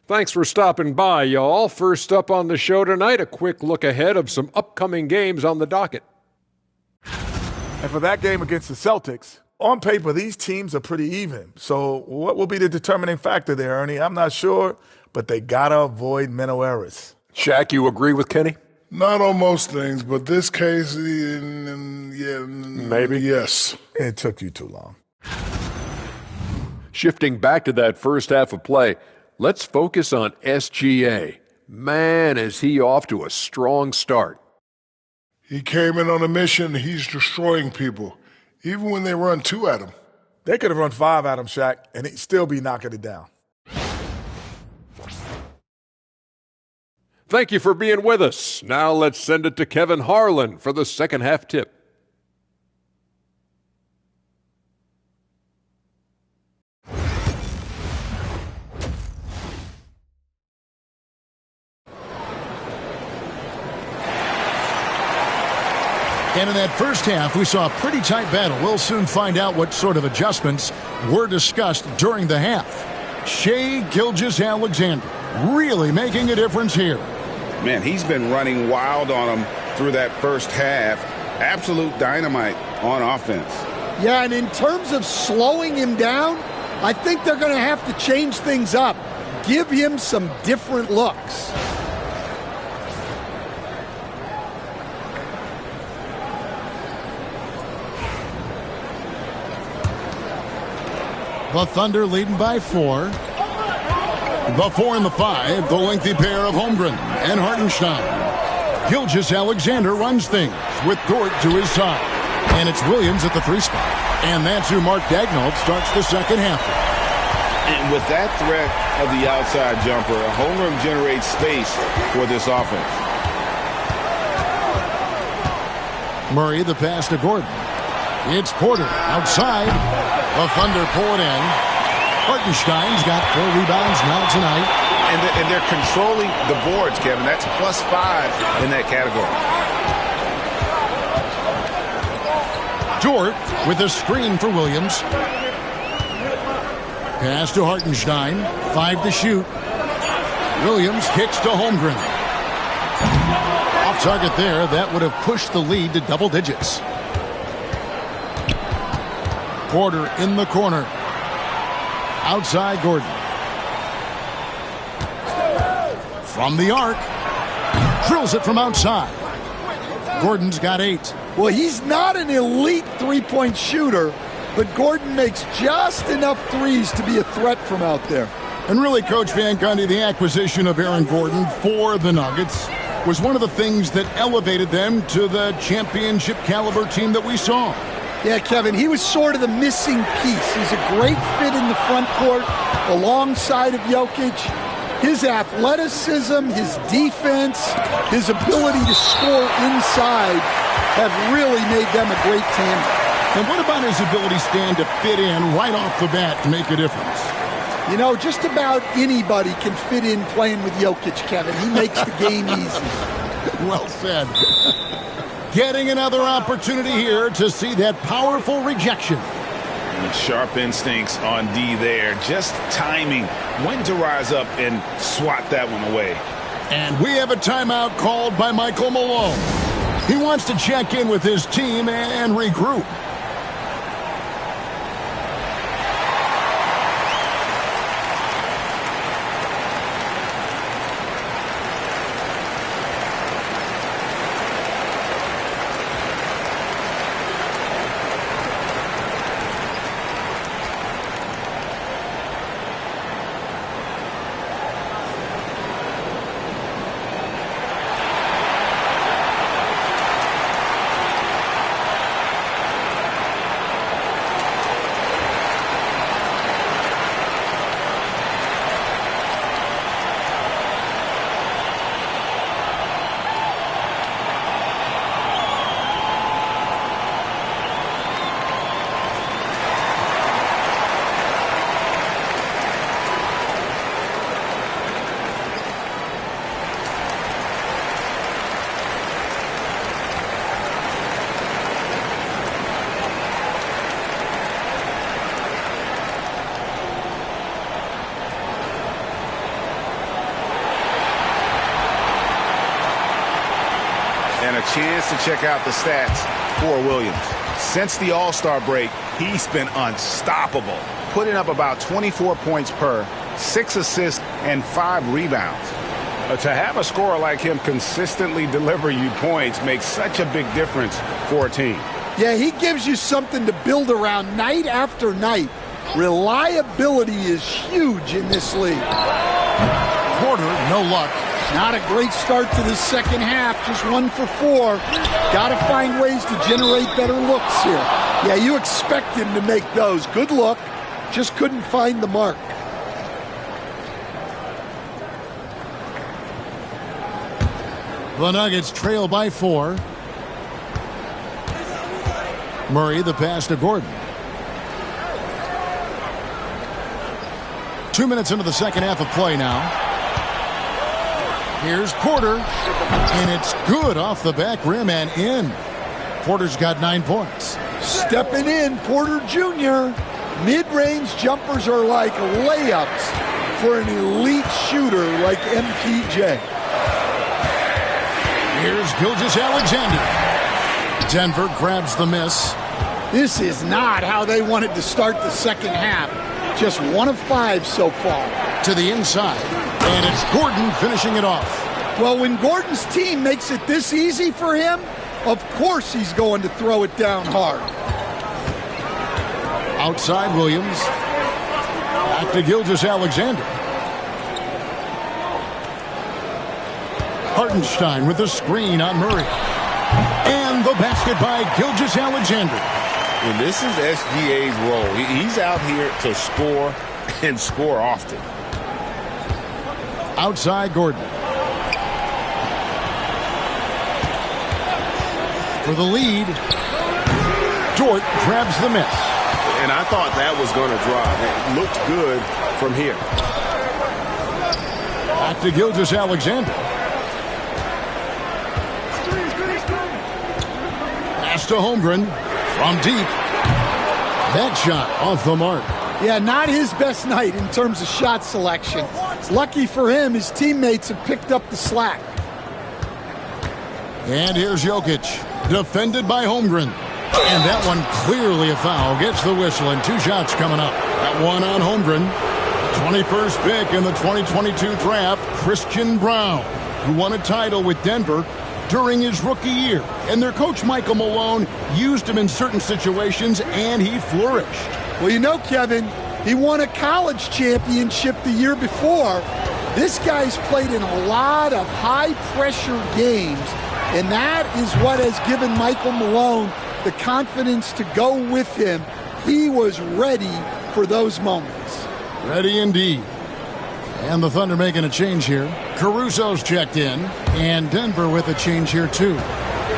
Thanks for stopping by, y'all. First up on the show tonight, a quick look ahead of some upcoming games on the docket. And for that game against the Celtics, on paper, these teams are pretty even. So what will be the determining factor there, Ernie? I'm not sure, but they got to avoid mental errors. Shaq, you agree with Kenny? Not on most things, but this case, yeah, maybe. Yes. It took you too long. Shifting back to that first half of play, let's focus on SGA. Man, is he off to a strong start. He came in on a mission. He's destroying people, even when they run 2 at him. They could have run 5 at him, Shaq, and he'd still be knocking it down. Thank you for being with us. Now let's send it to Kevin Harlan for the second half tip. And in that first half, we saw a pretty tight battle. We'll soon find out what sort of adjustments were discussed during the half. Shai Gilgeous-Alexander really making a difference here. Man, he's been running wild on him through that first half. Absolute dynamite on offense. Yeah, and in terms of slowing him down, I think they're going to have to change things up. Give him some different looks. The Thunder leading by 4. The 4 and the 5, the lengthy pair of Holmgren and Hartenstein. Gilgeous-Alexander runs things with Dort to his side. And it's Williams at the 3 spot. And that's who Mark Daigneault starts the second half with. And with that threat of the outside jumper, Holmgren generates space for this offense. Murray, the pass to Gordon. It's Porter outside. The Thunder pull it in. Hartenstein's got 4 rebounds now tonight. And they're controlling the boards, Kevin. That's +5 in that category. Dort with a screen for Williams. Pass to Hartenstein. 5 to shoot. Williams kicks to Holmgren. Off target there. That would have pushed the lead to double digits. Porter in the corner. Outside Gordon. From the arc. Drills it from outside. Gordon's got 8. Well, he's not an elite three-point shooter, but Gordon makes just enough threes to be a threat from out there. And really, Coach Van Gundy, the acquisition of Aaron Gordon for the Nuggets was one of the things that elevated them to the championship caliber team that we saw. Yeah, Kevin, he was sort of the missing piece. He's a great fit in the front court alongside of Jokic. His athleticism, his defense, his ability to score inside have really made them a great tandem. And what about his ability, Stan, to fit in right off the bat and make a difference? You know, just about anybody can fit in playing with Jokic, Kevin. He makes the game easy. Well said. Getting another opportunity here to see that powerful rejection. Sharp instincts on D there. Just timing when to rise up and swat that one away. And we have a timeout called by Michael Malone. He wants to check in with his team and regroup. And a chance to check out the stats for Williams. Since the All-Star break, he's been unstoppable, putting up about 24 points per, 6 assists, and 5 rebounds. To have a scorer like him consistently deliver you points makes such a big difference for a team. Yeah, he gives you something to build around night after night. Reliability is huge in this league. Porter, no luck. Not a great start to the second half, just 1 for 4. Got to find ways to generate better looks here. Yeah, you expect him to make those. Good look, just couldn't find the mark. The Nuggets trail by 4. Murray, the pass to Gordon. 2 minutes into the second half of play now. Here's Porter, and it's good off the back rim and in. Porter's got 9 points. Stepping in, Porter Jr. Mid-range jumpers are like layups for an elite shooter like MPJ. Here's Gilgeous-Alexander. Denver grabs the miss. This is not how they wanted to start the second half. Just 1 of 5 so far. To the inside. And it's Gordon finishing it off. Well, when Gordon's team makes it this easy for him, of course he's going to throw it down hard. Outside Williams. Back to Gilgeous-Alexander. Hartenstein with the screen on Murray. And the basket by Gilgeous-Alexander. And this is SGA's role. He's out here to score and score often. Outside Gordon. For the lead, Dort grabs the miss. And I thought that was going to drop. It looked good from here. Back to Gilgeous-Alexander. Pass to Holmgren from deep. That shot off the mark. Yeah, not his best night in terms of shot selection. Lucky for him, his teammates have picked up the slack. And here's Jokic, defended by Holmgren. And that one clearly a foul. Gets the whistle, and 2 shots coming up. That one on Holmgren. 21st pick in the 2022 draft, Christian Brown, who won a title with Denver during his rookie year. And their coach, Michael Malone, used him in certain situations, and he flourished. Well, you know, Kevin, he won a college championship the year before. This guy's played in a lot of high-pressure games, and that is what has given Michael Malone the confidence to go with him. He was ready for those moments. Ready indeed. And the Thunder making a change here. Caruso's checked in, and Denver with a change here too.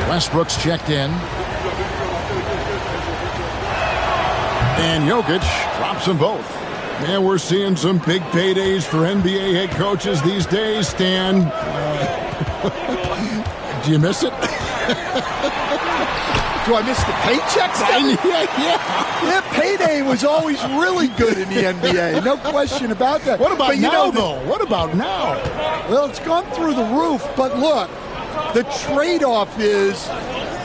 Westbrook's checked in. And Jokic drops them both. And we're seeing some big paydays for NBA head coaches these days, Stan. Do you miss it? Do I miss the paychecks? Yeah, payday was always really good in the NBA. No question about that. What about now, though? What about now? Well, it's gone through the roof. But look, the trade-off is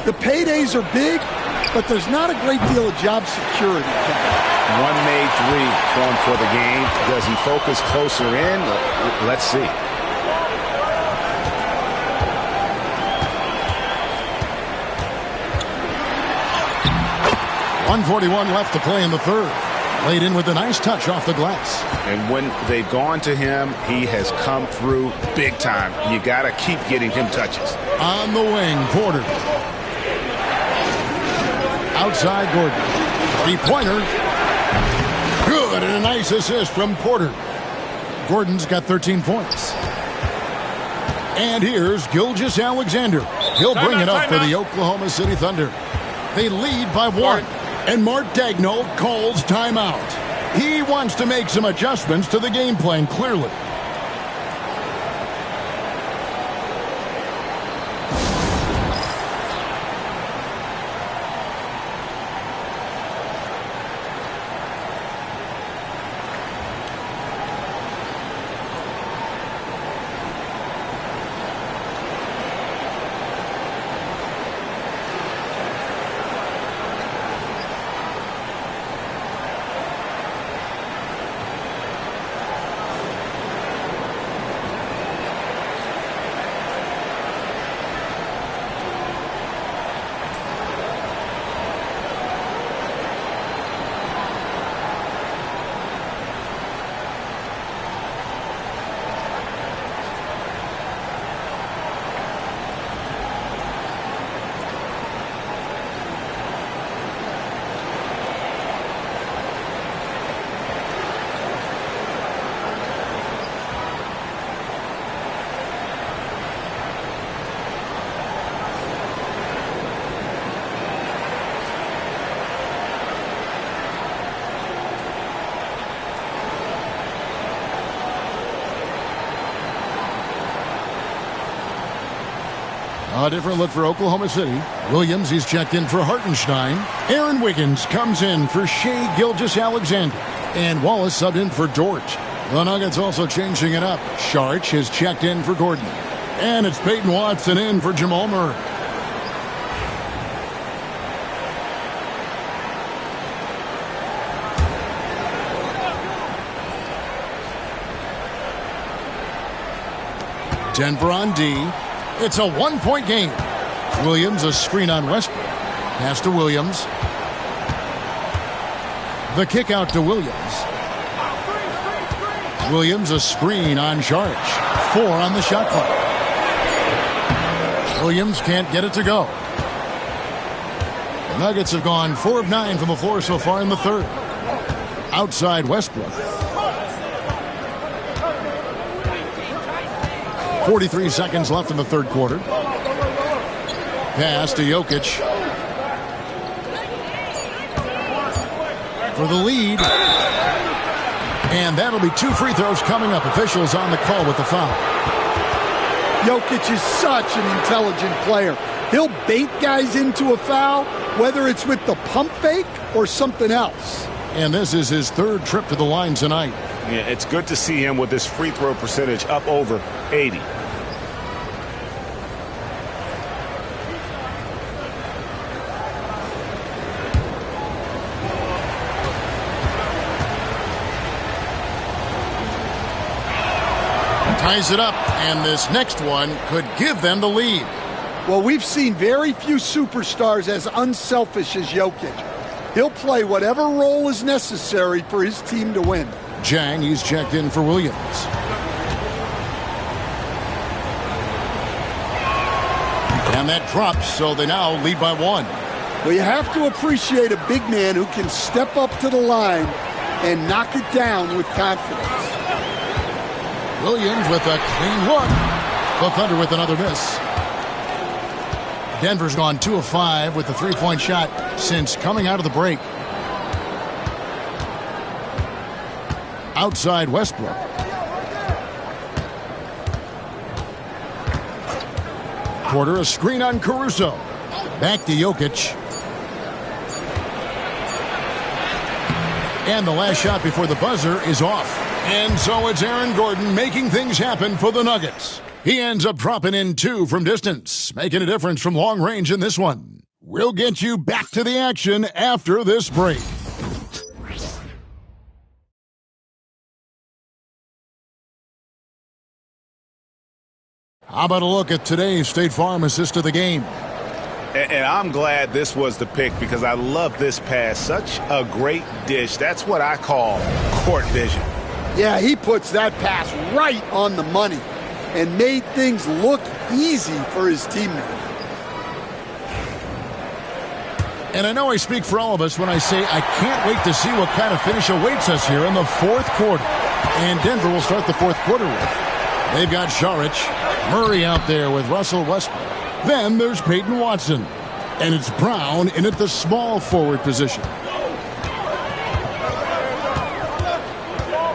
the paydays are big, but there's not a great deal of job security. One made three form for the game. Does he focus closer in? Let's see. .141 left to play in the third. Laid in with a nice touch off the glass. And when they've gone to him, he has come through big time. You got to keep getting him touches. On the wing, Porter. Outside Gordon. Three-pointer. Good, and a nice assist from Porter. Gordon's got 13 points. And here's Gilgeous-Alexander. He'll bring it up for the Oklahoma City Thunder. They lead by one. And Mark Daigneault calls timeout. He wants to make some adjustments to the game plan, clearly. A different look for Oklahoma City. Williams, he's checked in for Hartenstein. Aaron Wiggins comes in for Shai Gilgeous-Alexander. And Wallace subbed in for George. The Nuggets also changing it up. Sharch has checked in for Gordon. And it's Peyton Watson in for Jamal Murray. Denver on D. It's a one-point game. Williams, a screen on Westbrook. Pass to Williams. The kick out to Williams. Williams, a screen on Sharch. 4 on the shot clock. Williams can't get it to go. The Nuggets have gone 4 of 9 from the floor so far in the third. Outside Westbrook. 43 seconds left in the third quarter. Pass to Jokic. For the lead. And that'll be 2 free throws coming up. Officials on the call with the foul. Jokic is such an intelligent player. He'll bait guys into a foul, whether it's with the pump fake or something else. And this is his third trip to the line tonight. Yeah, it's good to see him with this free throw percentage up over 80. Ties it up, and this next one could give them the lead. Well, we've seen very few superstars as unselfish as Jokic. He'll play whatever role is necessary for his team to win. Jang, he's checked in for Williams. And that drops, so they now lead by 1. Well, you have to appreciate a big man who can step up to the line and knock it down with confidence. Williams with a clean look. The Thunder with another miss. Denver's gone 2 of 5 with the three-point shot since coming out of the break. Outside Westbrook. Porter, a screen on Caruso. Back to Jokic. And the last shot before the buzzer is off. And so it's Aaron Gordon making things happen for the Nuggets. He ends up dropping in 2 from distance, making a difference from long range in this one. We'll get you back to the action after this break. How about a look at today's State Farm assist of the game? And I'm glad this was the pick because I love this pass. Such a great dish. That's what I call court vision. Yeah, he puts that pass right on the money and made things look easy for his teammate. And I know I speak for all of us when I say I can't wait to see what kind of finish awaits us here in the fourth quarter. And Denver will start the fourth quarter with. They've got Saric, Murray out there with Russell Westbrook. Then there's Peyton Watson. And it's Brown in at the small forward position.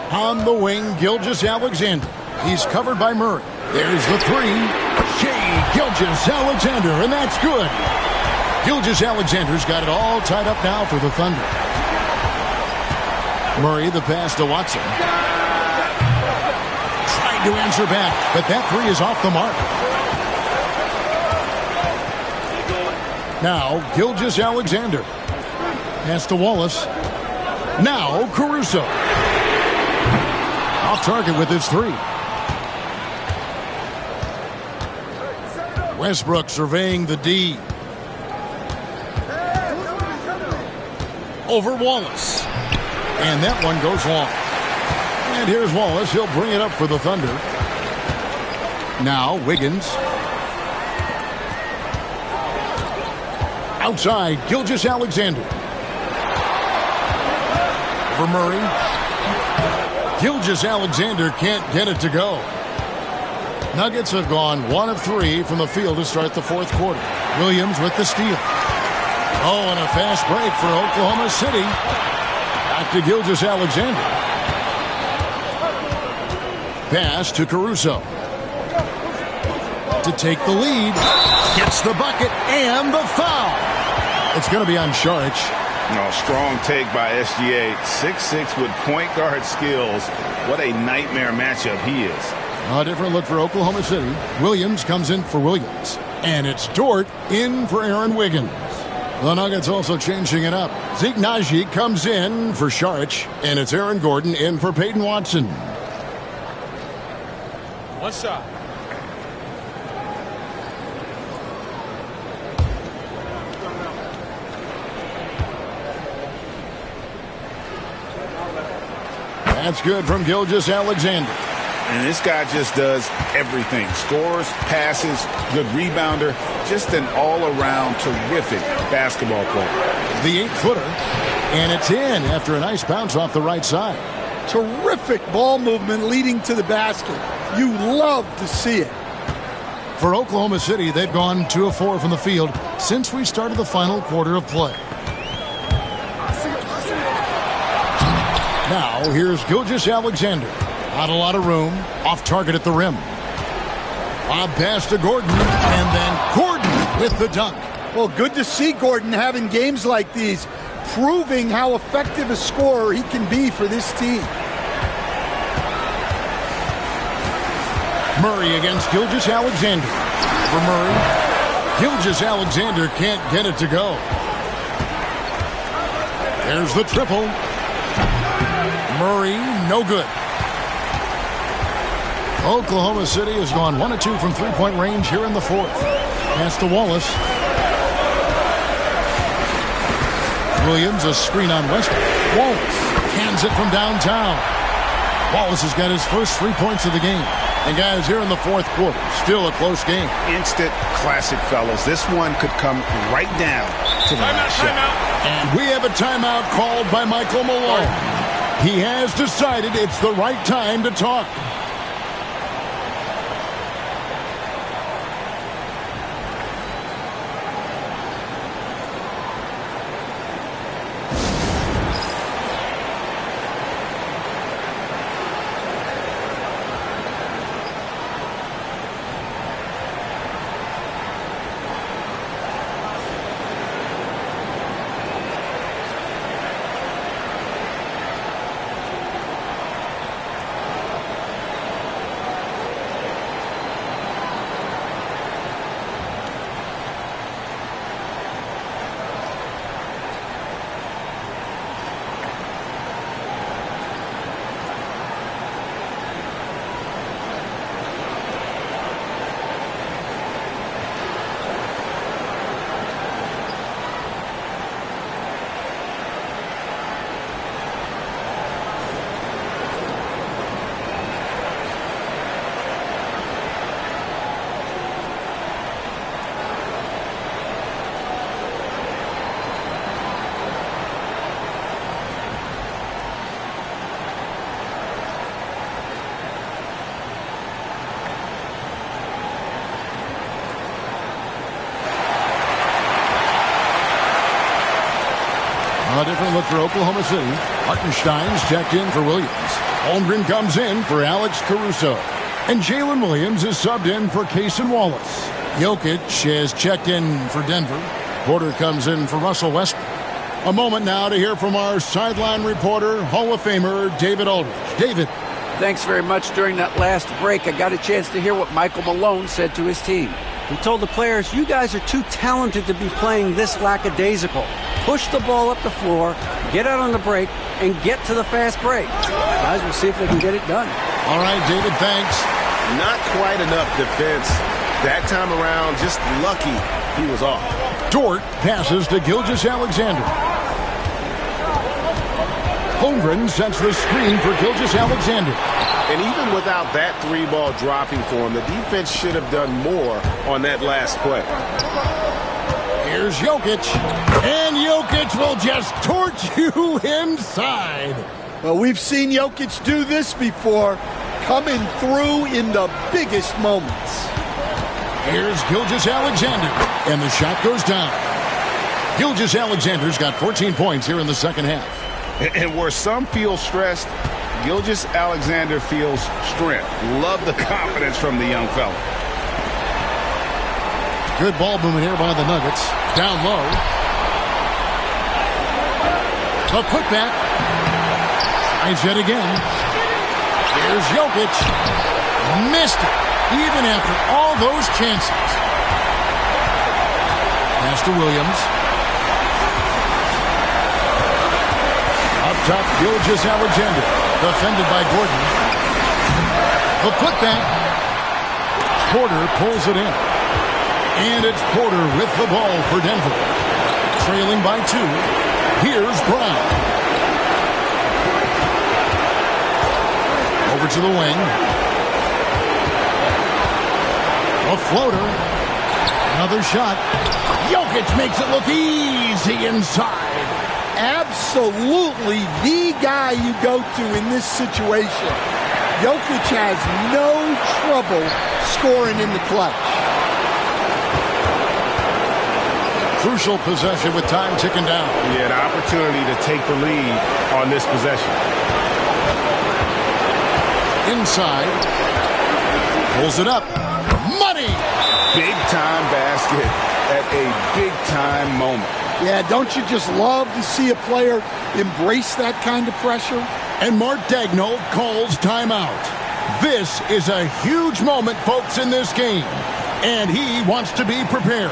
On the wing, Gilgeous-Alexander. He's covered by Murray. There's the 3. Shai Gilgeous-Alexander, and that's good. Gilgeous-Alexander's got it all tied up now for the Thunder. Murray, the pass to Watson. Trying to answer back, but that 3 is off the mark. Now, Gilgeous-Alexander. Pass to Wallace. Now, Caruso. Off target with his 3. Westbrook surveying the D. Over Wallace. And that one goes long. And here's Wallace. He'll bring it up for the Thunder. Now, Wiggins. Outside, Gilgeous-Alexander. For Murray. Gilgeous-Alexander can't get it to go. Nuggets have gone 1 of 3 from the field to start the fourth quarter. Williams with the steal. Oh, and a fast break for Oklahoma City. Back to Gilgeous-Alexander. Pass to Caruso. To take the lead. Gets the bucket and the foul. It's going to be on Saric. No, strong take by SGA. 6'6" with point guard skills. What a nightmare matchup he is. A different look for Oklahoma City. Williams comes in for Williams. And it's Dort in for Aaron Wiggins. The Nuggets also changing it up. Zeke Naji comes in for Saric. And it's Aaron Gordon in for Peyton Watson. One shot. That's good from Gilgeous-Alexander. And this guy just does everything. Scores, passes, good rebounder. Just an all-around terrific basketball player. The 8-footer. And it's in after a nice bounce off the right side. Terrific ball movement leading to the basket. You love to see it. For Oklahoma City, they've gone 2 of 4 from the field since we started the final quarter of play. Now, here's Gilgeous-Alexander. Not a lot of room. Off target at the rim. Lob pass to Gordon. And then Gordon with the dunk. Well, good to see Gordon having games like these, proving how effective a scorer he can be for this team. Murray against Gilgeous-Alexander. For Murray. Gilgeous-Alexander can't get it to go. There's the triple. Murray, no good. Oklahoma City has gone 1 of 2 from three-point range here in the fourth. Pass to Wallace. Williams, a screen on Westbrook. Wallace hands it from downtown. Wallace has got his first 3 points of the game. And guys, here in the fourth quarter, still a close game. Instant classic, fellas. This one could come right down to the last shot. And we have a timeout called by Michael Malone. He has decided it's the right time to talk. look for Oklahoma City. Hartenstein's checked in for Williams. Holmgren comes in for Alex Caruso. And Jalen Williams is subbed in for Cason Wallace. Jokic has checked in for Denver. Porter comes in for Russell Westbrook. A moment now to hear from our sideline reporter, Hall of Famer David Aldridge. David. Thanks very much. During that last break, I got a chance to hear what Michael Malone said to his team. He told the players, you guys are too talented to be playing this lackadaisical. Push the ball up the floor, get out on the break, and get to the fast break. Guys, we'll see if they can get it done. All right, David, thanks. Not quite enough defense. That time around, just lucky he was off. Dort passes to Gilgeous-Alexander. Holmgren sends the screen for Gilgeous-Alexander. And even without that three-ball dropping for him, the defense should have done more on that last play. Here's Jokic. And Jokic will just torch you inside. Well, we've seen Jokic do this before, coming through in the biggest moments. Here's Gilgeous-Alexander, and the shot goes down. Gilgeous-Alexander's got 14 points here in the second half. And where some feel stressed, Gilgeous-Alexander feels strength. Love the confidence from the young fella. Good ball movement here by the Nuggets. Down low. A putback. Tries yet again. Here's Jokic. Missed it, even after all those chances. Pass to Williams. Up top, Gilgeous-Alexander. Defended by Gordon. The putback. Porter pulls it in. And it's Porter with the ball for Denver. Trailing by 2. Here's Brown. Over to the wing. A floater. Another shot. Jokic makes it look easy inside. Absolutely the guy you go to in this situation. Jokic has no trouble scoring in the clutch. Crucial possession with time ticking down. Yeah, an opportunity to take the lead on this possession. Inside. Pulls it up. Money! Big time basket at a big time moment. Yeah, don't you just love to see a player embrace that kind of pressure? And Mark Daigneault calls timeout. This is a huge moment, folks, in this game. And he wants to be prepared.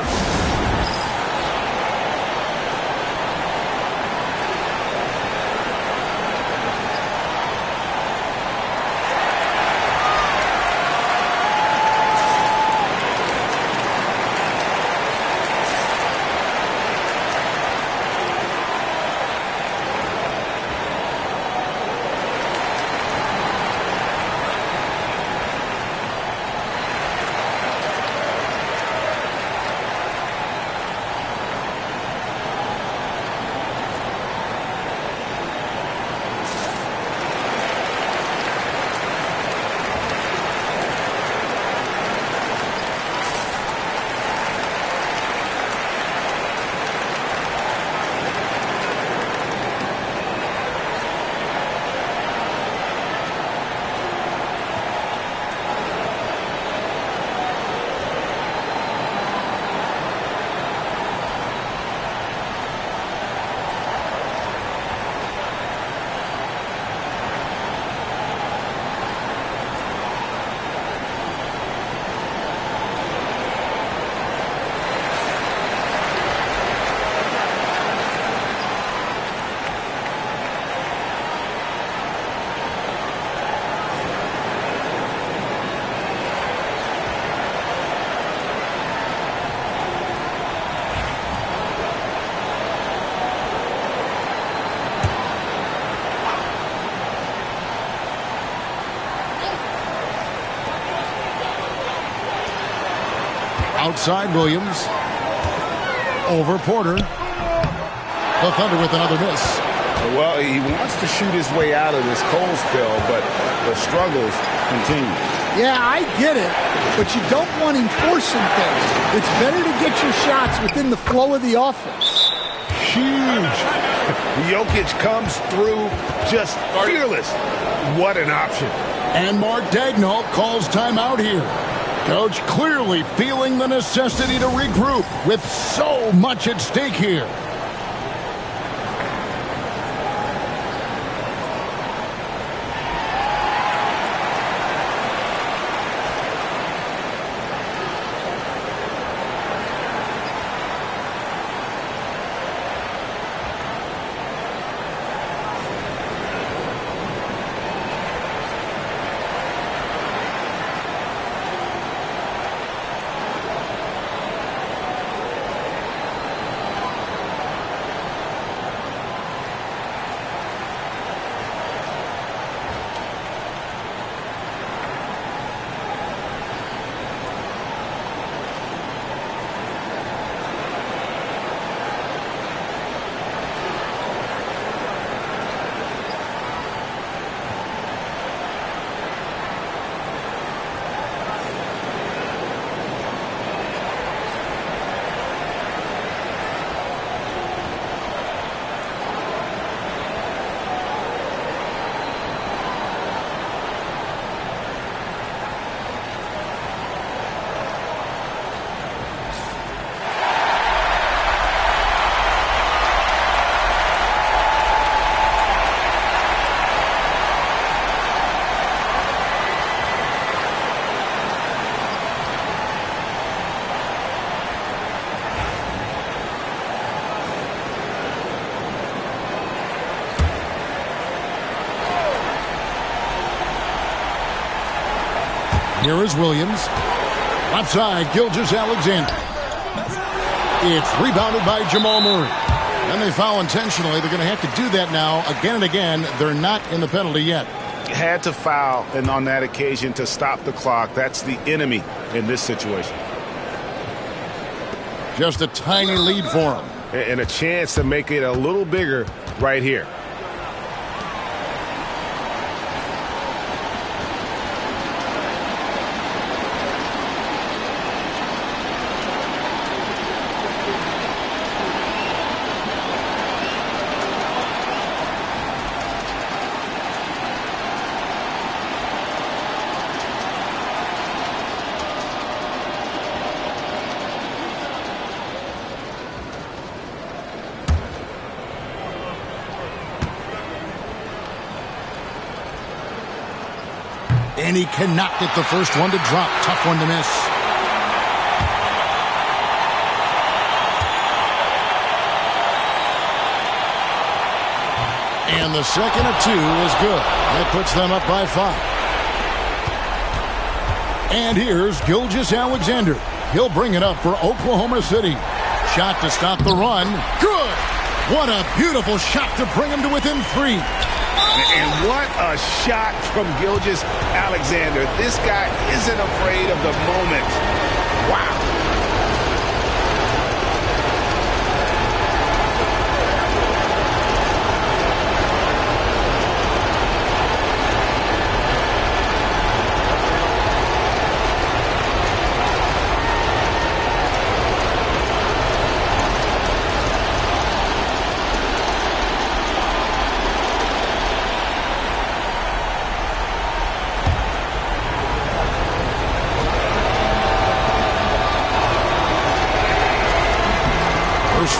Outside Williams. Over Porter. The Thunder with another miss. Well, he wants to shoot his way out of this cold spell, but the struggles continue. Yeah, I get it, but you don't want him forcing things. It's better to get your shots within the flow of the offense. Huge Jokic comes through just fearless. What an option. And Mark Daigneault calls timeout here. Coach clearly feeling the necessity to regroup with so much at stake here. Here is Williams. Left side, Gilgeous-Alexander. It's rebounded by Jamal Murray. And they foul intentionally. They're going to have to do that now again and again. They're not in the penalty yet. Had to foul, and on that occasion to stop the clock. That's the enemy in this situation. Just a tiny lead for him. And a chance to make it a little bigger right here. And he cannot get the first one to drop. Tough one to miss. And the second of two is good. That puts them up by 5. And here's Gilgeous-Alexander. He'll bring it up for Oklahoma City. Shot to stop the run. Good. What a beautiful shot to bring him to within 3. And what a shot from Gilgeous-Alexander. This guy isn't afraid of the moment. Wow.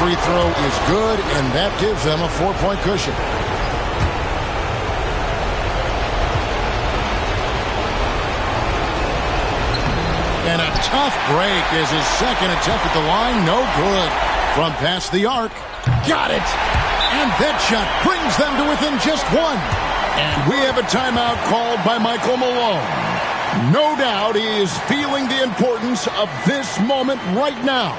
Free throw is good, and that gives them a 4-point cushion. And a tough break is his second attempt at the line. No good. From past the arc. Got it. And that shot brings them to within just 1. And we have a timeout called by Michael Malone. No doubt he is feeling the importance of this moment right now.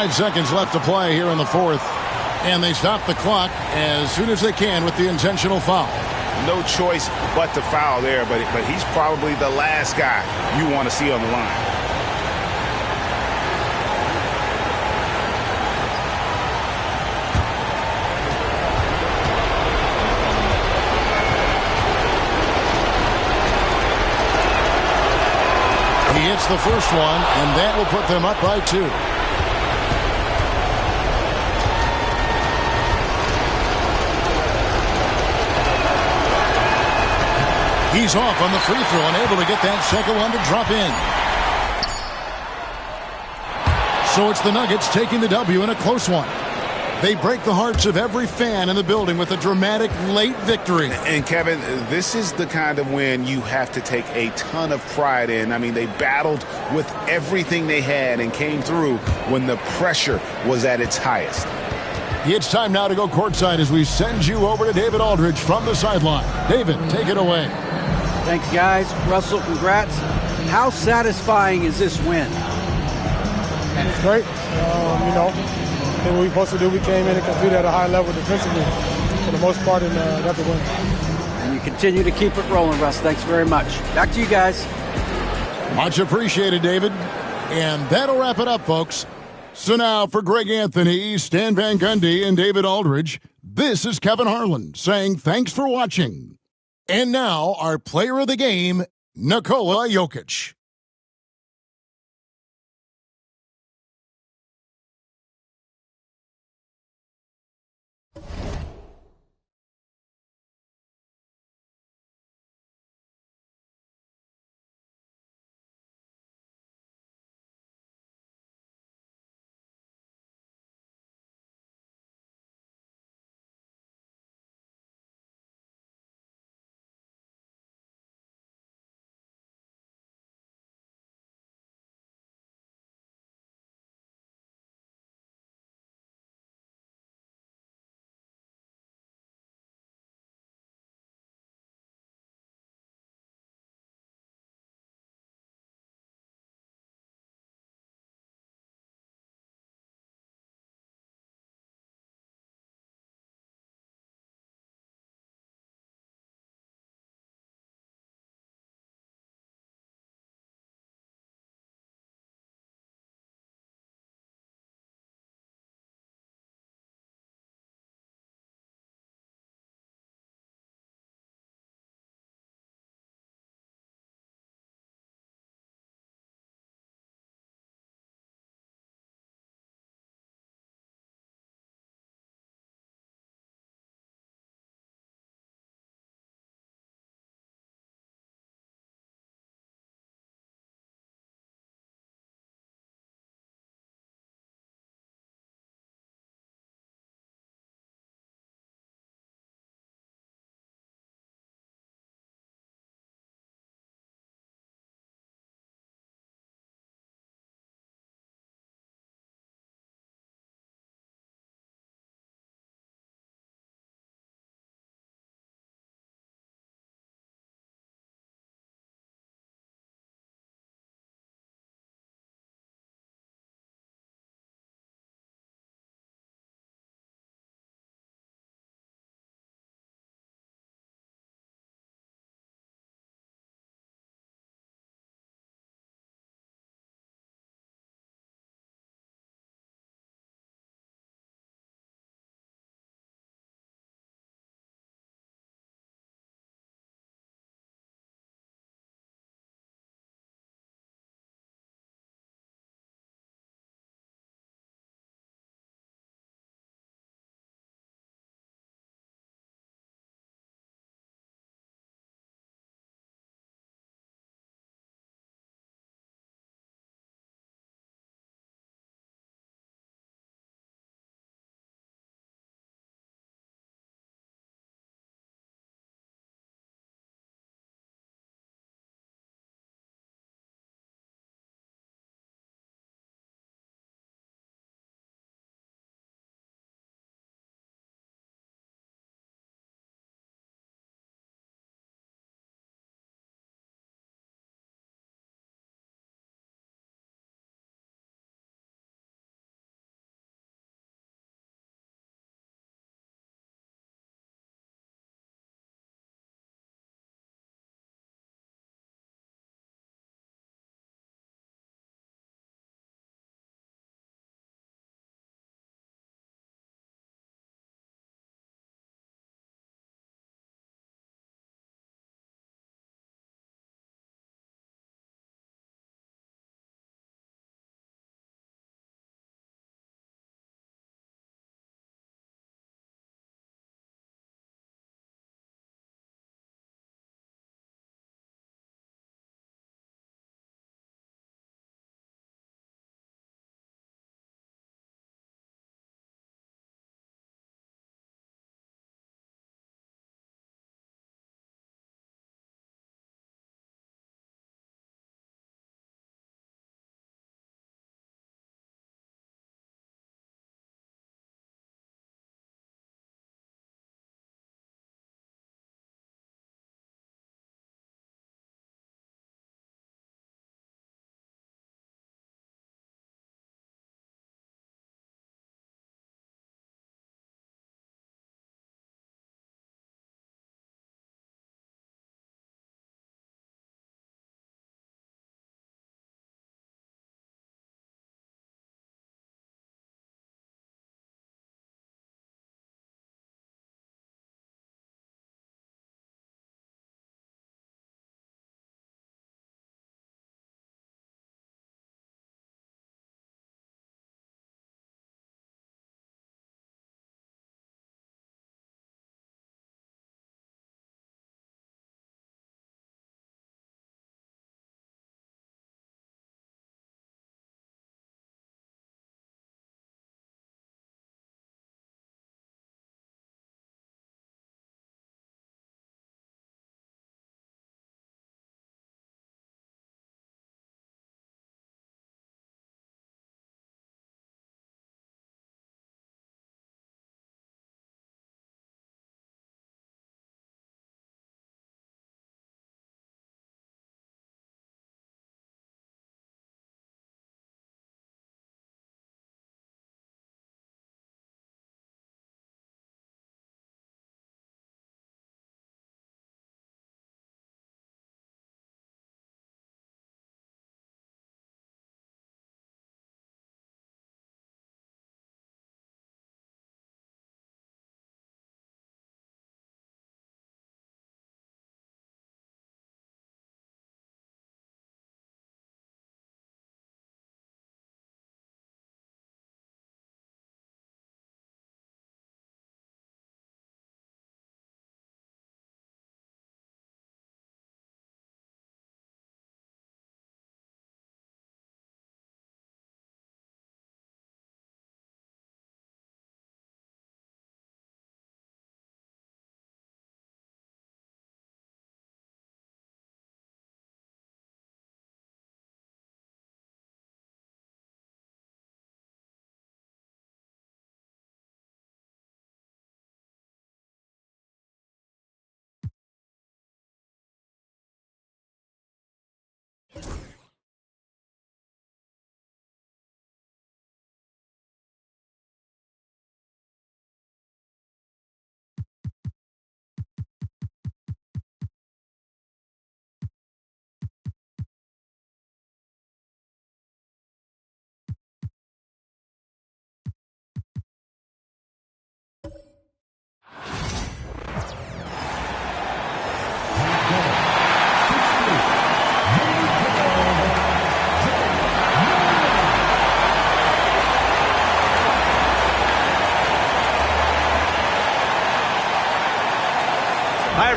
5 seconds left to play here in the fourth. And they stop the clock as soon as they can with the intentional foul. No choice but to foul there, but he's probably the last guy you want to see on the line. He hits the first one, and that will put them up by 2. He's off on the free throw and able to get that second one to drop in. So it's the Nuggets taking the W in a close one. They break the hearts of every fan in the building with a dramatic late victory. And Kevin, this is the kind of win you have to take a ton of pride in. I mean, they battled with everything they had and came through when the pressure was at its highest. It's time now to go courtside as we send you over to David Aldridge from the sideline. David, take it away. Thanks, guys. Russell, congrats. How satisfying is this win? It's great. I think what we're supposed to do, we came in and competed at a high level defensively for the most part and got the win. And you continue to keep it rolling, Russ. Thanks very much. Back to you guys. Much appreciated, David. And that'll wrap it up, folks. So now for Greg Anthony, Stan Van Gundy, and David Aldridge, this is Kevin Harlan saying thanks for watching. And now our player of the game, Nikola Jokic.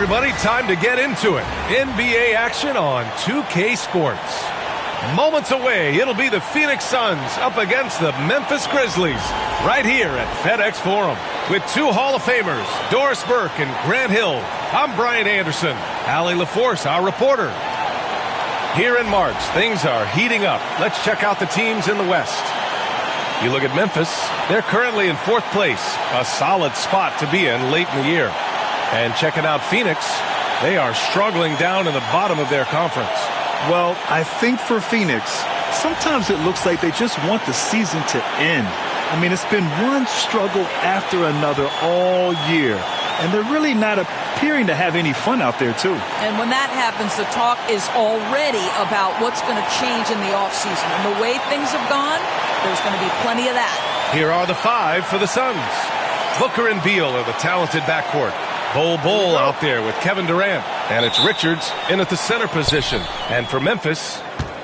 everybody, time to get into it. NBA action on 2K Sports. Moments away, it'll be the Phoenix Suns up against the Memphis Grizzlies right here at FedEx Forum. With two Hall of Famers, Doris Burke and Grant Hill, I'm Brian Anderson. Allie LaForce, our reporter. Here in March, things are heating up. Let's check out the teams in the West. You look at Memphis, they're currently in 4th place, a solid spot to be in late in the year. And checking out Phoenix, they are struggling down in the bottom of their conference. Well, I think for Phoenix, sometimes it looks like they just want the season to end. I mean, it's been one struggle after another all year, and they're really not appearing to have any fun out there, too. And when that happens, the talk is already about what's going to change in the offseason. And the way things have gone, there's going to be plenty of that. Here are the 5 for the Suns. Booker and Beal are the talented backcourt. Bol out there with Kevin Durant. And it's Richards in at the center position. And for Memphis,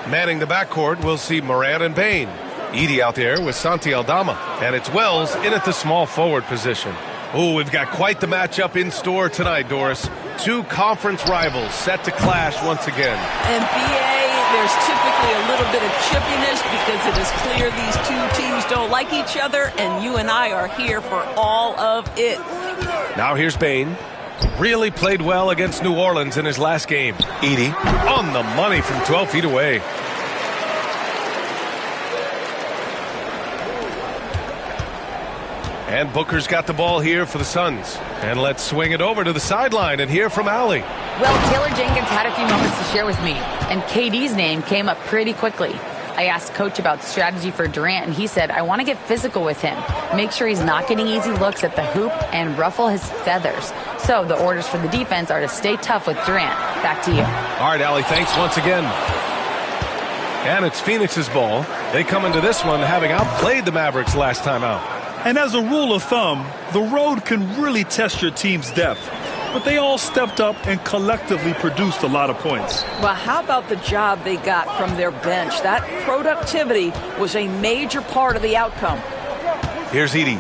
manning the backcourt, we'll see Morant and Bane. Edey out there with Santi Aldama. And it's Wells in at the small forward position. Oh, we've got quite the matchup in store tonight, Doris. Two conference rivals set to clash once again. And BA, there's typically a little bit of chippiness because it is clear these two teams don't like each other, and you and I are here for all of it. Now here's Bane. Really played well against New Orleans in his last game. Edey on the money from 12 feet away. And Booker's got the ball here for the Suns. And let's swing it over to the sideline and hear from Allie. Well, Taylor Jenkins had a few moments to share with me, and KD's name came up pretty quickly. I asked Coach about strategy for Durant, and he said, I want to get physical with him, make sure he's not getting easy looks at the hoop, and ruffle his feathers. So the orders for the defense are to stay tough with Durant. Back to you. All right, Allie, thanks once again. And it's Phoenix's ball. They come into this one having outplayed the Mavericks last time out. And as a rule of thumb, the road can really test your team's depth. But they all stepped up and collectively produced a lot of points. Well, how about the job they got from their bench? That productivity was a major part of the outcome. Here's Edey.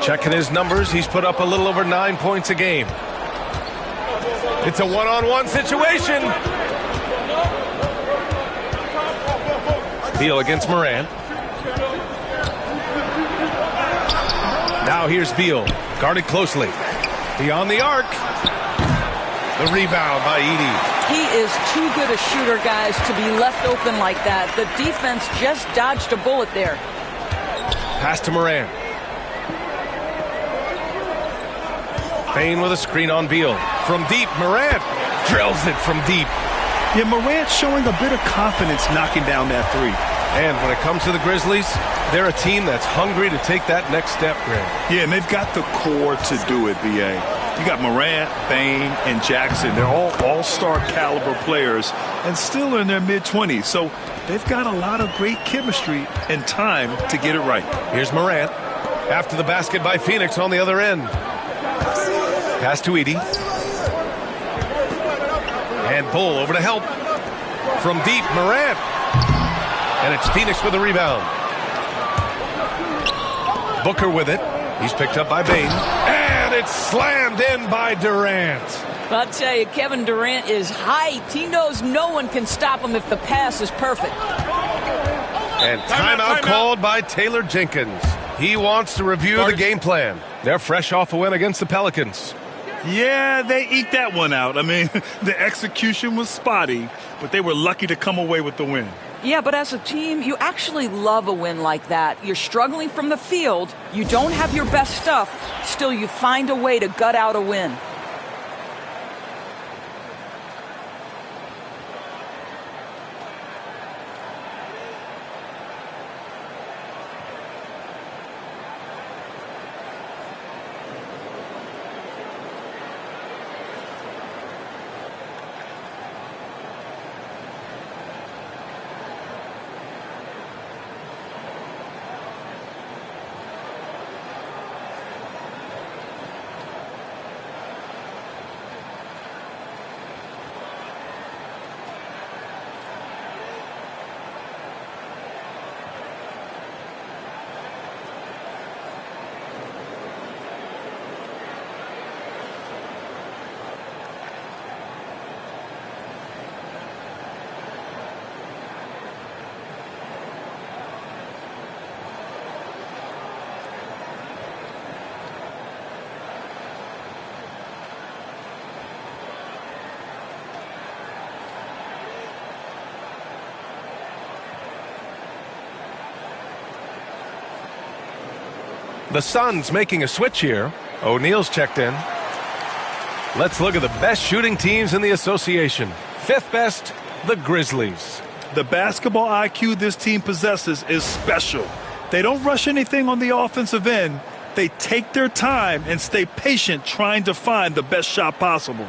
Checking his numbers, he's put up a little over 9 points a game. It's a one-on-one situation. Beal against Morant. Now here's Beal, guarded closely. Beyond the arc. The rebound by Edey. He is too good a shooter, guys, to be left open like that. The defense just dodged a bullet there. Pass to Morant. Bane with a screen on Beal. From deep, Morant drills it from deep. Yeah, Morant showing a bit of confidence knocking down that three. And when it comes to the Grizzlies, they're a team that's hungry to take that next step, Greg. Yeah, and they've got the core to do it, B.A. You got Morant, Bane, and Jackson. They're all all-star caliber players and still in their mid-20s. So they've got a lot of great chemistry and time to get it right. Here's Morant. After the basket by Phoenix on the other end. Pass to Edey. And Bull over to help. From deep, Morant. And it's Phoenix with a rebound. Booker with it. He's picked up by Bane. And it's slammed in by Durant. I'll tell you, Kevin Durant is hyped. He knows no one can stop him if the pass is perfect. And timeout called by Taylor Jenkins. He wants to review the game plan. They're fresh off a win against the Pelicans. Yeah, they eke that one out. I mean, the execution was spotty, but they were lucky to come away with the win. Yeah, but as a team, you actually love a win like that. You're struggling from the field. You don't have your best stuff. Still, you find a way to gut out a win. The Suns making a switch here. O'Neal's checked in. Let's look at the best shooting teams in the association. Fifth best, the Grizzlies. The basketball IQ this team possesses is special. They don't rush anything on the offensive end. They take their time and stay patient trying to find the best shot possible.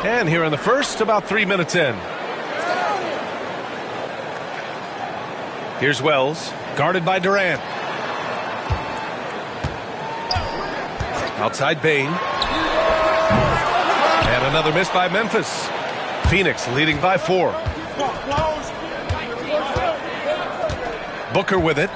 And here in the first, about 3 minutes in. Here's Wells, guarded by Durant. Outside Bain. And another miss by Memphis. Phoenix leading by 4. Booker with it.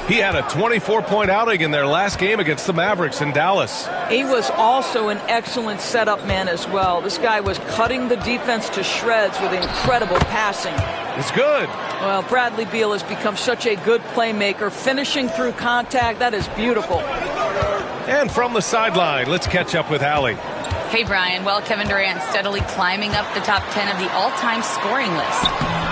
He had a 24-point outing in their last game against the Mavericks in Dallas. He was also an excellent setup man as well. This guy was cutting the defense to shreds with incredible passing. It's good. Well, Bradley Beal has become such a good playmaker, finishing through contact. That is beautiful. And from the sideline, let's catch up with Allie. Hey, Brian. Well, Kevin Durant steadily climbing up the top 10 of the all-time scoring list.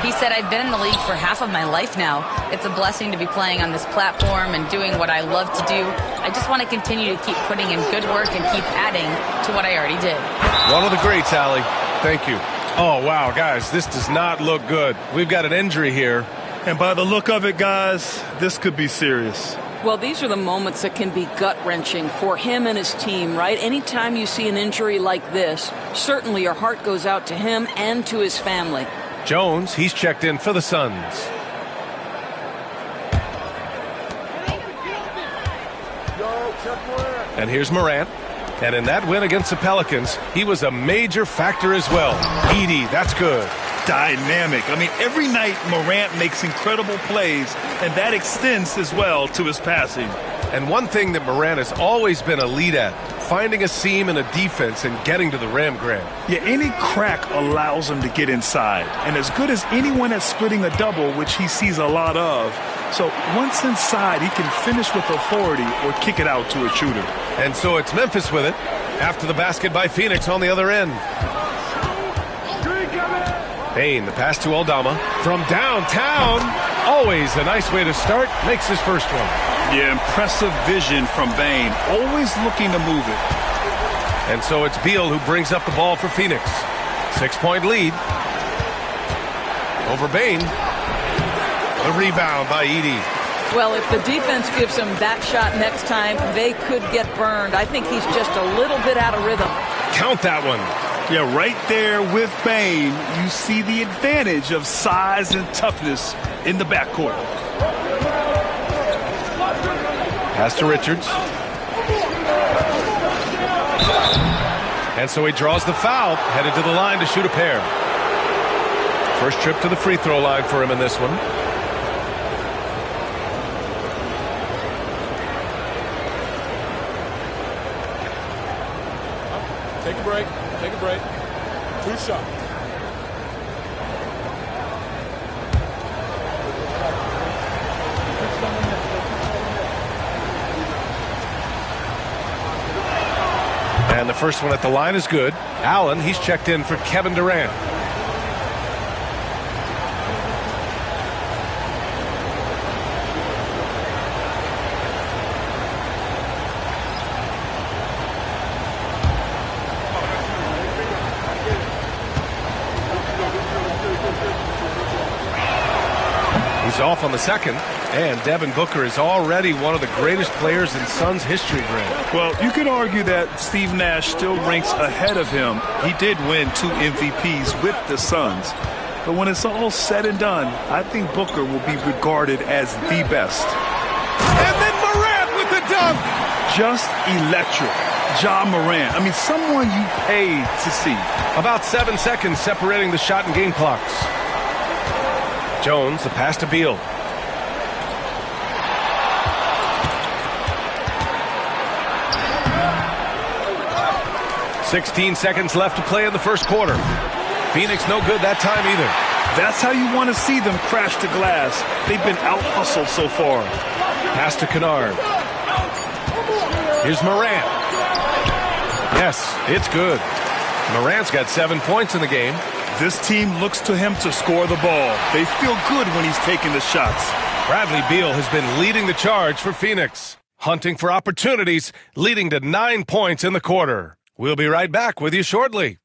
He said, I've been in the league for half of my life now. It's a blessing to be playing on this platform and doing what I love to do. I just want to continue to keep putting in good work and keep adding to what I already did. One of the greats, Allie. Thank you. Oh, wow, guys, this does not look good. We've got an injury here. And by the look of it, guys, this could be serious. Well, these are the moments that can be gut-wrenching for him and his team, right? Anytime you see an injury like this, certainly your heart goes out to him and to his family. Jones, he's checked in for the Suns. And here's Morant. And in that win against the Pelicans, he was a major factor as well. Edey, that's good. Dynamic. I mean, every night Morant makes incredible plays, and that extends as well to his passing. And one thing that Morant has always been a lead at, finding a seam in a defense and getting to the rim, Grant. Yeah, any crack allows him to get inside. And as good as anyone at splitting a double, which he sees a lot of. So once inside, he can finish with authority or kick it out to a shooter. And so it's Memphis with it after the basket by Phoenix on the other end. Bain, the pass to Aldama from downtown. Always a nice way to start. Makes his first one. Yeah, impressive vision from Bain. Always looking to move it. And so it's Beal who brings up the ball for Phoenix. 6-point lead. Over Bain. The rebound by Edey. Well, if the defense gives him that shot next time, they could get burned. I think he's just a little bit out of rhythm. Count that one. Yeah, right there with Bain, you see the advantage of size and toughness in the backcourt. Pass to Richards. And so he draws the foul, headed to the line to shoot a pair. First trip to the free throw line for him in this one. Take a break. Take a break. 2 shots. And the first one at the line is good. Allen, he's checked in for Kevin Durant. He's off on the second, and Devin Booker is already one of the greatest players in Suns history, Grant. Well, you could argue that Steve Nash still ranks ahead of him. He did win 2 MVPs with the Suns. But when it's all said and done, I think Booker will be regarded as the best. And then Morant with the dunk! Just electric. Ja Morant. I mean, someone you paid to see. About 7 seconds separating the shot and game clocks. Jones, the pass to Beal. "16 seconds left to play in the first quarter. Phoenix no good that time either. That's how you want to see them crash the glass. They've been out-hustled so far. Pass to Kennard. Here's Morant. Yes, it's good. Morant's got 7 points in the game. This team looks to him to score the ball. They feel good when he's taking the shots. Bradley Beal has been leading the charge for Phoenix, hunting for opportunities, leading to 9 points in the quarter. We'll be right back with you shortly.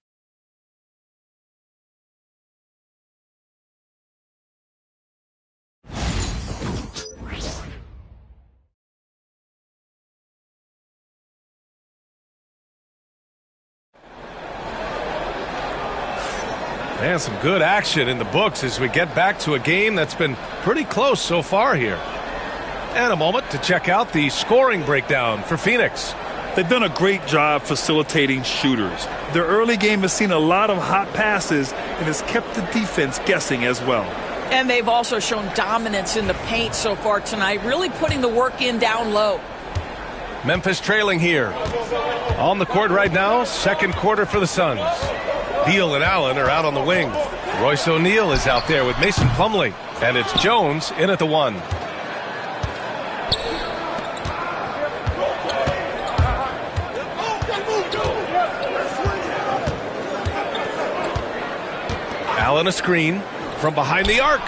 And some good action in the books as we get back to a game that's been pretty close so far here. And a moment to check out the scoring breakdown for Phoenix. They've done a great job facilitating shooters. Their early game has seen a lot of hot passes and has kept the defense guessing as well. And they've also shown dominance in the paint so far tonight, really putting the work in down low. Memphis trailing here. On the court right now, second quarter for the Suns. Beal and Allen are out on the wing. Royce O'Neal is out there with Mason Plumlee. And it's Jones in at the 1. Allen a screen from behind the arc.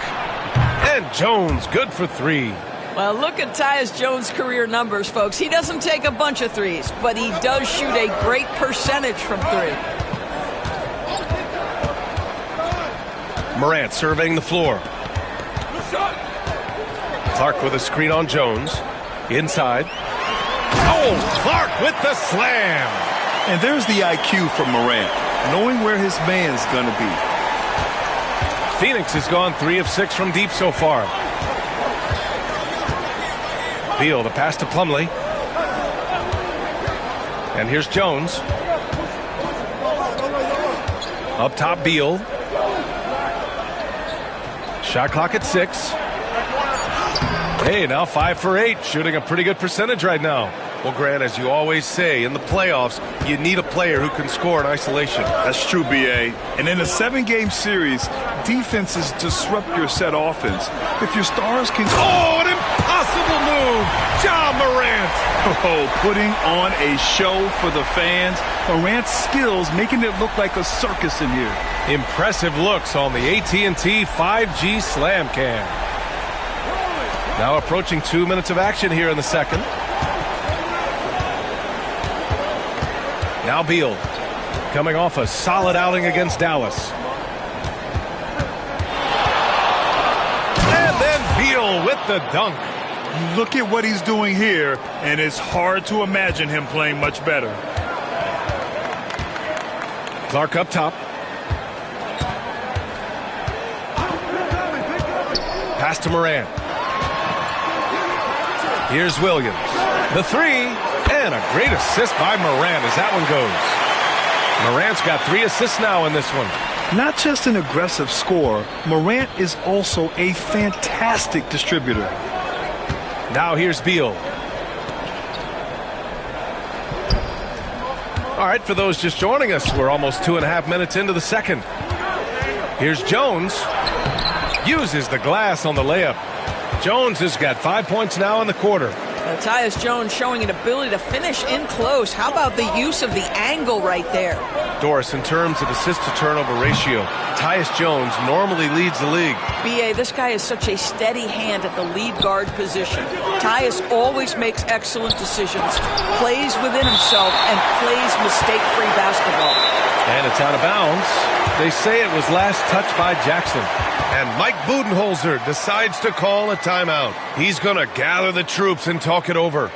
And Jones good for 3. Well, look at Tyus Jones' career numbers, folks. He doesn't take a bunch of threes, but he does shoot a great percentage from 3. Morant surveying the floor. Clark with a screen on Jones. Inside. Oh, Clark with the slam. And there's the IQ from Morant, knowing where his man's going to be. Phoenix has gone 3 of 6 from deep so far. Beal, the pass to Plumlee. And here's Jones. Up top, Beal. Shot clock at 6. Hey, now 5 for 8, shooting a pretty good percentage right now. Well, Grant, as you always say, in the playoffs, you need a player who can score in isolation. That's true, B.A. And in a 7-game series, defenses disrupt your set offense. If your stars can... Oh, an impossible move! Ja Morant! Oh, putting on a show for the fans. Morant's skills making it look like a circus in here. Impressive looks on the AT&T 5G Slam Cam. Now approaching 2 minutes of action here in the second. Now Beal, coming off a solid outing against Dallas. And then Beal with the dunk. Look at what he's doing here, and it's hard to imagine him playing much better. Clark up top. Pass to Morant. Here's Williams. The 3. And a great assist by Morant as that one goes. Morant's got 3 assists now in this one. Not just an aggressive scorer, Morant is also a fantastic distributor. Now here's Beal. All right, for those just joining us, we're almost 2.5 minutes into the second. Here's Jones. Uses the glass on the layup. Jones has got 5 points now in the quarter. Tyus Jones showing an ability to finish in close. How about the use of the angle right there? Doris, in terms of assist-to-turnover ratio, Tyus Jones normally leads the league. B.A., this guy is such a steady hand at the lead guard position. Tyus always makes excellent decisions, plays within himself, and plays mistake-free basketball. And it's out of bounds. They say it was last touched by Jackson. And Mike Budenholzer decides to call a timeout. He's going to gather the troops and talk it over.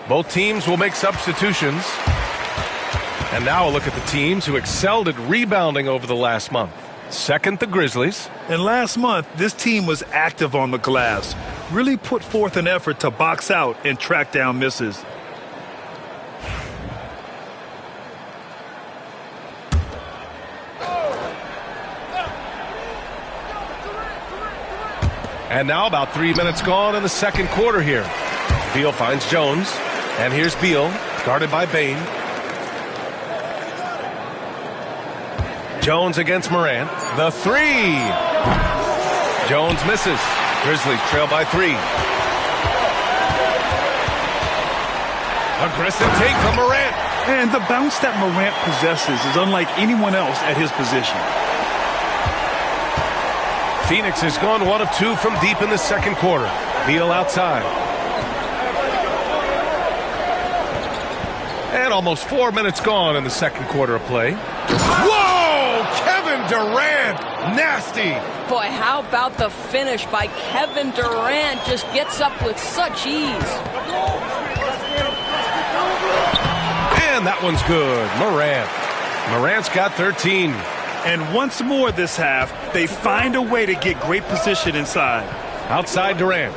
Both teams will make substitutions. And now a look at the teams who excelled at rebounding over the last month. Second, the Grizzlies. And last month, this team was active on the glass. Really put forth an effort to box out and track down misses. And now about 3 minutes gone in the second quarter here. Beal finds Jones. And here's Beal, guarded by Bain. Jones against Morant. The three. Jones misses. Grizzlies trail by 3. Aggressive take from Morant. And the bounce that Morant possesses is unlike anyone else at his position. Phoenix has gone 1 of 2 from deep in the second quarter. Beal outside. And almost 4 minutes gone in the second quarter of play. Whoa! Kevin Durant! Nasty! Boy, how about the finish by Kevin Durant? Just gets up with such ease. And that one's good. Morant's got 13. And once more this half, they find a way to get great position inside. Outside Durant.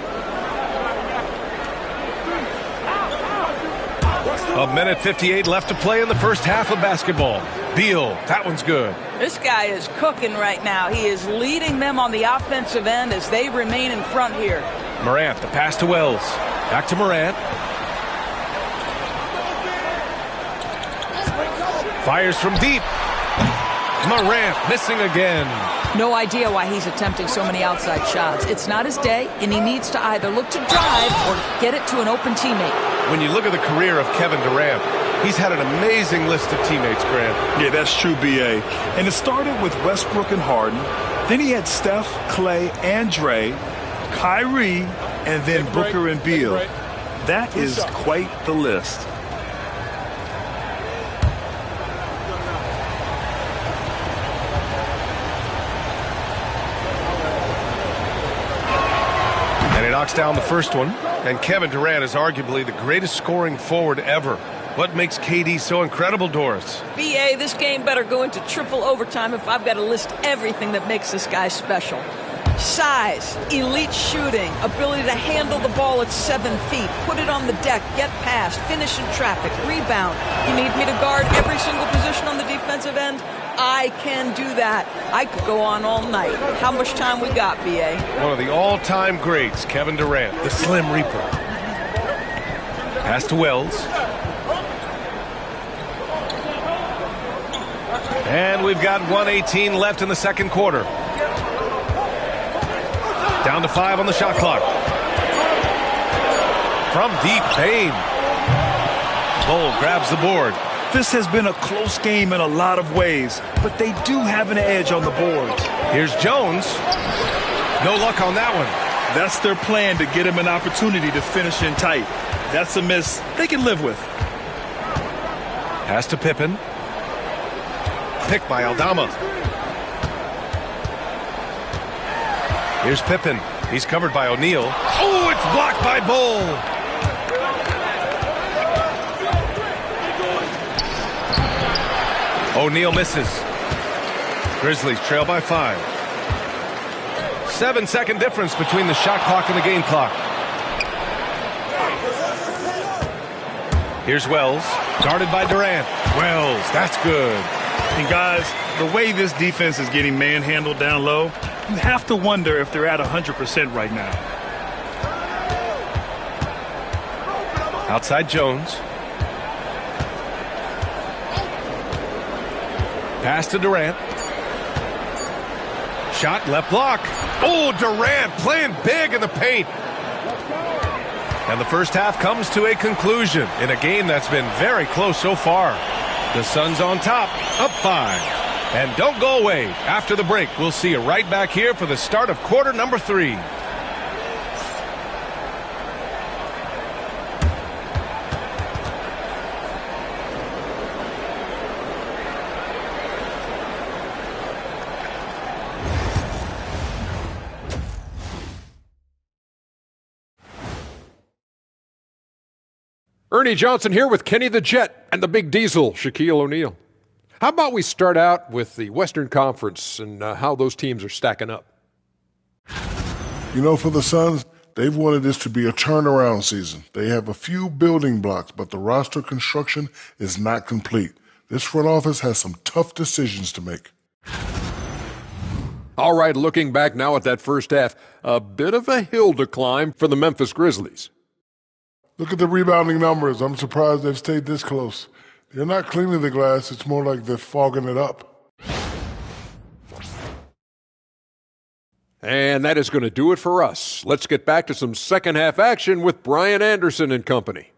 A minute 58 left to play in the first half of basketball. Beal, that one's good. This guy is cooking right now. He is leading them on the offensive end as they remain in front here. Morant, the pass to Wells. Back to Morant. Fires from deep. Morant missing again. No idea why he's attempting so many outside shots. It's not his day, and he needs to either look to drive or get it to an open teammate. When you look at the career of Kevin Durant, he's had an amazing list of teammates, Grant. Yeah, that's true, B.A. And it started with Westbrook and Harden. Then he had Steph, Clay, and Dre, Kyrie, and then Booker and Beal. That is quite the list. Knocks down the first one, and Kevin Durant is arguably the greatest scoring forward ever. What makes KD so incredible, Doris? BA, this game better go into triple overtime if I've got to list everything that makes this guy special. Size, elite shooting, ability to handle the ball at 7 feet, put it on the deck, get past, finish in traffic, rebound. You need me to guard every single position on the defensive end? I can do that. I could go on all night. How much time we got, B.A.? One of the all-time greats, Kevin Durant, the Slim Reaper. Pass to Wells. And we've got 1:18 left in the second quarter. Down to 5 on the shot clock. From deep, Bain. Bull grabs the board. This has been a close game in a lot of ways, but they do have an edge on the boards. Here's Jones. No luck on that one. That's their plan, to get him an opportunity to finish in tight. That's a miss they can live with. Pass to Pippen. Picked by Aldama. Here's Pippen. He's covered by O'Neal. Oh, it's blocked by Bull. O'Neal misses. Grizzlies trail by 5. 7-second difference between the shot clock and the game clock. Here's Wells, guarded by Durant. Wells, that's good. And guys, the way this defense is getting manhandled down low, you have to wonder if they're at 100% right now. Outside Jones. Pass to Durant. Shot left block. Oh, Durant playing big in the paint. And the first half comes to a conclusion in a game that's been very close so far. The Suns on top, up 5. And don't go away. After the break, we'll see you right back here for the start of quarter number 3. Ernie Johnson here with Kenny the Jet and the Big Diesel, Shaquille O'Neal. How about we start out with the Western Conference and how those teams are stacking up? You know, for the Suns, they've wanted this to be a turnaround season. They have a few building blocks, but the roster construction is not complete. This front office has some tough decisions to make. All right, looking back now at that first half, a bit of a hill to climb for the Memphis Grizzlies. Look at the rebounding numbers. I'm surprised they've stayed this close. They're not cleaning the glass. It's more like they're fogging it up. And that is going to do it for us. Let's get back to some second half action with Brian Anderson and company.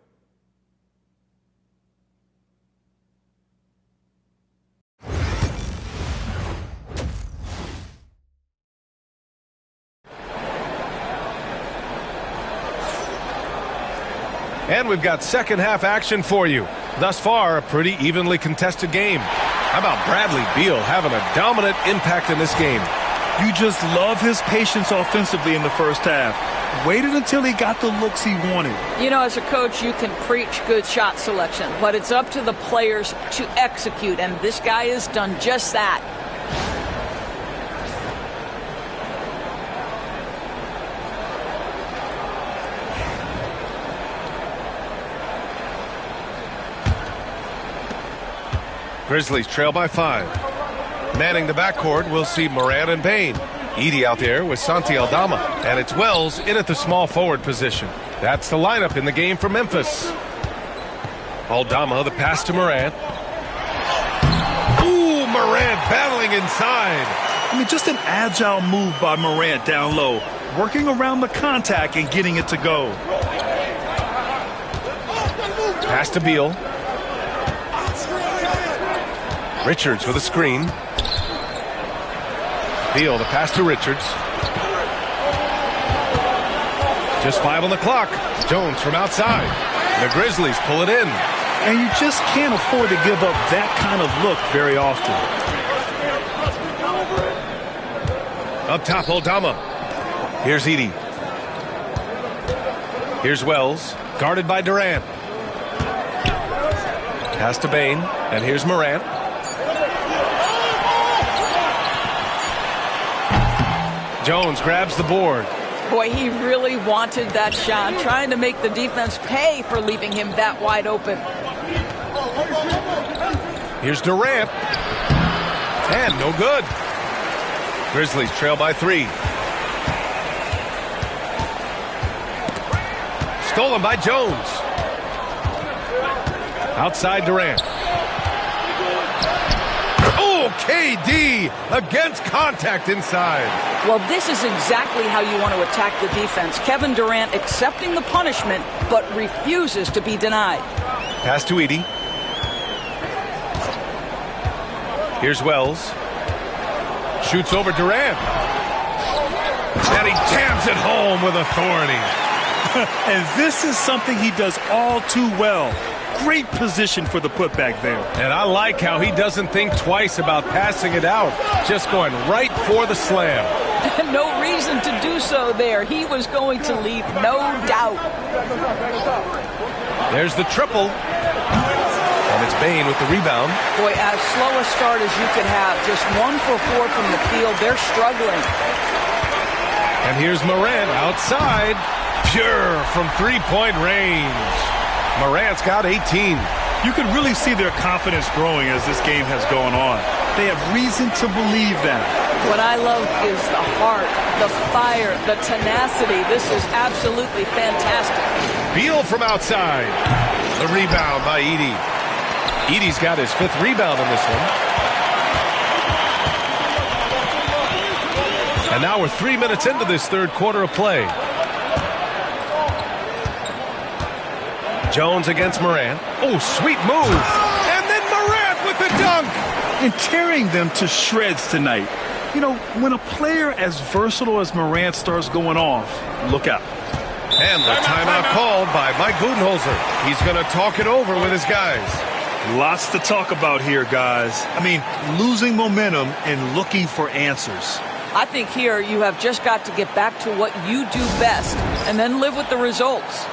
And we've got second half action for you. Thus far, a pretty evenly contested game. How about Bradley Beal having a dominant impact in this game? You just love his patience offensively in the first half. Waited until he got the looks he wanted. You know, as a coach, you can preach good shot selection, but it's up to the players to execute, and this guy has done just that. Grizzlies trail by 5. Manning the backcourt, we'll see Morant and Bane. Edey out there with Santi Aldama. And it's Wells in at the small forward position. That's the lineup in the game for Memphis. Aldama, the pass to Morant. Ooh, Morant battling inside. I mean, just an agile move by Morant down low, working around the contact and getting it to go. Pass to Beal. Richards with a screen. Beal, the pass to Richards. Just 5 on the clock. Jones from outside. The Grizzlies pull it in. And you just can't afford to give up that kind of look very often. Up top, Aldama. Here's Edey. Here's Wells, guarded by Durant. Pass to Bane, and here's Morant. Jones grabs the board. Boy, he really wanted that shot, trying to make the defense pay for leaving him that wide open. Here's Durant. And no good. Grizzlies trail by 3. Stolen by Jones. Outside Durant. Oh, KD against contact inside. Well, this is exactly how you want to attack the defense. Kevin Durant accepting the punishment, but refuses to be denied. Pass to Edey. Here's Wells. Shoots over Durant. And he jams it home with authority. And this is something he does all too well. Great position for the putback there. And I like how he doesn't think twice about passing it out. Just going right for the slam. No reason to do so there. He was going to leave, no doubt. There's the triple. And it's Bane with the rebound. Boy, as slow a start as you could have. Just 1 for 4 from the field. They're struggling. And here's Morant outside. Pure from three-point range. Morant's got 18. You can really see their confidence growing as this game has gone on. They have reason to believe that. What I love is the heart, the fire, the tenacity. This is absolutely fantastic. Beal from outside. The rebound by Edey. Edey's got his 5th rebound in this one. And now we're 3 minutes into this third quarter of play. Jones against Morant. Oh, sweet move. And then Morant with the dunk. And tearing them to shreds tonight. You know, when a player as versatile as Morant starts going off, look out. And the timeout called by Mike Budenholzer. He's going to talk it over with his guys. Lots to talk about here, guys. I mean, losing momentum and looking for answers. I think here you have just got to get back to what you do best and then live with the results.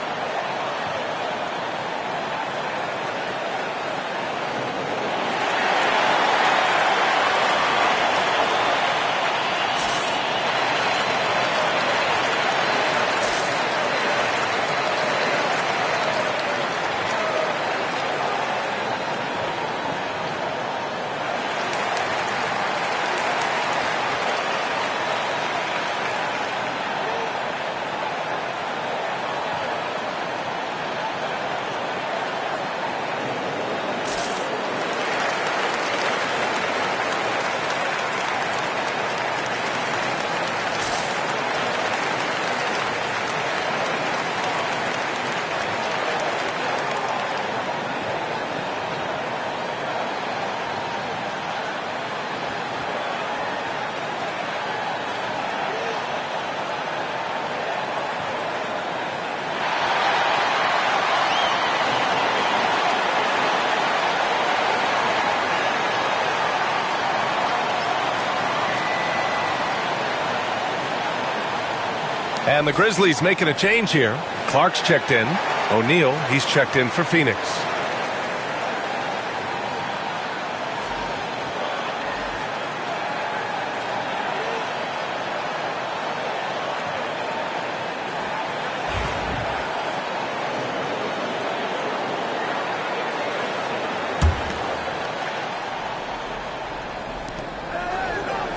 And the Grizzlies making a change here. Clark's checked in. O'Neal, he's checked in for Phoenix.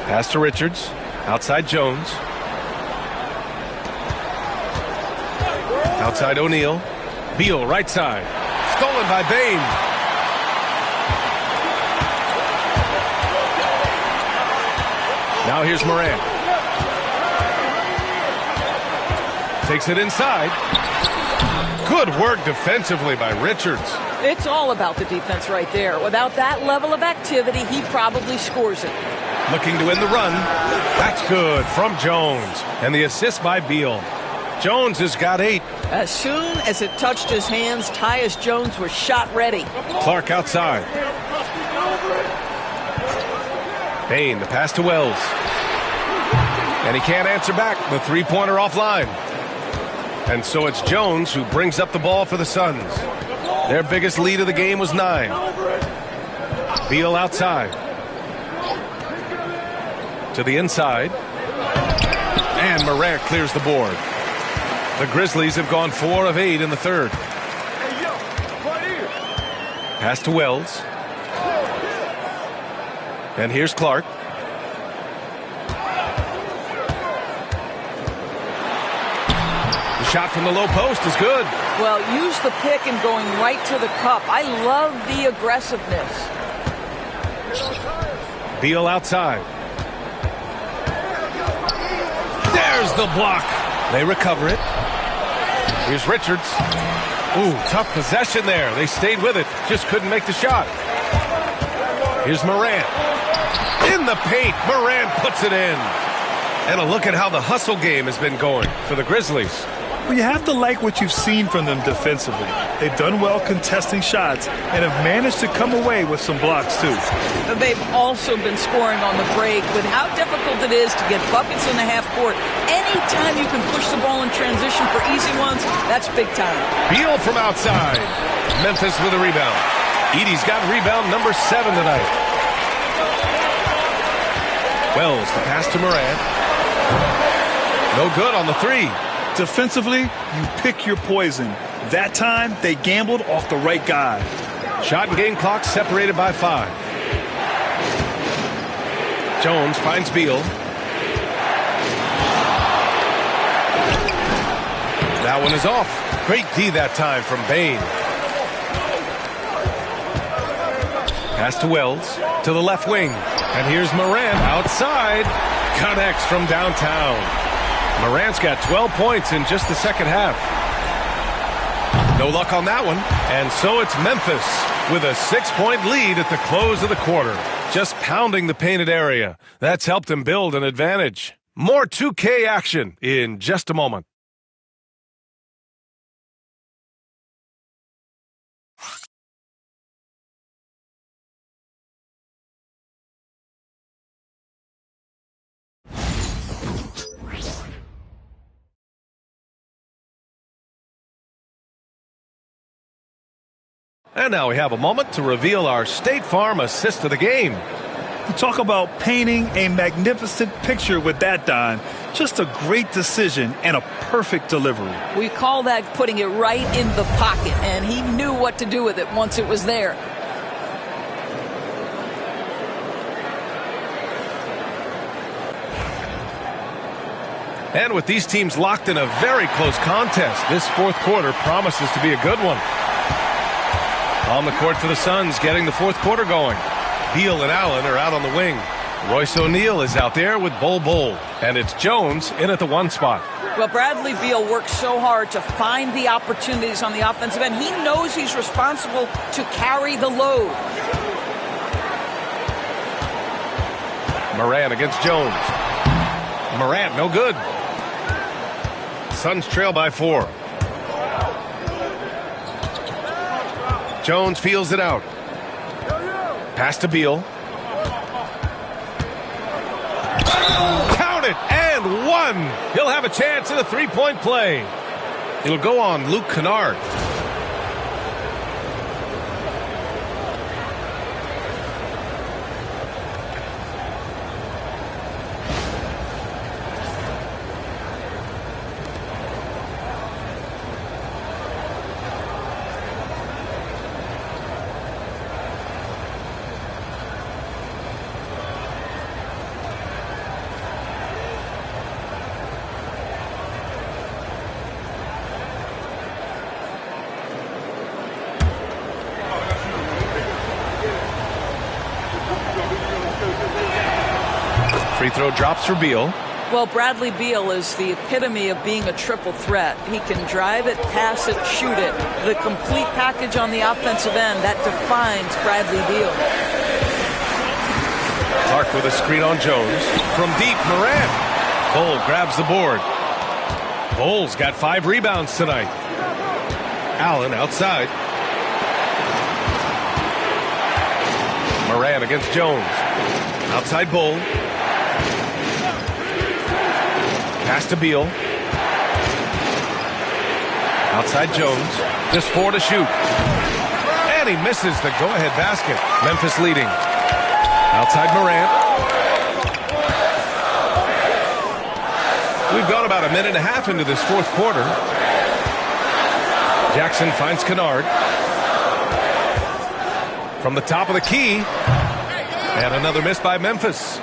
Pass to Richards. Outside Jones. Outside O'Neal. Beal right side. Stolen by Bain. Now here's Morant. Takes it inside. Good work defensively by Richards. It's all about the defense right there. Without that level of activity, he probably scores it. Looking to win the run. That's good from Jones. And the assist by Beal. Jones has got 8. As soon as it touched his hands, Tyus Jones was shot ready. Clark outside. Bain, the pass to Wells. And he can't answer back. The three-pointer offline. And so it's Jones who brings up the ball for the Suns. Their biggest lead of the game was 9. Beal outside. To the inside. And Morant clears the board. The Grizzlies have gone 4 of 8 in the third. Pass to Wells. And here's Clark. The shot from the low post is good. Well, use the pick and going right to the cup. I love the aggressiveness. Beal outside. There's the block. They recover it. Here's Richards. Ooh, tough possession there. They stayed with it. Just couldn't make the shot. Here's Morant. In the paint. Morant puts it in. And a look at how the hustle game has been going for the Grizzlies. Well, you have to like what you've seen from them defensively. They've done well contesting shots and have managed to come away with some blocks, too. They've also been scoring on the break with how difficult it is to get buckets in the half court. Anytime you can push the ball in transition for easy ones, that's big time. Beal from outside. Memphis with a rebound. Edey's got rebound number 7 tonight. Wells, the pass to Morant. No good on the 3. Defensively, you pick your poison. That time, they gambled off the right guy. Shot and game clock separated by 5. Jones finds Beal. That one is off. Great D that time from Bain. Pass to Wells. To the left wing. And here's Morant outside. Connects from downtown. Morant's got 12 points in just the second half. No luck on that one. And so it's Memphis with a 6-point lead at the close of the quarter. Just pounding the painted area. That's helped them build an advantage. More 2K action in just a moment. And now we have a moment to reveal our State Farm assist of the game. You talk about painting a magnificent picture with that, Don. Just a great decision and a perfect delivery. We call that putting it right in the pocket, and he knew what to do with it once it was there. And with these teams locked in a very close contest, this fourth quarter promises to be a good one. On the court for the Suns, getting the fourth quarter going. Beal and Allen are out on the wing. Royce O'Neal is out there with Bol. And it's Jones in at the 1 spot. Well, Bradley Beal works so hard to find the opportunities on the offensive end. He knows he's responsible to carry the load. Morant against Jones. Morant, no good. Suns trail by 4. Jones feels it out. Pass to Beal. Count it! And 1! one. He'll have a chance at a three-point play. It'll go on Luke Kennard. Free throw drops for Beal. Well, Bradley Beal is the epitome of being a triple threat. He can drive it, pass it, shoot it. The complete package on the offensive end, that defines Bradley Beal. Clark with a screen on Jones. From deep, Morant. Bull grabs the board. Bull's got 5 rebounds tonight. Allen outside. Morant against Jones. Outside Bull. Pass to Beal. Outside Jones. Just 4 to shoot. And he misses the go-ahead basket. Memphis leading. Outside Morant. We've gone about a minute and a half into this fourth quarter. Jackson finds Kennard. From the top of the key. And another miss by Memphis.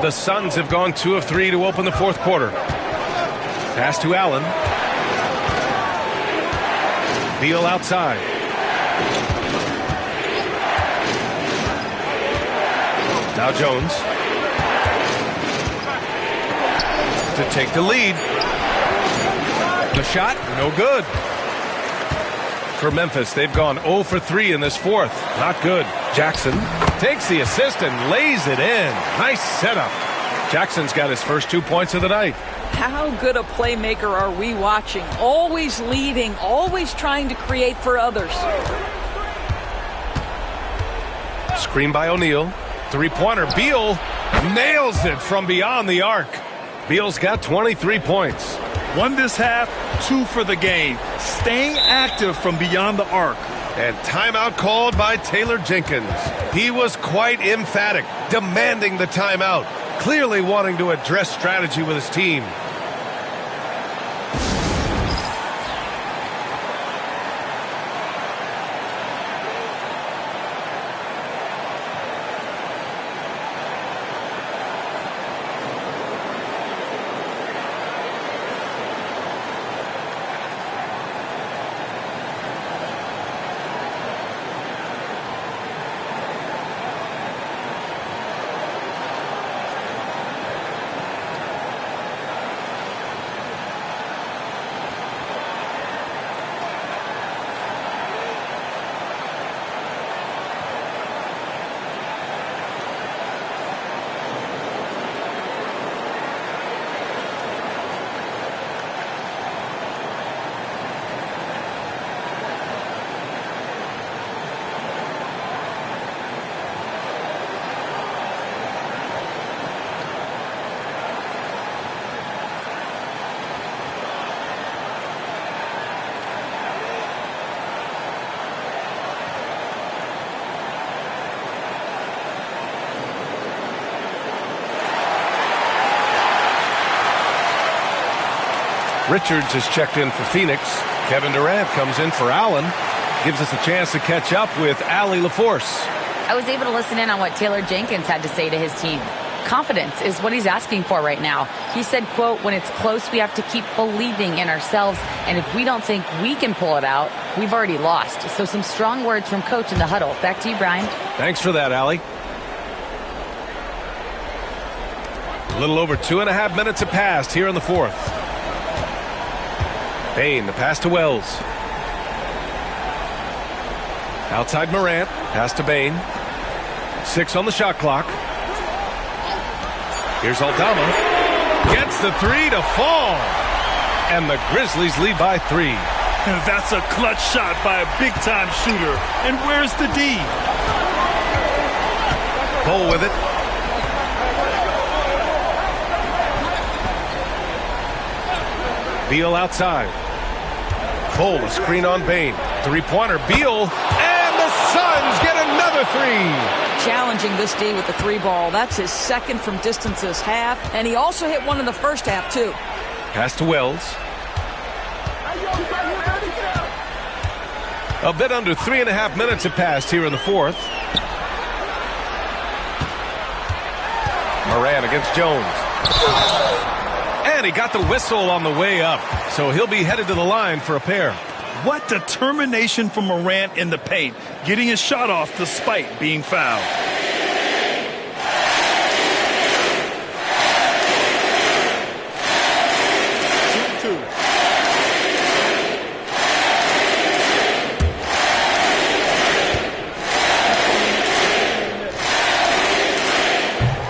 The Suns have gone 2 of 3 to open the fourth quarter. Pass to Allen. Beal outside. Now Jones. To take the lead. The shot, no good. For Memphis, they've gone 0 for 3 in this fourth. Not good. Jackson takes the assist and lays it in. Nice setup. Jackson's got his first 2 points of the night. How good a playmaker are we watching? Always leading, always trying to create for others. Screen by O'Neal. Three-pointer. Beal nails it from beyond the arc. Beal's got 23 points. 1 this half, 2 for the game. Staying active from beyond the arc. And timeout called by Taylor Jenkins. He was quite emphatic, demanding the timeout, clearly wanting to address strategy with his team. Richards is checked in for Phoenix. Kevin Durant comes in for Allen. Gives us a chance to catch up with Allie LaForce. I was able to listen in on what Taylor Jenkins had to say to his team. Confidence is what he's asking for right now. He said, quote, when it's close, we have to keep believing in ourselves. And if we don't think we can pull it out, we've already lost. So some strong words from coach in the huddle. Back to you, Brian. Thanks for that, Allie. A little over 2.5 minutes have passed here in the fourth. Payne, the pass to Wells. Outside Morant, pass to Bain. 6 on the shot clock. Here's Aldama. Gets the 3 to fall. And the Grizzlies lead by 3. And that's a clutch shot by a big-time shooter. And where's the D? Bull with it. Beal outside. Cole, a screen on Bain. Three-pointer, Beal, and the Suns get another three. Challenging this D with the three ball. That's his second from distance this half, and he also hit one in the first half, too. Pass to Wells. A bit under 3.5 minutes have passed here in the fourth. Moran against Jones. And he got the whistle on the way up, so he'll be headed to the line for a pair. What determination from Morant in the paint, getting his shot off despite being fouled.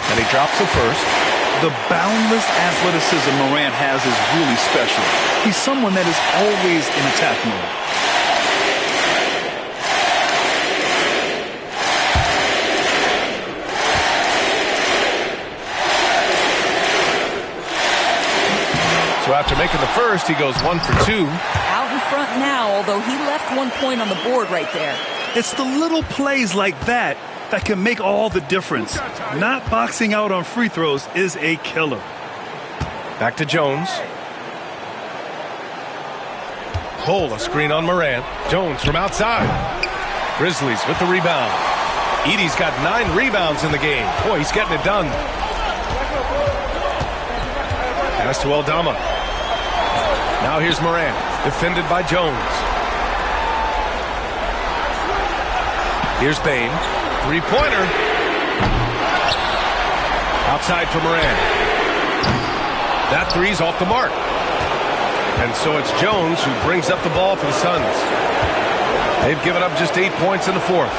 And he drops the first. The boundless athleticism Morant has is really special. He's someone that is always in attack mode. So after making the first, he goes 1 for 2. Out in front now, although he left 1 point on the board right there. It's the little plays like that that can make all the difference. Not boxing out on free throws is a killer. Back to Jones. Cole, a screen on Morant. Jones from outside. Grizzlies with the rebound. Edey's got 9 rebounds in the game. Boy, he's getting it done. Pass to Aldama. Now here's Morant, defended by Jones. Here's Bain. Three-pointer. Outside for Morant. That three's off the mark. And so it's Jones who brings up the ball for the Suns. They've given up just 8 points in the fourth.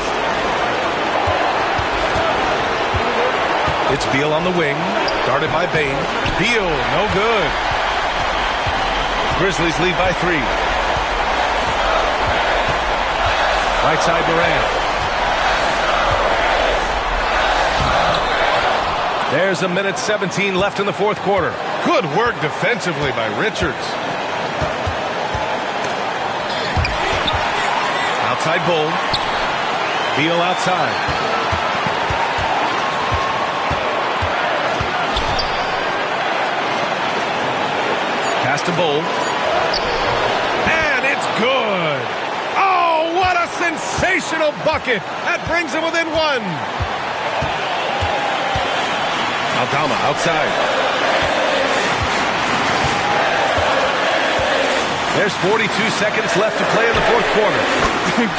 It's Beal on the wing, guarded by Bain. Beal, no good. Grizzlies lead by 3. Right side Morant. There's a minute 17 left in the fourth quarter. Good work defensively by Richards. Outside Bull. Beal outside. Pass to Bull. And it's good. Oh, what a sensational bucket. That brings him within 1. Aldama outside. There's 42 seconds left to play in the fourth quarter.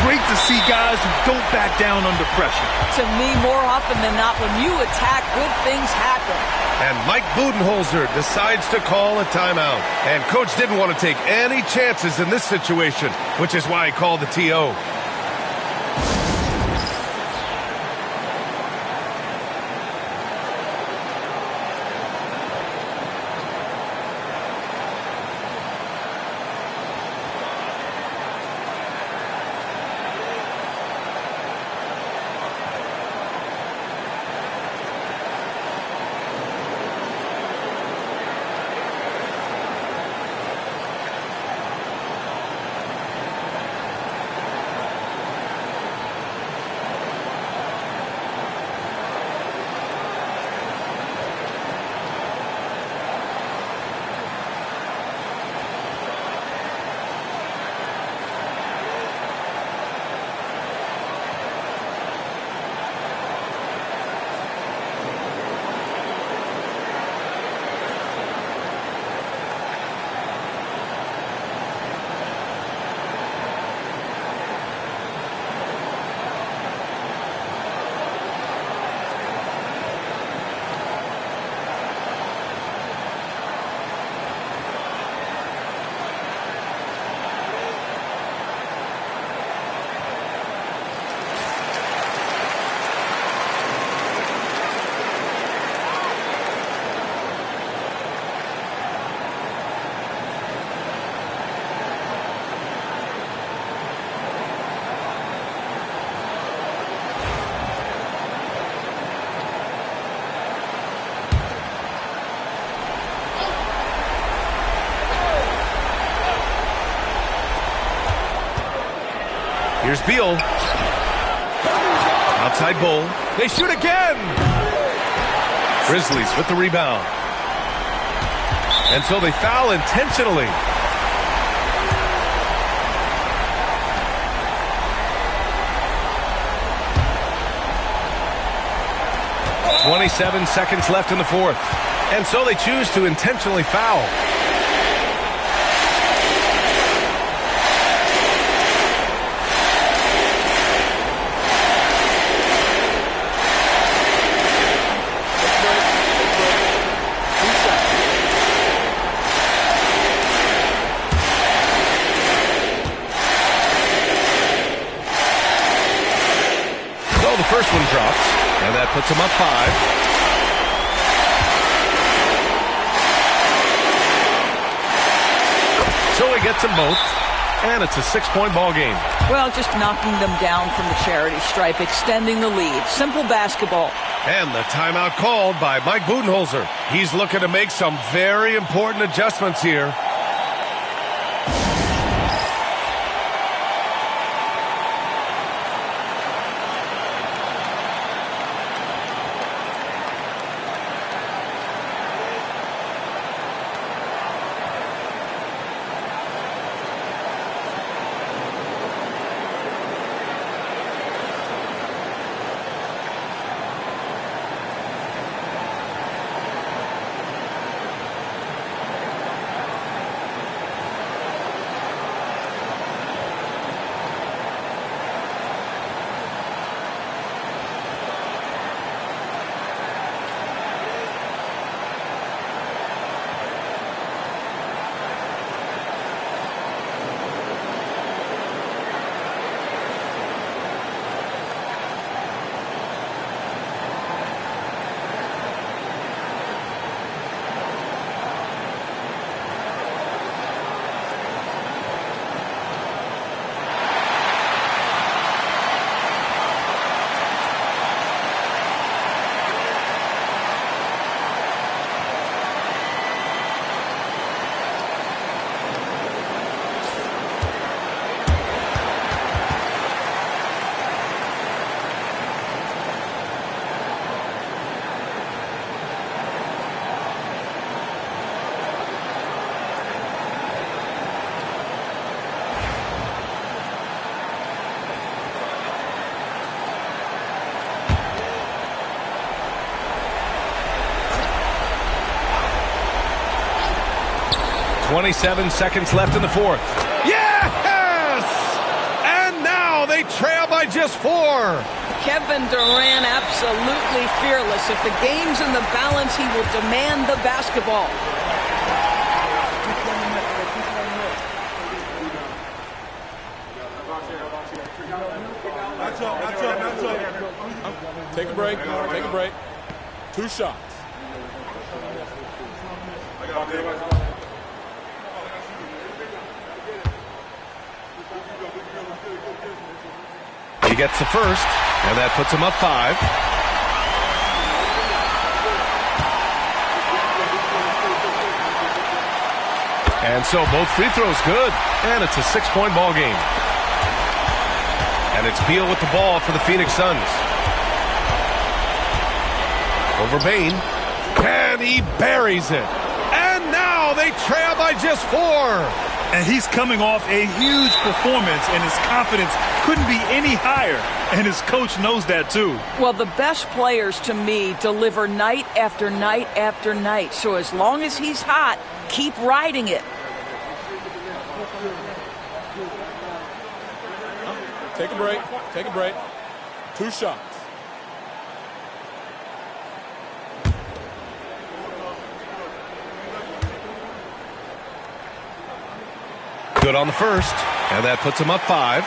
Great to see guys who don't back down under pressure. To me, more often than not, when you attack, good things happen. And Mike Budenholzer decides to call a timeout. And coach didn't want to take any chances in this situation, which is why he called the TO. Here's Beal. Outside Bull. They shoot again. Grizzlies with the rebound. And so they foul intentionally. 27 seconds left in the fourth. And so they choose to intentionally foul. So the first one drops. And that puts him up 5. So he gets them both, and it's a 6-point ball game. Well, just knocking them down from the charity stripe, extending the lead. Simple basketball. And the timeout called by Mike Budenholzer. He's looking to make some very important adjustments here. .27 seconds left in the fourth. Yes! And now they trail by just 4. Kevin Durant absolutely fearless. If the game's in the balance, he will demand the basketball. Take a break. Take a break. 2 shots. He gets the first, and that puts him up 5. And so both free throws good, and it's a 6-point ball game. And it's Beal with the ball for the Phoenix Suns. Over Bane, and he buries it. And now they trail by just 4. And he's coming off a huge performance, and his confidence couldn't be any higher. And his coach knows that, too. Well, the best players, to me, deliver night after night after night. So as long as he's hot, keep riding it. Take a break. Take a break. 2 shots. Good on the first, and that puts him up 5.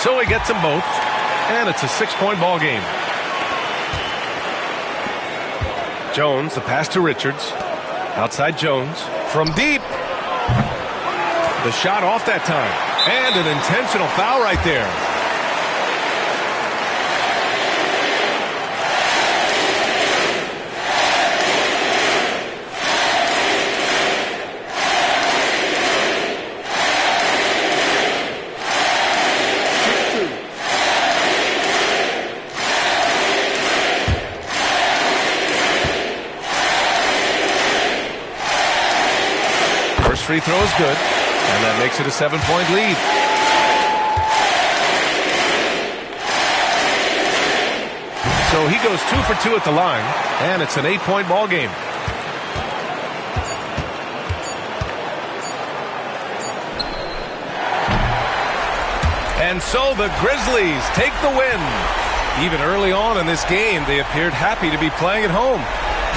So he gets them both, and it's a 6-point ball game. Jones, the pass to Richards. Outside Jones, from deep. The shot off that time, and an intentional foul right there. free throw is good, and that makes it a 7-point lead. So he goes 2 for 2 at the line, and it's an 8-point ball game. And so the Grizzlies take the win. Even early on in this game, they appeared happy to be playing at home.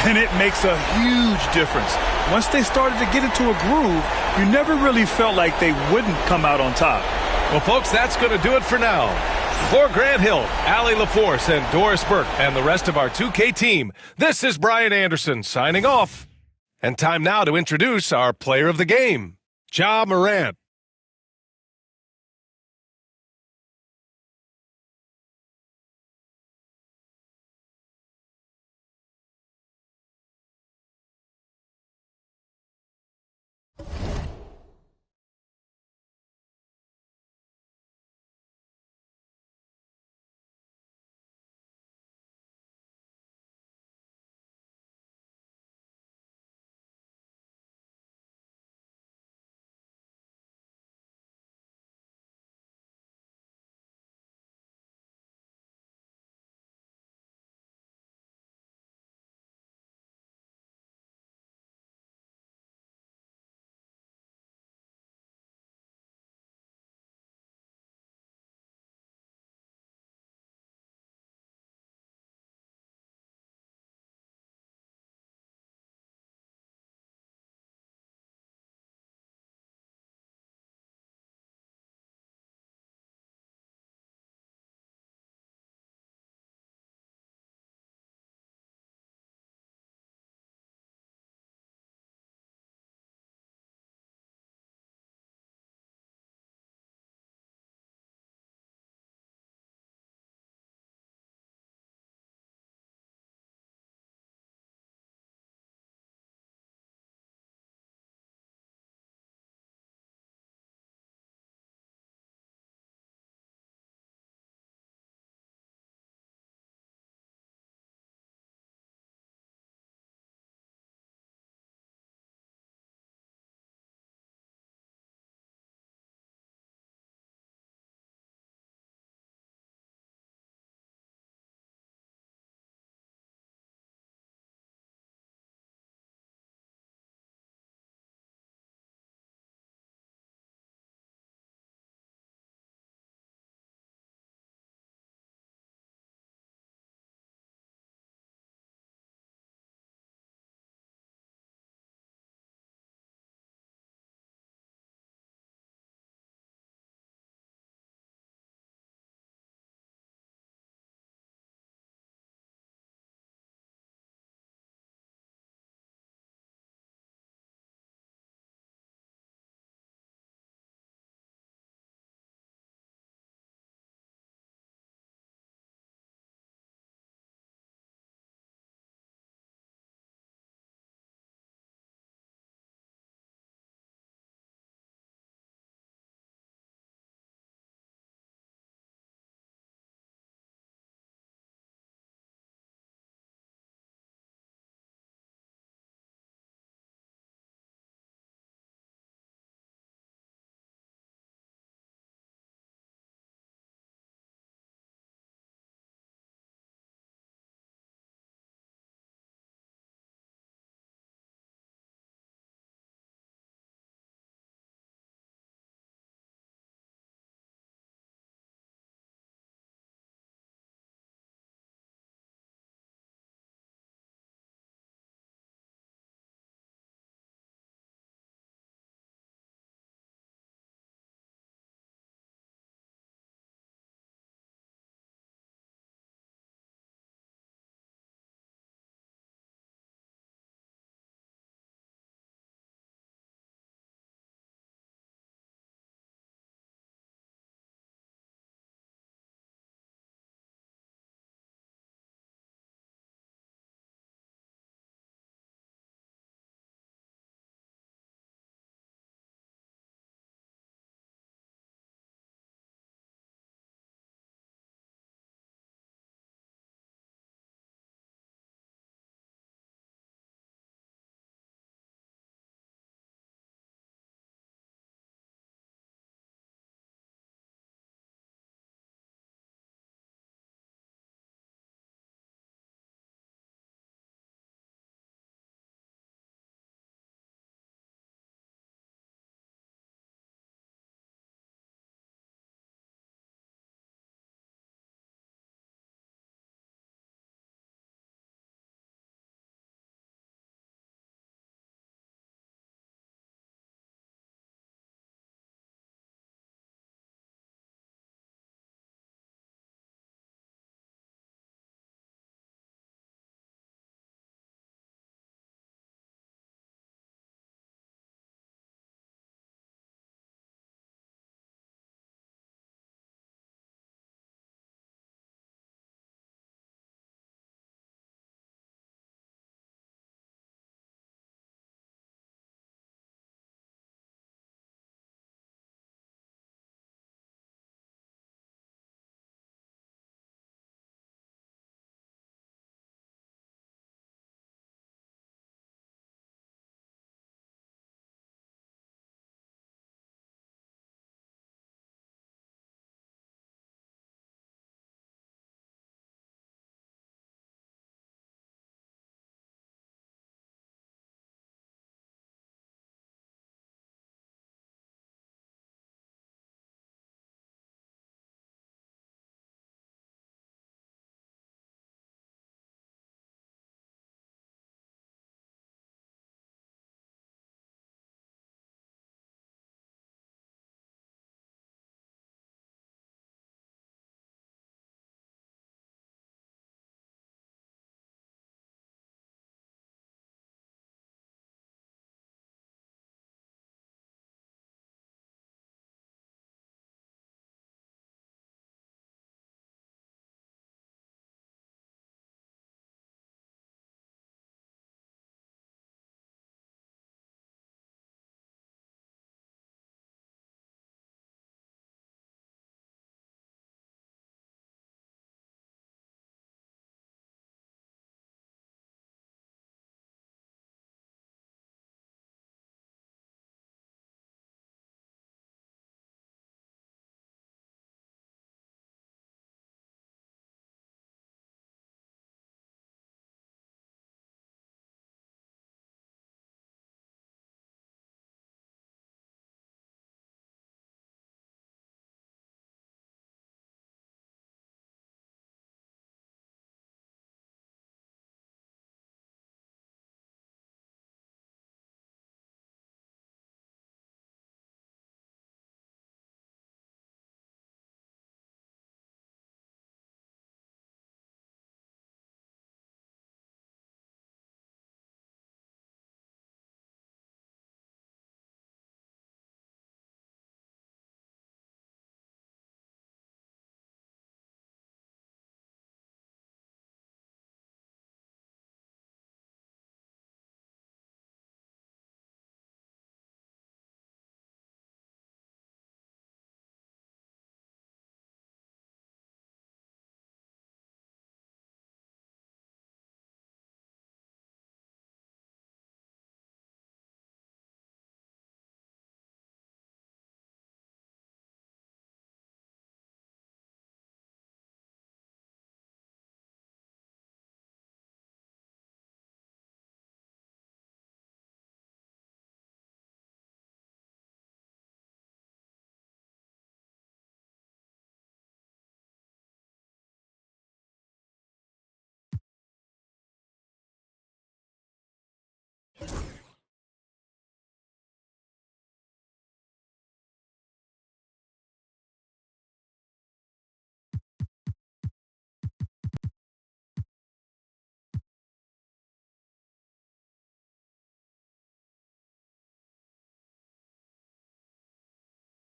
And it makes a huge difference. Once they started to get into a groove, you never really felt like they wouldn't come out on top. Well, folks, that's going to do it for now. For Grant Hill, Allie LaForce, and Doris Burke, and the rest of our 2K team, this is Brian Anderson signing off. And time now to introduce our player of the game, Ja Morant.